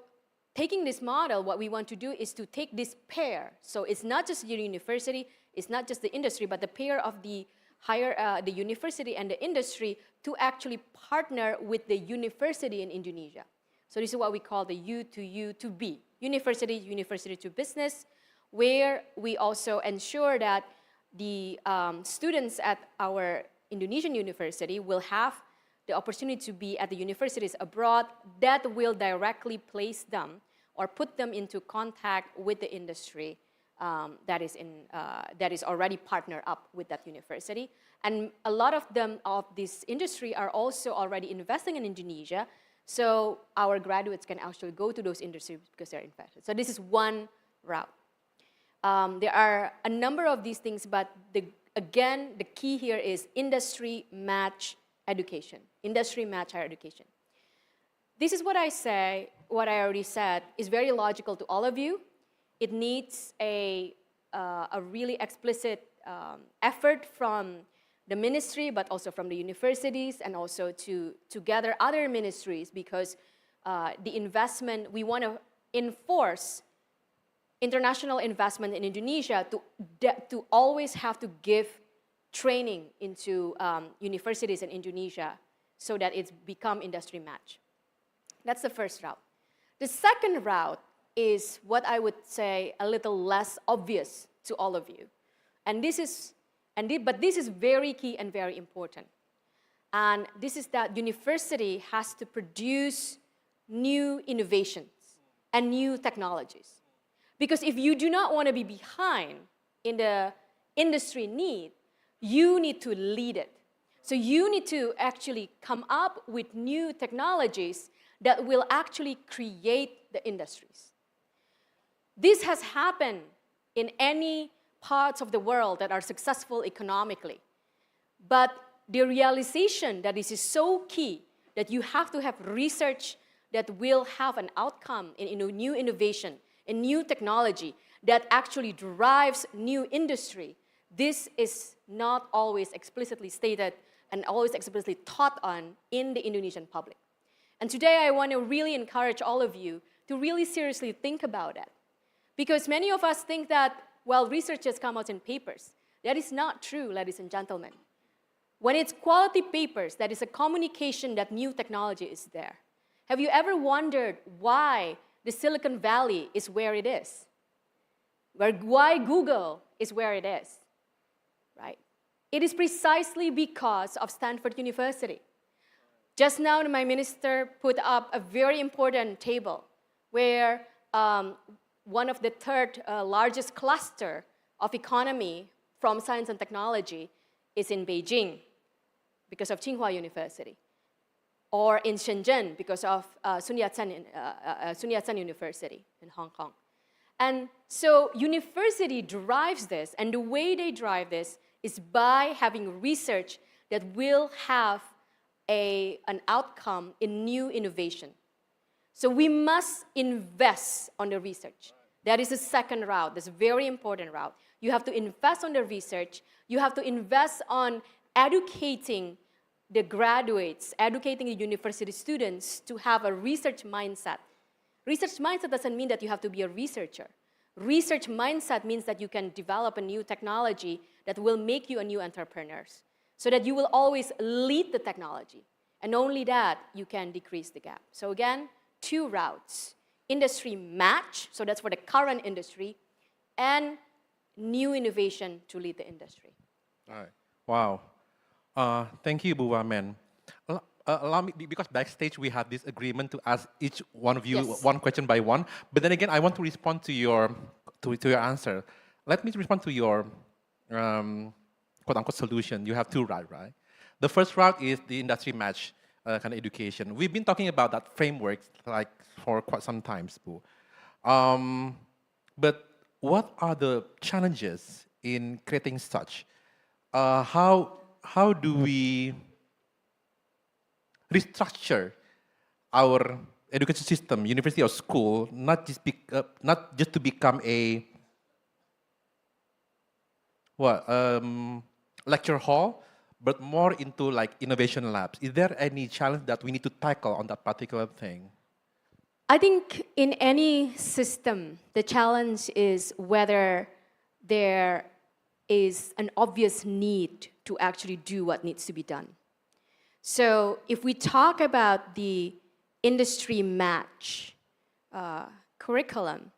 taking this model, what we want to do is to take this pair. So it's not just the university, it's not just the industry, but the pair of the the university and the industry to actually partner with the university in Indonesia. So this is what we call the U to U to B, university to business, where we also ensure that the students at our Indonesian university will have the opportunity to be at the universities abroad that will directly place them or put them into contact with the industry that is already partnered up with that university. And a lot of them of this industry are also already investing in Indonesia, so our graduates can actually go to those industries because they're invested. So this is one route. There are a number of these things, but again, the key here is industry match education, industry match higher education. This is what I say, what I already said, is very logical to all of you. It needs a really explicit effort from the ministry, but also from the universities, and also to gather other ministries, because the investment, we want to enforce international investment in Indonesia to always have to give training into universities in Indonesia so that it's become industry match. That's the first route. The second route is what I would say a little less obvious to all of you. But this is very key and very important. And this is that university has to produce new innovations and new technologies. Because if you do not want to be behind in the industry need, you need to lead it. So you need to actually come up with new technologies that will actually create the industries. This has happened in any parts of the world that are successful economically. But the realization that this is so key, that you have to have research that will have an outcome in new innovation, in new technology that actually drives new industry, this is not always explicitly stated and always explicitly taught on in the Indonesian public. And today I want to really encourage all of you to really seriously think about that. Because many of us think that, well, research just comes out in papers. That is not true, ladies and gentlemen. When it's quality papers, that is a communication that new technology is there. Have you ever wondered why the Silicon Valley is where it is? Why Google is where it is, right? It is precisely because of Stanford University. Just now, my minister put up a very important table where one of the third largest cluster of economy from science and technology is in Beijing because of Tsinghua University, or in Shenzhen because of Sun Yat-sen University in Hong Kong. And so university drives this, and the way they drive this is by having research that will have an outcome in new innovation. So we must invest on the research. That is the second route. That's a very important route. You have to invest on the research. You have to invest on educating the graduates, educating the university students to have a research mindset. Research mindset doesn't mean that you have to be a researcher. Research mindset means that you can develop a new technology that will make you a new entrepreneur, so that you will always lead the technology. And only that, you can decrease the gap. So again, two routes. Industry match, so that's for the current industry, and new innovation to lead the industry. All right. Wow. Thank you, Bu Wamen. allow me, because backstage we have this agreement to ask each one of you Yes. one question by one. But then again, I want to respond to your your answer. Let me respond to your quote unquote solution. You have two routes, right? The first route is the industry match kind of education. We've been talking about that framework like for quite some time, Boo. But what are the challenges in creating such? How do we restructure our education system, university or school, not just to become a lecture hall, but more into like innovation labs? Is there any challenge that we need to tackle on that particular thing? I think in any system, the challenge is whether there is an obvious need to actually do what needs to be done. So if we talk about the industry match curriculum,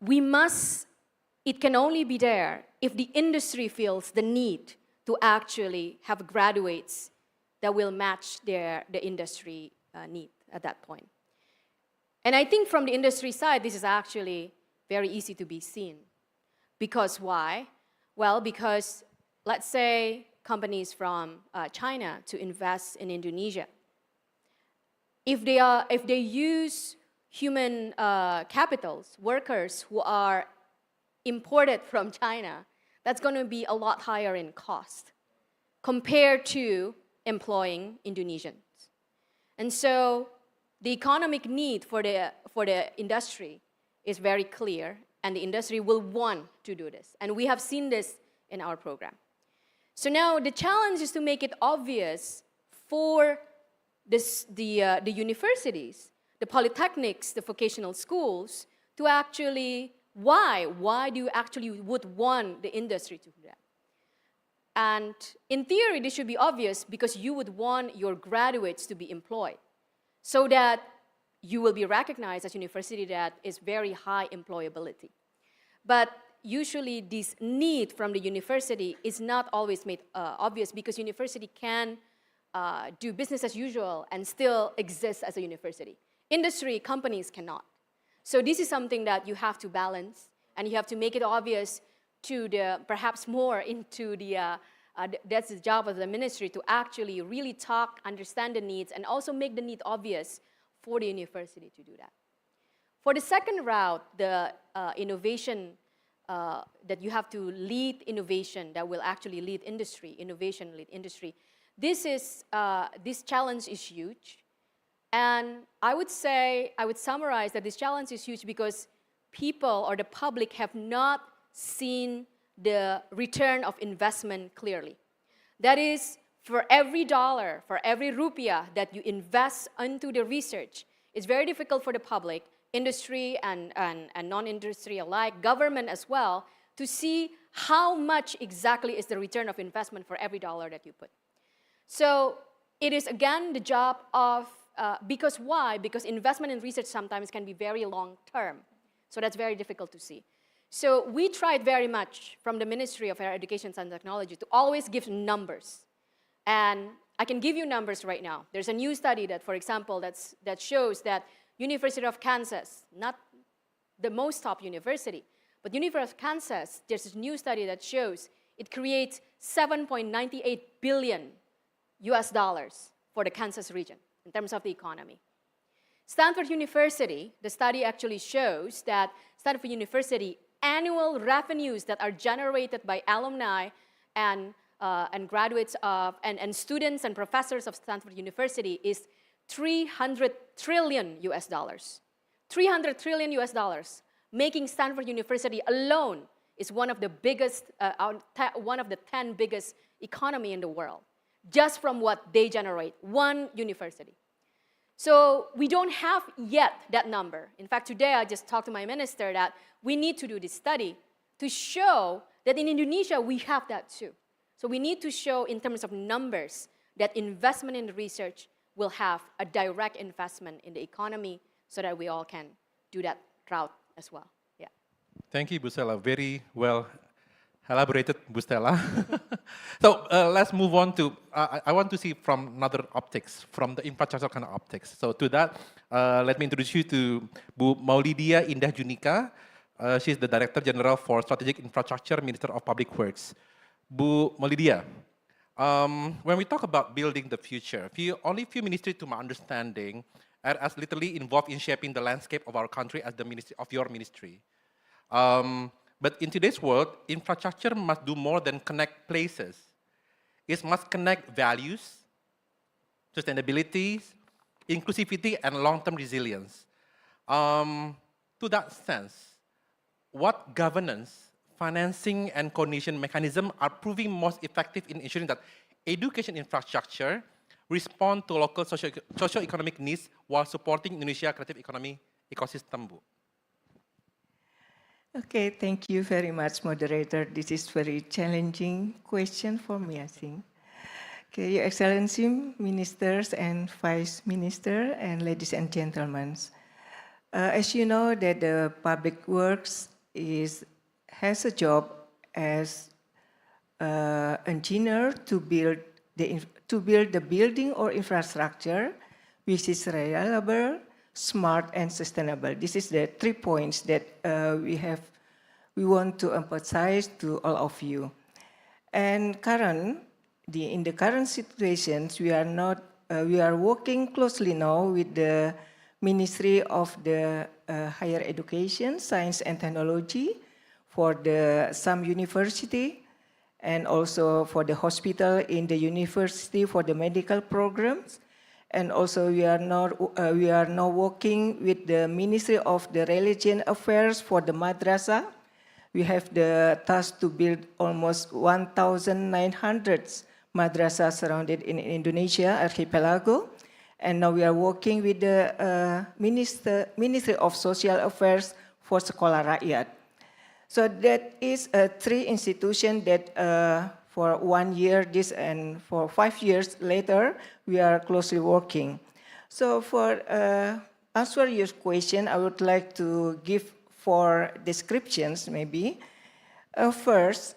it can only be there if the industry feels the need to actually have graduates that will match the industry need at that point. And I think from the industry side, this is actually very easy to be seen. Because why? Well, because let's say companies from China to invest in Indonesia. If they use human capitals, workers who are imported from China, that's going to be a lot higher in cost compared to employing Indonesians. And so the economic need for the industry is very clear, and the industry will want to do this. And we have seen this in our program. So now the challenge is to make it obvious for the universities, the polytechnics, the vocational schools, to actually, why do you actually would want the industry to do that? And in theory, this should be obvious because you would want your graduates to be employed so that you will be recognized as a university that is very high employability. But usually this need from the university is not always made obvious because university can do business as usual and still exist as a university. Industry, companies cannot. So this is something that you have to balance, and you have to make it obvious to perhaps more into that's the job of the ministry, to actually really talk, understand the needs, and also make the need obvious for the university to do that. For the second route, the innovation, that you have to lead innovation that will actually lead industry, innovation lead industry. This challenge is huge. And I would summarize that this challenge is huge because people or the public have not seen the return of investment clearly. That is, for every dollar, for every rupiah that you invest into the research, it's very difficult for the public, industry and non-industry alike, government as well, to see how much exactly is the return of investment for every dollar that you put. So it is again the job of, because why? Because investment in research sometimes can be very long term. So that's very difficult to see. So we tried very much from the Ministry of Higher Education and Technology to always give numbers. And I can give you numbers right now. There's a new study that, for example, that shows that University of Kansas, not the most top university, but University of Kansas, there's a new study that shows it creates $7.98 billion for the Kansas region in terms of the economy. Stanford University, the study actually shows that Stanford University annual revenues that are generated by alumni and graduates of, and students and professors of Stanford University is $300 trillion. $300 trillion, making Stanford University alone is one of the biggest, one of the 10 biggest economy in the world, just from what they generate, one university. So we don't have yet that number. In fact, today I just talked to my minister that we need to do this study to show that in Indonesia we have that too. So we need to show in terms of numbers that investment in research will have a direct investment in the economy so that we all can do that route as well. Yeah. Thank you, Bu Sela. Very well elaborated, Bu Stella. So let's move on to, I want to see from another optics, from the infrastructure kind of optics. So to that, let me introduce you to Bu Maulidia Indah Junika. She's the Director General for Strategic Infrastructure, Minister of Public Works. Bu Maulidia, when we talk about building the future, only few ministries, to my understanding, are as literally involved in shaping the landscape of our country as the ministry of your ministry. But in today's world, infrastructure must do more than connect places. It must connect values, sustainability, inclusivity, and long-term resilience. To that sense, what governance, financing, and coordination mechanisms are proving most effective in ensuring that education infrastructure respond to local socio-economic needs while supporting Indonesia's creative economy ecosystem, Bu? Okay, thank you very much, moderator. This is very challenging question for me, I think. Okay, Your Excellency, ministers and vice minister, and ladies and gentlemen. As you know, that the public works has a job as engineer to build the building or infrastructure which is reliable, smart, and sustainable. This is the 3 points that we want to emphasize to all of you. And in the current situations, we are working closely now with the Ministry of the Higher Education, Science and Technology for some university, and also for the hospital in the university for the medical programs. And also we are now working with the Ministry of the Religion Affairs for the madrasa. We have the task to build almost 1,900 madrasas surrounded in Indonesia archipelago. And now we are working with the Ministry of Social Affairs for Sekolah Rakyat. So that is 3 institutions that for 1 year and for 5 years later, we are closely working. So for answer your question, I would like to give 4 descriptions maybe. First,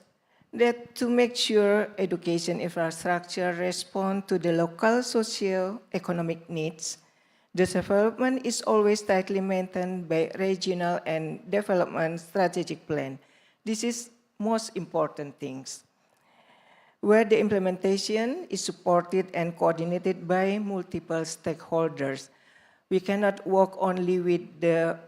that to make sure education infrastructure respond to the local socio-economic needs, the development is always tightly maintained by regional and development strategic plan. This is most important things, where the implementation is supported and coordinated by multiple stakeholders. We cannot work only with the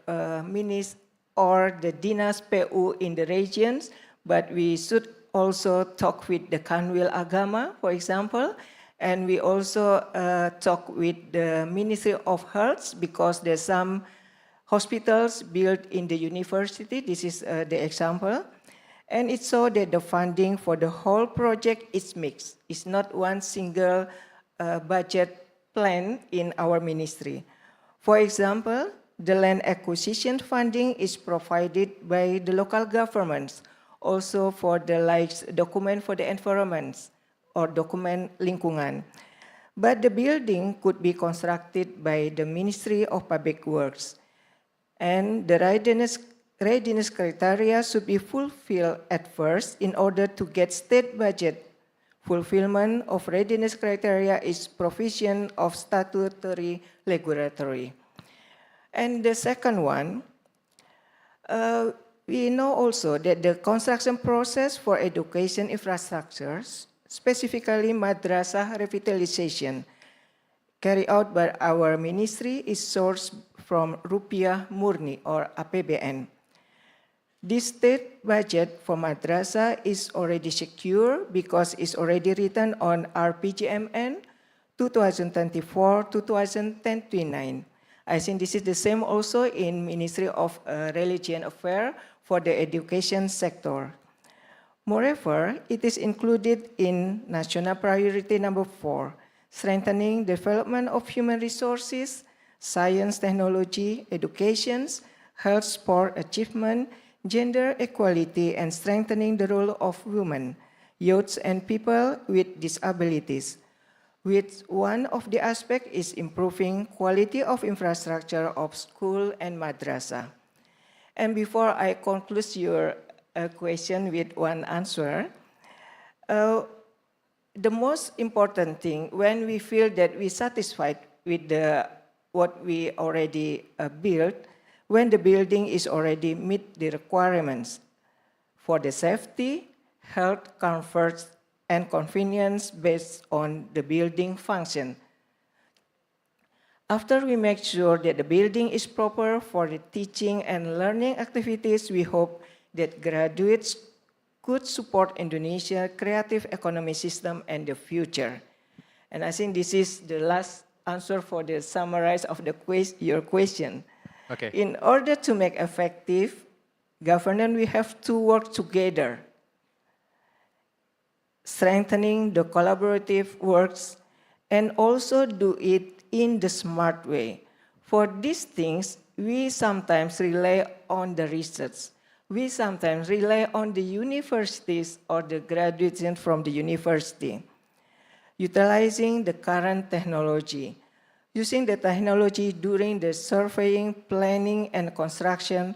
minis or the Dinas PU in the regions, but we should also talk with the Kanwil Agama, for example, and we also talk with the Ministry of Health because there's some hospitals built in the university. This is the example. And it's so that the funding for the whole project is mixed. It's not one single budget plan in our ministry. For example, the land acquisition funding is provided by the local governments, also for the document for the environment or document lingkungan. But the building could be constructed by the Ministry of Public Works. And the readiness criteria should be fulfilled at first in order to get state budget. Fulfillment of readiness criteria is provision of statutory regulatory. And the second one, we know also that the construction process for education infrastructures, specifically madrasah revitalization, carried out by our ministry is sourced from Rupiah Murni or APBN. This state budget for madrasah is already secure because it's already written on RPJMN 2024-2029. I think this is the same also in Ministry of Religion Affairs for the education sector. Moreover, it is included in National Priority Number 4, strengthening development of human resources, science, technology, education, health, sport, achievement, gender equality, and strengthening the role of women, youths, and people with disabilities. With one of the aspects is improving quality of infrastructure of school and madrasa. And before I conclude your question with one answer. The most important thing when we feel that we're satisfied with what we already built, when the building is already meet the requirements for the safety, health, comfort, and convenience based on the building function. After we make sure that the building is proper for the teaching and learning activities, we hope that graduates could support Indonesia's creative economy system and the future. And I think this is the last answer for the summarize of your question. Okay. In order to make effective governance, we have to work together, strengthening the collaborative works, and also do it in the smart way. For these things, we sometimes rely on the research. We sometimes rely on the universities or the graduates from the university, utilizing the current technology, using the technology during the surveying, planning, and construction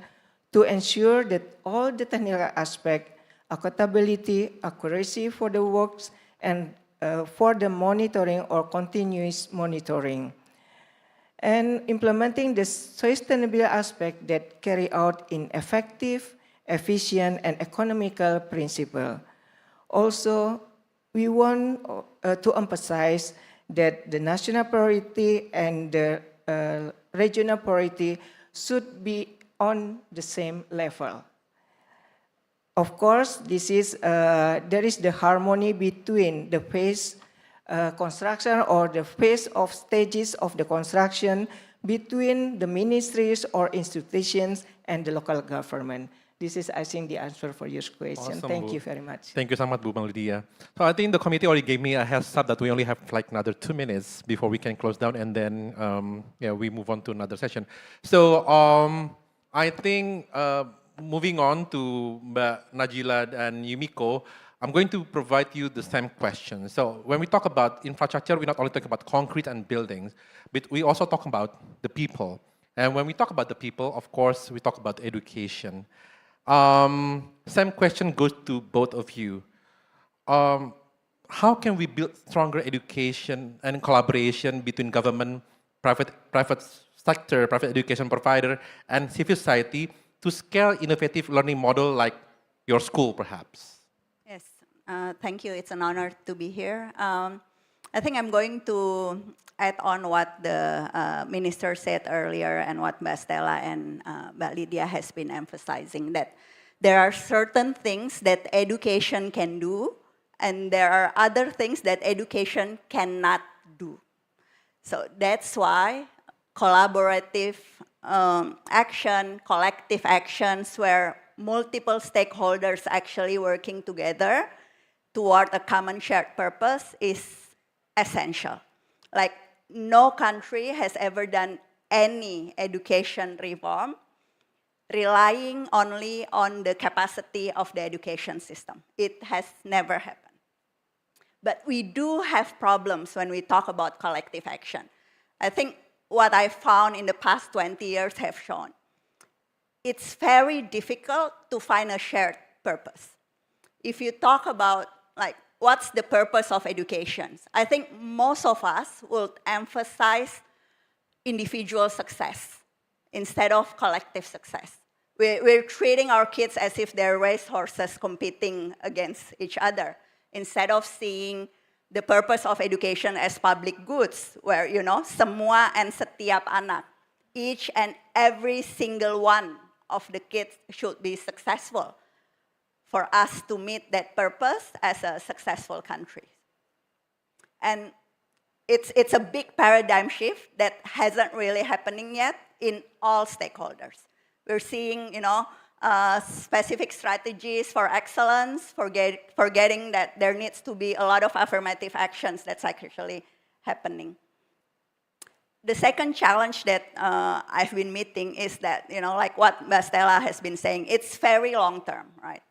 to ensure that all the technical aspects, accountability, accuracy for the works, and for the monitoring or continuous monitoring. And implementing the sustainable aspect that carry out in effective, efficient, and economical principle. Also, we want to emphasize that the national priority and the regional priority should be on the same level. Of course, there is the harmony between the phase construction or the phase of stages of the construction between the ministries or institutions and the local government. This is, I think, the answer for your question. Awesome, Thank Bu. you very much. Thank you so much, Bu Lydia. So I think the committee already gave me a heads up that we only have like another 2 minutes before we can close down, and then we move on to another session. So I think moving on to Mbak Najila and Yumiko, I'm going to provide you the same question. So when we talk about infrastructure, we not only talk about concrete and buildings, but we also talk about the people. And when we talk about the people, of course, we talk about education. Same question goes to both of you. How can we build stronger education and collaboration between government, private sector, private education provider, and civil society to scale innovative learning model like your school, perhaps? Yes, thank you. It's an honor to be here. I think I'm going to add on what the minister said earlier and what Mbak Stella and Mbak Lydia has been emphasizing, that there are certain things that education can do, and there are other things that education cannot do. So that's why collaborative action, collective actions where multiple stakeholders actually working together toward a common shared purpose is essential. Like, no country has ever done any education reform relying only on the capacity of the education system. It has never happened. But we do have problems when we talk about collective action. I think what I found in the past 20 years have shown it's very difficult to find a shared purpose. If you talk about, like, what's the purpose of education? I think most of us will emphasize individual success instead of collective success. We're treating our kids as if they're racehorses competing against each other, instead of seeing the purpose of education as public goods, where, you know, semua and setiap anak, each and every single one of the kids should be successful for us to meet that purpose as a successful country. And it's a big paradigm shift that hasn't really happening yet in all stakeholders. We're seeing, you know, specific strategies for excellence, forgetting that there needs to be a lot of affirmative actions that's actually happening. The second challenge that I've been meeting is that, you know, like what Mbak Stella has been saying, it's very long-term, right?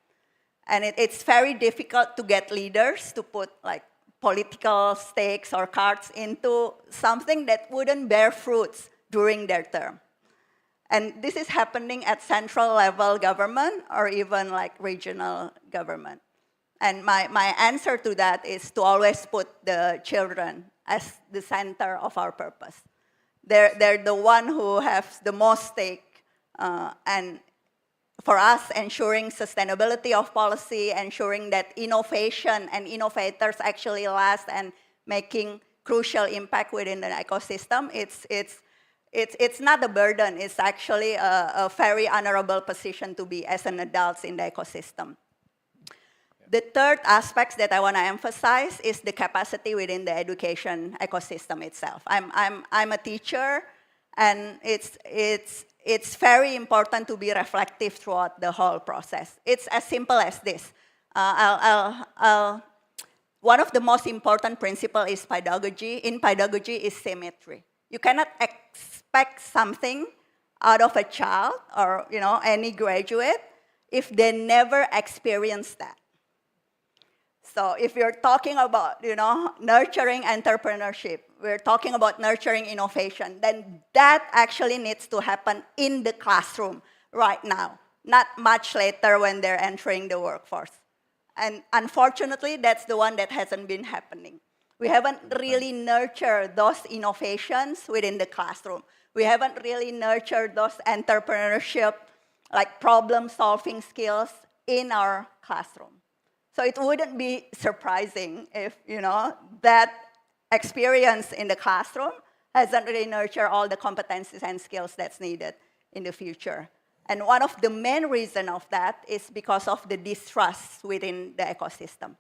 And it's very difficult to get leaders to put like political stakes or cards into something that wouldn't bear fruits during their term. And this is happening at central level government or even like regional government. And my answer to that is to always put the children as the center of our purpose. They're the one who have the most stake, and for us, ensuring sustainability of policy, ensuring that innovation and innovators actually last and making crucial impact within the ecosystem, it's not a burden. It's actually a very honorable position to be as an adult in the ecosystem. The third aspect that I want to emphasize is the capacity within the education ecosystem itself. I'm a teacher, and it's very important to be reflective throughout the whole process. It's as simple as this. One of the most important principles is pedagogy. In pedagogy is symmetry. You cannot expect something out of a child or any graduate if they never experience that. So if you're talking about nurturing entrepreneurship, we're talking about nurturing innovation, then that actually needs to happen in the classroom right now, not much later when they're entering the workforce. And unfortunately, that's the one that hasn't been happening. We haven't really nurtured those innovations within the classroom. We haven't really nurtured those entrepreneurship, like problem-solving skills in our classroom. So it wouldn't be surprising if, that experience in the classroom hasn't really nurtured all the competencies and skills that's needed in the future. And one of the main reasons of that is because of the distrust within the ecosystem.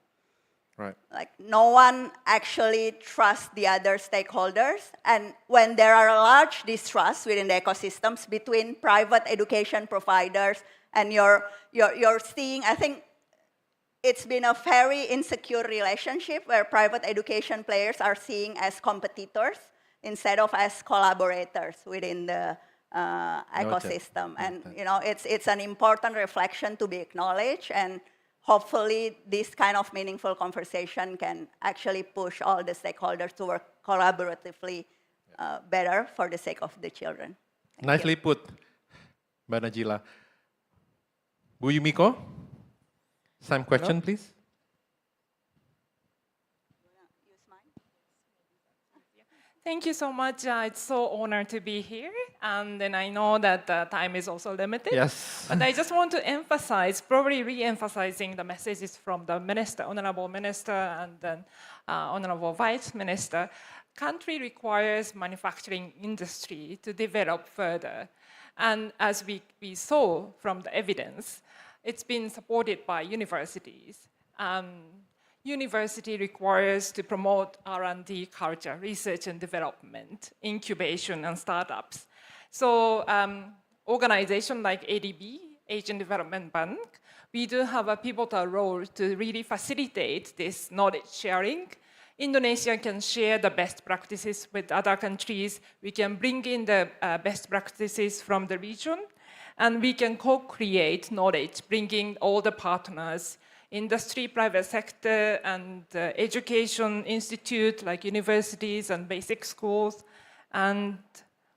Right. Like no one actually trusts the other stakeholders. And when there are large distrusts within the ecosystems between private education providers and you're seeing, I think, it's been a very insecure relationship where private education players are seen as competitors instead of as collaborators within the ecosystem. And it's an important reflection to be acknowledged, and hopefully this kind of meaningful conversation can actually push all the stakeholders to work collaboratively better for the sake of the children. Nicely put, Mbak Najila. Bu Yumiko? Same question, please. Thank you so much. It's so honored to be here. And then I know that time is also limited. Yes. But I just want to emphasize, probably re-emphasizing the messages from the Minister, Honorable Minister, and then Honorable Vice Minister. Country requires manufacturing industry to develop further. And as we saw from the evidence, it's been supported by universities. University requires to promote R&D culture, research and development, incubation and startups. So organizations like ADB, Asian Development Bank, we do have a pivotal role to really facilitate this knowledge sharing. Indonesia can share the best practices with other countries. We can bring in the best practices from the region. And we can co-create knowledge, bringing all the partners, industry, private sector, and education institute like universities and basic schools, and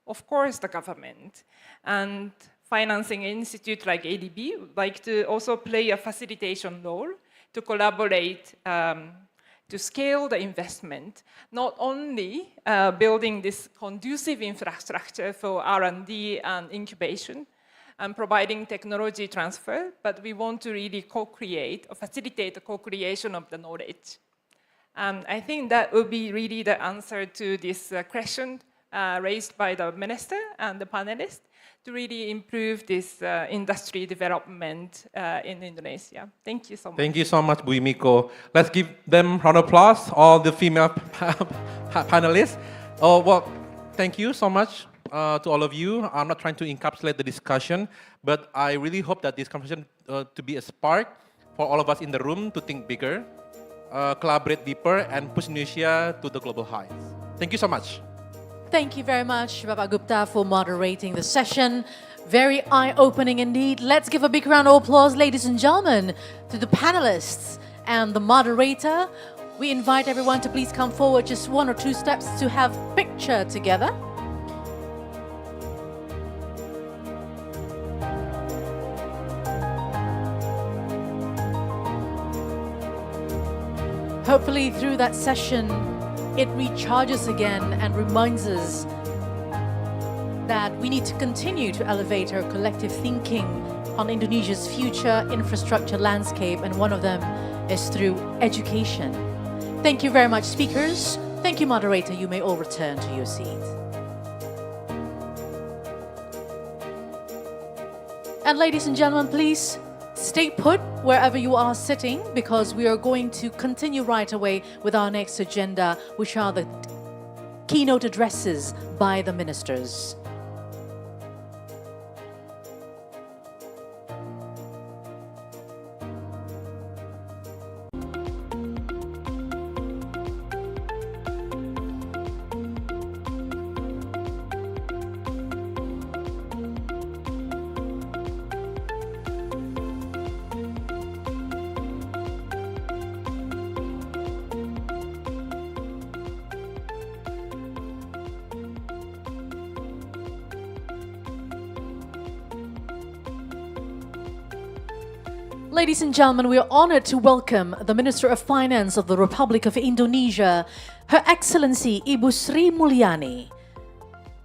of course the government. And financing institute like ADB would like to also play a facilitation role to collaborate to scale the investment, not only building this conducive infrastructure for R&D and incubation, and providing technology transfer, but we want to really co-create or facilitate the co-creation of the knowledge. I think that will be really the answer to this question raised by the minister and the panelists to really improve this industry development in Indonesia. Thank you so much. Thank you so much, Bu Yumiko. Let's give them a round of applause, all the female panelists. Oh, well, thank you so much. To all of you. I'm not trying to encapsulate the discussion, but I really hope that this conversation to be a spark for all of us in the room to think bigger, collaborate deeper, and push Indonesia to the global heights. Thank you so much. Thank you very much, Bapak Gupta, for moderating the session. Very eye-opening indeed. Let's give a big round of applause, ladies and gentlemen, to the panelists and the moderator. We invite everyone to please come forward just 1 or 2 steps to have picture together. Hopefully through that session, it recharges again and reminds us that we need to continue to elevate our collective thinking on Indonesia's future infrastructure landscape, and one of them is through education. Thank you very much, speakers. Thank you, moderator. You may all return to your seats. And ladies and gentlemen, please stay put wherever you are sitting, because we are going to continue right away with our next agenda, which are the keynote addresses by the ministers. Ladies and gentlemen, we are honored to welcome the Minister of Finance of the Republic of Indonesia, Her Excellency Ibu Sri Mulyani,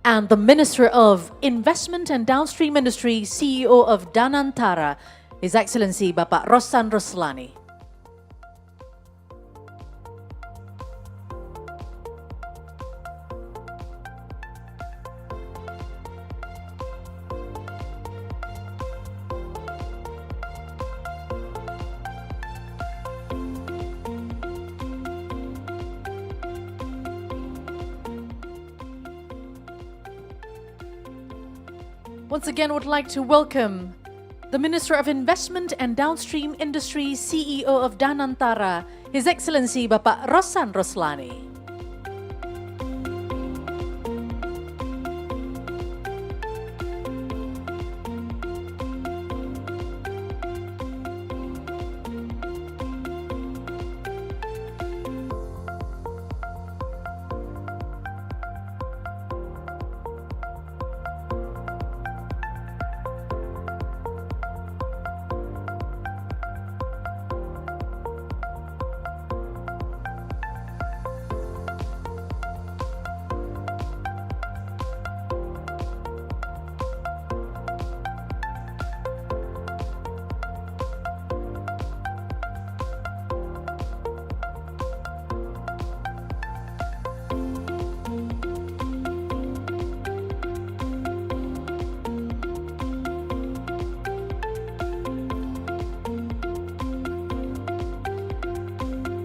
and the Minister of Investment and Downstream Industry, CEO of Danantara, His Excellency Bapak Rosan Roslani. Once again, would like to welcome the Minister of Investment and Downstream Industry, CEO of Danantara, His Excellency Bapak Rosan Roslani.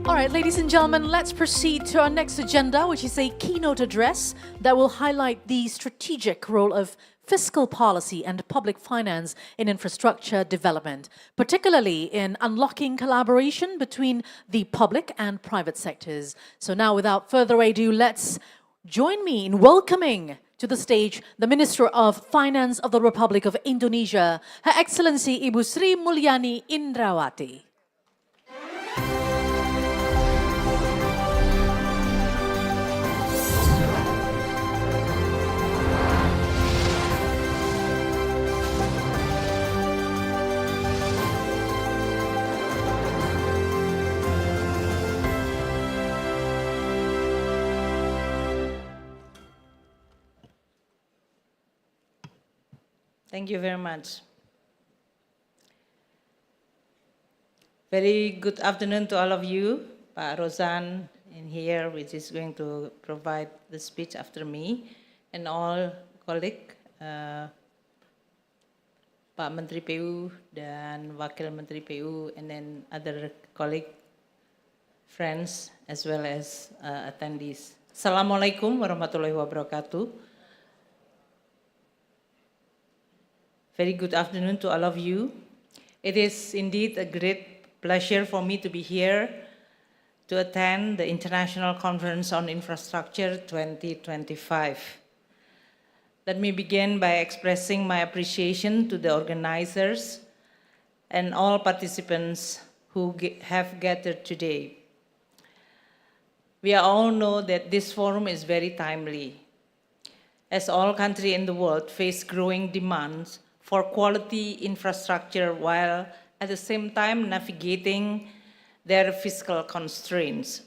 All right, ladies and gentlemen, let's proceed to our next agenda, which is a keynote address that will highlight the strategic role of fiscal policy and public finance in infrastructure development, particularly in unlocking collaboration between the public and private sectors. So now, without further ado, let's join me in welcoming to the stage the Minister of Finance of the Republic of Indonesia, Her Excellency Ibu Sri Mulyani Indrawati. Thank you very much. Very good afternoon to all of you. Pak Rosan in here, which is going to provide the speech after me, and all colleagues, Pak Menteri PU dan Wakil Menteri PU, and then other colleagues, friends, as well as attendees. Assalamualaikum warahmatullahi wabarakatuh. Very good afternoon to all of you. It is indeed a great pleasure for me to be here to attend the International Conference on Infrastructure 2025. Let me begin by expressing my appreciation to the organizers and all participants who have gathered today. We all know that this forum is very timely, as all countries in the world face growing demands for quality infrastructure while at the same time navigating their fiscal constraints.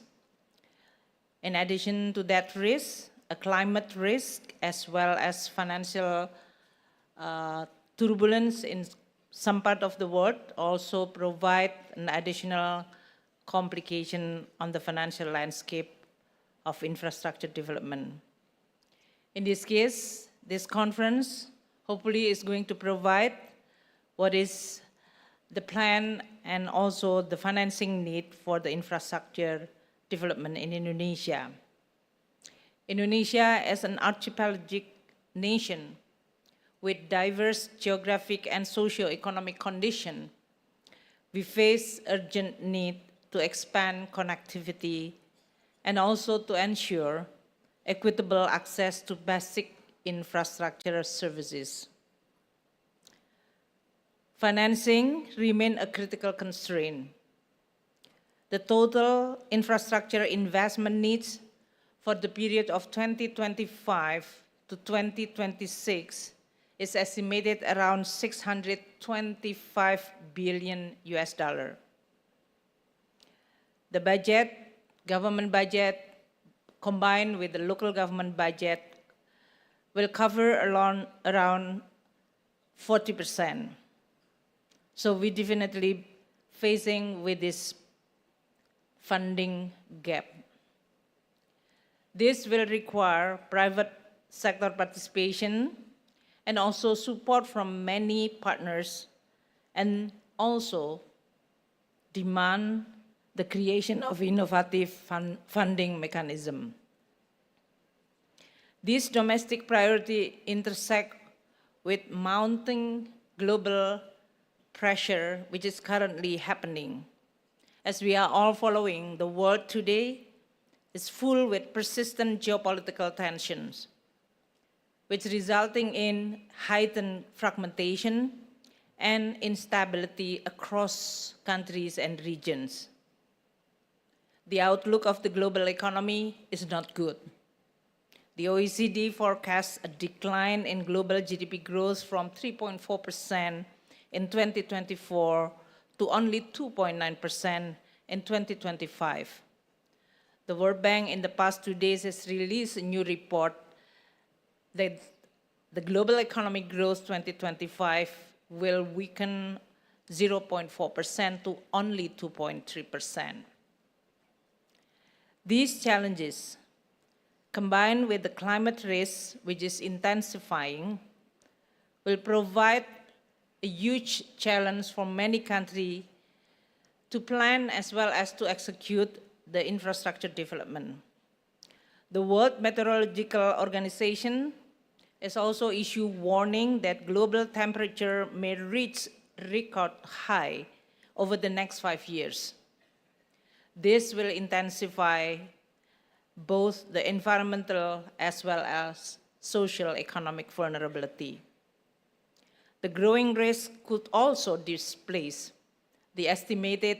In addition to that risk, a climate risk as well as financial turbulence in some part of the world also provide an additional complication on the financial landscape of infrastructure development. In this case, this conference hopefully is going to provide what is the plan and also the financing need for the infrastructure development in Indonesia. Indonesia, as an archipelagic nation with diverse geographic and socio-economic conditions, we face urgent need to expand connectivity and also to ensure equitable access to basic infrastructure services. Financing remains a critical constraint. The total infrastructure investment needs for the period of 2025 to 2026 is estimated around $625 billion. The budget, government budget, combined with the local government budget, will cover around 40%. So we definitely facing with this funding gap. This will require private sector participation and also support from many partners, and also demand the creation of innovative funding mechanism. These domestic priorities intersect with mounting global pressure which is currently happening. As we are all following, the world today is full with persistent geopolitical tensions, which resulting in heightened fragmentation and instability across countries and regions. The outlook of the global economy is not good. The OECD forecasts a decline in global GDP growth from 3.4% in 2024 to only 2.9% in 2025. The World Bank in the past 2 days has released a new report that the global economic growth 2025 will weaken 0.4% to only 2.3%. These challenges, combined with the climate risk, which is intensifying, will provide a huge challenge for many countries to plan as well as to execute the infrastructure development. The World Meteorological Organization has also issued warning that global temperature may reach record high over the next 5 years. This will intensify both the environmental as well as social economic vulnerability. The growing risk could also displace. The estimated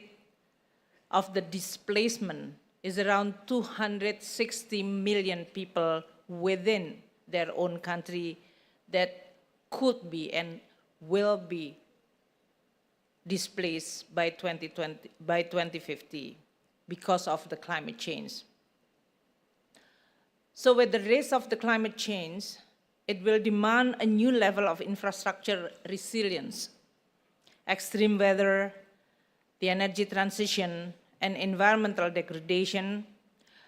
of the displacement is around 260 million people within their own country that could be and will be displaced by 2050 because of the climate change. So with the risk of the climate change, it will demand a new level of infrastructure resilience. Extreme weather, the energy transition, and environmental degradation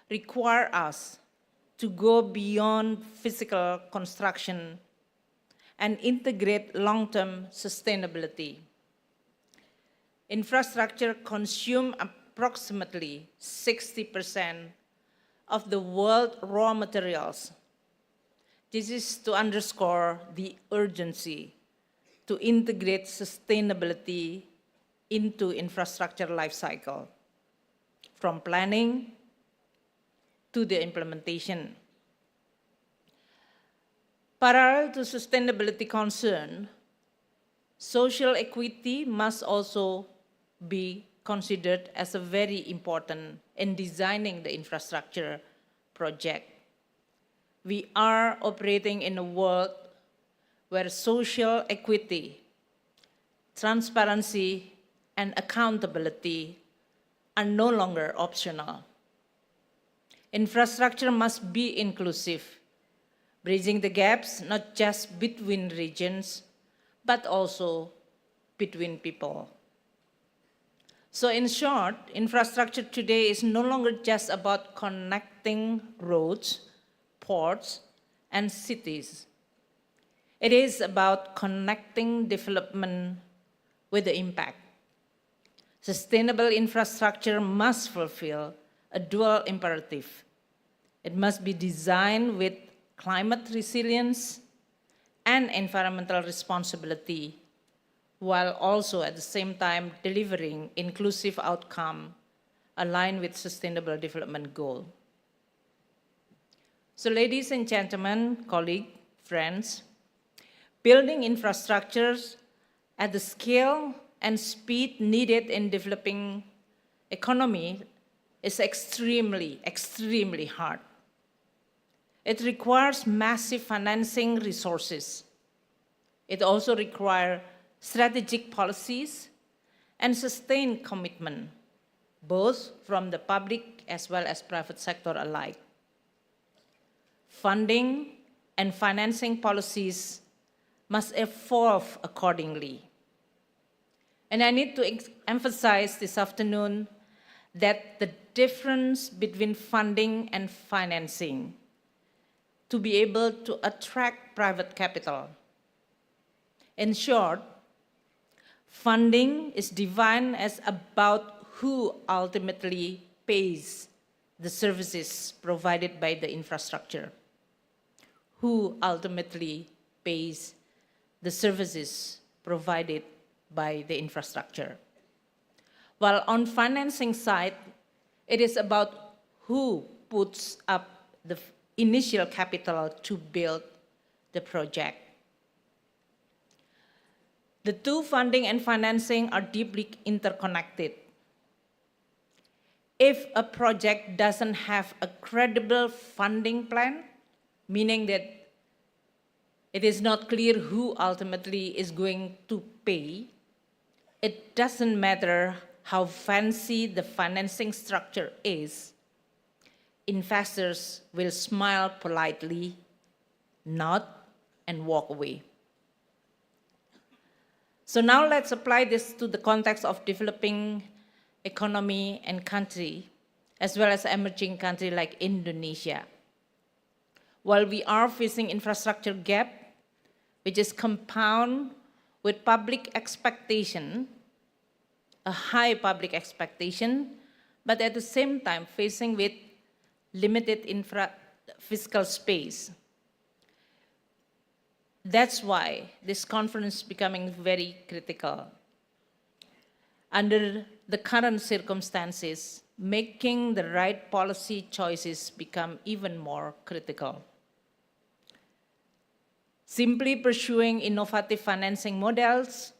require us to go beyond physical construction and integrate long-term sustainability. Infrastructure consumes approximately 60% of the world's raw materials. This is to underscore the urgency to integrate sustainability into infrastructure life cycle, from planning to the implementation. Parallel to sustainability concern, social equity must also be considered as a very important in designing the infrastructure project. We are operating in a world where social equity, transparency, and accountability are no longer optional. Infrastructure must be inclusive, bridging the gaps not just between regions, but also between people. So in short, infrastructure today is no longer just about connecting roads, ports, and cities. It is about connecting development with the impact. Sustainable infrastructure must fulfill a dual imperative. It must be designed with climate resilience and environmental responsibility, while also at the same time delivering inclusive outcome aligned with sustainable development goal. So ladies and gentlemen, colleagues, friends, building infrastructures at the scale and speed needed in developing economy is extremely hard. It requires massive financing resources. It also requires strategic policies and sustained commitment, both from the public as well as private sector alike. Funding and financing policies must evolve accordingly. And I need to emphasize this afternoon that the difference between funding and financing to be able to attract private capital. In short, funding is defined as about who ultimately pays the services provided by the infrastructure. Who ultimately pays the services provided by the infrastructure. While on financing side, it is about who puts up the initial capital to build the project. The two, funding and financing, are deeply interconnected. If a project doesn't have a credible funding plan, meaning that it is not clear who ultimately is going to pay, it doesn't matter how fancy the financing structure is, investors will smile politely, nod, and walk away. So now let's apply this to the context of developing economy and country, as well as emerging country like Indonesia. While we are facing infrastructure gap, which is compound with public expectation, a high public expectation, but at the same time facing with limited fiscal space. That's why this conference is becoming very critical. Under the current circumstances, making the right policy choices become even more critical. Simply pursuing innovative financing models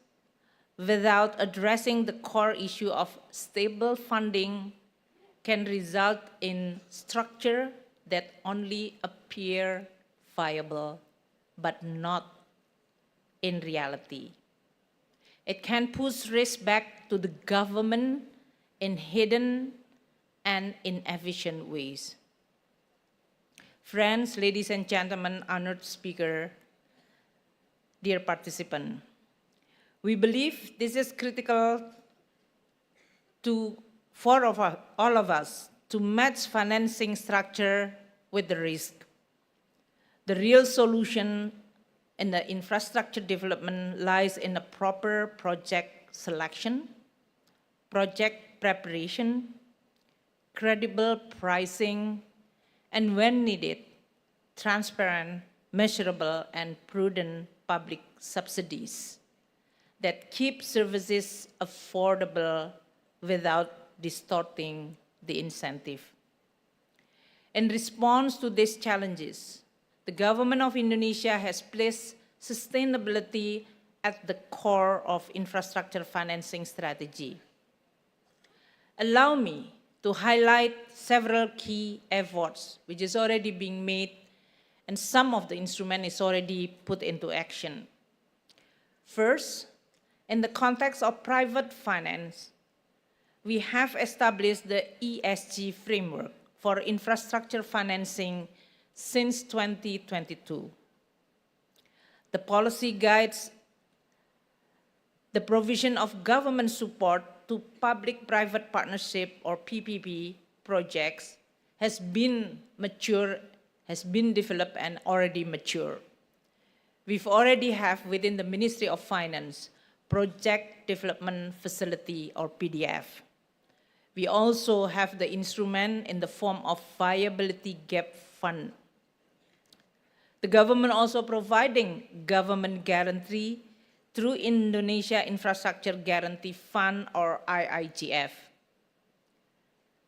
without addressing the core issue of stable funding can result in structure that only appear viable, but not in reality. It can push risk back to the government in hidden and inefficient ways. Friends, ladies and gentlemen, honored speaker, dear participant, we believe this is critical for all of us to match financing structure with the risk. The real solution in the infrastructure development lies in a proper project selection, project preparation, credible pricing, and when needed, transparent, measurable, and prudent public subsidies that keep services affordable without distorting the incentive. In response to these challenges, the government of Indonesia has placed sustainability at the core of infrastructure financing strategy. Allow me to highlight several key efforts which is already being made, and some of the instrument is already put into action. First, in the context of private finance, we have established the ESG framework for infrastructure financing since 2022. The policy guides the provision of government support to public-private partnership or PPP projects has been developed and already mature. We've already have within the Ministry of Finance Project Development Facility or PDF. We also have the instrument in the form of Viability Gap Fund. The government also providing government guarantee through Indonesia Infrastructure Guarantee Fund or IIGF.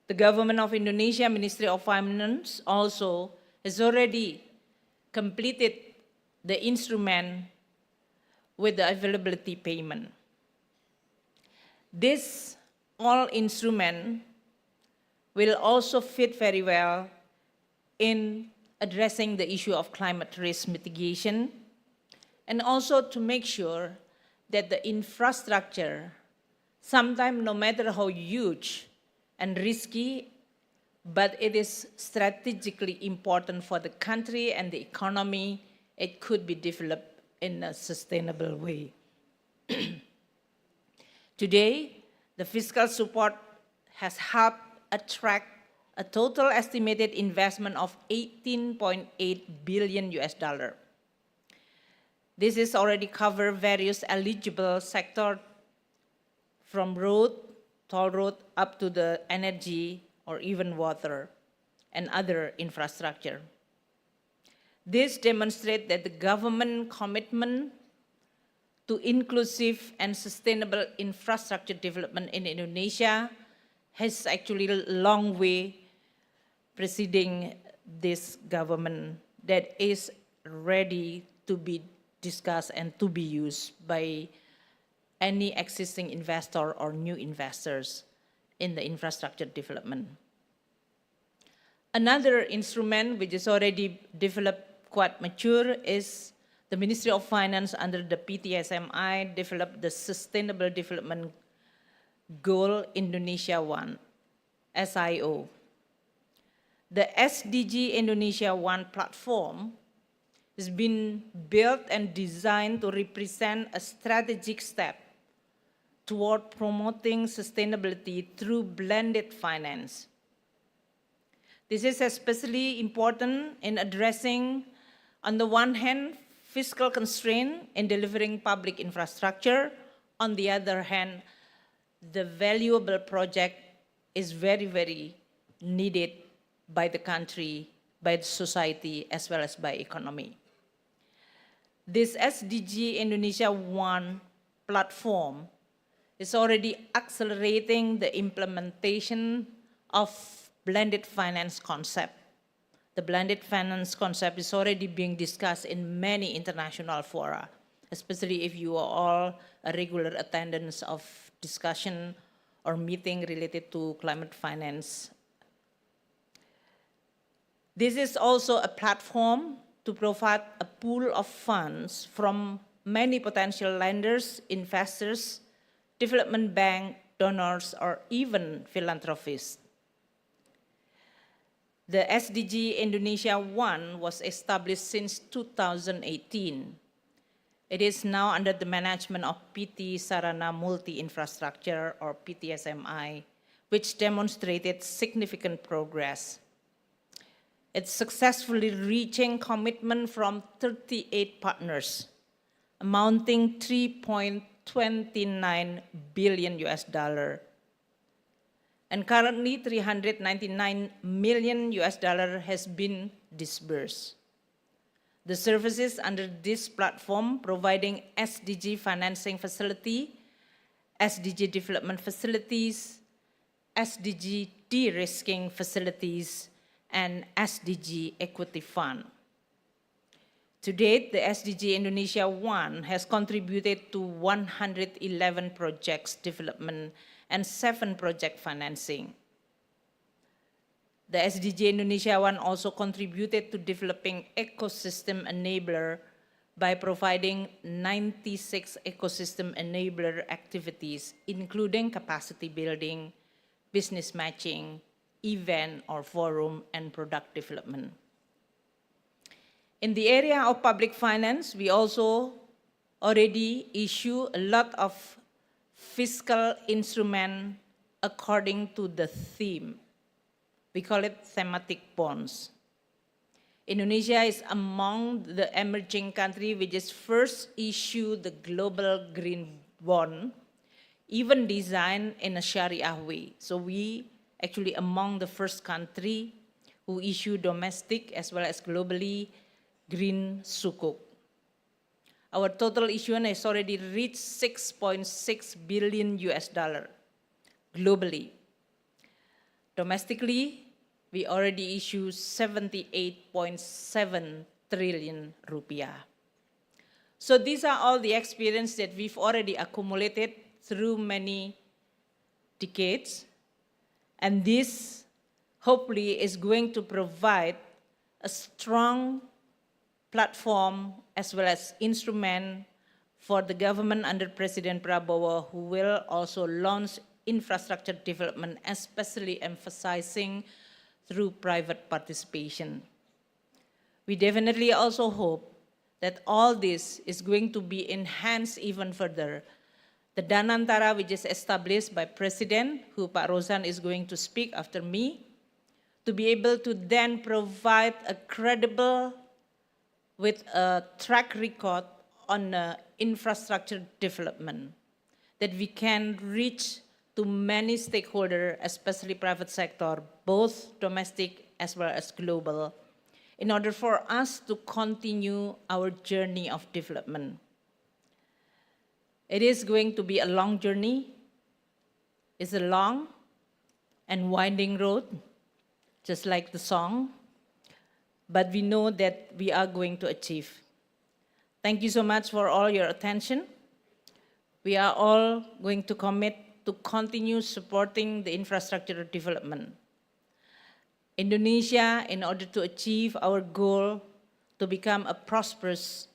The government of Indonesia Ministry of Finance also has already completed the instrument with the availability payment. This all instrument will also fit very well in addressing the issue of climate risk mitigation and also to make sure that the infrastructure, sometimes no matter how huge and risky, but it is strategically important for the country and the economy, it could be developed in a sustainable way. Today, the fiscal support has helped attract a total estimated investment of $18.8 billion US. This is already covered various eligible sectors from road, toll road, up to the energy or even water and other infrastructure. This demonstrates that the government commitment to inclusive and sustainable infrastructure development in Indonesia has actually a long way preceding this government that is ready to be discussed and to be used by any existing investor or new investors in the infrastructure development. Another instrument which is already developed quite mature is the Ministry of Finance under the PTSMI developed the Sustainable Development Goal Indonesia 1, SIO. The SDG Indonesia 1 platform has been built and designed to represent a strategic step toward promoting sustainability through blended finance. This is especially important in addressing, on the one hand, fiscal constraint in delivering public infrastructure. On the other hand, the valuable project is very, very needed by the country, by the society, as well as by economy. This SDG Indonesia 1 platform is already accelerating the implementation of blended finance concept. The blended finance concept is already being discussed in many international fora, especially if you are all a regular attendance of discussion or meeting related to climate finance. This is also a platform to provide a pool of funds from many potential lenders, investors, development bank, donors, or even philanthropists. The SDG Indonesia 1 was established since 2018. It is now under the management of PT Sarana Multi-Infrastructure or PTSMI, which demonstrated significant progress. It's successfully reaching commitment from 38 partners, amounting $3.29 billion US. And currently, $399 million US has been disbursed. The services under this platform providing SDG financing facility, SDG development facilities, SDG de-risking facilities, and SDG equity fund. To date, the SDG Indonesia 1 has contributed to 111 projects development and 7 project financing. The SDG Indonesia 1 also contributed to developing ecosystem enabler by providing 96 ecosystem enabler activities, including capacity building, business matching, event or forum, and product development. In the area of public finance, we also already issue a lot of fiscal instrument according to the theme. We call it thematic bonds. Indonesia is among the emerging countries which is first issued the global green bond, even designed in a Sharia way. So we actually among the first country who issue domestic as well as globally green sukuk. Our total issuance has already reached $6.6 billion globally. Domestically, we already issue 78.7 trillion rupiah. So these are all the experience that we've already accumulated through many decades. And this hopefully is going to provide a strong platform as well as instrument for the government under President Prabowo, who will also launch infrastructure development, especially emphasizing through private participation. We definitely also hope that all this is going to be enhanced even further. The Danantara, which is established by President, who Pak Rozan is going to speak after me, to be able to then provide a credible with a track record on infrastructure development, that we can reach to many stakeholders, especially private sector, both domestic as well as global, in order for us to continue our journey of development. It is going to be a long journey. It's a long and winding road, just like the song, but we know that we are going to achieve. Thank you so much for all your attention. We are all going to commit to continue supporting the infrastructure development. Indonesia, in order to achieve our goal to become a prosperous,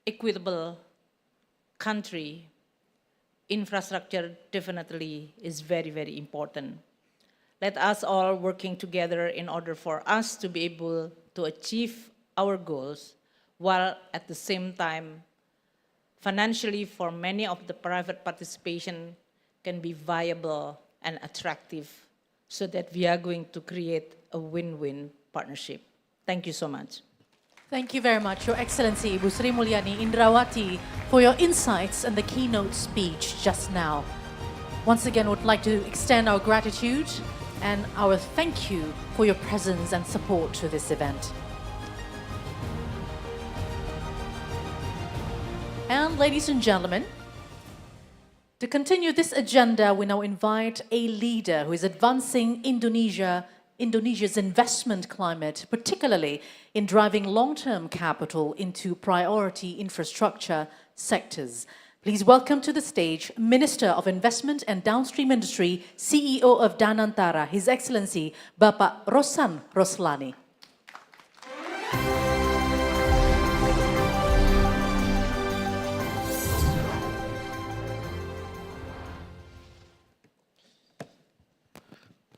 equitable country, infrastructure definitely is very, very important. Let us all working together in order for us to be able to achieve our goals, while at the same time, financially for many of the private participation can be viable and attractive, so that we are going to create a win-win partnership. Thank you so much. Thank you very much, Your Excellency Ibu Sri Mulyani Indrawati, for your insights and the keynote speech just now. Once again, would like to extend our gratitude and our thank you for your presence and support to this event. And ladies and gentlemen, to continue this agenda, we now invite a leader who is advancing Indonesia's investment climate, particularly in driving long-term capital into priority infrastructure sectors. Please welcome to the stage Minister of Investment and Downstream Industry, CEO of Danantara, His Excellency Bapak Rosan Roslani.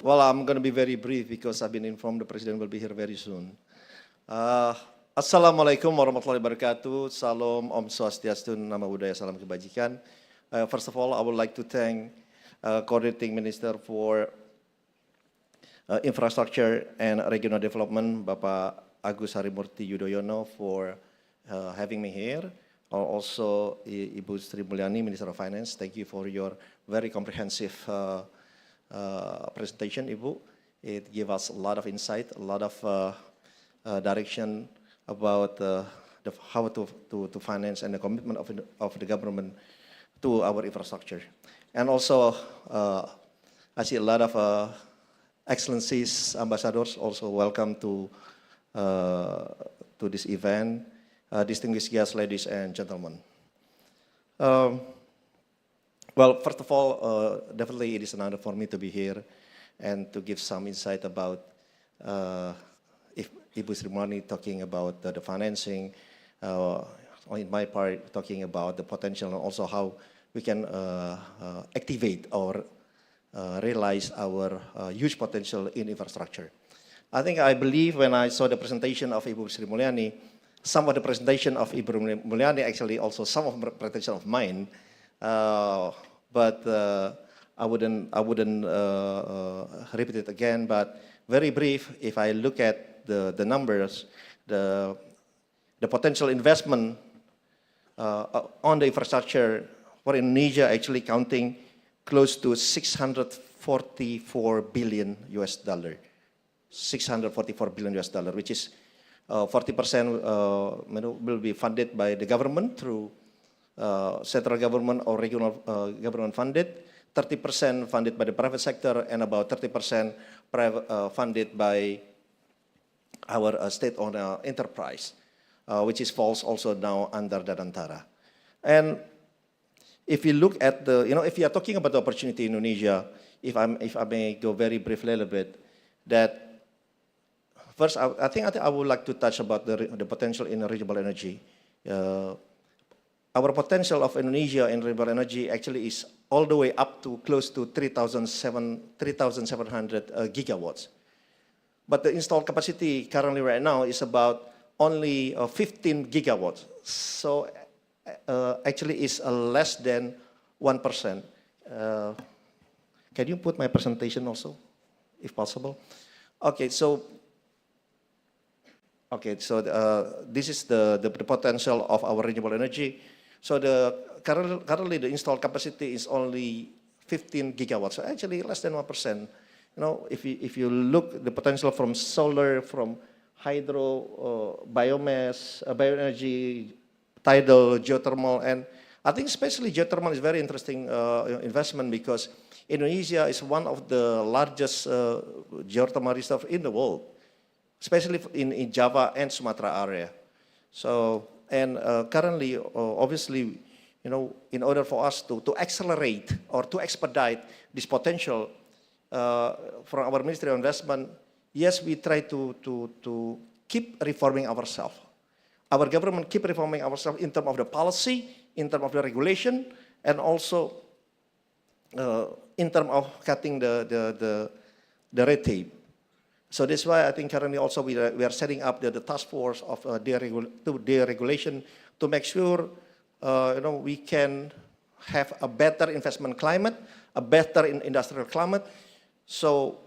Well, I'm going to be very brief because I've been informed the President will be here very soon. Assalamualaikum warahmatullahi wabarakatuh. Salam, Om Swastiastu, Nama Budaya, Salam Kebajikan. First of all, I would like to thank Coordinating Minister for Infrastructure and Regional Development, Bapak Agus Harimurti Yudhoyono, for having me here. Also, Ibu Sri Mulyani, Minister of Finance, thank you for your very comprehensive presentation, Ibu. It gave us a lot of insight, a lot of direction about how to finance and the commitment of the government to our infrastructure. And also, I see a lot of excellencies, ambassadors, also welcome to this event. Distinguished guests, ladies and gentlemen. Well, first of all, definitely it is an honor for me to be here and to give some insight about if Ibu Sri Mulyani talking about the financing, in my part talking about the potential and also how we can activate our realize our huge potential in infrastructure. I believe when I saw the presentation of Ibu Sri Mulyani, some of the presentation of Ibu Mulyani actually also some of the presentation of mine, but I wouldn't repeat it again. But very brief, if I look at the numbers, the potential investment on the infrastructure for Indonesia actually counting close to $644 billion US. $644 billion US, which is 40% will be funded by the government through central government or regional government funded, 30% funded by the private sector, and about 30% funded by our state-owned enterprise, which falls also now under Danantara. And if you look at if you are talking about the opportunity in Indonesia, if I may go very briefly a little bit, that first, I think I would like to touch about the potential in renewable energy. Our potential of Indonesia in renewable energy actually is all the way up to close to 3,700 gigawatts. But the installed capacity currently right now is about only 15 gigawatts. So actually is less than 1%. Can you put my presentation also, if possible? Okay, so this is the potential of our renewable energy. So currently the installed capacity is only 15 gigawatts, so actually less than 1%. If you look the potential from solar, from hydro, biomass, bioenergy, tidal, geothermal, and I think especially geothermal is very interesting investment because Indonesia is one of the largest geothermal reserves in the world, especially in Java and Sumatra area. So, and currently, obviously, in order for us to accelerate or to expedite this potential from our Ministry of Investment, yes, we try to keep reforming ourselves. Our government keep reforming ourselves in terms of the policy, in terms of the regulation, and also in terms of cutting the red tape. So that's why I think currently also we are setting up the task force of deregulation to make sure we can have a better investment climate, a better industrial climate. So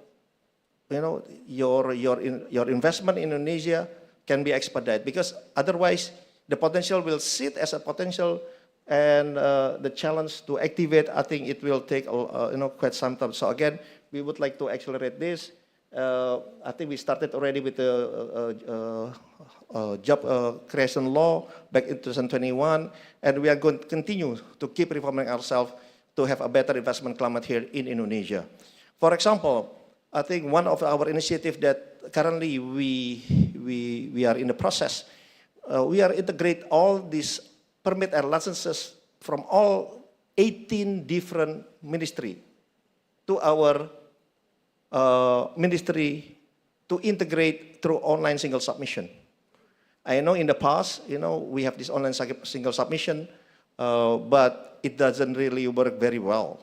your investment in Indonesia can be expedited, because otherwise the potential will sit as a potential, and the challenge to activate, I think it will take quite some time. So again, we would like to accelerate this. I think we started already with the job creation law back in 2021, and we are going to continue to keep reforming ourselves to have a better investment climate here in Indonesia. For example, I think one of our initiatives that currently we are in the process, we are integrate all these permit and licenses from all 18 different ministries to our ministry to integrate through online single submission. I know in the past, we have this online single submission, but it doesn't really work very well.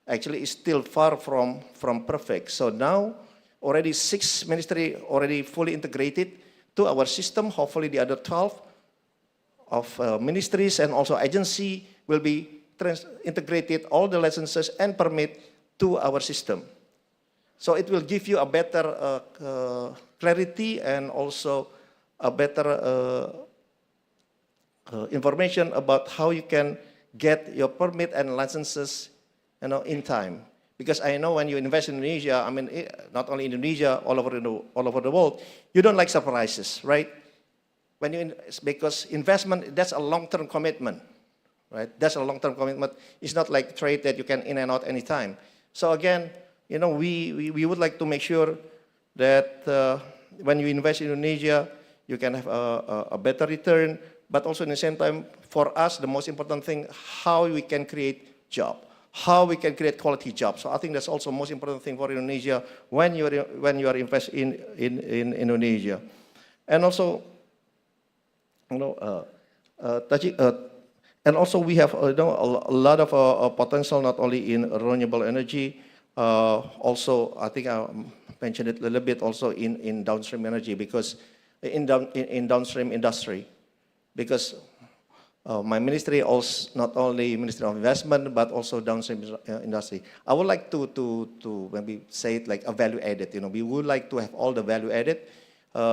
Actually, it's still far from perfect. So now, already 6 ministries already fully integrated to our system. Hopefully, the other 12 of ministries and also agency will be integrated all the licenses and permit to our system. So it will give you a better clarity and also a better information about how you can get your permit and licenses, in time. Because I know when you invest in Indonesia, I mean, not only Indonesia, all over the world, you don't like surprises, right? Because investment, that's a long-term commitment, right? That's a long-term commitment. It's not like trade that you can in and out anytime. So again, we would like to make sure that when you invest in Indonesia, you can have a better return, but also in the same time, for us, the most important thing, how we can create jobs, how we can create quality jobs. So I think that's also the most important thing for Indonesia when you are investing in Indonesia. And also, and also we have a lot of potential not only in renewable energy, Also, I think I mentioned it a little bit also in downstream energy, because in downstream industry, because my ministry also not only Ministry of Investment but also downstream industry. I would like to maybe say it like a value added. You know, we would like to have all the value added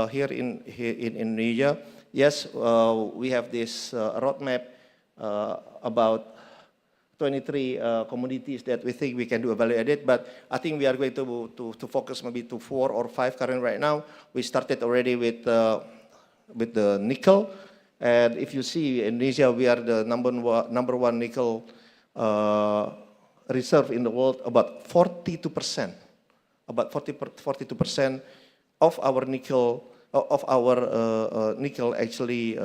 here in Indonesia. Yes, we have this roadmap about 23 commodities that we think we can do a value added, but I think we are going to focus maybe to 4 or 5 current right now. We started already with the nickel, and if you see Indonesia, we are the number one nickel reserve in the world. About 42%, about 42% of our nickel actually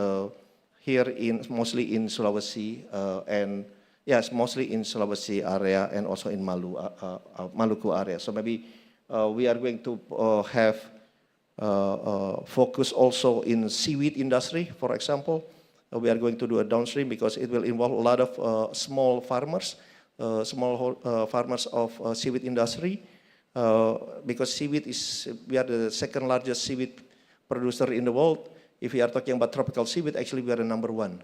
here mostly in Sulawesi and yes, mostly in Sulawesi area and also in Maluku area. So maybe we are going to have focus also in seaweed industry, for example. We are going to do a downstream because it will involve a lot of small farmers, farmers of seaweed industry. Because seaweed we are the second largest seaweed producer in the world. If we are talking about tropical seaweed, actually we are the number 1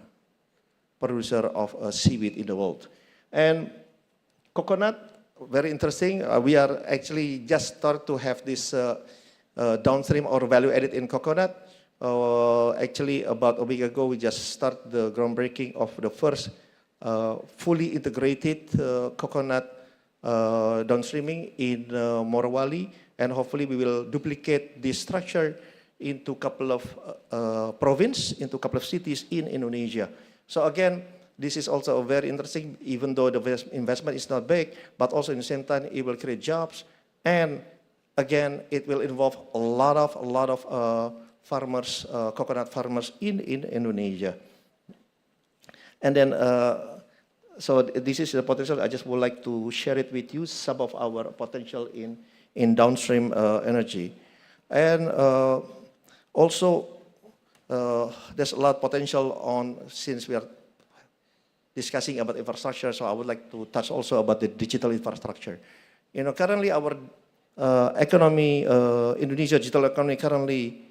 producer of seaweed in the world. And coconut, very interesting. We are actually just start to have this downstream or value added in coconut. Actually, about a week ago, we just start the groundbreaking of the first fully integrated coconut downstreaming in Morowali, and hopefully we will duplicate this structure into a couple of provinces, into a couple of cities in Indonesia. So again, this is also very interesting, even though the investment is not big, but also in the same time, it will create jobs. And again, it will involve a lot of farmers, coconut farmers in Indonesia. And then, so this is the potential. I just would like to share it with you, some of our potential in downstream energy. And also, there's a lot of potential since we are discussing about infrastructure, so I would like to touch also about the digital infrastructure. You know, currently our economy, Indonesia digital economy currently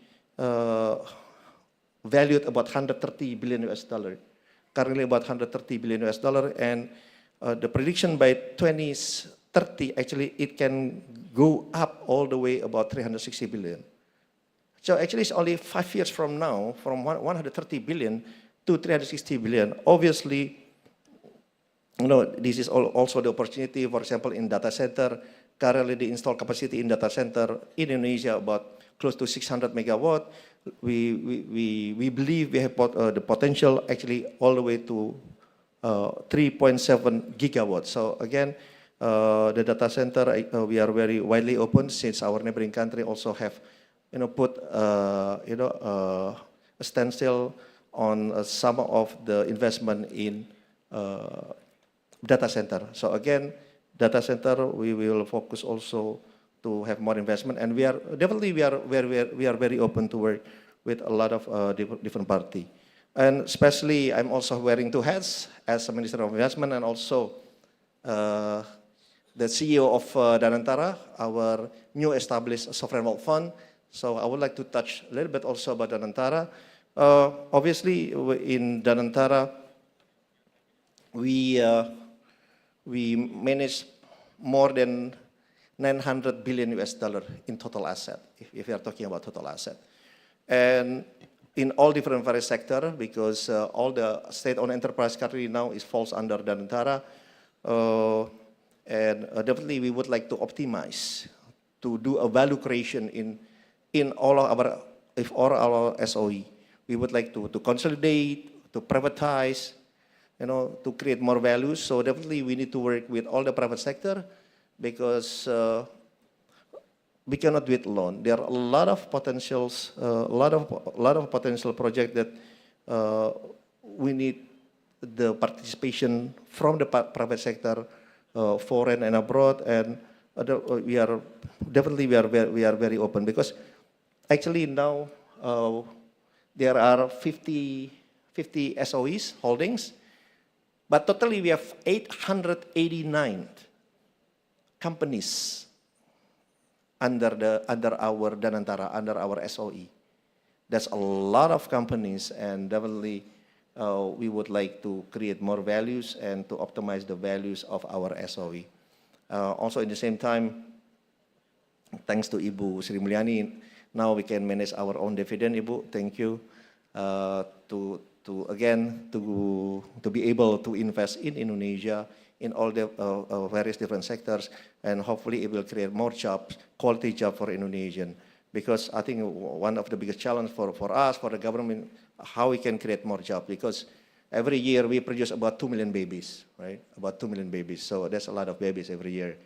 valued about $130 billion US. Currently about $130 billion US, and the prediction by 2030, actually it can go up all the way about 360 billion. So actually it's only 5 years from now, from 130 billion to 360 billion. Obviously, you know, this is also the opportunity, for example, in data center. Currently the installed capacity in data center in Indonesia about close to 600 megawatt. We believe we have the potential actually all the way to 3.7 gigawatts. So again, the data center, we are very widely open since our neighboring country also have, you know, put, a standstill on some of the investment in data center. So again, data center, we will focus also to have more investment, and we are very open to work with a lot of different party. And especially, I'm also wearing 2 hats as a Minister of Investment and also the CEO of Danantara, our new established sovereign wealth fund. So I would like to touch a little bit also about Danantara. Obviously, in Danantara, we manage more than 900 billion US dollar in total asset, if we are talking about total asset. And in all different various sectors, because all the state-owned enterprise currently now falls under Danantara. And definitely we would like to optimize, to do a value creation in all our SOE. We would like to consolidate, to privatize, you know, to create more value. So definitely we need to work with all the private sector, because we cannot do it alone. There are a lot of potentials, a lot of potential projects that we need the participation from the private sector, foreign and abroad, and we are very open, because actually now there are 50 SOEs holdings, but totally we have 889 companies under our Danantara, under our SOE. There's a lot of companies, and definitely we would like to create more values and to optimize the values of our SOE. Also, at the same time, thanks to Ibu Sri Mulyani, now we can manage our own dividend, Ibu. Thank you. To be able to invest in Indonesia in all the various different sectors, and hopefully it will create more jobs, quality jobs for Indonesian. Because I think one of the biggest challenge for us, for the government, how we can create more jobs. Because every year we produce about 2 million babies, right? About 2 million babies. So that's a lot of babies every year.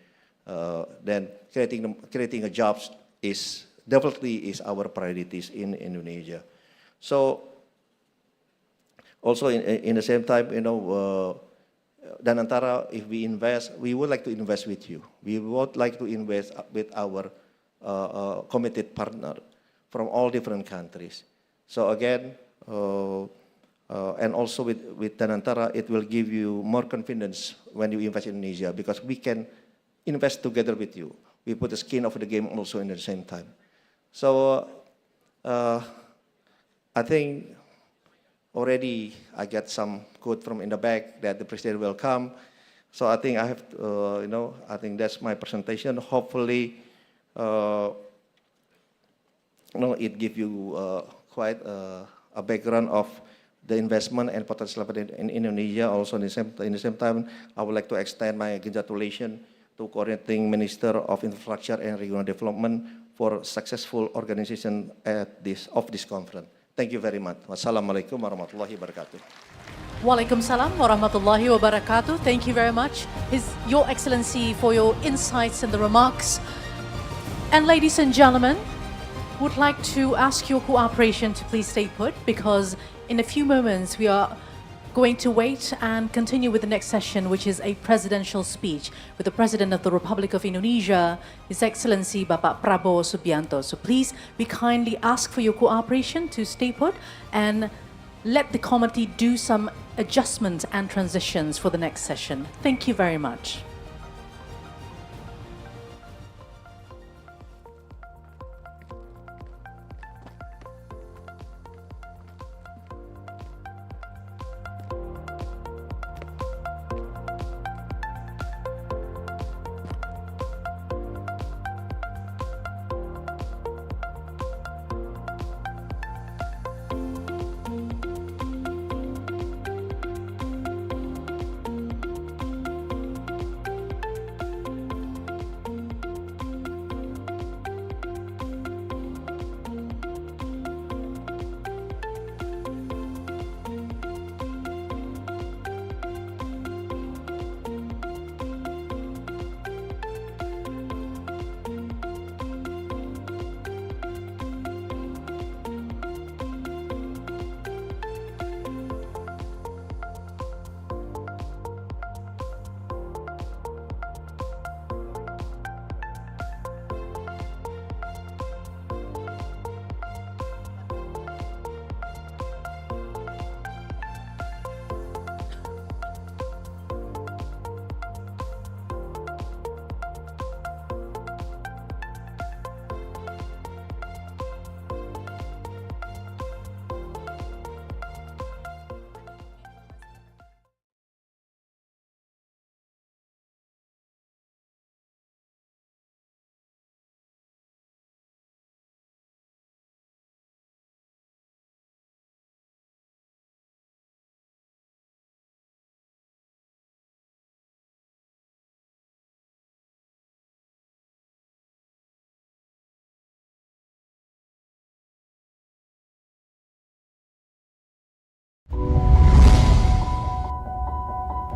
Then creating a jobs is definitely our priorities in Indonesia. So also in the same time, you know, Danantara, if we invest, we would like to invest with you. We would like to invest with our committed partner from all different countries. So again, and also with Danantara, it will give you more confidence when you invest in Indonesia, because we can invest together with you. We put the skin of the game also in the same time. So I think already I get some quote from in the back that the president will come. So I think I have, you know, I think that's my presentation. Hopefully, you know, it gives you quite a background of the investment and potential in Indonesia. Also, in the same time, I would like to extend my congratulations to Coordinating Minister of Infrastructure and Regional Development for successful organization of this conference. Thank you very much. Wassalamualaikum warahmatullahi wabarakatuh. Waalaikumsalam warahmatullahi wabarakatuh. Thank you very much, Your Excellency, for your insights and the remarks. And ladies and gentlemen, would like to ask your cooperation to please stay put, because in a few moments we are going to wait and continue with the next session, which is a presidential speech with the President of the Republic of Indonesia, His Excellency Bapak Prabowo Subianto. So please, we kindly ask for your cooperation to stay put and let the committee do some adjustments and transitions for the next session. Thank you very much.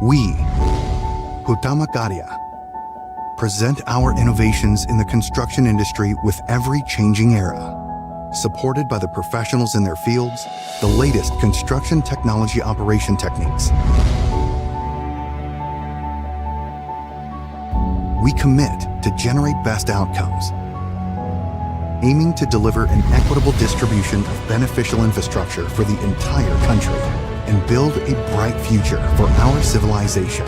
We, Hutama Karya, present our innovations in the construction industry with every changing era. Supported by the professionals in their fields, the latest construction technology operation techniques. We commit to generate best outcomes, aiming to deliver an equitable distribution of beneficial infrastructure for the entire country and build a bright future for our civilization.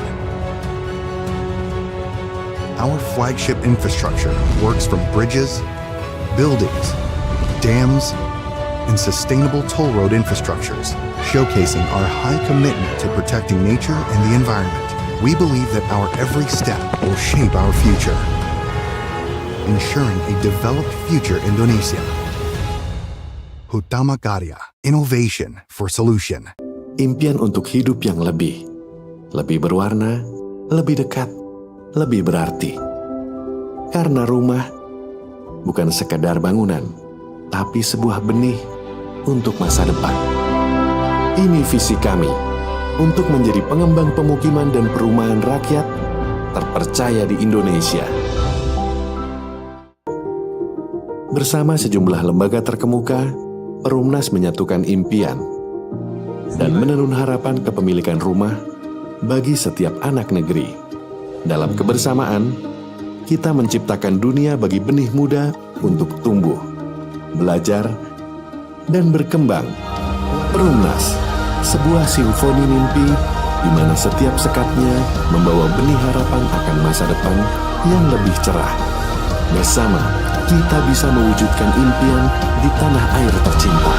our flagship infrastructure works from bridges, buildings, dams, and sustainable toll road infrastructures, showcasing our high commitment to protecting nature and the environment. We believe that our every step will shape our future, ensuring a developed future Indonesia. Hutama Karya, innovation for solution. Impian untuk hidup yang lebih berwarna, lebih dekat, lebih berarti. Karena rumah bukan sekadar bangunan, tapi sebuah benih untuk masa depan. Ini visi kami untuk menjadi pengembang pemukiman dan perumahan rakyat terpercaya di Indonesia. Bersama sejumlah lembaga terkemuka, Perumnas menyatukan impian dan menenun harapan kepemilikan rumah bagi setiap anak negeri. Dalam kebersamaan, kita menciptakan dunia bagi benih muda untuk tumbuh, belajar, dan berkembang. Perumnas, sebuah simfoni mimpi di mana setiap sekatnya membawa benih harapan akan masa depan yang lebih cerah. Bersama, kita bisa mewujudkan impian di tanah air tercinta.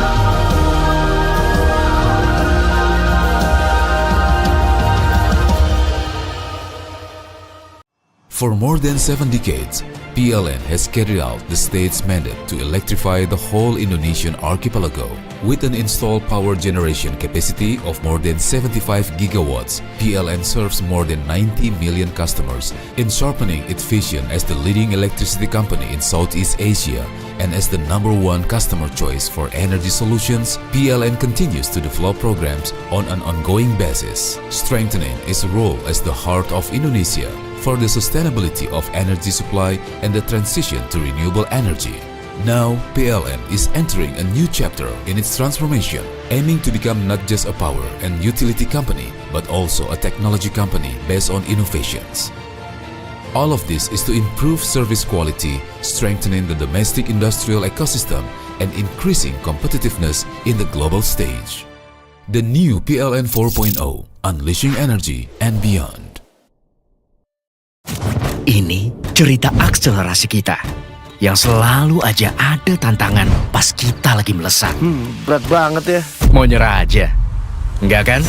For more than 7 decades, PLN has carried out the state's mandate to electrify the whole Indonesian archipelago. With an installed power generation capacity of more than 75 gigawatts, PLN serves more than 90 million customers in sharpening its vision as the leading electricity company in Southeast Asia and as the #1 customer choice for energy solutions. PLN continues to develop programs on an ongoing basis, strengthening its role as the heart of Indonesia for the sustainability of energy supply and the transition to renewable energy. Now, PLN is entering a new chapter in its transformation, aiming to become not just a power and utility company, but also a technology company based on innovations. All of this is to improve service quality, strengthening the domestic industrial ecosystem, and increasing competitiveness in the global stage. The new PLN 4.0, unleashing energy and beyond. Ini cerita akselerasi kita yang selalu aja ada tantangan pas kita lagi melesat. Berat banget ya. Mau nyerah aja. Enggak kan?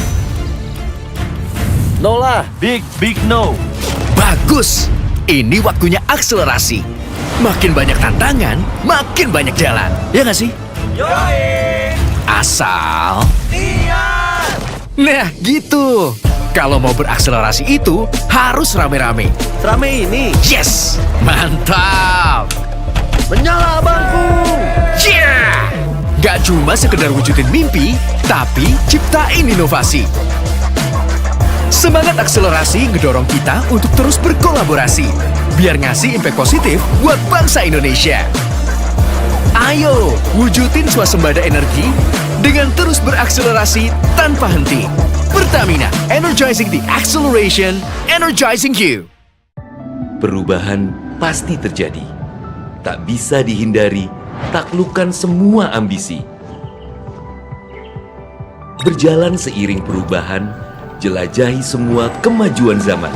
No lah, big no. Bagus. Ini waktunya akselerasi. Makin banyak tantangan, makin banyak jalan. Ya nggak sih? Yoi! Asal Niat! Nah, gitu. Kalau mau berakselerasi itu harus rame-rame. Serame ini? Yes! Mantap! Menyala bangku! Yeah! Gak cuma sekedar wujudin mimpi, tapi ciptain inovasi. Semangat akselerasi ngedorong kita untuk terus berkolaborasi, biar ngasih impact positif buat bangsa Indonesia. Ayo, wujudin swasembada energi dengan terus berakselerasi tanpa henti. Pertamina, energizing the acceleration, energizing you. Perubahan pasti terjadi. Tak bisa dihindari, taklukkan semua ambisi. Berjalan seiring perubahan, jelajahi semua kemajuan zaman.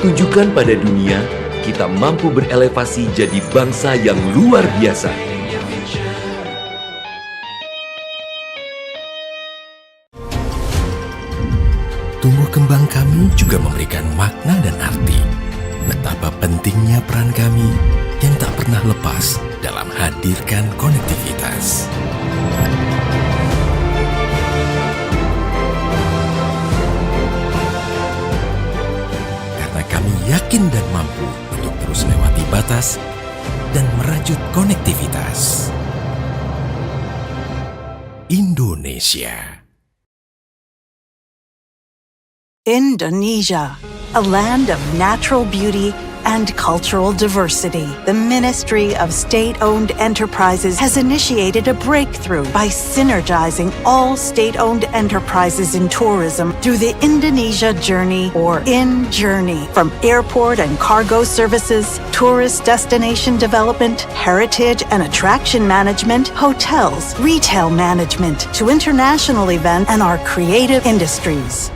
Tunjukkan pada dunia, kita mampu berelevasi jadi bangsa yang luar biasa. Tumbuh kembang kami juga memberikan makna dan arti. Betapa pentingnya peran kami yang tak pernah lepas dalam hadirkan konektivitas. Kami yakin dan mampu untuk terus melewati batas dan merajut konektivitas. Indonesia. Indonesia, a land of natural beauty and cultural diversity. The Ministry of State-Owned Enterprises has initiated a breakthrough by synergizing all state-owned enterprises in tourism through the Indonesia Journey, or InJourney. From airport and cargo services, tourist destination development, heritage and attraction management, hotels, retail management, to international events and our creative industries.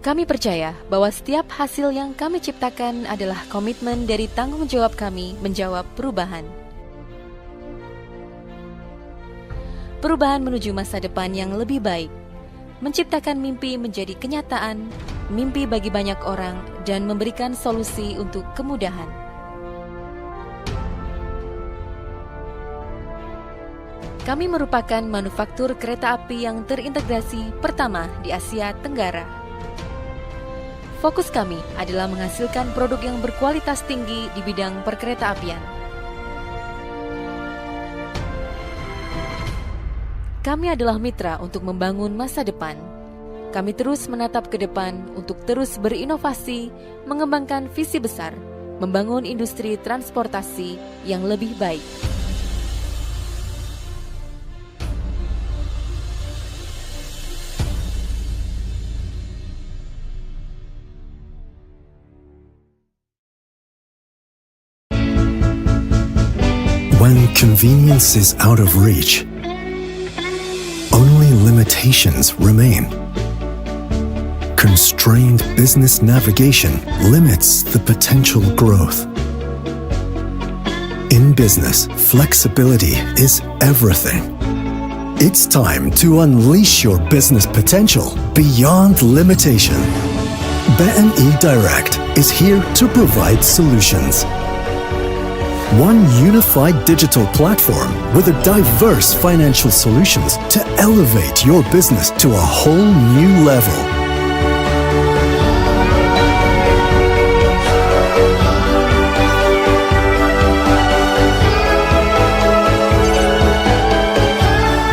Kami percaya bahwa setiap hasil yang kami ciptakan adalah komitmen dari tanggung jawab kami menjawab perubahan. Perubahan menuju masa depan yang lebih baik, menciptakan mimpi menjadi kenyataan, mimpi bagi banyak orang, dan memberikan solusi untuk kemudahan. Kami merupakan manufaktur kereta api yang terintegrasi pertama di Asia Tenggara. Fokus kami adalah menghasilkan produk yang berkualitas tinggi di bidang perkereta-apian. Kami adalah mitra untuk membangun masa depan. Kami terus menatap ke depan untuk terus berinovasi, mengembangkan visi besar, membangun industri transportasi yang lebih baik. When convenience is out of reach, only limitations remain. Constrained business navigation limits the potential growth. In business, flexibility is everything. It's time to unleash your business potential beyond limitation. BNI Direct is here to provide solutions. One unified digital platform with a diverse financial solutions to elevate your business to a whole new level.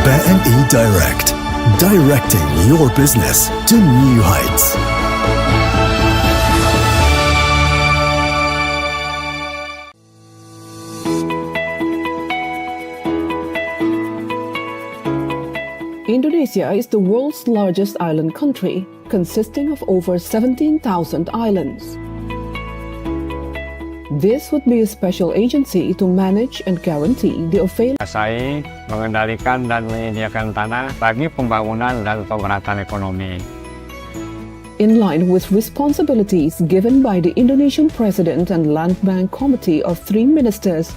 BNI Direct, directing your business to new heights. Indonesia is the world's largest island country, consisting of over 17,000 islands. This would be a special agency to manage and guarantee the Menguasai, mengendalikan dan menyediakan tanah bagi pembangunan dan pemerataan ekonomi. In line with responsibilities given by the Indonesian President and Land Bank Committee of 3 ministers,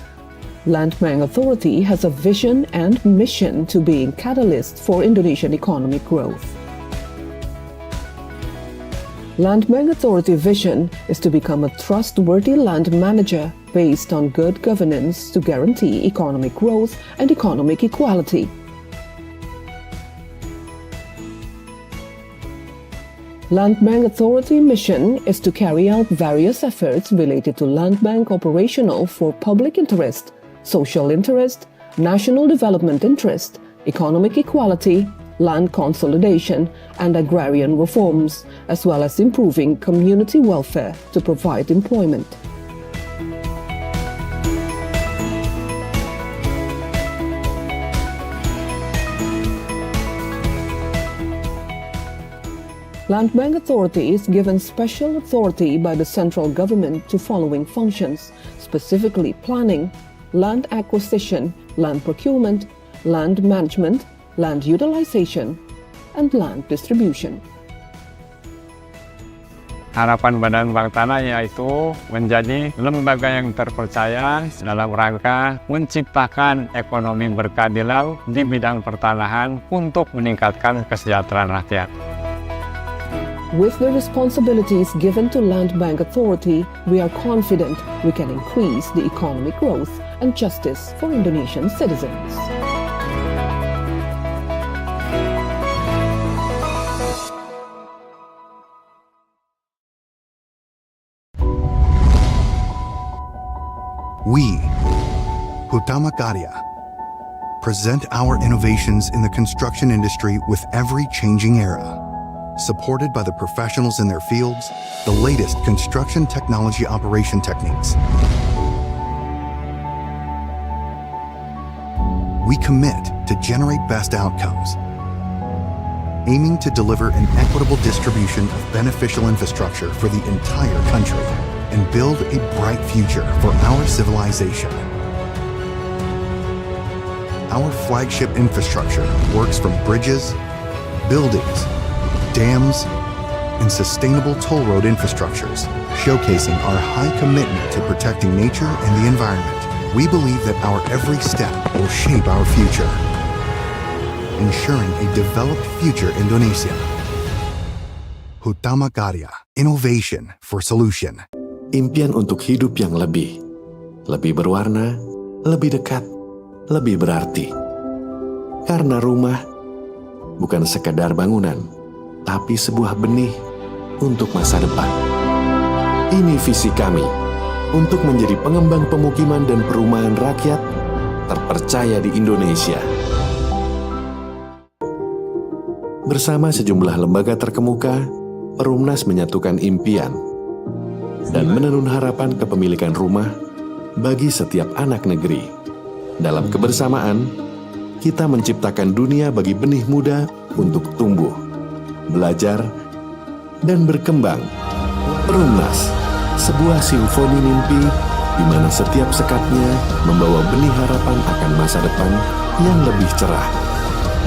Land Bank Authority has a vision and mission to be a catalyst for Indonesian economic growth. Land Bank Authority vision is to become a trustworthy land manager based on good governance to guarantee economic growth and economic equality. Land Bank Authority mission is to carry out various efforts related to land bank operational for public interest, social interest, national development interest, economic equality, land consolidation, and agrarian reforms, as well as improving community welfare to provide employment. Land Bank Authority is given special authority by the central government to following functions, specifically planning, land acquisition, land procurement, land management, land utilization, and land distribution. Harapan Badan Bank Tanah yaitu menjadi lembaga yang terpercaya dalam rangka menciptakan ekonomi berkeadilan di bidang pertanahan untuk meningkatkan kesejahteraan rakyat. With the responsibilities given to Land Bank Authority, we are confident we can increase the economic growth and justice for Indonesian citizens. We, Hutama Karya, present our innovations in the construction industry with every changing era. Supported by the professionals in their fields, the latest construction technology operation techniques. We commit to generate best outcomes, aiming to deliver an equitable distribution of beneficial infrastructure for the entire country and build a bright future for our civilization. Our flagship infrastructure works from bridges, buildings, dams, and sustainable toll road infrastructures, showcasing our high commitment to protecting nature and the environment. We believe that our every step will shape our future, ensuring a developed future Indonesia. Hutama Karya, innovation for solution. Impian untuk hidup yang lebih berwarna, lebih dekat, lebih berarti. Karena rumah bukan sekadar bangunan, tapi sebuah benih untuk masa depan. Ini visi kami untuk menjadi pengembang pemukiman dan perumahan rakyat terpercaya di Indonesia. Bersama sejumlah lembaga terkemuka, Perumnas menyatukan impian dan menenun harapan kepemilikan rumah bagi setiap anak negeri. Dalam kebersamaan, kita menciptakan dunia bagi benih muda untuk tumbuh, belajar, dan berkembang. Perumnas, sebuah simfoni mimpi di mana setiap sekatnya membawa benih harapan akan masa depan yang lebih cerah.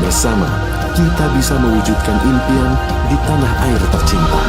Bersama, kita bisa mewujudkan impian di tanah air tercinta.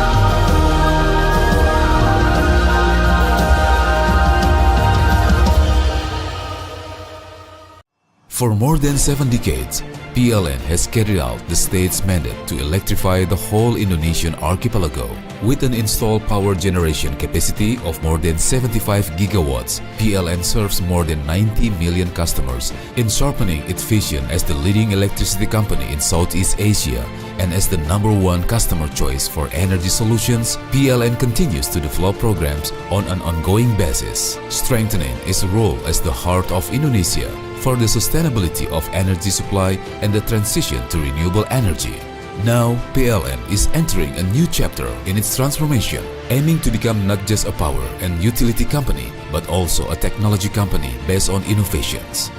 For more than 7 decades, PLN has carried out the state's mandate to electrify the whole Indonesian archipelago. With an installed power generation capacity of more than 75 gigawatts, PLN serves more than 90 million customers in sharpening its vision as the leading electricity company in Southeast Asia and as the #1 customer choice for energy solutions. PLN continues to develop programs on an ongoing basis, strengthening its role as the heart of Indonesia for the sustainability of energy supply and the transition to renewable energy. Now, PLN is entering a new chapter in its transformation, aiming to become not just a power and utility company, but also a technology company based on innovations.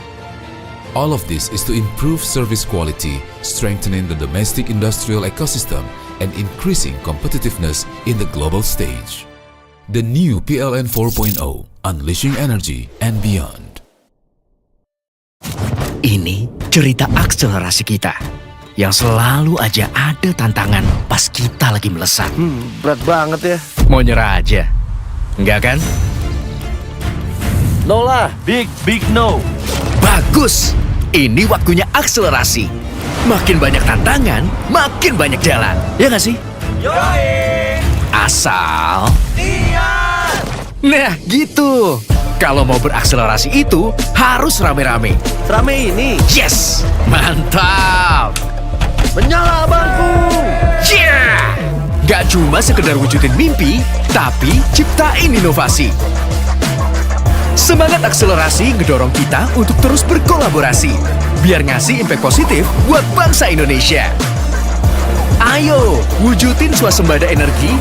All of this is to improve service quality, strengthening the domestic industrial ecosystem, and increasing competitiveness in the global stage. The new PLN 4.0, Unleashing Energy and Beyond. Ini cerita akselerasi kita yang selalu aja ada tantangan pas kita lagi melesat. Berat banget ya. Mau nyerah aja? Enggak kan? No lah, big no. Bagus! Ini waktunya akselerasi. Makin banyak tantangan, makin banyak jalan. Ya nggak sih? Yoi! Asal... Niat! Nah, gitu. Kalau mau berakselerasi itu harus rame-rame. Rame ini. Yes! Mantap! Menyala bangku! Yeah! Gak cuma sekedar wujudin mimpi, tapi ciptain inovasi. Semangat akselerasi ngedorong kita untuk terus berkolaborasi, biar ngasih impact positif buat bangsa Indonesia. Ayo, wujudin swasembada energi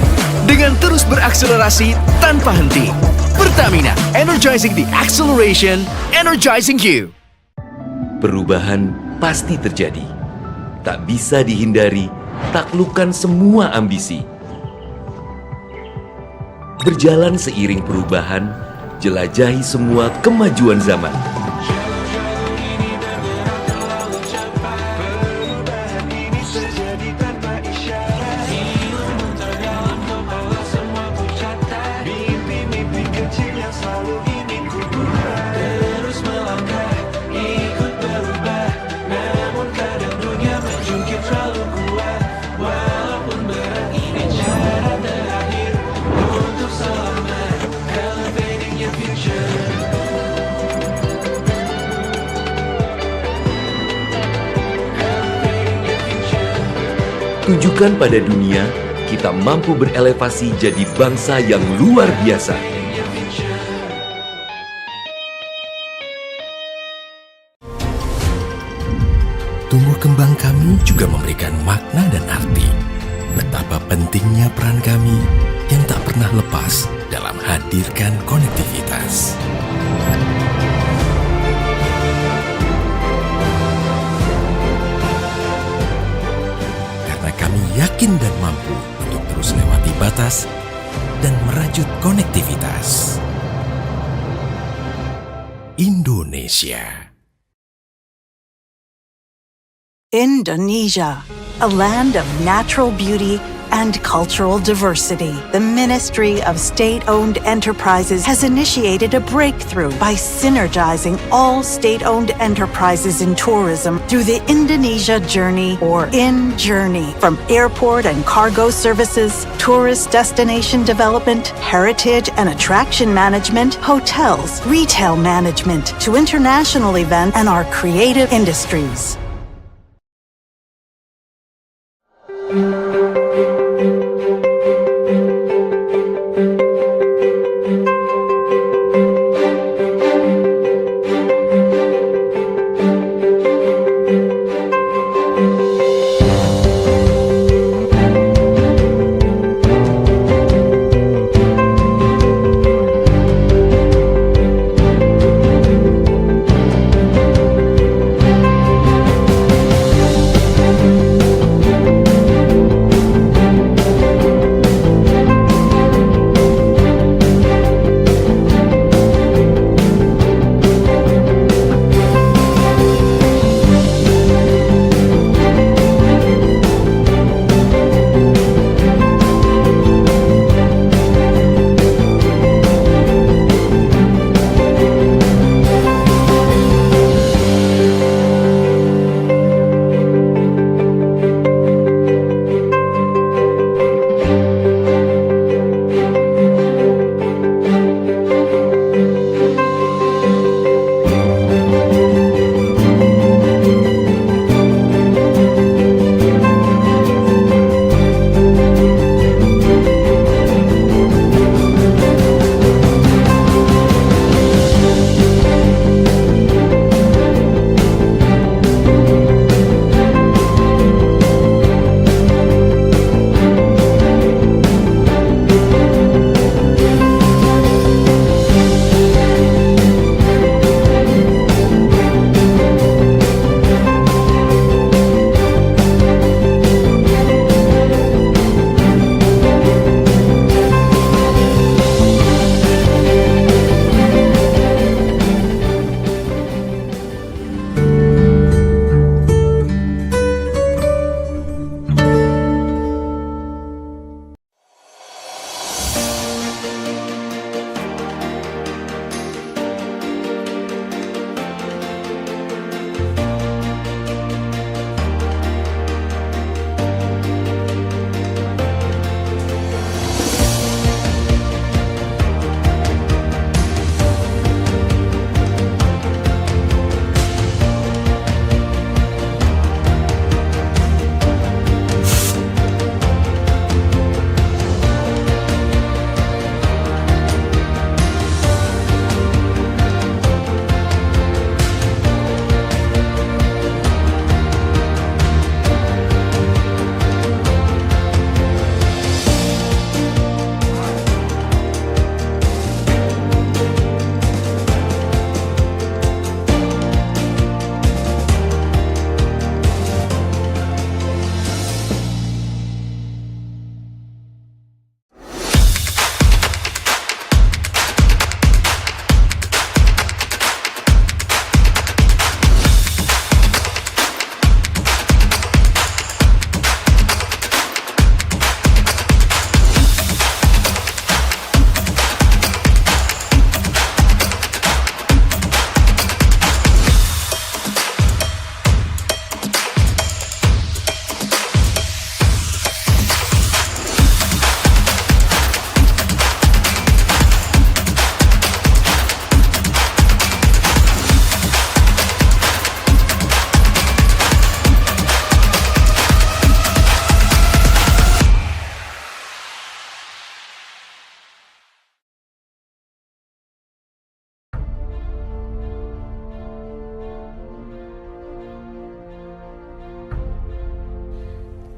dengan terus berakselerasi tanpa henti. Pertamina, energizing the acceleration, energizing you. Perubahan pasti terjadi. Tak bisa dihindari, taklukkan semua ambisi. Berjalan seiring perubahan, jelajahi semua kemajuan zaman. Tunjukkan pada dunia, kita mampu berelevasi jadi bangsa yang luar biasa. Tumbuh kembang kami juga memberikan makna dan arti. Betapa pentingnya peran kami yang tak pernah lepas dalam hadirkan konektivitas. Kami yakin dan mampu untuk terus lewati batas dan merajut konektivitas. Indonesia. Indonesia, a land of natural beauty and cultural diversity. The Ministry of State-Owned Enterprises has initiated a breakthrough by synergizing all state-owned enterprises in tourism through the Indonesia Journey, or InJourney. From airport and cargo services, tourist destination development, heritage and attraction management, hotels, retail management, to international events and our creative industries.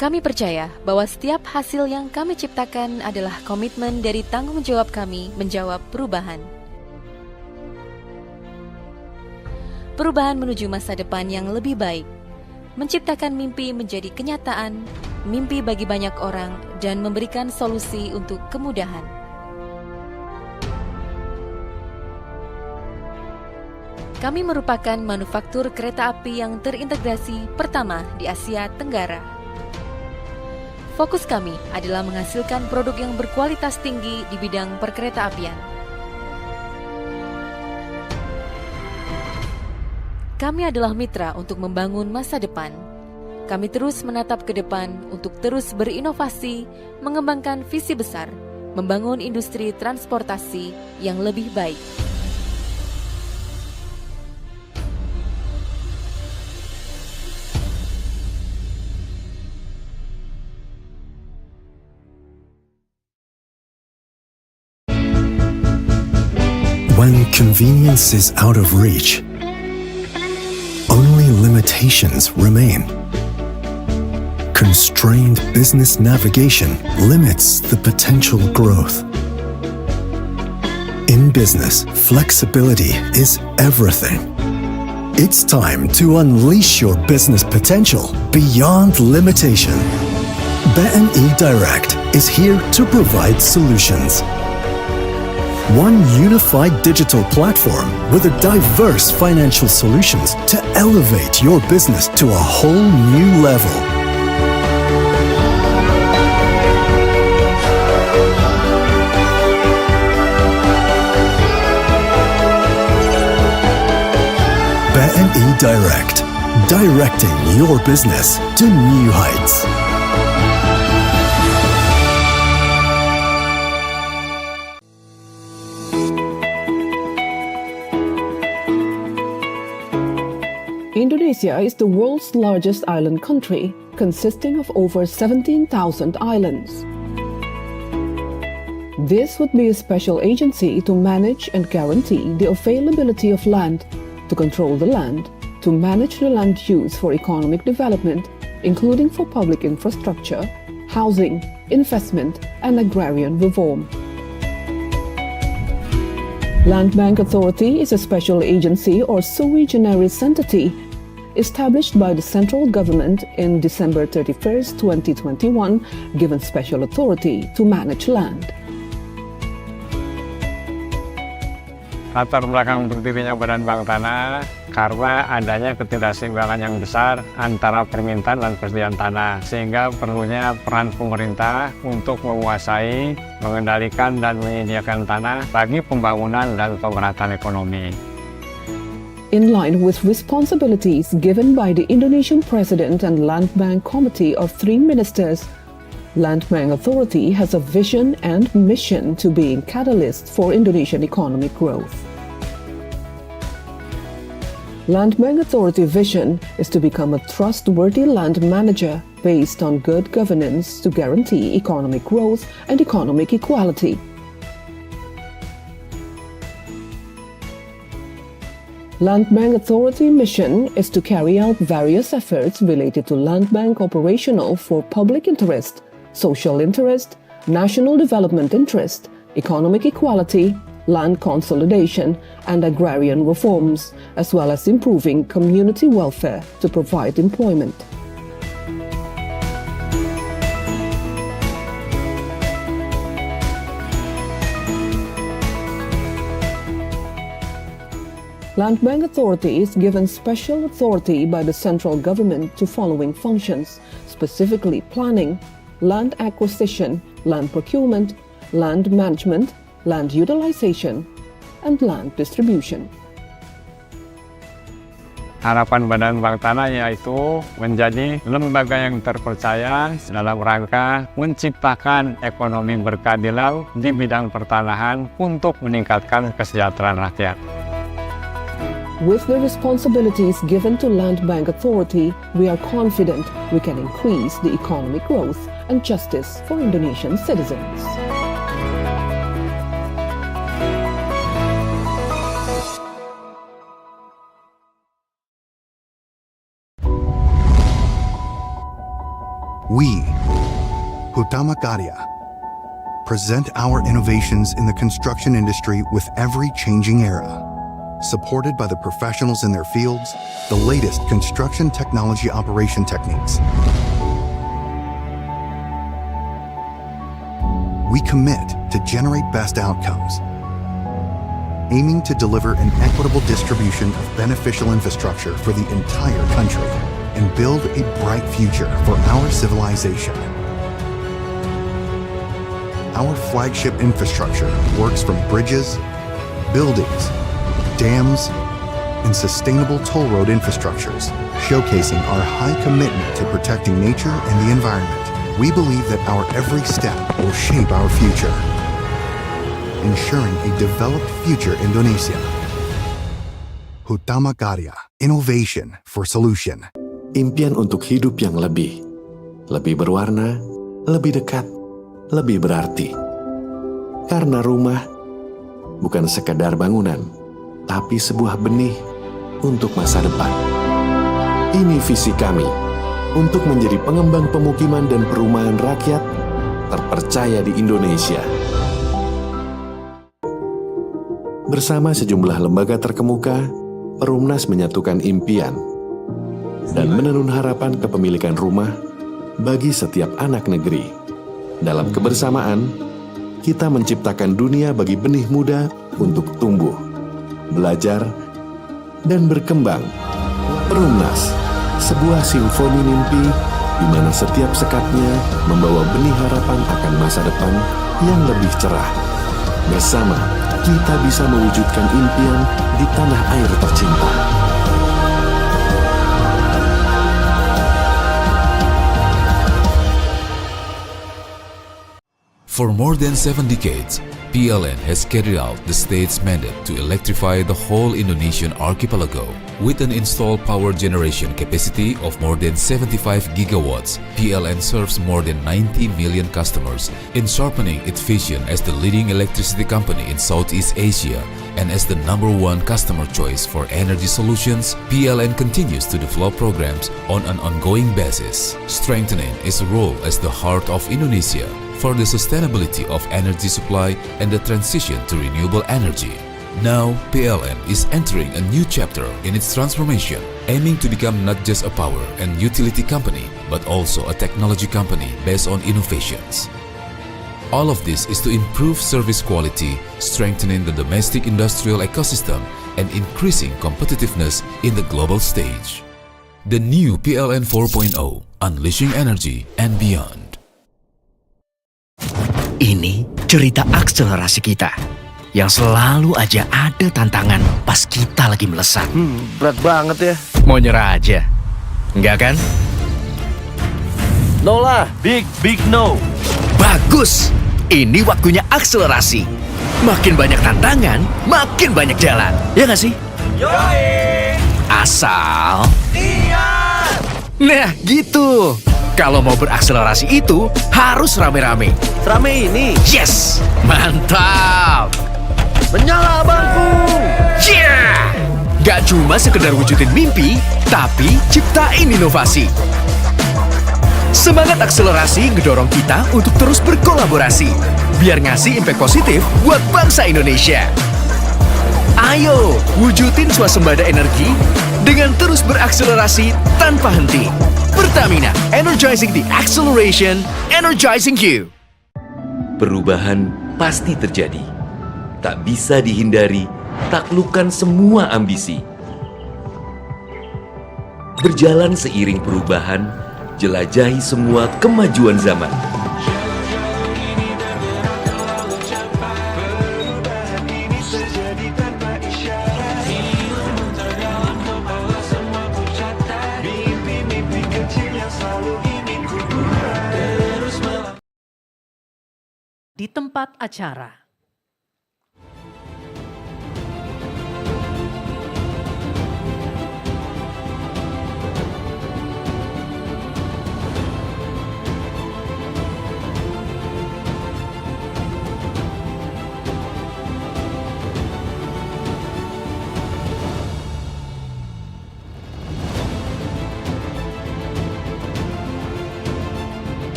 Kami percaya bahwa setiap hasil yang kami ciptakan adalah komitmen dari tanggung jawab kami menjawab perubahan. Perubahan menuju masa depan yang lebih baik, menciptakan mimpi menjadi kenyataan, mimpi bagi banyak orang, dan memberikan solusi untuk kemudahan. Kami merupakan manufaktur kereta api yang terintegrasi pertama di Asia Tenggara. Fokus kami adalah menghasilkan produk yang berkualitas tinggi di bidang perkereta-apian. Kami adalah mitra untuk membangun masa depan. Kami terus menatap ke depan untuk terus berinovasi, mengembangkan visi besar, membangun industri transportasi yang lebih baik. When convenience is out of reach, only limitations remain. Constrained business navigation limits the potential growth. In business, flexibility is everything. It's time to unleash your business potential beyond limitation. BNI Direct is here to provide solutions. One unified digital platform with a diverse financial solutions to elevate your business to a whole new level. BNI Direct, directing your business to new heights. Indonesia is the world's largest island country, consisting of over 17,000 islands. This would be a special agency to manage and guarantee the availability of land, to control the land, to manage the land use for economic development, including for public infrastructure, housing, investment, and agrarian reform. Land Bank Authority is a special agency or sui generis entity established by the central government in December 31st, 2021, given special authority to manage land. Latar belakang berdirinya Badan Bank Tanah karena adanya ketidakseimbangan yang besar antara permintaan dan persediaan tanah, sehingga perlunya peran pemerintah untuk menguasai, mengendalikan, dan menyediakan tanah bagi pembangunan dan pemerataan ekonomi. In line with responsibilities given by the Indonesian President and Land Bank Committee of 3 ministers, Land Bank Authority has a vision and mission to be a catalyst for Indonesian economic growth. Land Bank Authority vision is to become a trustworthy land manager based on good governance to guarantee economic growth and economic equality. Land Bank Authority mission is to carry out various efforts related to land bank operational for public interest, social interest, national development interest, economic equality, land consolidation, and agrarian reforms, as well as improving community welfare to provide employment. Land Bank Authority is given special authority by the central government to following functions, specifically planning, land acquisition, land procurement, land management, land utilization, and land distribution. Harapan Badan Bank Tanah yaitu menjadi lembaga yang terpercaya dalam rangka menciptakan ekonomi berkeadilan di bidang pertanahan untuk meningkatkan kesejahteraan rakyat. With the responsibilities given to Land Bank Authority, we are confident we can increase the economic growth and justice for Indonesian citizens. We, Utama Karya, present our innovations in the construction industry with every changing era. Supported by the professionals in their fields, the latest construction technology operation techniques. We commit to generate best outcomes, aiming to deliver an equitable distribution of beneficial infrastructure for the entire country and build a bright future for our civilization. Our flagship infrastructure works from bridges, buildings, dams, and sustainable toll road infrastructures, showcasing our high commitment to protecting nature and the environment. We believe that our every step will shape our future, ensuring a developed future Indonesia. Utama Karya, innovation for solution. Impian untuk hidup yang lebih berwarna, lebih dekat, lebih berarti. Karena rumah bukan sekadar bangunan, tapi sebuah benih untuk masa depan. Ini visi kami untuk menjadi pengembang pemukiman dan perumahan rakyat terpercaya di Indonesia. Bersama sejumlah lembaga terkemuka, Perumnas menyatukan impian dan menenun harapan kepemilikan rumah bagi setiap anak negeri. Dalam kebersamaan, kita menciptakan dunia bagi benih muda untuk tumbuh, belajar, dan berkembang. Perumnas, sebuah simfoni mimpi di mana setiap sekatnya membawa benih harapan akan masa depan yang lebih cerah. Bersama, kita bisa mewujudkan impian di tanah air tercinta. For more than 7 decades, PLN has carried out the state's mandate to electrify the whole Indonesian archipelago. With an installed power generation capacity of more than 75 gigawatts, PLN serves more than 90 million customers in sharpening its vision as the leading electricity company in Southeast Asia and as the #1 customer choice for energy solutions. PLN continues to develop programs on an ongoing basis, strengthening its role as the heart of Indonesia for the sustainability of energy supply and the transition to renewable energy. Now, PLN is entering a new chapter in its transformation, aiming to become not just a power and utility company, but also a technology company based on innovations. All of this is to improve service quality, strengthening the domestic industrial ecosystem, and increasing competitiveness in the global stage. The new PLN 4.0, unleashing energy and beyond. Ini cerita akselerasi kita yang selalu aja ada tantangan pas kita lagi melesat. Berat banget ya. Mau nyerah aja? Enggak kan? No lah, big no. Bagus! Ini waktunya akselerasi. Makin banyak tantangan, makin banyak jalan. Ya nggak sih? Yoi! Asal... Niat! Nah, gitu. Kalau mau berakselerasi itu harus rame-rame. Rame ini. Yes! Mantap! Menyala bangku! Yeah! Gak cuma sekedar wujudin mimpi, tapi ciptain inovasi. Semangat akselerasi ngedorong kita untuk terus berkolaborasi, biar ngasih impact positif buat bangsa Indonesia. Ayo, wujudin swasembada energi dengan terus berakselerasi tanpa henti. Pertamina, energizing the acceleration, energizing you. Perubahan pasti terjadi. Tak bisa dihindari, taklukkan semua ambisi. Berjalan seiring perubahan, jelajahi semua kemajuan zaman. Di tempat acara.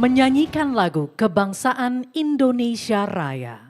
menyanyikan lagu Kebangsaan Indonesia Raya.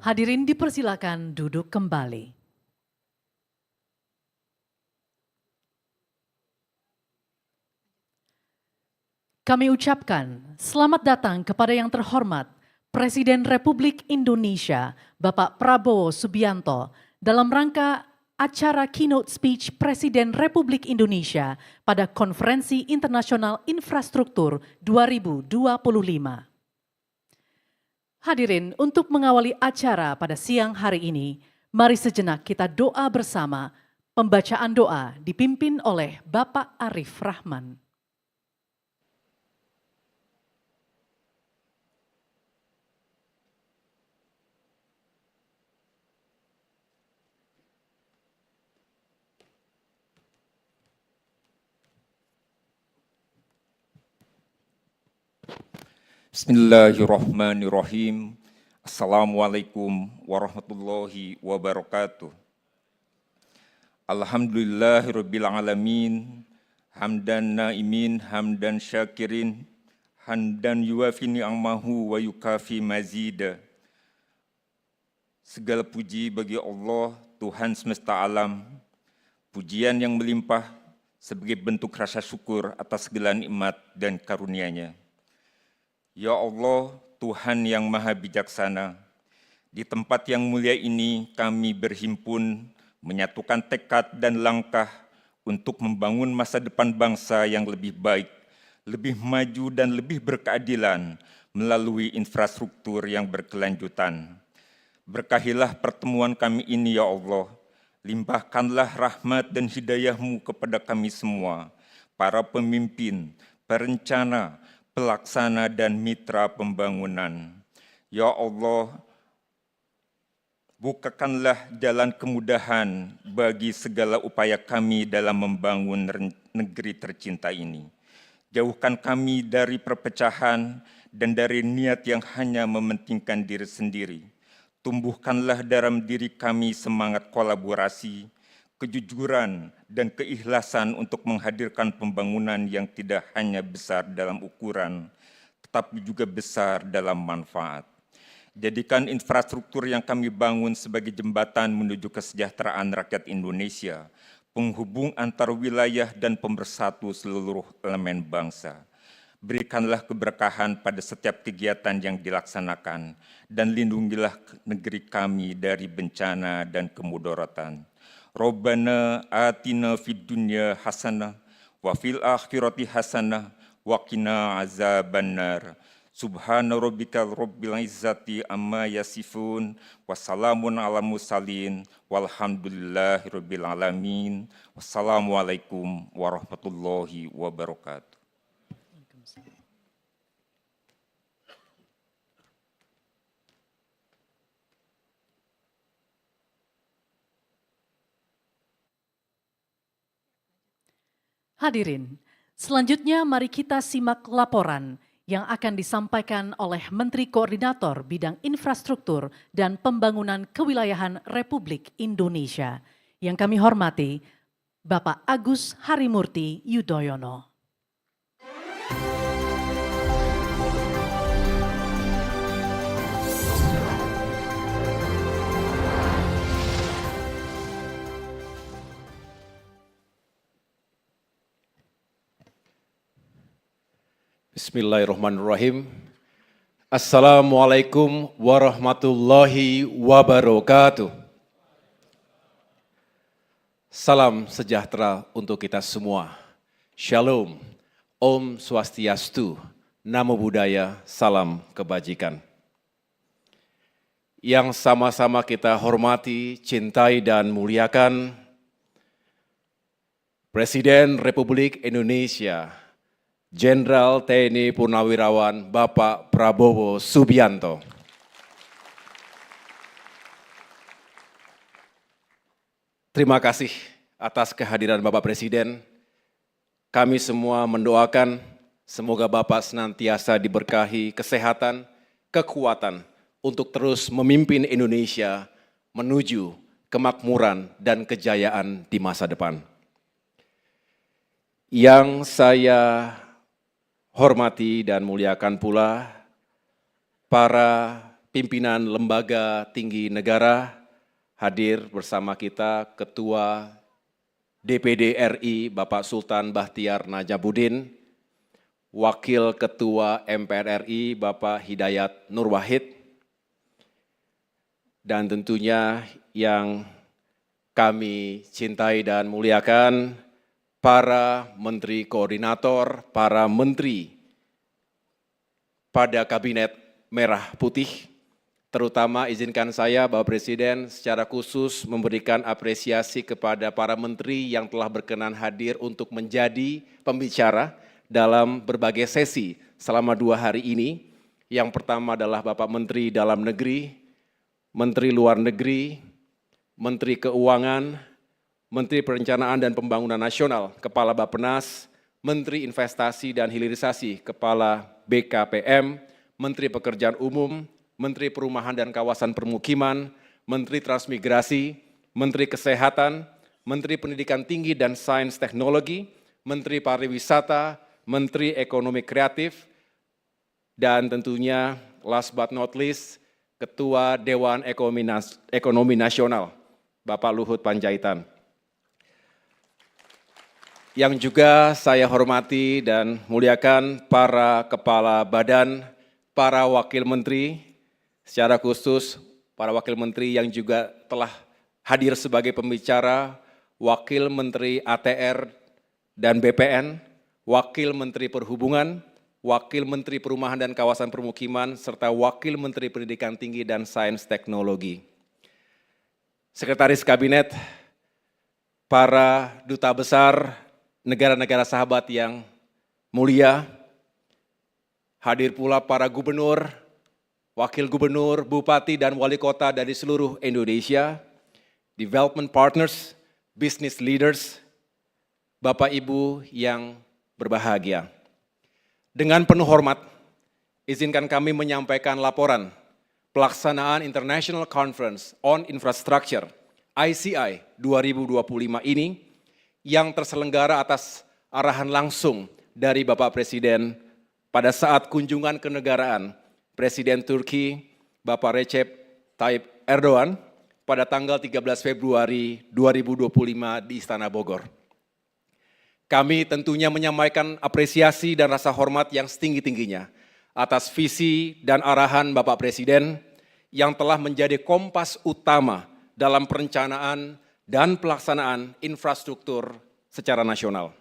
Hadirin dipersilakan duduk kembali. Kami ucapkan selamat datang kepada yang terhormat Presiden Republik Indonesia Bapak Prabowo Subianto dalam rangka acara Keynote Speech Presiden Republik Indonesia pada Konferensi Internasional Infrastruktur 2025. Hadirin, untuk mengawali acara pada siang hari ini, mari sejenak kita doa bersama. Pembacaan doa dipimpin oleh Bapak Arif Rahman. Bismillahirrahmanirrahim. Assalamualaikum warahmatullahi wabarakatuh. Alhamdulillahirabbil alamin. Hamdan naimin, hamdan syakirin, hamdan yuafi ni'amahu wa yukafi mazida. Segala puji bagi Allah, Tuhan semesta alam. Pujian yang melimpah sebagai bentuk rasa syukur atas segala nikmat dan karunia-Nya. Ya Allah, Tuhan yang maha bijaksana, di tempat yang mulia ini kami berhimpun, menyatukan tekad dan langkah untuk membangun masa depan bangsa yang lebih baik, lebih maju dan lebih berkeadilan melalui infrastruktur yang berkelanjutan. Berkahilah pertemuan kami ini ya Allah, limpahkanlah rahmat dan hidayah-Mu kepada kami semua, para pemimpin, perencana, pelaksana dan mitra pembangunan. Ya Allah, bukakanlah jalan kemudahan bagi segala upaya kami dalam membangun negeri tercinta ini. Jauhkan kami dari perpecahan dan dari niat yang hanya mementingkan diri sendiri. Tumbuhkanlah dalam diri kami semangat kolaborasi, kejujuran, dan keikhlasan untuk menghadirkan pembangunan yang tidak hanya besar dalam ukuran, tetapi juga besar dalam manfaat. Jadikan infrastruktur yang kami bangun sebagai jembatan menuju kesejahteraan rakyat Indonesia, penghubung antar wilayah dan pemersatu seluruh elemen bangsa. Berikanlah keberkahan pada setiap kegiatan yang dilaksanakan, dan lindungilah negeri kami dari bencana dan kemudaratan. Rabbana atina fid dunya hasanah wa fil akhirati hasanah wa qina azabannar. Subhana rabbikal rabbil izzati amma yasifun, wassalamun ala mursalin, walhamdulillahi rabbil alamin. Wassalamualaikum warahmatullahi wabarakatuh. Hadirin, selanjutnya mari kita simak laporan yang akan disampaikan oleh Menteri Koordinator Bidang Infrastruktur dan Pembangunan Kewilayahan Republik Indonesia. Yang kami hormati, Bapak Agus Harimurti Yudhoyono. Bismillahirrahmanirrahim. Assalamualaikum warahmatullahi wabarakatuh. Salam sejahtera untuk kita semua. Shalom, Om Swastiastu, Namo Buddhaya, salam kebajikan. Yang sama-sama kita hormati, cintai dan muliakan Presiden Republik Indonesia, Jenderal TNI Purnawirawan Bapak Prabowo Subianto. Terima kasih atas kehadiran Bapak Presiden. Kami semua mendoakan semoga Bapak senantiasa diberkahi kesehatan, kekuatan untuk terus memimpin Indonesia menuju kemakmuran dan kejayaan di masa depan. Yang saya hormati dan muliakan pula para pimpinan lembaga tinggi negara, hadir bersama kita Ketua DPD RI Bapak Sultan Bahtiar Najamuddin, Wakil Ketua MPR RI Bapak Hidayat Nur Wahid, dan tentunya yang kami cintai dan muliakan, para Menteri Koordinator, para Menteri pada Kabinet Merah Putih, terutama izinkan saya Bapak Presiden secara khusus memberikan apresiasi kepada para Menteri yang telah berkenan hadir untuk menjadi pembicara dalam berbagai sesi selama 2 hari ini. Yang pertama adalah Bapak Menteri Dalam Negeri, Menteri Luar Negeri, Menteri Keuangan, Menteri Perencanaan dan Pembangunan Nasional, Kepala Bappenas, Menteri Investasi dan Hilirisasi, Kepala BKPM, Menteri Pekerjaan Umum, Menteri Perumahan dan Kawasan Permukiman, Menteri Transmigrasi, Menteri Kesehatan, Menteri Pendidikan Tinggi dan Sains Teknologi, Menteri Pariwisata, Menteri Ekonomi Kreatif, dan tentunya last but not least, Ketua Dewan Ekonomi Nasional, Bapak Luhut Panjaitan. Yang juga saya hormati dan muliakan para kepala badan, para wakil menteri, secara khusus para wakil menteri yang juga telah hadir sebagai pembicara, Wakil Menteri ATR dan BPN, Wakil Menteri Perhubungan, Wakil Menteri Perumahan dan Kawasan Permukiman, serta Wakil Menteri Pendidikan Tinggi dan Sains Teknologi. Sekretaris Kabinet, para duta besar, negara-negara sahabat yang mulia, hadir pula para gubernur, wakil gubernur, bupati, dan wali kota dari seluruh Indonesia, development partners, business leaders, Bapak Ibu yang berbahagia. Dengan penuh hormat, izinkan kami menyampaikan laporan pelaksanaan International Conference on Infrastructure, ICI 2025 ini, yang terselenggara atas arahan langsung dari Bapak Presiden pada saat kunjungan kenegaraan Presiden Turki Bapak Recep Tayyip Erdogan pada tanggal 13 Februari 2025 di Istana Bogor. Kami tentunya menyampaikan apresiasi dan rasa hormat yang setinggi-tingginya atas visi dan arahan Bapak Presiden yang telah menjadi kompas utama dalam perencanaan dan pelaksanaan infrastruktur secara nasional.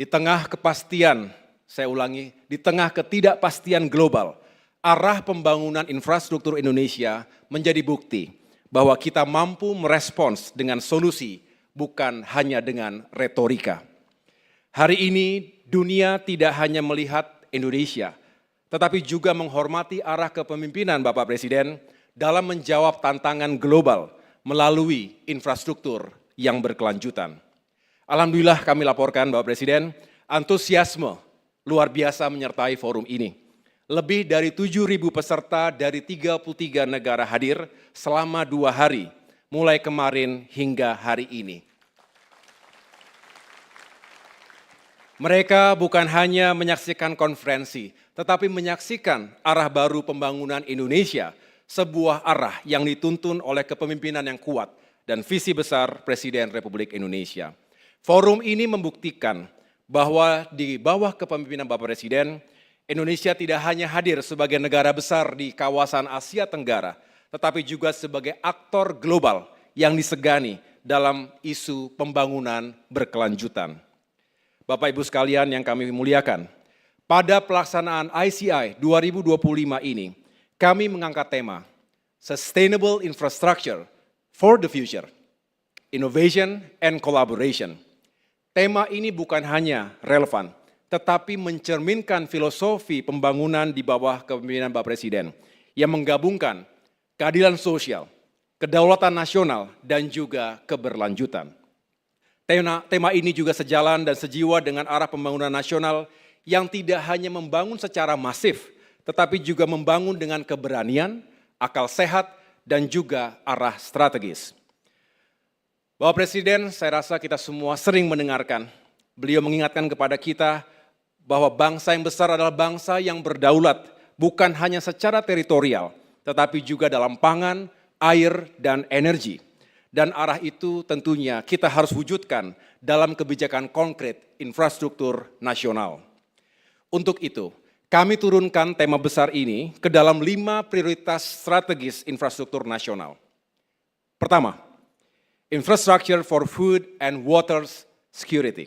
Di tengah kepastian saya ulangi, di tengah ketidakpastian global, arah pembangunan infrastruktur Indonesia menjadi bukti bahwa kita mampu merespons dengan solusi, bukan hanya dengan retorika. Hari ini dunia tidak hanya melihat Indonesia, tetapi juga menghormati arah kepemimpinan Bapak Presiden dalam menjawab tantangan global melalui infrastruktur yang berkelanjutan. Alhamdulillah kami laporkan Bapak Presiden, antusiasme luar biasa menyertai forum ini. Lebih dari 7.000 peserta dari 33 negara hadir selama 2 hari, mulai kemarin hingga hari ini. Mereka bukan hanya menyaksikan konferensi, tetapi menyaksikan arah baru pembangunan Indonesia, sebuah arah yang dituntun oleh kepemimpinan yang kuat dan visi besar Presiden Republik Indonesia. Forum ini membuktikan bahwa di bawah kepemimpinan Bapak Presiden, Indonesia tidak hanya hadir sebagai negara besar di kawasan Asia Tenggara, tetapi juga sebagai aktor global yang disegani dalam isu pembangunan berkelanjutan. Bapak Ibu sekalian yang kami muliakan, pada pelaksanaan ICI 2025 ini, kami mengangkat tema Sustainable Infrastructure for the Future, Innovation and Collaboration. Tema ini bukan hanya relevan, tetapi mencerminkan filosofi pembangunan di bawah kepemimpinan Bapak Presiden yang menggabungkan keadilan sosial, kedaulatan nasional, dan juga keberlanjutan. Tema ini juga sejalan dan sejiwa dengan arah pembangunan nasional yang tidak hanya membangun secara masif, tetapi juga membangun dengan keberanian, akal sehat, dan juga arah strategis. Bapak Presiden, saya rasa kita semua sering mendengarkan, beliau mengingatkan kepada kita bahwa bangsa yang besar adalah bangsa yang berdaulat, bukan hanya secara teritorial, tetapi juga dalam pangan, air, dan energi. Dan arah itu tentunya kita harus wujudkan dalam kebijakan konkret infrastruktur nasional. Untuk itu, kami turunkan tema besar ini ke dalam 5 prioritas strategis infrastruktur nasional. Pertama, Infrastructure for Food and Water Security.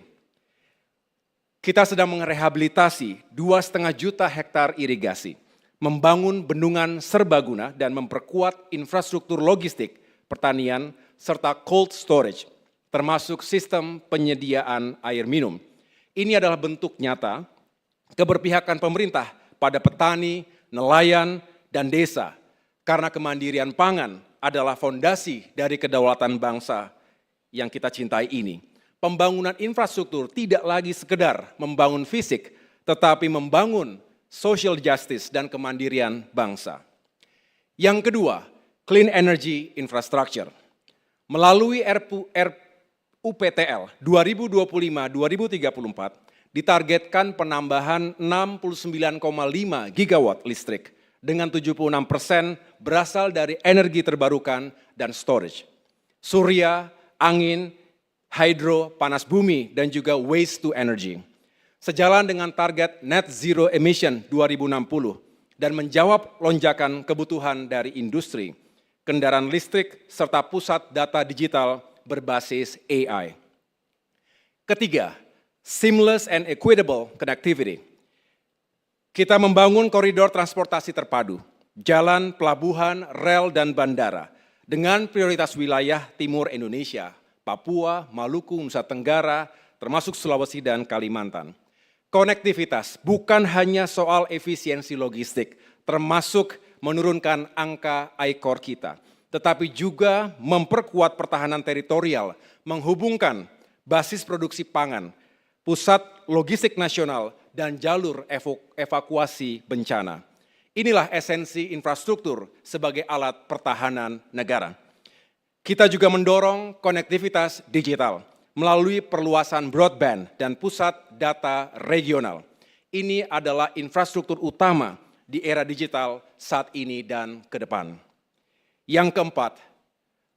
Kita sedang merehabilitasi 2,5 juta hektar irigasi, membangun bendungan serbaguna dan memperkuat infrastruktur logistik, pertanian, serta cold storage, termasuk sistem penyediaan air minum. Ini adalah bentuk nyata keberpihakan pemerintah pada petani, nelayan, dan desa, karena kemandirian pangan adalah fondasi dari kedaulatan bangsa yang kita cintai ini. Pembangunan infrastruktur tidak lagi sekedar membangun fisik, tetapi membangun social justice dan kemandirian bangsa. Yang kedua, Clean Energy Infrastructure. Melalui RUPTL 2025-2034 ditargetkan penambahan 69,5 gigawatt listrik dengan 76% berasal dari energi terbarukan dan storage. Surya, angin, hydro, panas bumi, dan juga waste to energy. Sejalan dengan target net zero emission 2060 dan menjawab lonjakan kebutuhan dari industri, kendaraan listrik, serta pusat data digital berbasis AI. Ketiga, seamless and equitable connectivity. Kita membangun koridor transportasi terpadu, jalan, pelabuhan, rel, dan bandara dengan prioritas wilayah timur Indonesia, Papua, Maluku, Nusa Tenggara, termasuk Sulawesi dan Kalimantan. Konektivitas bukan hanya soal efisiensi logistik, termasuk menurunkan angka ICOR kita, tetapi juga memperkuat pertahanan teritorial, menghubungkan basis produksi pangan, pusat logistik nasional, dan jalur evakuasi bencana. Inilah esensi infrastruktur sebagai alat pertahanan negara. Kita juga mendorong konektivitas digital melalui perluasan broadband dan pusat data regional. Ini adalah infrastruktur utama di era digital saat ini dan ke depan. Yang keempat,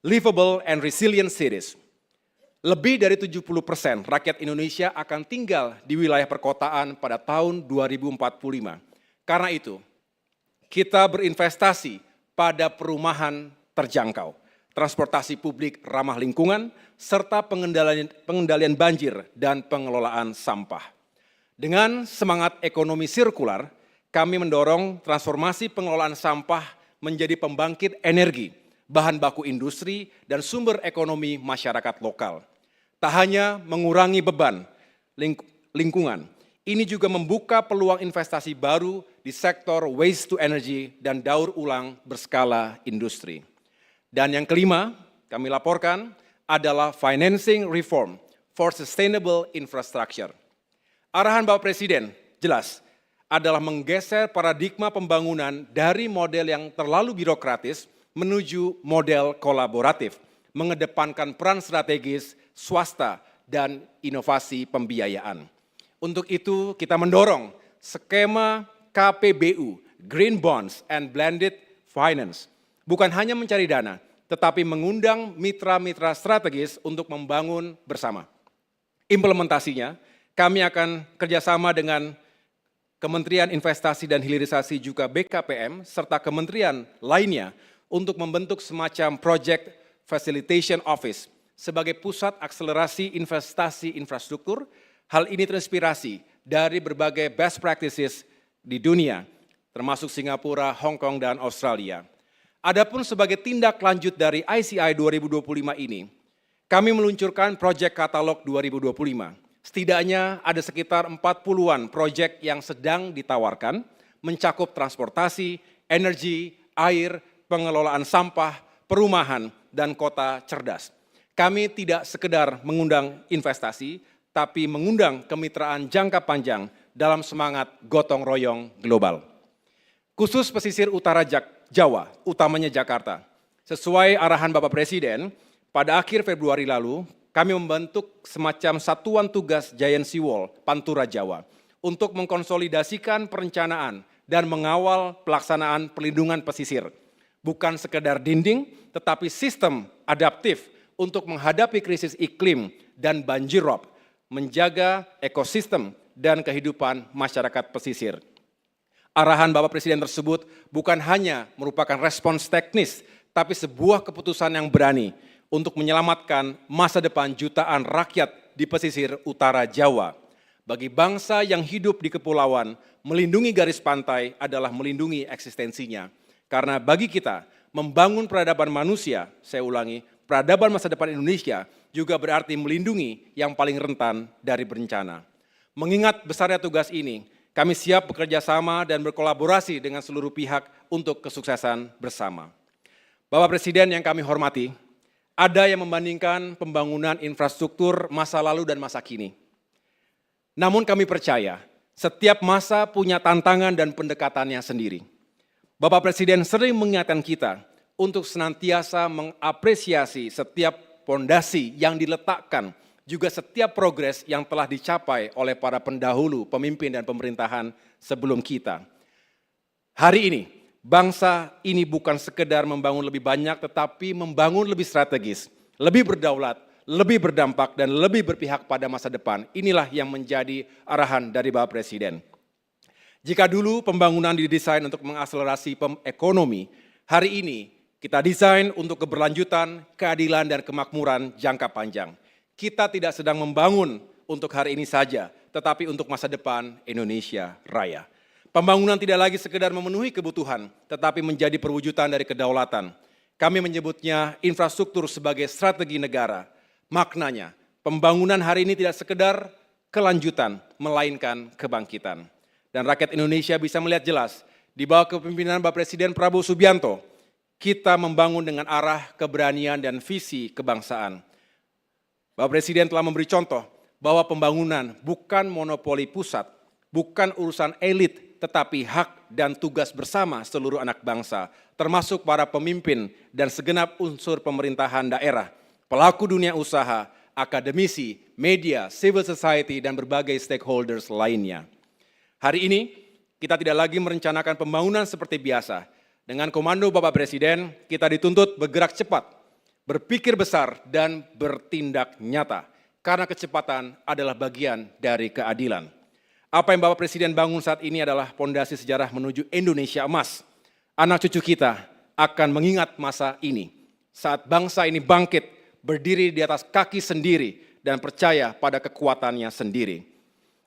livable and resilient cities. Lebih dari 70% rakyat Indonesia akan tinggal di wilayah perkotaan pada tahun 2045. Karena itu, kita berinvestasi pada perumahan terjangkau, transportasi publik ramah lingkungan, serta pengendalian banjir dan pengelolaan sampah. Dengan semangat ekonomi sirkular, kami mendorong transformasi pengelolaan sampah menjadi pembangkit energi, bahan baku industri, dan sumber ekonomi masyarakat lokal. Tak hanya mengurangi beban lingkungan, ini juga membuka peluang investasi baru di sektor waste to energy dan daur ulang berskala industri. Dan yang kelima, kami laporkan adalah financing reform for sustainable infrastructure. Arahan Bapak Presiden jelas adalah menggeser paradigma pembangunan dari model yang terlalu birokratis menuju model kolaboratif, mengedepankan peran strategis swasta dan inovasi pembiayaan. Untuk itu kita mendorong skema KPBU, Green Bonds and Blended Finance, bukan hanya mencari dana, tetapi mengundang mitra-mitra strategis untuk membangun bersama. Implementasinya, kami akan kerjasama dengan Kementerian Investasi dan Hilirisasi juga BKPM, serta kementerian lainnya untuk membentuk semacam Project Facilitation Office sebagai pusat akselerasi investasi infrastruktur. Hal ini terinspirasi dari berbagai best practices di dunia, termasuk Singapura, Hong Kong, dan Australia. Adapun sebagai tindak lanjut dari ICI 2025 ini, kami meluncurkan Project Katalog 2025. Setidaknya ada sekitar 40-an proyek yang sedang ditawarkan, mencakup transportasi, energi, air, pengelolaan sampah, perumahan, dan kota cerdas. Kami tidak sekedar mengundang investasi, tapi mengundang kemitraan jangka panjang dalam semangat gotong royong global. Khusus pesisir utara Jawa, utamanya Jakarta. Sesuai arahan Bapak Presiden, pada akhir Februari lalu, kami membentuk semacam satuan tugas Giant Seawall Pantura Jawa untuk mengkonsolidasikan perencanaan dan mengawal pelaksanaan perlindungan pesisir. Bukan sekedar dinding, tetapi sistem adaptif untuk menghadapi krisis iklim dan banjirop, menjaga ekosistem dan kehidupan masyarakat pesisir. Arahan Bapak Presiden tersebut bukan hanya merupakan respons teknis, tapi sebuah keputusan yang berani untuk menyelamatkan masa depan jutaan rakyat di pesisir utara Jawa. Bagi bangsa yang hidup di kepulauan, melindungi garis pantai adalah melindungi eksistensinya. Karena bagi kita, membangun peradaban manusia, saya ulangi, peradaban masa depan Indonesia juga berarti melindungi yang paling rentan dari bencana. Mengingat besarnya tugas ini, kami siap bekerja sama dan berkolaborasi dengan seluruh pihak untuk kesuksesan bersama. Bapak Presiden yang kami hormati, ada yang membandingkan pembangunan infrastruktur masa lalu dan masa kini. Namun kami percaya, setiap masa punya tantangan dan pendekatannya sendiri. Bapak Presiden sering mengingatkan kita untuk senantiasa mengapresiasi setiap pondasi yang diletakkan, juga setiap progres yang telah dicapai oleh para pendahulu, pemimpin dan pemerintahan sebelum kita. Hari ini, bangsa ini bukan sekedar membangun lebih banyak, tetapi membangun lebih strategis, lebih berdaulat, lebih berdampak, dan lebih berpihak pada masa depan. Inilah yang menjadi arahan dari Bapak Presiden. Jika dulu pembangunan didesain untuk mengakselerasi ekonomi, hari ini kita desain untuk keberlanjutan, keadilan, dan kemakmuran jangka panjang. Kita tidak sedang membangun untuk hari ini saja, tetapi untuk masa depan Indonesia Raya. Pembangunan tidak lagi sekedar memenuhi kebutuhan, tetapi menjadi perwujudan dari kedaulatan. Kami menyebutnya infrastruktur sebagai strategi negara. Maknanya, pembangunan hari ini tidak sekedar kelanjutan, melainkan kebangkitan. Dan rakyat Indonesia bisa melihat jelas, di bawah kepemimpinan Bapak Presiden Prabowo Subianto, kita membangun dengan arah keberanian dan visi kebangsaan. Bapak Presiden telah memberi contoh bahwa pembangunan bukan monopoli pusat, bukan urusan elit, tetapi hak dan tugas bersama seluruh anak bangsa, termasuk para pemimpin dan segenap unsur pemerintahan daerah, pelaku dunia usaha, akademisi, media, civil society, dan berbagai stakeholders lainnya. Hari ini, kita tidak lagi merencanakan pembangunan seperti biasa. Dengan komando Bapak Presiden, kita dituntut bergerak cepat, berpikir besar, dan bertindak nyata, karena kecepatan adalah bagian dari keadilan. Apa yang Bapak Presiden bangun saat ini adalah pondasi sejarah menuju Indonesia emas. Anak cucu kita akan mengingat masa ini, saat bangsa ini bangkit, berdiri di atas kaki sendiri, dan percaya pada kekuatannya sendiri.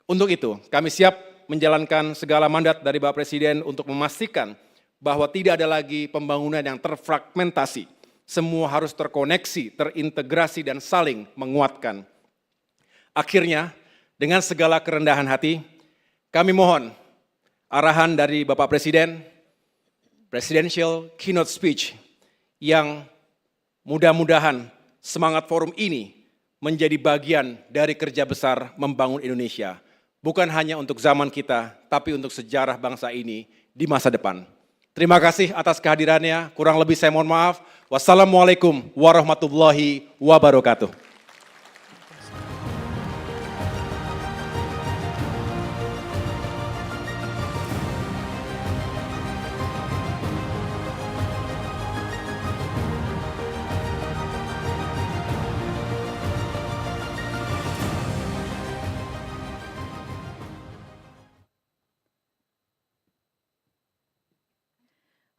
Untuk itu, kami siap menjalankan segala mandat dari Bapak Presiden untuk memastikan bahwa tidak ada lagi pembangunan yang terfragmentasi. Semua harus terkoneksi, terintegrasi, dan saling menguatkan. Akhirnya, dengan segala kerendahan hati, kami mohon arahan dari Bapak Presiden, Presidential Keynote Speech, yang mudah-mudahan semangat forum ini menjadi bagian dari kerja besar membangun Indonesia. Bukan hanya untuk zaman kita, tapi untuk sejarah bangsa ini di masa depan. Terima kasih atas kehadirannya, kurang lebih saya mohon maaf. Wassalamualaikum warahmatullahi wabarakatuh.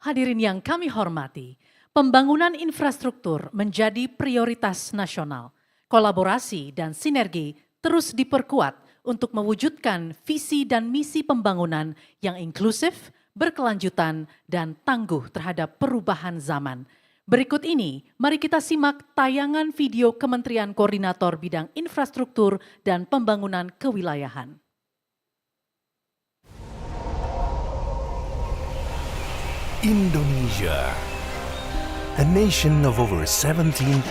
Hadirin yang kami hormati, pembangunan infrastruktur menjadi prioritas nasional. Kolaborasi dan sinergi terus diperkuat untuk mewujudkan visi dan misi pembangunan yang inklusif, berkelanjutan, dan tangguh terhadap perubahan zaman. Berikut ini, mari kita simak tayangan video Kementerian Koordinator Bidang Infrastruktur dan Pembangunan Kewilayahan. Indonesia, a nation of over 17,000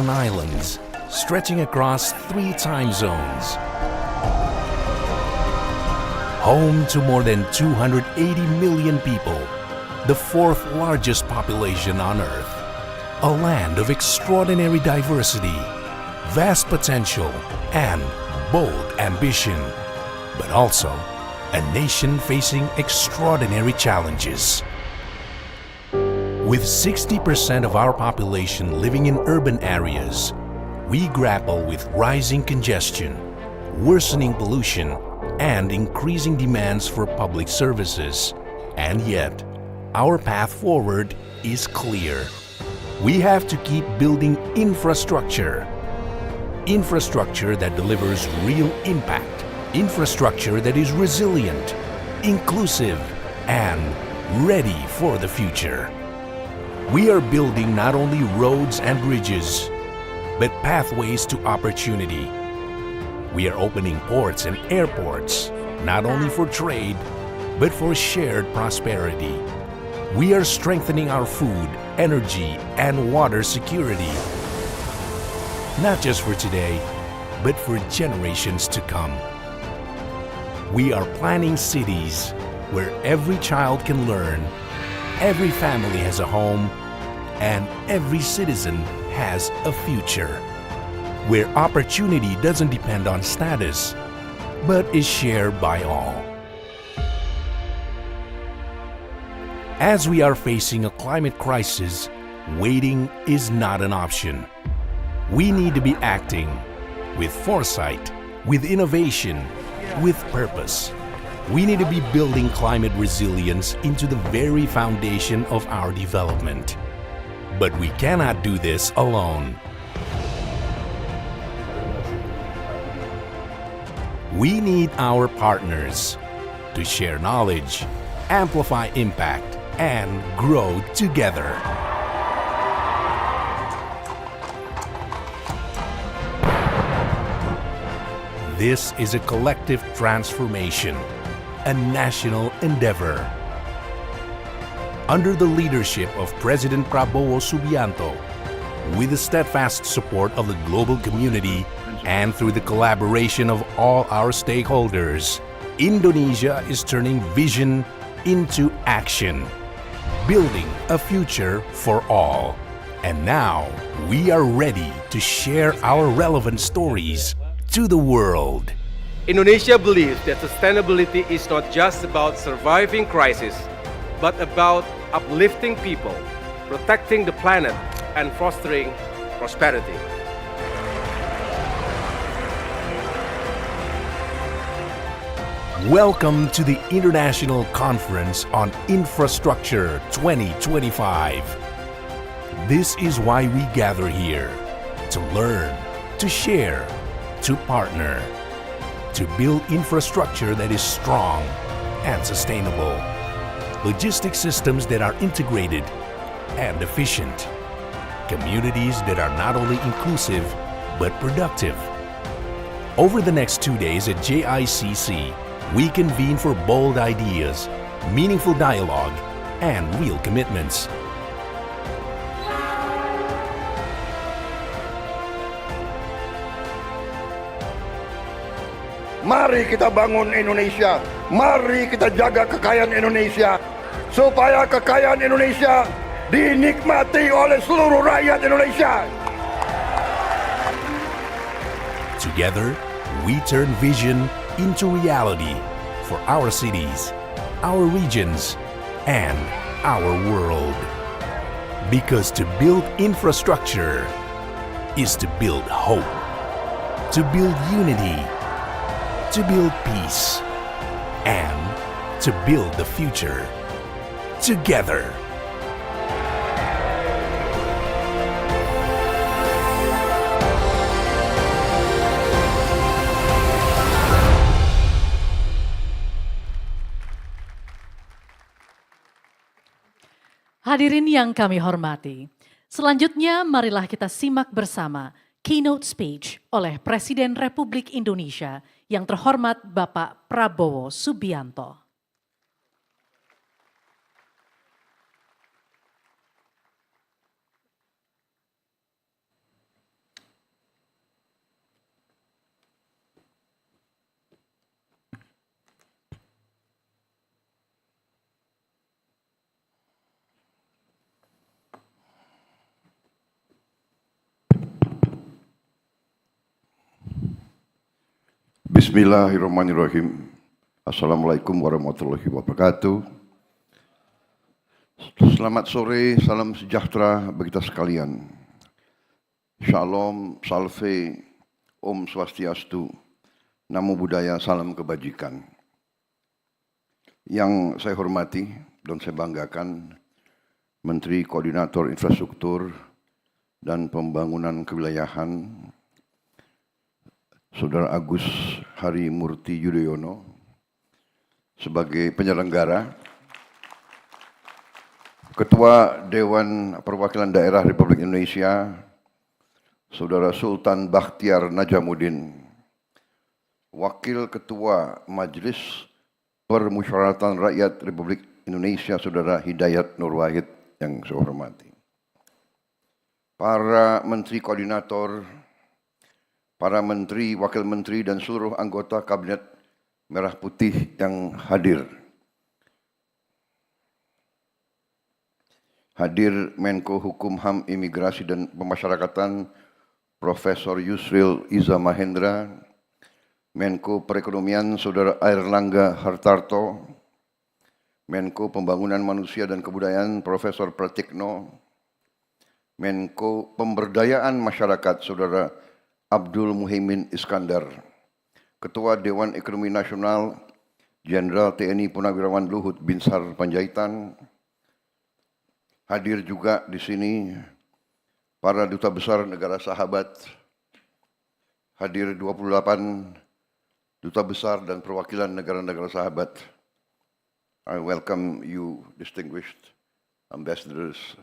islands, stretching across 3 time zones. Home to more than 280 million people, the 4th largest population on Earth. A land of extraordinary diversity, vast potential, and bold ambition, but also a nation facing extraordinary challenges. With 60% of our population living in urban areas, we grapple with rising congestion, worsening pollution, and increasing demands for public services. And yet, our path forward is clear. We have to keep building infrastructure. Infrastructure that delivers real impact. Infrastructure that is resilient, inclusive, and ready for the future. We are building not only roads and bridges, but pathways to opportunity. We are opening ports and airports, not only for trade, but for shared prosperity. We are strengthening our food, energy, and water security, not just for today, but for generations to come. We are planning cities where every child can learn, every family has a home, and every citizen has a future, where opportunity doesn't depend on status, but is shared by all. As we are facing a climate crisis, waiting is not an option. We need to be acting with foresight, with innovation, with purpose. We need to be building climate resilience into the very foundation of our development. But we cannot do this alone. We need our partners to share knowledge, amplify impact, and grow together. This is a collective transformation, a national endeavor. Under the leadership of President Prabowo Subianto, with the steadfast support of the global community and through the collaboration of all our stakeholders, Indonesia is turning vision into action, building a future for all. And now we are ready to share our relevant stories to the world. Indonesia believes that sustainability is not just about surviving crisis, but about uplifting people, protecting the planet, and fostering prosperity. Welcome to the International Conference on Infrastructure 2025. This is why we gather here, to learn, to share, to partner, to build infrastructure that is strong and sustainable. Logistics systems that are integrated and efficient. Communities that are not only inclusive, but productive. Over the next 2 days at JICC, we convene for bold ideas, meaningful dialogue, and real commitments. Mari kita bangun Indonesia, mari kita jaga kekayaan Indonesia, supaya kekayaan Indonesia dinikmati oleh seluruh rakyat Indonesia. Together, we turn vision into reality for our cities, our regions, and our world. Because to build infrastructure is to build hope, to build unity, to build peace, and to build the future together. Hadirin yang kami hormati, selanjutnya marilah kita simak bersama keynote speech oleh Presiden Republik Indonesia yang terhormat Bapak Prabowo Subianto. Bismillahirrahmanirrahim. Assalamualaikum warahmatullahi wabarakatuh. Selamat sore, salam sejahtera bagi kita sekalian. Shalom, salve, Om Swastiastu, Namo Buddhaya, salam kebajikan. Yang saya hormati dan saya banggakan Menteri Koordinator Infrastruktur dan Pembangunan Kewilayahan Saudara Agus Harimurti Yudhoyono sebagai penyelenggara, Ketua Dewan Perwakilan Daerah Republik Indonesia Saudara Sultan Bakhtiar Najamuddin, Wakil Ketua Majelis Permusyawaratan Rakyat Republik Indonesia Saudara Hidayat Nur Wahid yang saya hormati, para Menteri Koordinator, para Menteri, Wakil Menteri, dan seluruh anggota Kabinet Merah Putih yang hadir. Hadir Menko Hukum HAM Imigrasi dan Pemasyarakatan Profesor Yusril Iza Mahendra, Menko Perekonomian Saudara Airlangga Hartarto, Menko Pembangunan Manusia dan Kebudayaan Profesor Pratikno, Menko Pemberdayaan Masyarakat Saudara Abdul Muhaimin Iskandar, Ketua Dewan Ekonomi Nasional Jenderal TNI Purnawirawan Luhut Binsar Panjaitan. Hadir juga di sini para duta besar negara sahabat, hadir 28 duta besar dan perwakilan negara-negara sahabat. I welcome you distinguished ambassadors,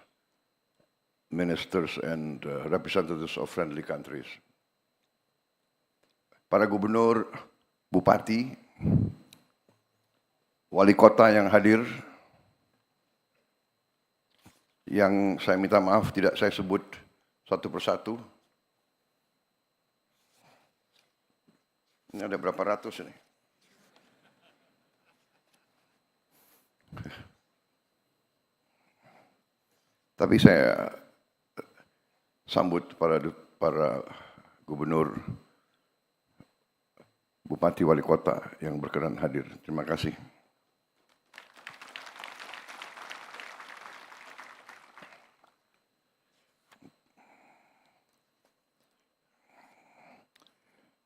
ministers and representatives of friendly countries. Para gubernur, bupati, wali kota yang hadir, yang saya minta maaf tidak saya sebut satu persatu. Ini ada berapa ratus ini? Tapi saya sambut para gubernur, bupati, wali kota yang berkenan hadir. Terima kasih.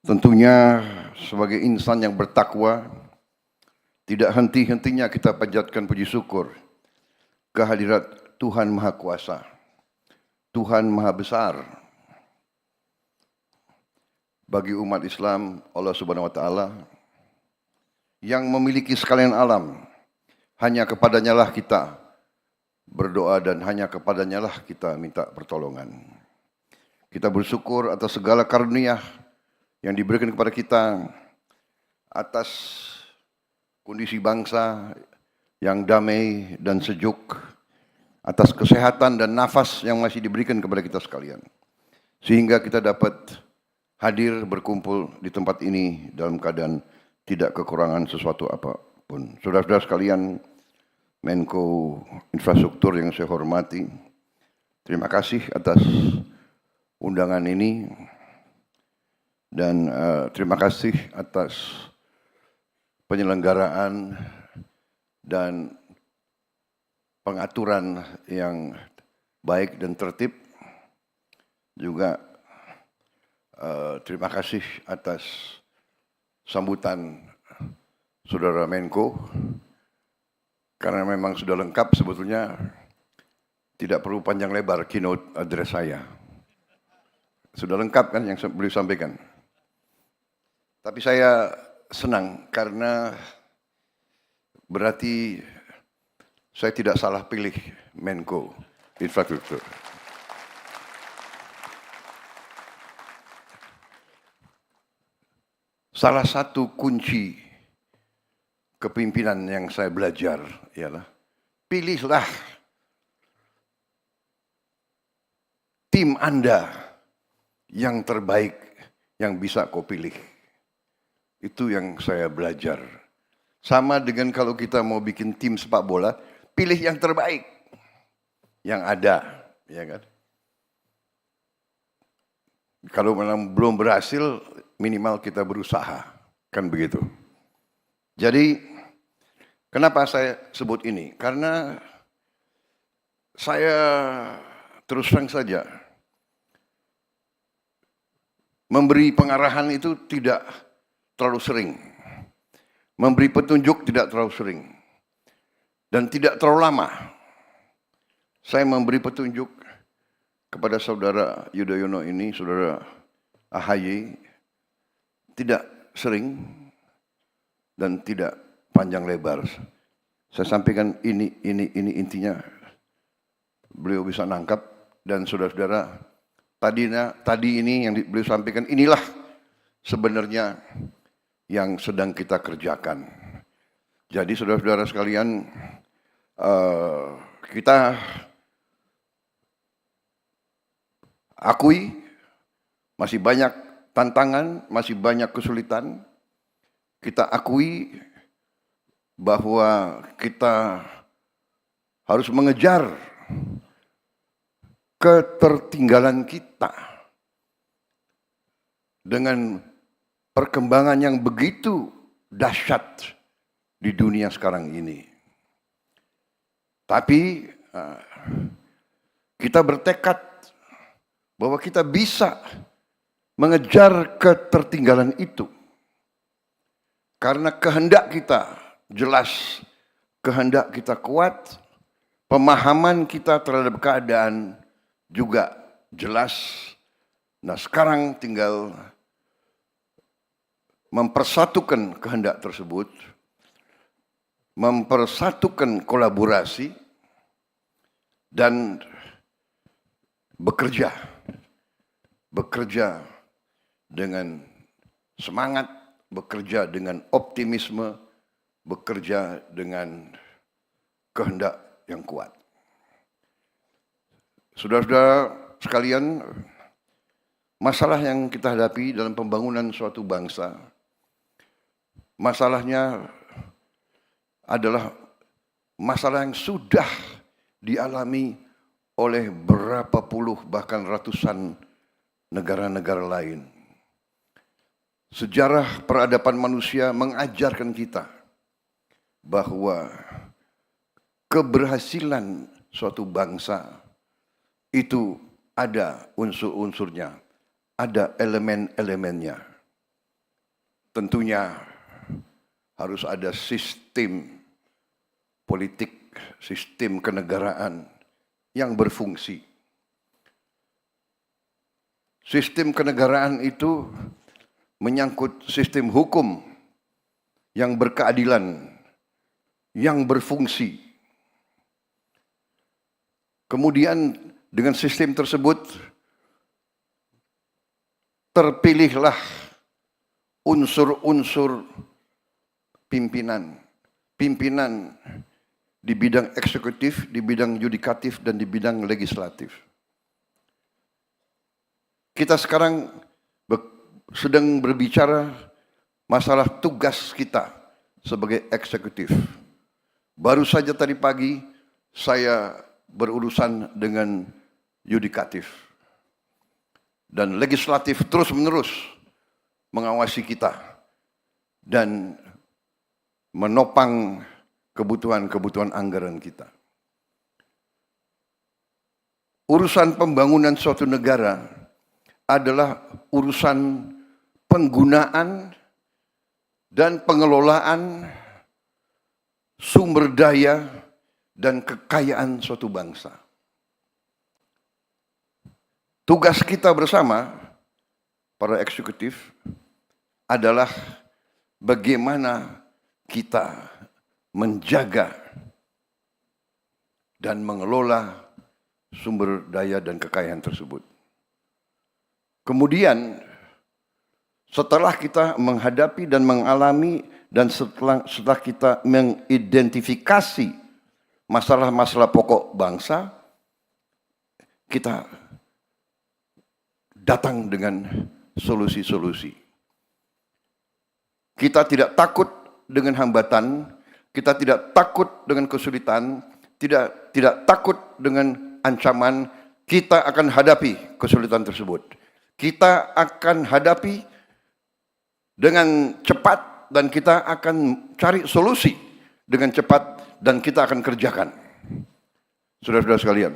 Tentunya sebagai insan yang bertakwa, tidak henti-hentinya kita panjatkan puji syukur kehadirat Tuhan Maha Kuasa, Tuhan Maha Besar, bagi umat Islam Allah Subhanahu wa taala yang memiliki sekalian alam. Hanya kepadanya lah kita berdoa dan hanya kepadanya lah kita minta pertolongan. Kita bersyukur atas segala karunia yang diberikan kepada kita, atas kondisi bangsa yang damai dan sejuk, atas kesehatan dan nafas yang masih diberikan kepada kita sekalian. Sehingga kita dapat hadir berkumpul di tempat ini dalam keadaan tidak kekurangan sesuatu apapun. Saudara-saudara sekalian, Menko Infrastruktur yang saya hormati, terima kasih atas undangan ini dan terima kasih atas penyelenggaraan dan pengaturan yang baik dan tertib. Juga terima kasih atas sambutan Saudara Menko, karena memang sudah lengkap sebetulnya, tidak perlu panjang lebar keynote address saya. Sudah lengkap kan yang beliau sampaikan. Tapi saya senang karena berarti saya tidak salah pilih Menko Infrastruktur. Salah satu kunci kepimpinan yang saya belajar ialah pilihlah tim Anda yang terbaik yang bisa kau pilih. Itu yang saya belajar. Sama dengan kalau kita mau bikin tim sepak bola, pilih yang terbaik yang ada, ya kan? Kalau memang belum berhasil, minimal kita berusaha, kan begitu. Jadi, kenapa saya sebut ini? Karena saya terus terang saja memberi pengarahan itu tidak terlalu sering. Memberi petunjuk tidak terlalu sering. Dan tidak terlalu lama. Saya memberi petunjuk kepada saudara Yudhoyono ini, saudara AHY, tidak sering dan tidak panjang lebar. Saya sampaikan ini intinya beliau bisa nangkap, dan saudara-saudara tadi ini yang beliau sampaikan inilah sebenarnya yang sedang kita kerjakan. Jadi saudara-saudara sekalian, kita akui masih banyak tantangan, masih banyak kesulitan. Kita akui bahwa kita harus mengejar ketertinggalan kita dengan perkembangan yang begitu dahsyat di dunia sekarang ini. Tapi kita bertekad bahwa kita bisa mengejar ketertinggalan itu. Karena kehendak kita jelas, kehendak kita kuat, pemahaman kita terhadap keadaan juga jelas. Nah, sekarang tinggal mempersatukan kehendak tersebut, mempersatukan kolaborasi, dan bekerja dengan semangat, bekerja dengan optimisme, bekerja dengan kehendak yang kuat. Saudara-saudara sekalian, masalah yang kita hadapi dalam pembangunan suatu bangsa, masalahnya adalah masalah yang sudah dialami oleh berapa puluh bahkan ratusan negara-negara lain. Sejarah peradaban manusia mengajarkan kita bahwa keberhasilan suatu bangsa itu ada unsur-unsurnya, ada elemen-elemennya. Tentunya harus ada sistem politik, sistem kenegaraan yang berfungsi. Sistem kenegaraan itu menyangkut sistem hukum yang berkeadilan, yang berfungsi. Kemudian dengan sistem tersebut terpilihlah unsur-unsur pimpinan di bidang eksekutif, di bidang yudikatif, dan di bidang legislatif. Kita sekarang sedang berbicara masalah tugas kita sebagai eksekutif. Baru saja tadi pagi saya berurusan dengan yudikatif. Dan legislatif terus-menerus mengawasi kita dan menopang kebutuhan-kebutuhan anggaran kita. Urusan pembangunan suatu negara adalah urusan penggunaan dan pengelolaan sumber daya dan kekayaan suatu bangsa. Tugas kita bersama, para eksekutif, adalah bagaimana kita menjaga dan mengelola sumber daya dan kekayaan tersebut. Kemudian, setelah kita menghadapi dan mengalami dan setelah kita mengidentifikasi masalah-masalah pokok bangsa, kita datang dengan solusi-solusi. Kita tidak takut dengan hambatan, kita tidak takut dengan kesulitan, tidak takut dengan ancaman. Kita akan hadapi kesulitan tersebut. Kita akan hadapi dengan cepat dan kita akan cari solusi dengan cepat dan kita akan kerjakan. Saudara-saudara sekalian,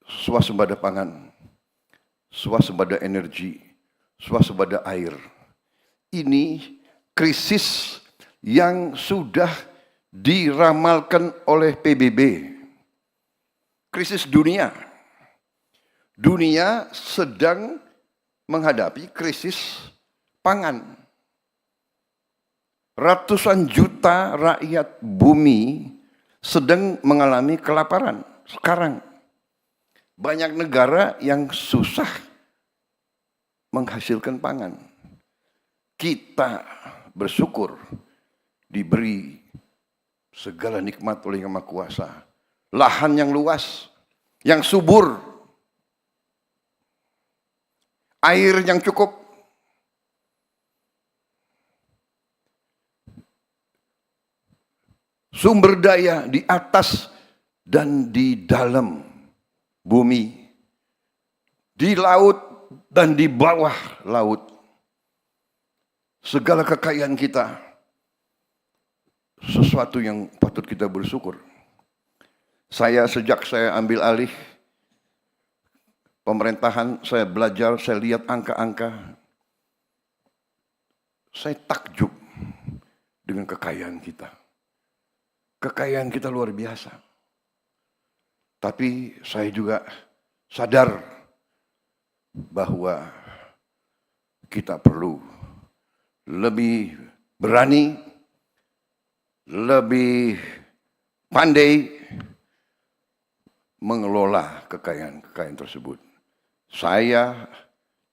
swasembada pangan, swasembada energi, swasembada air. Ini krisis yang sudah diramalkan oleh PBB. Krisis dunia. Dunia sedang menghadapi krisis pangan. Ratusan juta rakyat bumi sedang mengalami kelaparan sekarang. Banyak negara yang susah menghasilkan pangan. Kita bersyukur diberi segala nikmat oleh Yang Maha Kuasa. Lahan yang luas, yang subur, air yang cukup, sumber daya di atas dan di dalam bumi, di laut dan di bawah laut. Segala kekayaan kita, sesuatu yang patut kita bersyukur. Sejak saya ambil alih pemerintahan, saya belajar, saya lihat angka-angka. Saya takjub dengan kekayaan kita. Kekayaan kita luar biasa. Tapi saya juga sadar bahwa kita perlu lebih berani, lebih pandai mengelola kekayaan tersebut. Saya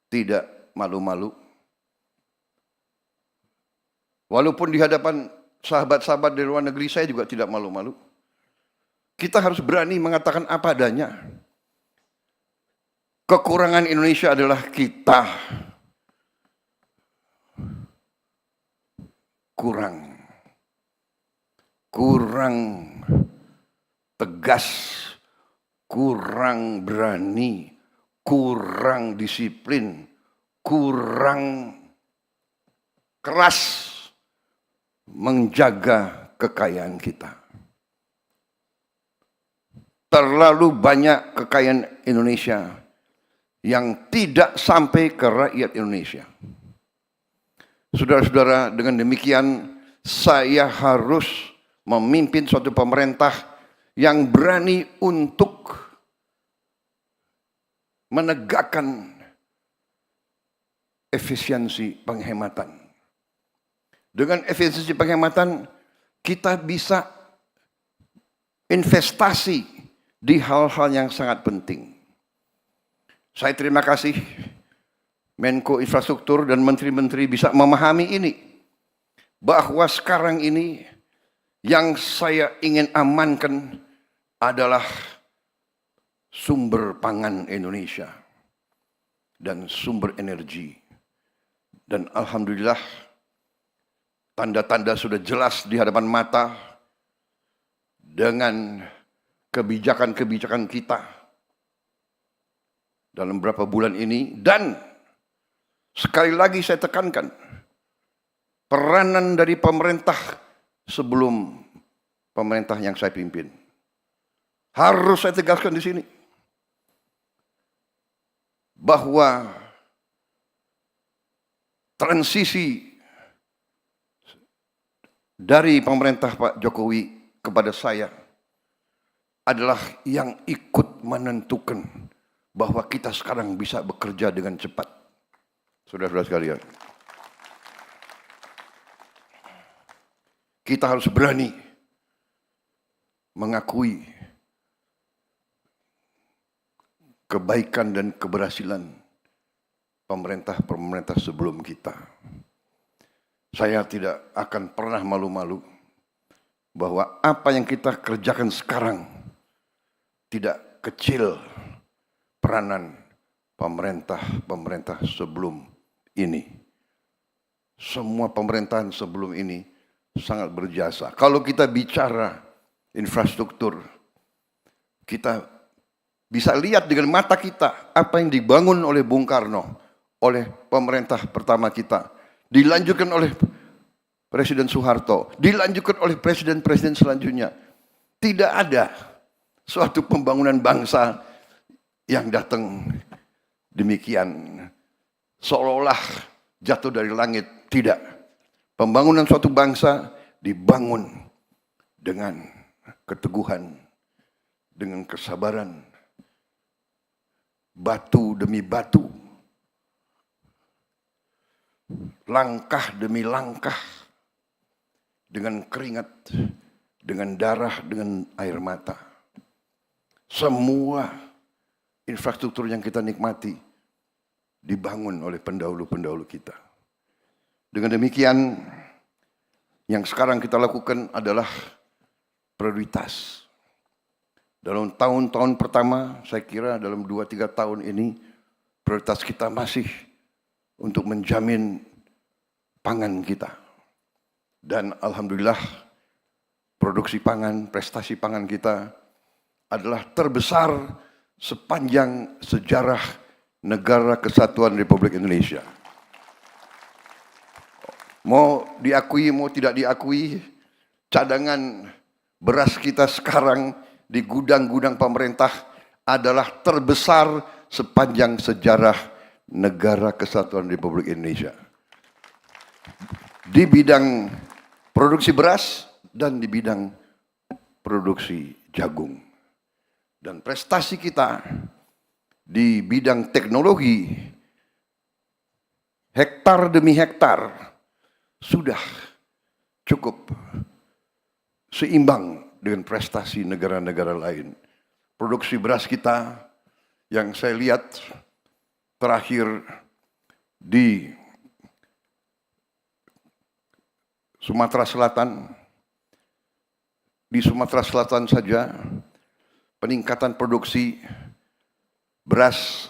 tidak malu-malu. Walaupun di hadapan sahabat-sahabat dari luar negeri, saya juga tidak malu-malu. Kita harus berani mengatakan apa adanya. Kekurangan Indonesia adalah kita kurang tegas, kurang berani, kurang disiplin, kurang keras menjaga kekayaan kita. Terlalu banyak kekayaan Indonesia yang tidak sampai ke rakyat Indonesia. Saudara-saudara, dengan demikian saya harus memimpin suatu pemerintah yang berani untuk menegakkan efisiensi penghematan. Dengan efisiensi penghematan, kita bisa investasi di hal-hal yang sangat penting. Saya terima kasih Menko Infrastruktur dan menteri-menteri bisa memahami ini. Bahwa sekarang ini yang saya ingin amankan adalah sumber pangan Indonesia dan sumber energi. Dan alhamdulillah tanda-tanda sudah jelas di hadapan mata dengan kebijakan-kebijakan kita dalam beberapa bulan ini. Dan sekali lagi saya tekankan peranan dari pemerintah sebelum pemerintah yang saya pimpin. Harus saya tegaskan di sini bahwa transisi dari pemerintah Pak Jokowi kepada saya adalah yang ikut menentukan bahwa kita sekarang bisa bekerja dengan cepat. Saudara-saudara sekalian, kita harus berani mengakui kebaikan dan keberhasilan pemerintah-pemerintah sebelum kita. Saya tidak akan pernah malu-malu bahwa apa yang kita kerjakan sekarang tidak kecil peranan pemerintah-pemerintah sebelum ini. Semua pemerintahan sebelum ini sangat berjasa. Kalau kita bicara infrastruktur, kita bisa lihat dengan mata kita apa yang dibangun oleh Bung Karno, oleh pemerintah pertama kita, dilanjutkan oleh Presiden Soeharto, dilanjutkan oleh presiden-presiden selanjutnya. Tidak ada suatu pembangunan bangsa yang datang demikian, seolah-olah jatuh dari langit. Tidak. Pembangunan suatu bangsa dibangun dengan keteguhan, dengan kesabaran, batu demi batu, langkah demi langkah, dengan keringat, dengan darah, dengan air mata. Semua infrastruktur yang kita nikmati dibangun oleh pendahulu-pendahulu kita. Dengan demikian, yang sekarang kita lakukan adalah prioritas. Dalam tahun-tahun pertama, saya kira dalam 2-3 tahun ini, prioritas kita masih untuk menjamin pangan kita. Dan alhamdulillah, produksi pangan, prestasi pangan kita adalah terbesar sepanjang sejarah Negara Kesatuan Republik Indonesia. Mau diakui, mau tidak diakui, cadangan beras kita sekarang di gudang-gudang pemerintah adalah terbesar sepanjang sejarah Negara Kesatuan Republik Indonesia. Di bidang produksi beras dan di bidang produksi jagung. Dan prestasi kita di bidang teknologi, hektar demi hektar, sudah cukup seimbang dengan prestasi negara-negara lain. Produksi beras kita yang saya lihat terakhir di Sumatera Selatan, di Sumatera Selatan saja peningkatan produksi beras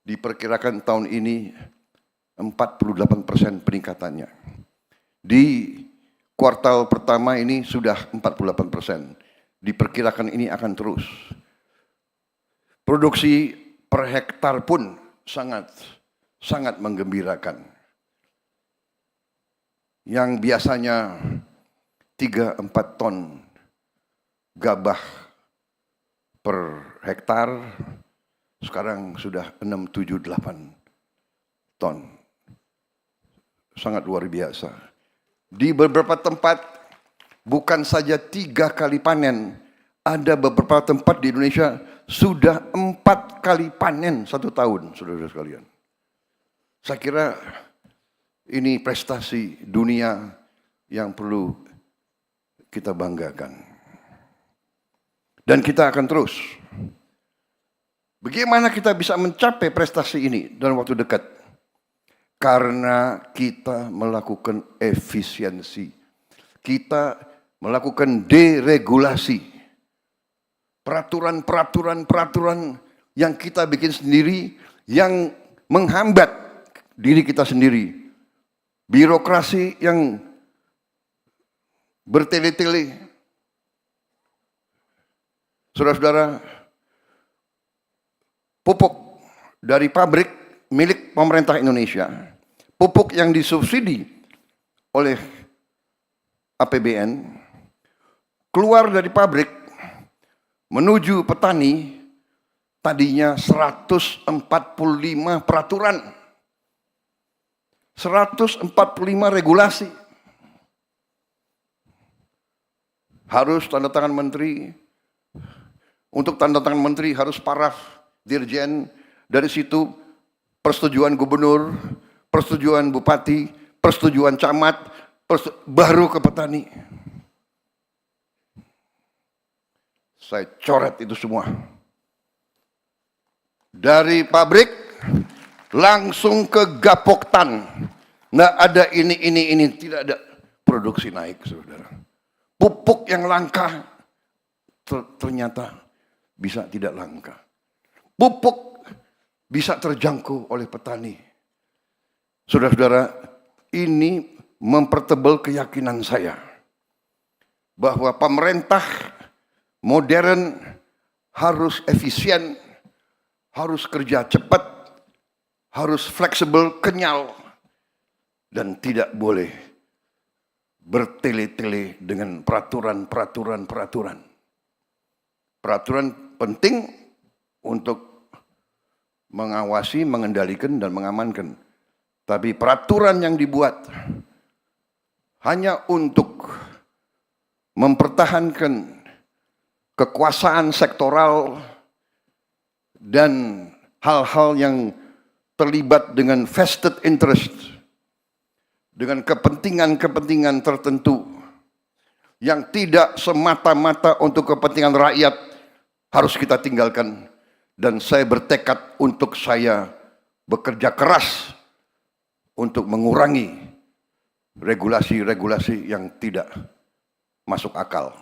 diperkirakan tahun ini 48% peningkatannya. Di kuartal pertama ini sudah 48%. Diperkirakan ini akan terus. Produksi per hektar pun sangat menggembirakan. Yang biasanya 3-4 ton gabah per hektar, sekarang sudah 6-7-8 ton. Sangat luar biasa. Di beberapa tempat bukan saja 3 kali panen, ada beberapa tempat di Indonesia sudah 4 kali panen 1 tahun, saudara-saudara sekalian. Saya kira ini prestasi dunia yang perlu kita banggakan. Dan kita akan terus. Bagaimana kita bisa mencapai prestasi ini dalam waktu dekat? Karena kita melakukan efisiensi. Kita melakukan deregulasi. Peraturan yang kita bikin sendiri yang menghambat diri kita sendiri. Birokrasi yang bertele-tele. Saudara-saudara, pupuk dari pabrik milik pemerintah Indonesia, pupuk yang disubsidi oleh APBN, keluar dari pabrik menuju petani, tadinya 145 peraturan, 145 regulasi. Harus tanda tangan menteri, untuk tanda tangan menteri harus paraf dirjen, dari situ persetujuan gubernur, persetujuan bupati, persetujuan camat, baru ke petani. Saya coret itu semua. Dari pabrik langsung ke gapoktan. Nggak ada ini, tidak ada. Produksi naik, saudara. Pupuk yang langka ternyata bisa tidak langka. Pupuk bisa terjangkau oleh petani. Saudara-saudara, ini mempertebal keyakinan saya bahwa pemerintah modern harus efisien, harus kerja cepat, harus fleksibel, kenyal, dan tidak boleh bertele-tele dengan peraturan. Peraturan penting untuk mengawasi, mengendalikan, dan mengamankan. Tapi peraturan yang dibuat hanya untuk mempertahankan kekuasaan sektoral dan hal-hal yang terlibat dengan vested interest, dengan kepentingan-kepentingan tertentu yang tidak semata-mata untuk kepentingan rakyat, harus kita tinggalkan. Dan saya bertekad untuk saya bekerja keras untuk mengurangi regulasi-regulasi yang tidak masuk akal.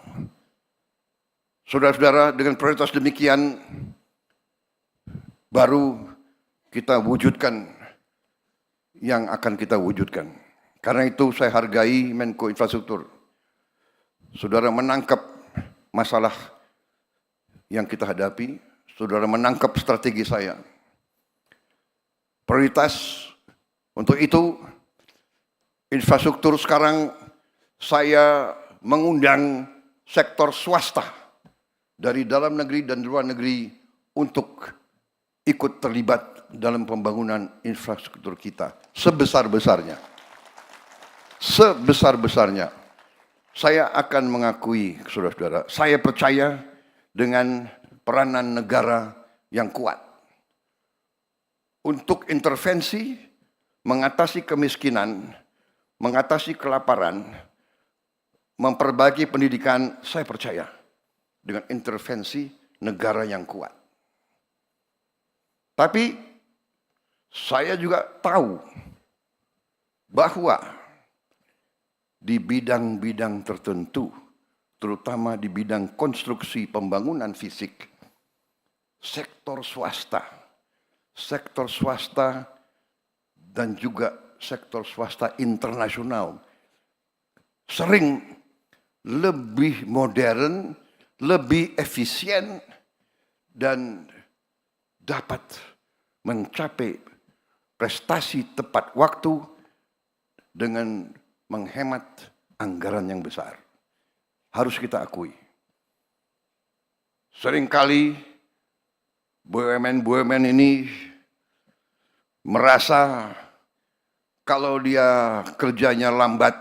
Saudara-saudara, dengan prioritas demikian, baru kita wujudkan yang akan kita wujudkan. Karena itu saya hargai Menko Infrastruktur. Saudara menangkap masalah yang kita hadapi, saudara menangkap strategi saya. Prioritas untuk itu, infrastruktur sekarang saya mengundang sektor swasta dari dalam negeri dan luar negeri untuk ikut terlibat dalam pembangunan infrastruktur kita sebesar-besarnya. Sebesar-besarnya. Saya akan mengakui, saudara-saudara, saya percaya dengan peranan negara yang kuat untuk intervensi, mengatasi kemiskinan, mengatasi kelaparan, memperbaiki pendidikan. Saya percaya dengan intervensi negara yang kuat. Tapi saya juga tahu bahwa di bidang-bidang tertentu, terutama di bidang konstruksi pembangunan fisik, sektor swasta dan juga sektor swasta internasional sering lebih modern, lebih efisien, dan dapat mencapai prestasi tepat waktu dengan menghemat anggaran yang besar. Harus kita akui. Seringkali BUMN ini merasa kalau dia kerjanya lambat,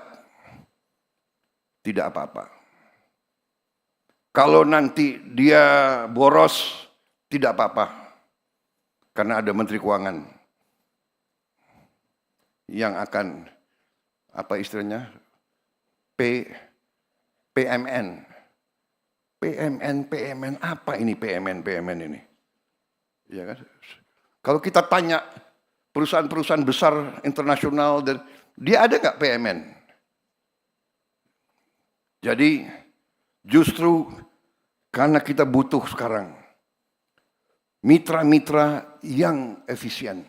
tidak apa-apa. Kalau nanti dia boros, tidak apa-apa, karena ada Menteri Keuangan yang akan, apa istilahnya, PMN, apa ini PMN ini? Ya kan? Kalau kita tanya perusahaan-perusahaan besar internasional, dan dia ada nggak PMN? Jadi justru karena kita butuh sekarang mitra-mitra yang efisien,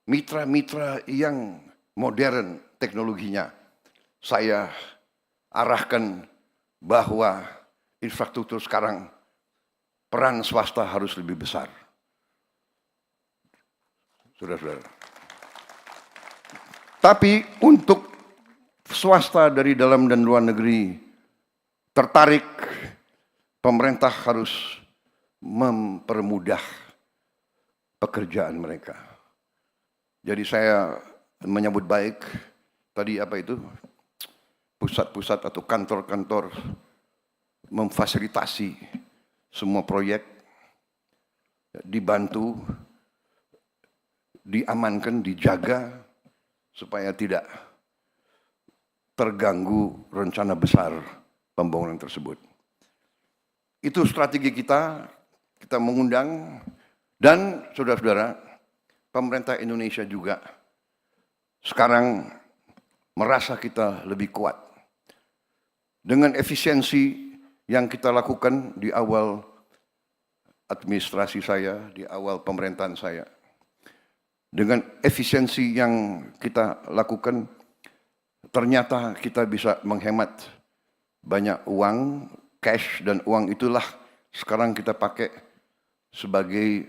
mitra-mitra yang modern teknologinya, saya arahkan bahwa infrastruktur sekarang peran swasta harus lebih besar. Saudara-saudara. Tapi untuk swasta dari dalam dan luar negeri tertarik, pemerintah harus mempermudah pekerjaan mereka. Jadi saya menyambut baik tadi apa itu, pusat-pusat atau kantor-kantor memfasilitasi semua proyek, dibantu, diamankan, dijaga supaya tidak terganggu rencana besar pembangunan tersebut. Itu strategi kita mengundang, dan saudara-saudara, pemerintah Indonesia juga sekarang merasa kita lebih kuat. Dengan efisiensi yang kita lakukan di awal administrasi saya, di awal pemerintahan saya, dengan efisiensi yang kita lakukan, ternyata kita bisa menghemat banyak uang, cash, dan uang itulah sekarang kita pakai sebagai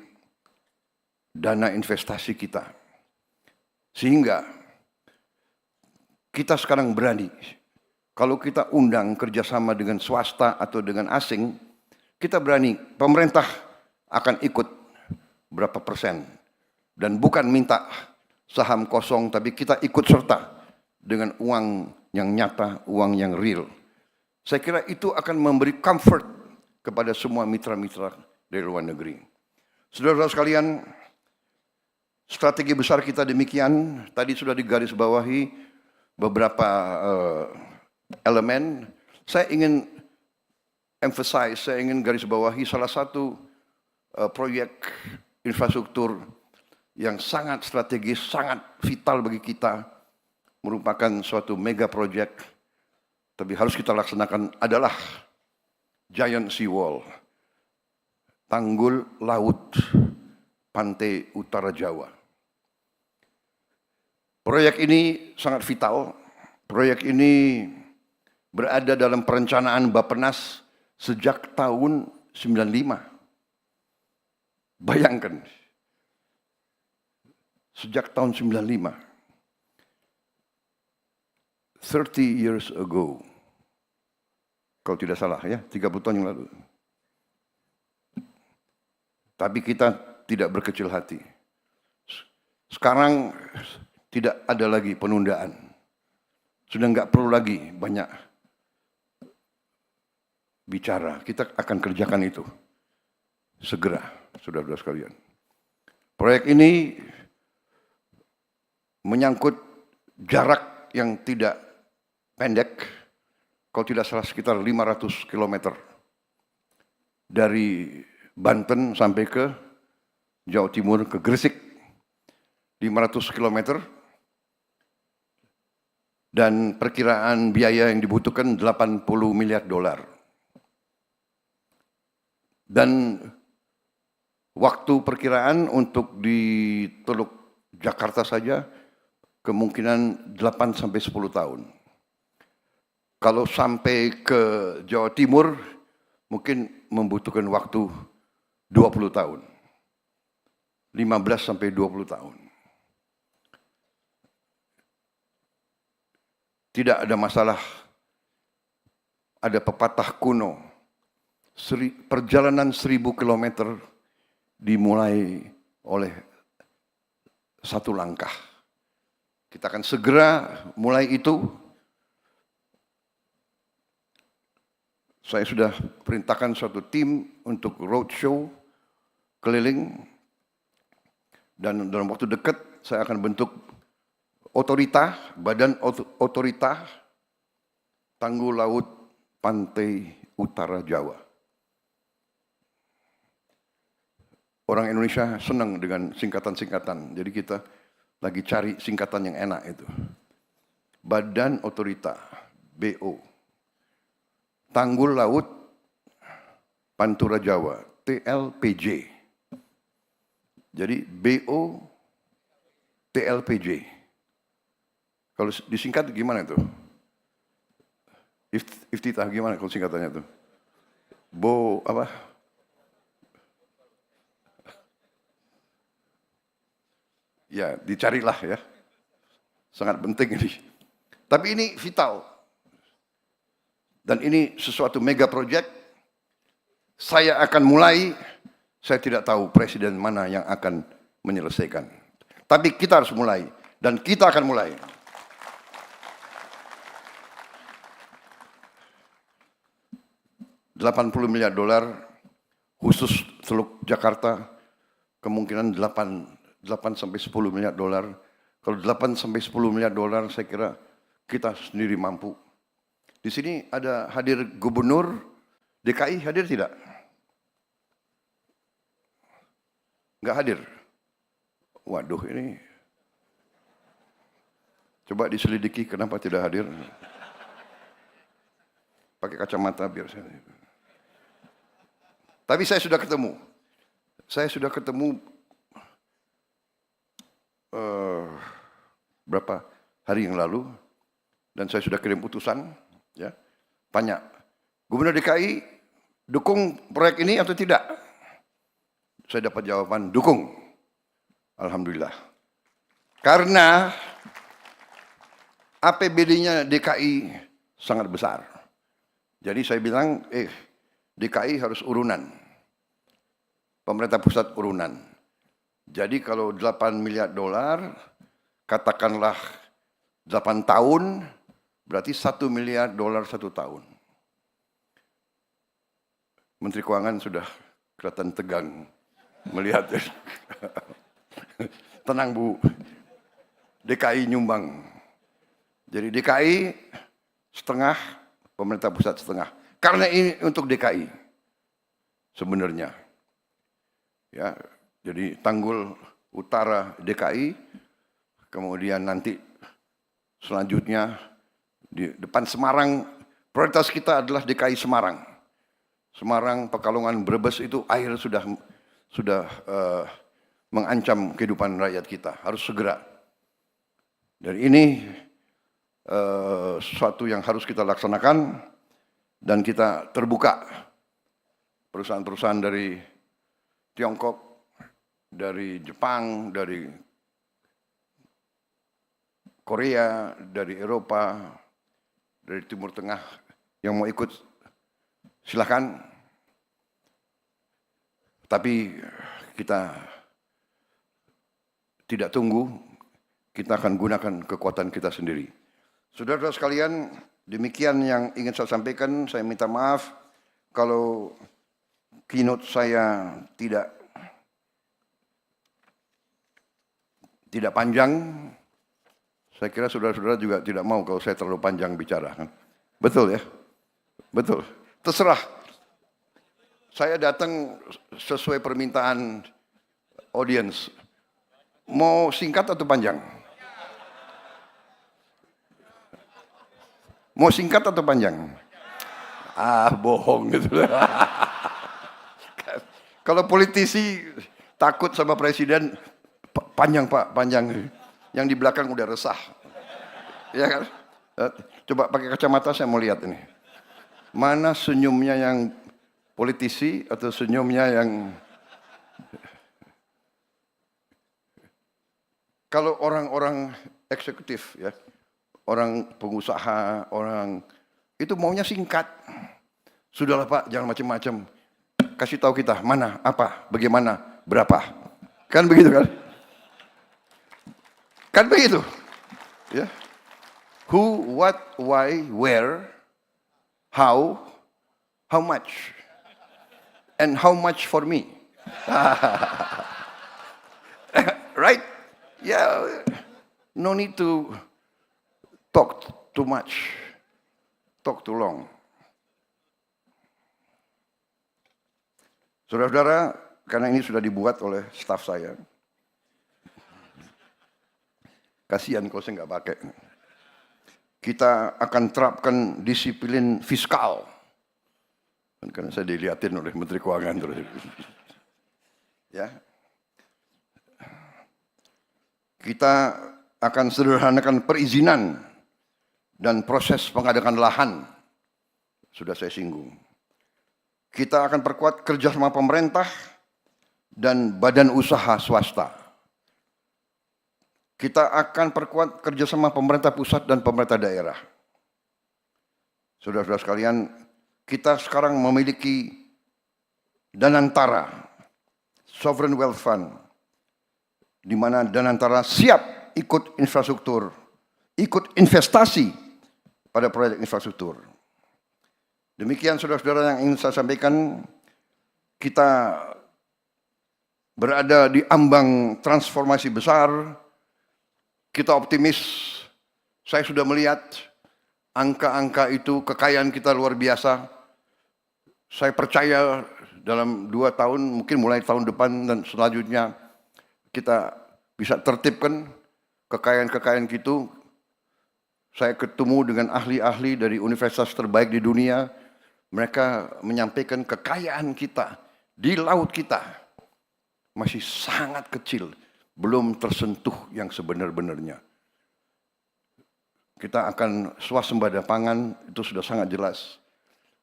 dana investasi kita. Sehingga kita sekarang berani, kalau kita undang kerjasama dengan swasta atau dengan asing, kita berani, pemerintah akan ikut berapa persen. Dan bukan minta saham kosong, tapi kita ikut serta dengan uang yang nyata, uang yang real. Saya kira itu akan memberi comfort kepada semua mitra-mitra dari luar negeri. Saudara-saudara sekalian, strategi besar kita demikian. Tadi sudah digarisbawahi beberapa elemen. Saya ingin emphasize, saya ingin garisbawahi salah satu proyek infrastruktur yang sangat strategis, sangat vital bagi kita, merupakan suatu mega project, tapi harus kita laksanakan, adalah Giant Sea Wall, tanggul laut pantai utara Jawa. Proyek ini sangat vital. Proyek ini berada dalam perencanaan Bappenas sejak tahun 95. Bayangkan, sejak tahun 95, 30 years ago, kalau tidak salah ya, 30 tahun yang lalu. Tapi kita tidak berkecil hati. Sekarang tidak ada lagi penundaan. Sudah nggak perlu lagi banyak bicara. Kita akan kerjakan itu segera, saudara-saudara sekalian. Proyek ini menyangkut jarak yang tidak pendek, kalau tidak salah sekitar 500 km dari Banten sampai ke Jawa Timur, ke Gresik, 500 km, dan perkiraan biaya yang dibutuhkan 80 miliar dolar. Dan waktu perkiraan untuk di Teluk Jakarta saja kemungkinan 8 sampai 10 tahun. Kalau sampai ke Jawa Timur mungkin membutuhkan waktu 20 tahun. 15 sampai 20 tahun. Tidak ada masalah. Ada pepatah kuno, perjalanan 1000 kilometer dimulai oleh satu langkah. Kita akan segera mulai itu. Saya sudah perintahkan suatu tim untuk roadshow keliling, dan dalam waktu dekat saya akan bentuk otorita, badan otorita Tanggul Laut Pantai Utara Jawa. Orang Indonesia senang dengan singkatan-singkatan, jadi kita lagi cari singkatan yang enak itu. Badan Otorita, BO. Tanggul Laut Pantura Jawa, TLPJ. Jadi BO TLPJ. Kalau disingkat gimana itu? Iftitah gimana kalau singkatannya itu? Apa? Ya, dicarilah ya. Sangat penting ini. Tapi ini vital. Dan ini sesuatu mega project. Saya akan mulai, saya tidak tahu presiden mana yang akan menyelesaikan. Tapi kita harus mulai. Dan kita akan mulai. $80 miliar khusus Teluk Jakarta, kemungkinan 8 sampai 10 miliar dolar. Kalau 8 sampai 10 miliar dolar saya kira kita sendiri mampu. Di sini ada hadir gubernur DKI, hadir tidak? Enggak hadir. Waduh, ini coba diselidiki kenapa tidak hadir. Pakai kacamata biar saya. Tapi saya sudah ketemu. Saya sudah ketemu berapa hari yang lalu, dan saya sudah kirim utusan, ya, tanya, Gubernur DKI dukung proyek ini atau tidak? Saya dapat jawaban dukung, alhamdulillah. Karena APBD-nya DKI sangat besar. Jadi saya bilang, DKI harus urunan, pemerintah pusat urunan. Jadi kalau 8 miliar dolar, katakanlah 8 tahun, berarti 1 miliar dolar 1 tahun. Menteri Keuangan sudah kelihatan tegang melihat. Tenang Bu, DKI nyumbang. Jadi DKI setengah, pemerintah pusat setengah. Karena ini untuk DKI sebenarnya. Ya. Jadi Tanggul Utara DKI, kemudian nanti selanjutnya di depan Semarang, prioritas kita adalah DKI Semarang. Semarang, Pekalongan, Brebes itu air sudah mengancam kehidupan rakyat kita, harus segera. Dan ini sesuatu yang harus kita laksanakan dan kita terbuka. Perusahaan-perusahaan dari Tiongkok, dari Jepang, dari Korea, dari Eropa, dari Timur Tengah yang mau ikut silakan. Tapi kita tidak tunggu, kita akan gunakan kekuatan kita sendiri. Saudara-saudara sekalian, demikian yang ingin saya sampaikan. Saya minta maaf kalau keynote saya tidak panjang. Saya kira saudara-saudara juga tidak mau kalau saya terlalu panjang bicara. Betul ya? Betul. Terserah. Saya datang sesuai permintaan audiens. Mau singkat atau panjang? Mau singkat atau panjang? Bohong gitu. Kalau politisi takut sama presiden, panjang Pak, panjang. Yang di belakang udah resah. Ya kan? Coba pakai kacamata saya mau lihat ini. Mana senyumnya yang politisi atau senyumnya yang... Kalau orang-orang eksekutif ya, orang pengusaha, orang itu maunya singkat. Sudahlah Pak, jangan macam-macam. Kasih tahu kita mana, apa, bagaimana, berapa. Kan begitu kan? Kan begitu. Ya. Who, what, why, where, how much. And how much for me. Right? Yeah, no need to talk too much, talk too long. Saudara-saudara, karena ini sudah dibuat oleh staf saya, kasihan kalau saya nggak pakai. Kita akan terapkan disiplin fiskal. Karena saya dilihatin oleh Menteri Keuangan terus. Ya. Kita akan sederhanakan perizinan dan proses pengadaan lahan. Sudah saya singgung. Kita akan perkuat kerjasama pemerintah dan badan usaha swasta. Kita akan perkuat kerjasama pemerintah pusat dan pemerintah daerah. Saudara-saudara sekalian, kita sekarang memiliki Danantara, Sovereign Wealth Fund, di mana Danantara siap ikut infrastruktur, ikut investasi pada proyek infrastruktur. Demikian saudara-saudara yang ingin saya sampaikan, kita berada di ambang transformasi besar. Kita optimis, saya sudah melihat angka-angka itu, kekayaan kita luar biasa. Saya percaya dalam 2 tahun, mungkin mulai tahun depan dan selanjutnya, kita bisa tertibkan kekayaan-kekayaan itu. Saya ketemu dengan ahli-ahli dari universitas terbaik di dunia. Mereka menyampaikan kekayaan kita di laut kita masih sangat kecil. Belum tersentuh yang sebenar-benarnya. Kita akan swasembada pangan, itu sudah sangat jelas.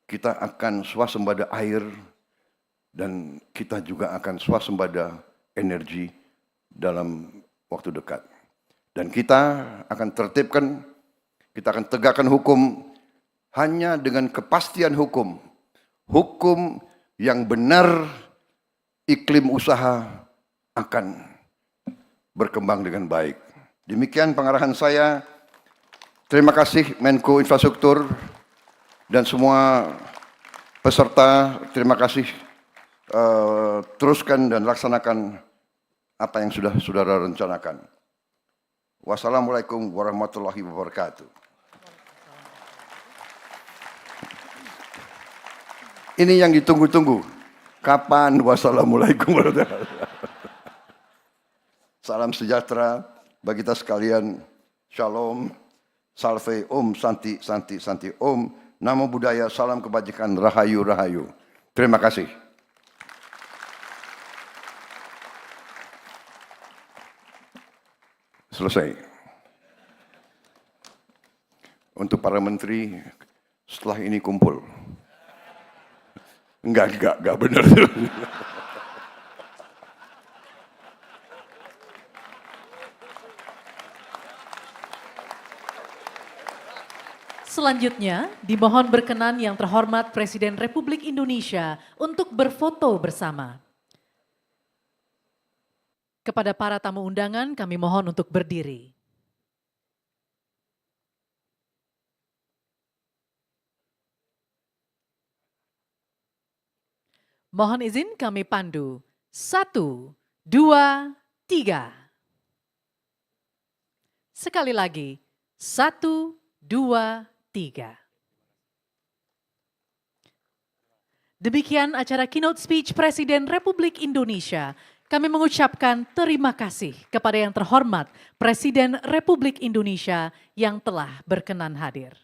Kita akan swasembada air, dan kita juga akan swasembada energi dalam waktu dekat. Dan kita akan tertibkan, kita akan tegakkan hukum hanya dengan kepastian hukum. Hukum yang benar, iklim usaha akan berkembang dengan baik. Demikian pengarahan saya. Terima kasih Menko Infrastruktur dan semua peserta. Terima kasih. Teruskan dan laksanakan apa yang sudah saudara rencanakan. Wassalamualaikum warahmatullahi wabarakatuh. Ini yang ditunggu-tunggu. Kapan? Wassalamualaikum warahmatullahi wabarakatuh. Salam sejahtera bagi kita sekalian. Shalom, salve, om, santi, santi, santi, om. Namo Buddhaya, salam kebajikan, rahayu, rahayu. Terima kasih. Selesai. Untuk para menteri, setelah ini kumpul. Enggak benar. Selanjutnya, dimohon berkenan yang terhormat Presiden Republik Indonesia untuk berfoto bersama. Kepada para tamu undangan, kami mohon untuk berdiri. Mohon izin kami pandu. 1, 2, 3. Sekali lagi. 1, 2, 3. Demikian acara keynote speech Presiden Republik Indonesia. Kami mengucapkan terima kasih kepada yang terhormat Presiden Republik Indonesia yang telah berkenan hadir.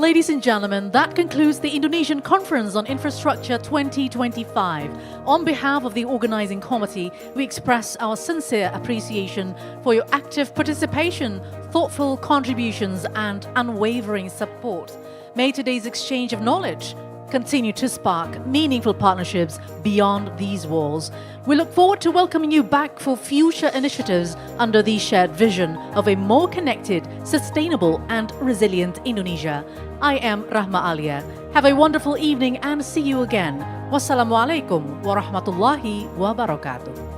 Ladies and gentlemen, that concludes the Indonesian Conference on Infrastructure 2025. On behalf of the organizing committee, we express our sincere appreciation for your active participation, thoughtful contributions, and unwavering support. May today's exchange of knowledge continue to spark meaningful partnerships beyond these walls. We look forward to welcoming you back for future initiatives under the shared vision of a more connected, sustainable, and resilient Indonesia. I am Rahma Alia. Have a wonderful evening and see you again. Wassalamualaikum warahmatullahi wabarakatuh.